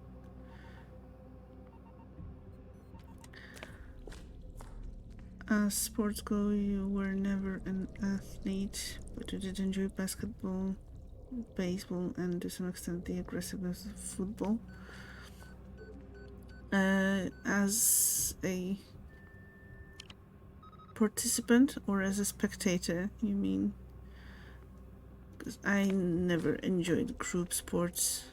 As sports go, you were never an athlete, but you did enjoy basketball, baseball, and to some extent the aggressiveness of football. As a participant or as a spectator, you mean? Because I never enjoyed group sports.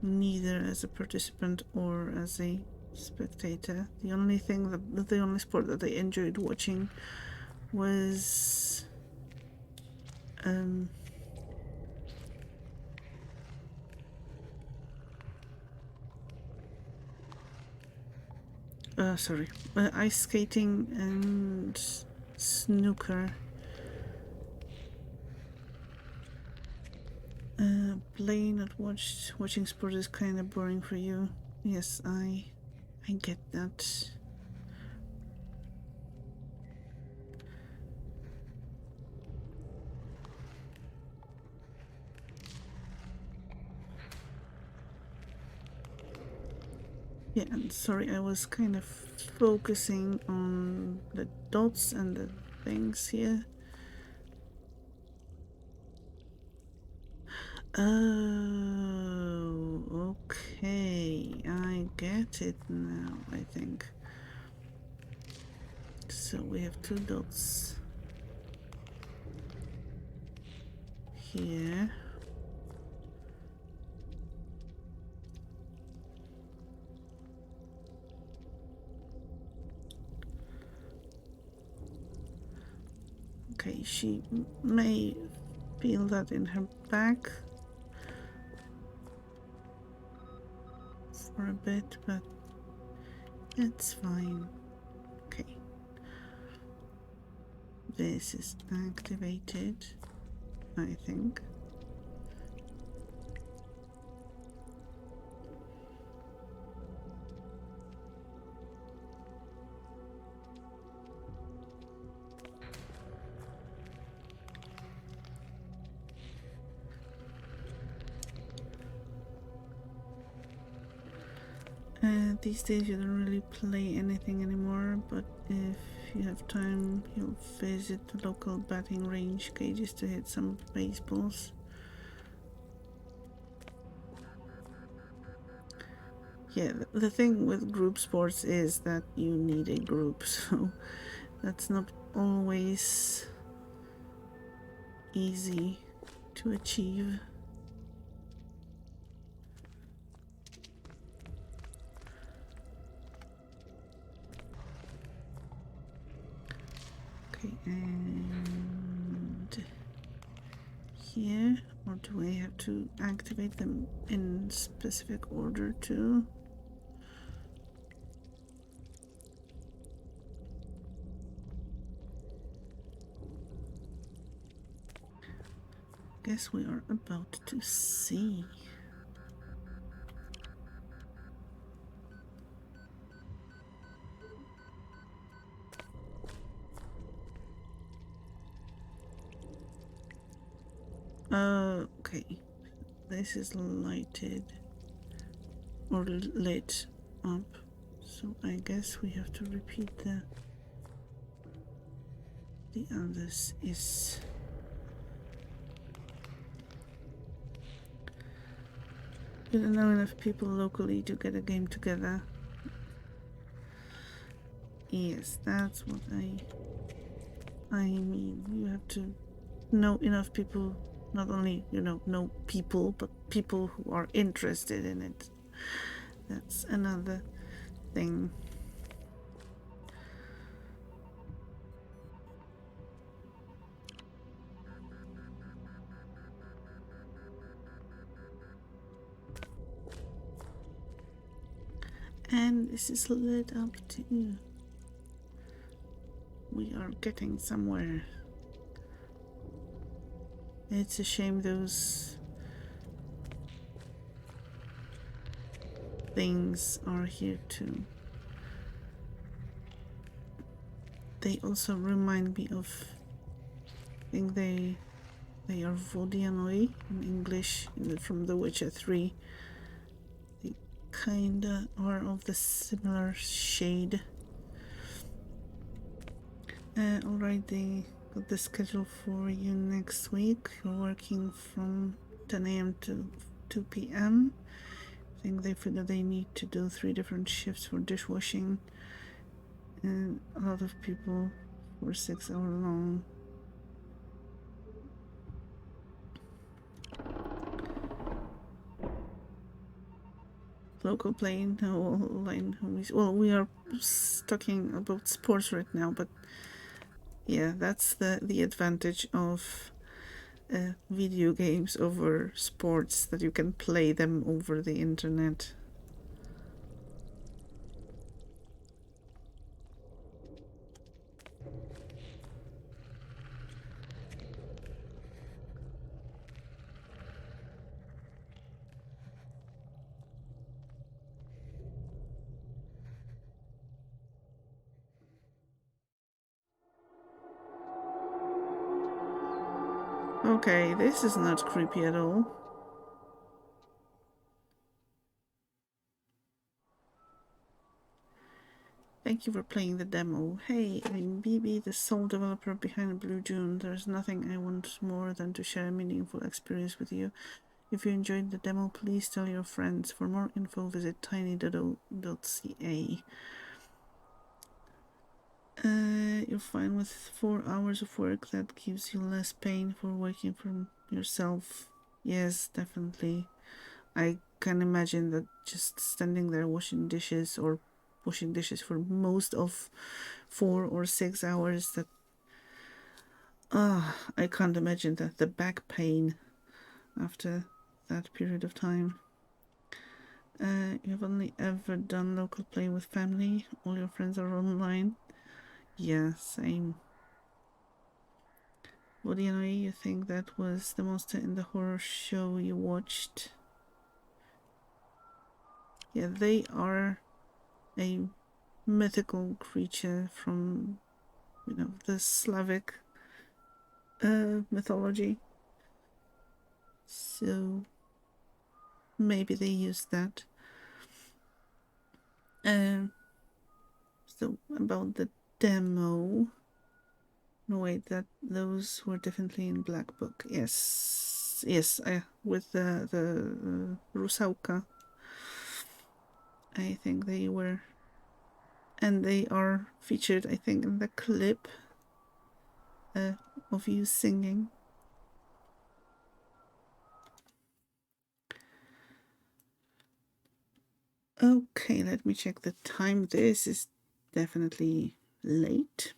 Neither as a participant or as a spectator. The only sport that I enjoyed watching was ice skating and snooker. Playing and watching sport is kind of boring for you. Yes, I get that. Yeah, and sorry, I was kind of focusing on the dots and the things here. Oh, okay. I get it now, I think. So we have two dots here. Okay, she may feel that in her back for a bit, but it's fine. Okay. This is activated, I think. These days you don't really play anything anymore, but if you have time, you'll visit the local batting range cages to hit some baseballs. Yeah, the thing with group sports is that you need a group, so that's not always easy to achieve. Okay, and here, or do I have to activate them in specific order too? Guess we are about to see. Okay. This is lighted or lit up, so I guess we have to repeat the others. Is we don't know enough people locally to get a game together. Yes, that's what I mean. You have to know enough people, not only know people, but people who are interested in it. That's another thing. And this is lit up too. We are getting somewhere. It's a shame those things are here too. They also remind me of, I think they are Vodianoi in English from The Witcher 3. They kinda are of the similar shade. Alright, they got the schedule for you next week. You're working from 10 a.m. to 2 p.m. I think they figure they need to do 3 different shifts for dishwashing, and a lot of people for 6 hours long. Local play, no online homies. Well, we are talking about sports right now, but yeah, that's the advantage of video games over sports, that you can play them over the internet. Okay, this is not creepy at all. Thank you for playing the demo. Hey, I'm BB, the sole developer behind Blue June. There's nothing I want more than to share a meaningful experience with you. If you enjoyed the demo, please tell your friends. For more info, visit tinydoodle.ca. You're fine with 4 hours of work. That gives you less pain for working for yourself. Yes, definitely. I can imagine that just standing there washing dishes for most of 4 or 6 hours, that I can't imagine that the back pain after that period of time. You've only ever done local play with family? All your friends are online? Yeah, same. What do you know? You think that was the monster in the horror show you watched? Yeah, they are a mythical creature from, the Slavic mythology. So maybe they used that. So about the demo. No, wait, those were definitely in Black Book. Yes, with the Rusałka. I think they were, and they are featured, I think, in the clip of you singing. Okay, let me check the time. This is definitely late.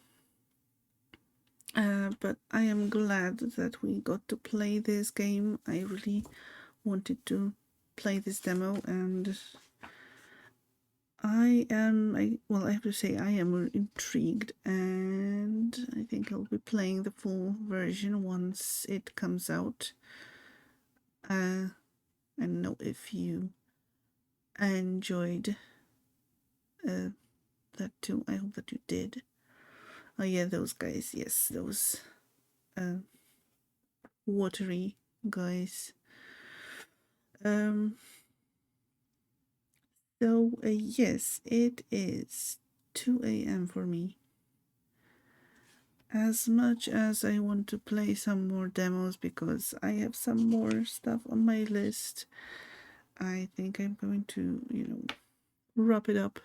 But I am glad that we got to play this game. I really wanted to play this demo, and I have to say I am intrigued, and I think I'll be playing the full version once it comes out. I don't know if you enjoyed that too. I hope that you did. Oh yeah, those guys. Yes, those watery guys. So yes, it is 2 a.m. for me. As much as I want to play some more demos because I have some more stuff on my list, I think I'm going to, wrap it up.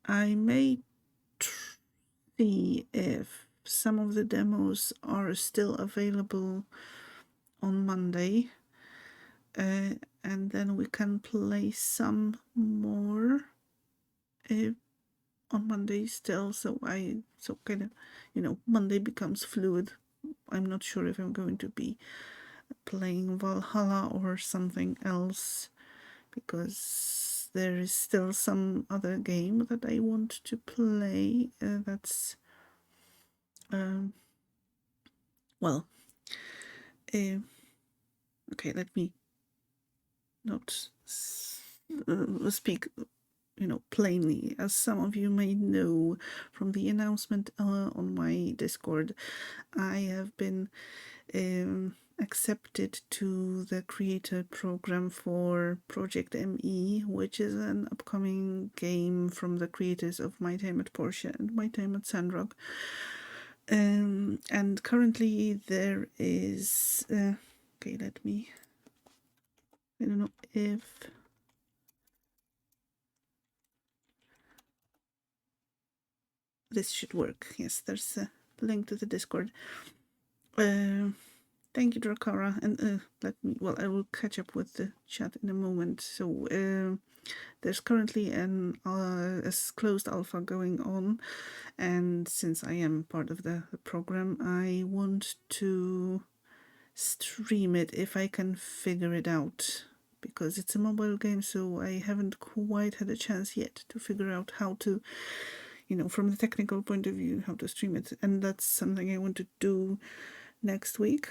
I may see if some of the demos are still available on Monday, and then we can play some more on Monday still. So kind of, Monday becomes fluid. I'm not sure if I'm going to be playing Valhalla or something else, because there is still some other game that I want to play. That's okay, let me not speak plainly. As some of you may know from the announcement on my Discord, I have been accepted to the creator program for Project ME, which is an upcoming game from the creators of My Time at Porsche and My Time at Sandrock. And currently there is okay, I don't know if this should work. Yes, there's a link to the Discord. Thank you, Drakara, and I will catch up with the chat in a moment. So there's currently a closed alpha going on, and since I am part of the program, I want to stream it if I can figure it out, because it's a mobile game, so I haven't quite had a chance yet to figure out how to, from the technical point of view, how to stream it. And that's something I want to do next week.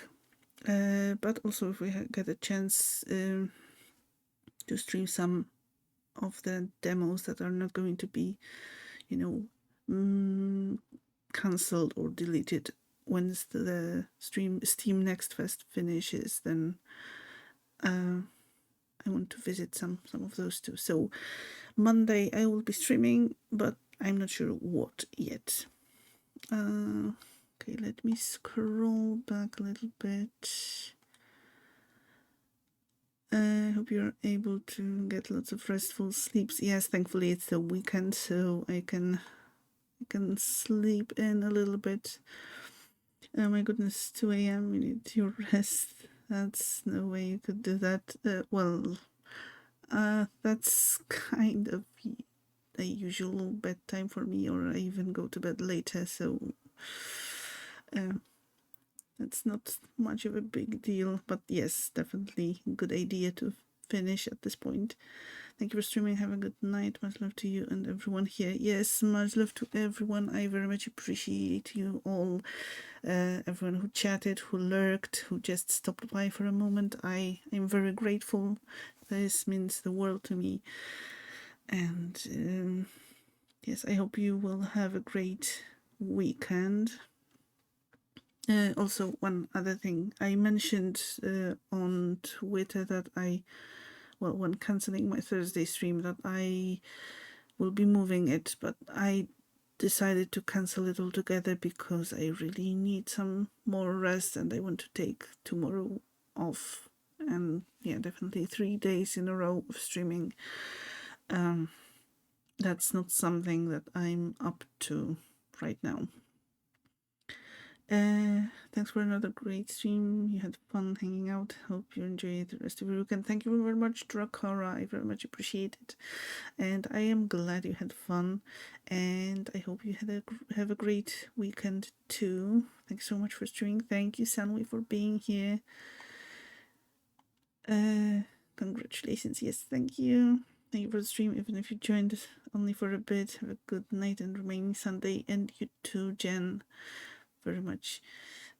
But also if we get a chance to stream some of the demos that are not going to be, cancelled or deleted once the Steam Next Fest finishes, then I want to visit some of those too. So Monday I will be streaming, but I'm not sure what yet. Okay, let me scroll back a little bit. I hope you're able to get lots of restful sleeps. Yes, thankfully it's the weekend, so I can sleep in a little bit. Oh my goodness, 2 a.m. You need your rest. That's no way you could do that. That's kind of a usual bedtime for me, or I even go to bed later, so that's not much of a big deal. But yes, definitely a good idea to finish at this point. Thank you for streaming. Have a good night. Much love to you and everyone here. Yes, much love to everyone. I very much appreciate you all. Everyone who chatted, who lurked, who just stopped by for a moment. I am very grateful. This means the world to me. And yes, I hope you will have a great weekend. Also, one other thing. I mentioned on Twitter that when cancelling my Thursday stream, that I will be moving it, but I decided to cancel it altogether because I really need some more rest and I want to take tomorrow off. And yeah, definitely 3 days in a row of streaming. That's not something that I'm up to right now. Thanks for another great stream. You had fun hanging out. Hope you enjoyed the rest of your weekend. Thank you very much, Drakara. I very much appreciate it. And I am glad you had fun. And I hope you have a great weekend too. Thanks so much for streaming. Thank you, Sanwi, for being here. Congratulations. Yes, thank you. Thank you for the stream, even if you joined only for a bit. Have a good night and remaining Sunday. And you too, Jen. Very much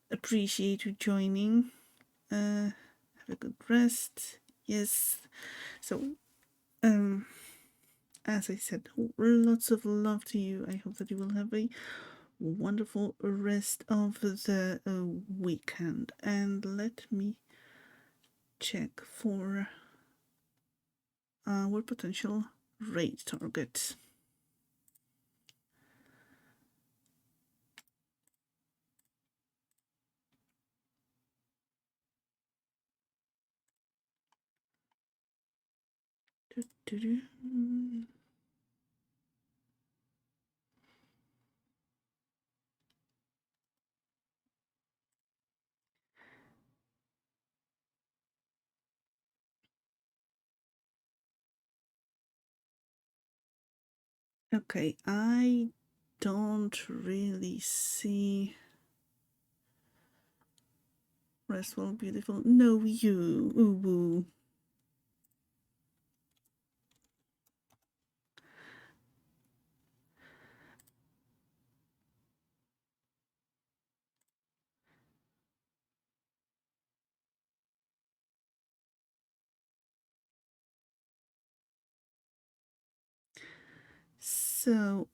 appreciate you joining. Have a good rest. Yes. So, as I said, lots of love to you. I hope that you will have a wonderful rest of the weekend. And let me check for our potential raid target. Okay, I don't really see Restful Beautiful. No, you. Ooh. So,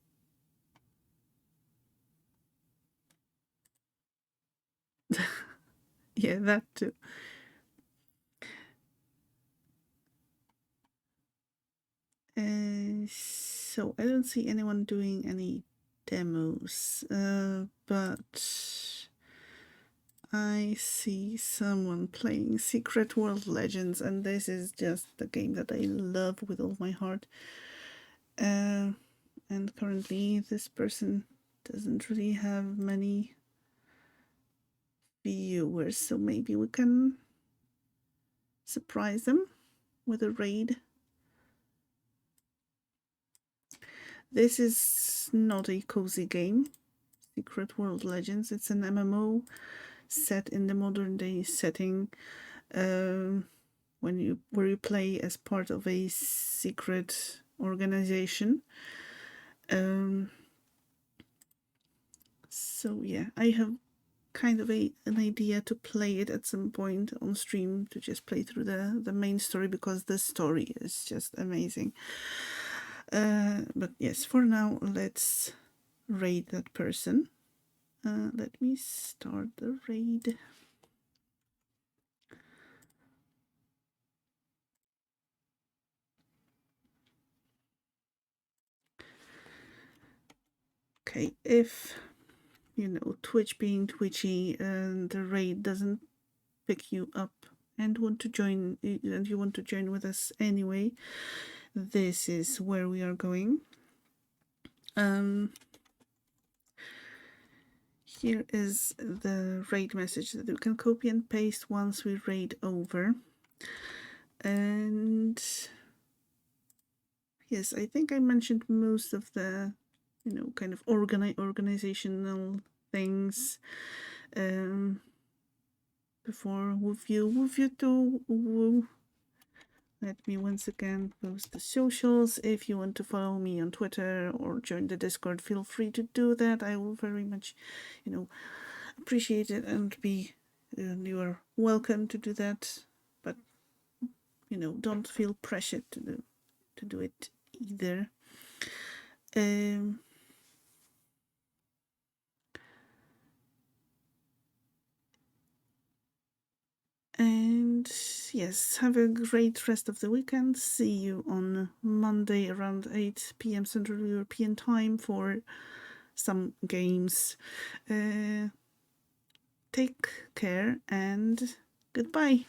yeah, that too. So I don't see anyone doing any demos, but I see someone playing Secret World Legends, and this is just the game that I love with all my heart. And currently this person doesn't really have many viewers, so maybe we can surprise them with a raid. This is not a cozy game, Secret World Legends. It's an MMO set in the modern day setting, where you play as part of a secret organization. So yeah, I have kind of an idea to play it at some point on stream, to just play through the main story, because the story is just amazing. But yes, for now, let's raid that person. Let me start the raid. Okay, if, Twitch being twitchy and the raid doesn't pick you up and want to join, and you want to join with us anyway, this is where we are going. Here is the raid message that you can copy and paste once we raid over. And yes, I think I mentioned most of the, kind of organizational things before. With you too. Let me once again post the socials. If you want to follow me on Twitter or join the Discord, feel free to do that. I will very much, appreciate it, and you are welcome to do that. But, don't feel pressured to do it either. And yes, have a great rest of the weekend. See you on Monday around 8 p.m. Central European Time for some games. Take care and goodbye.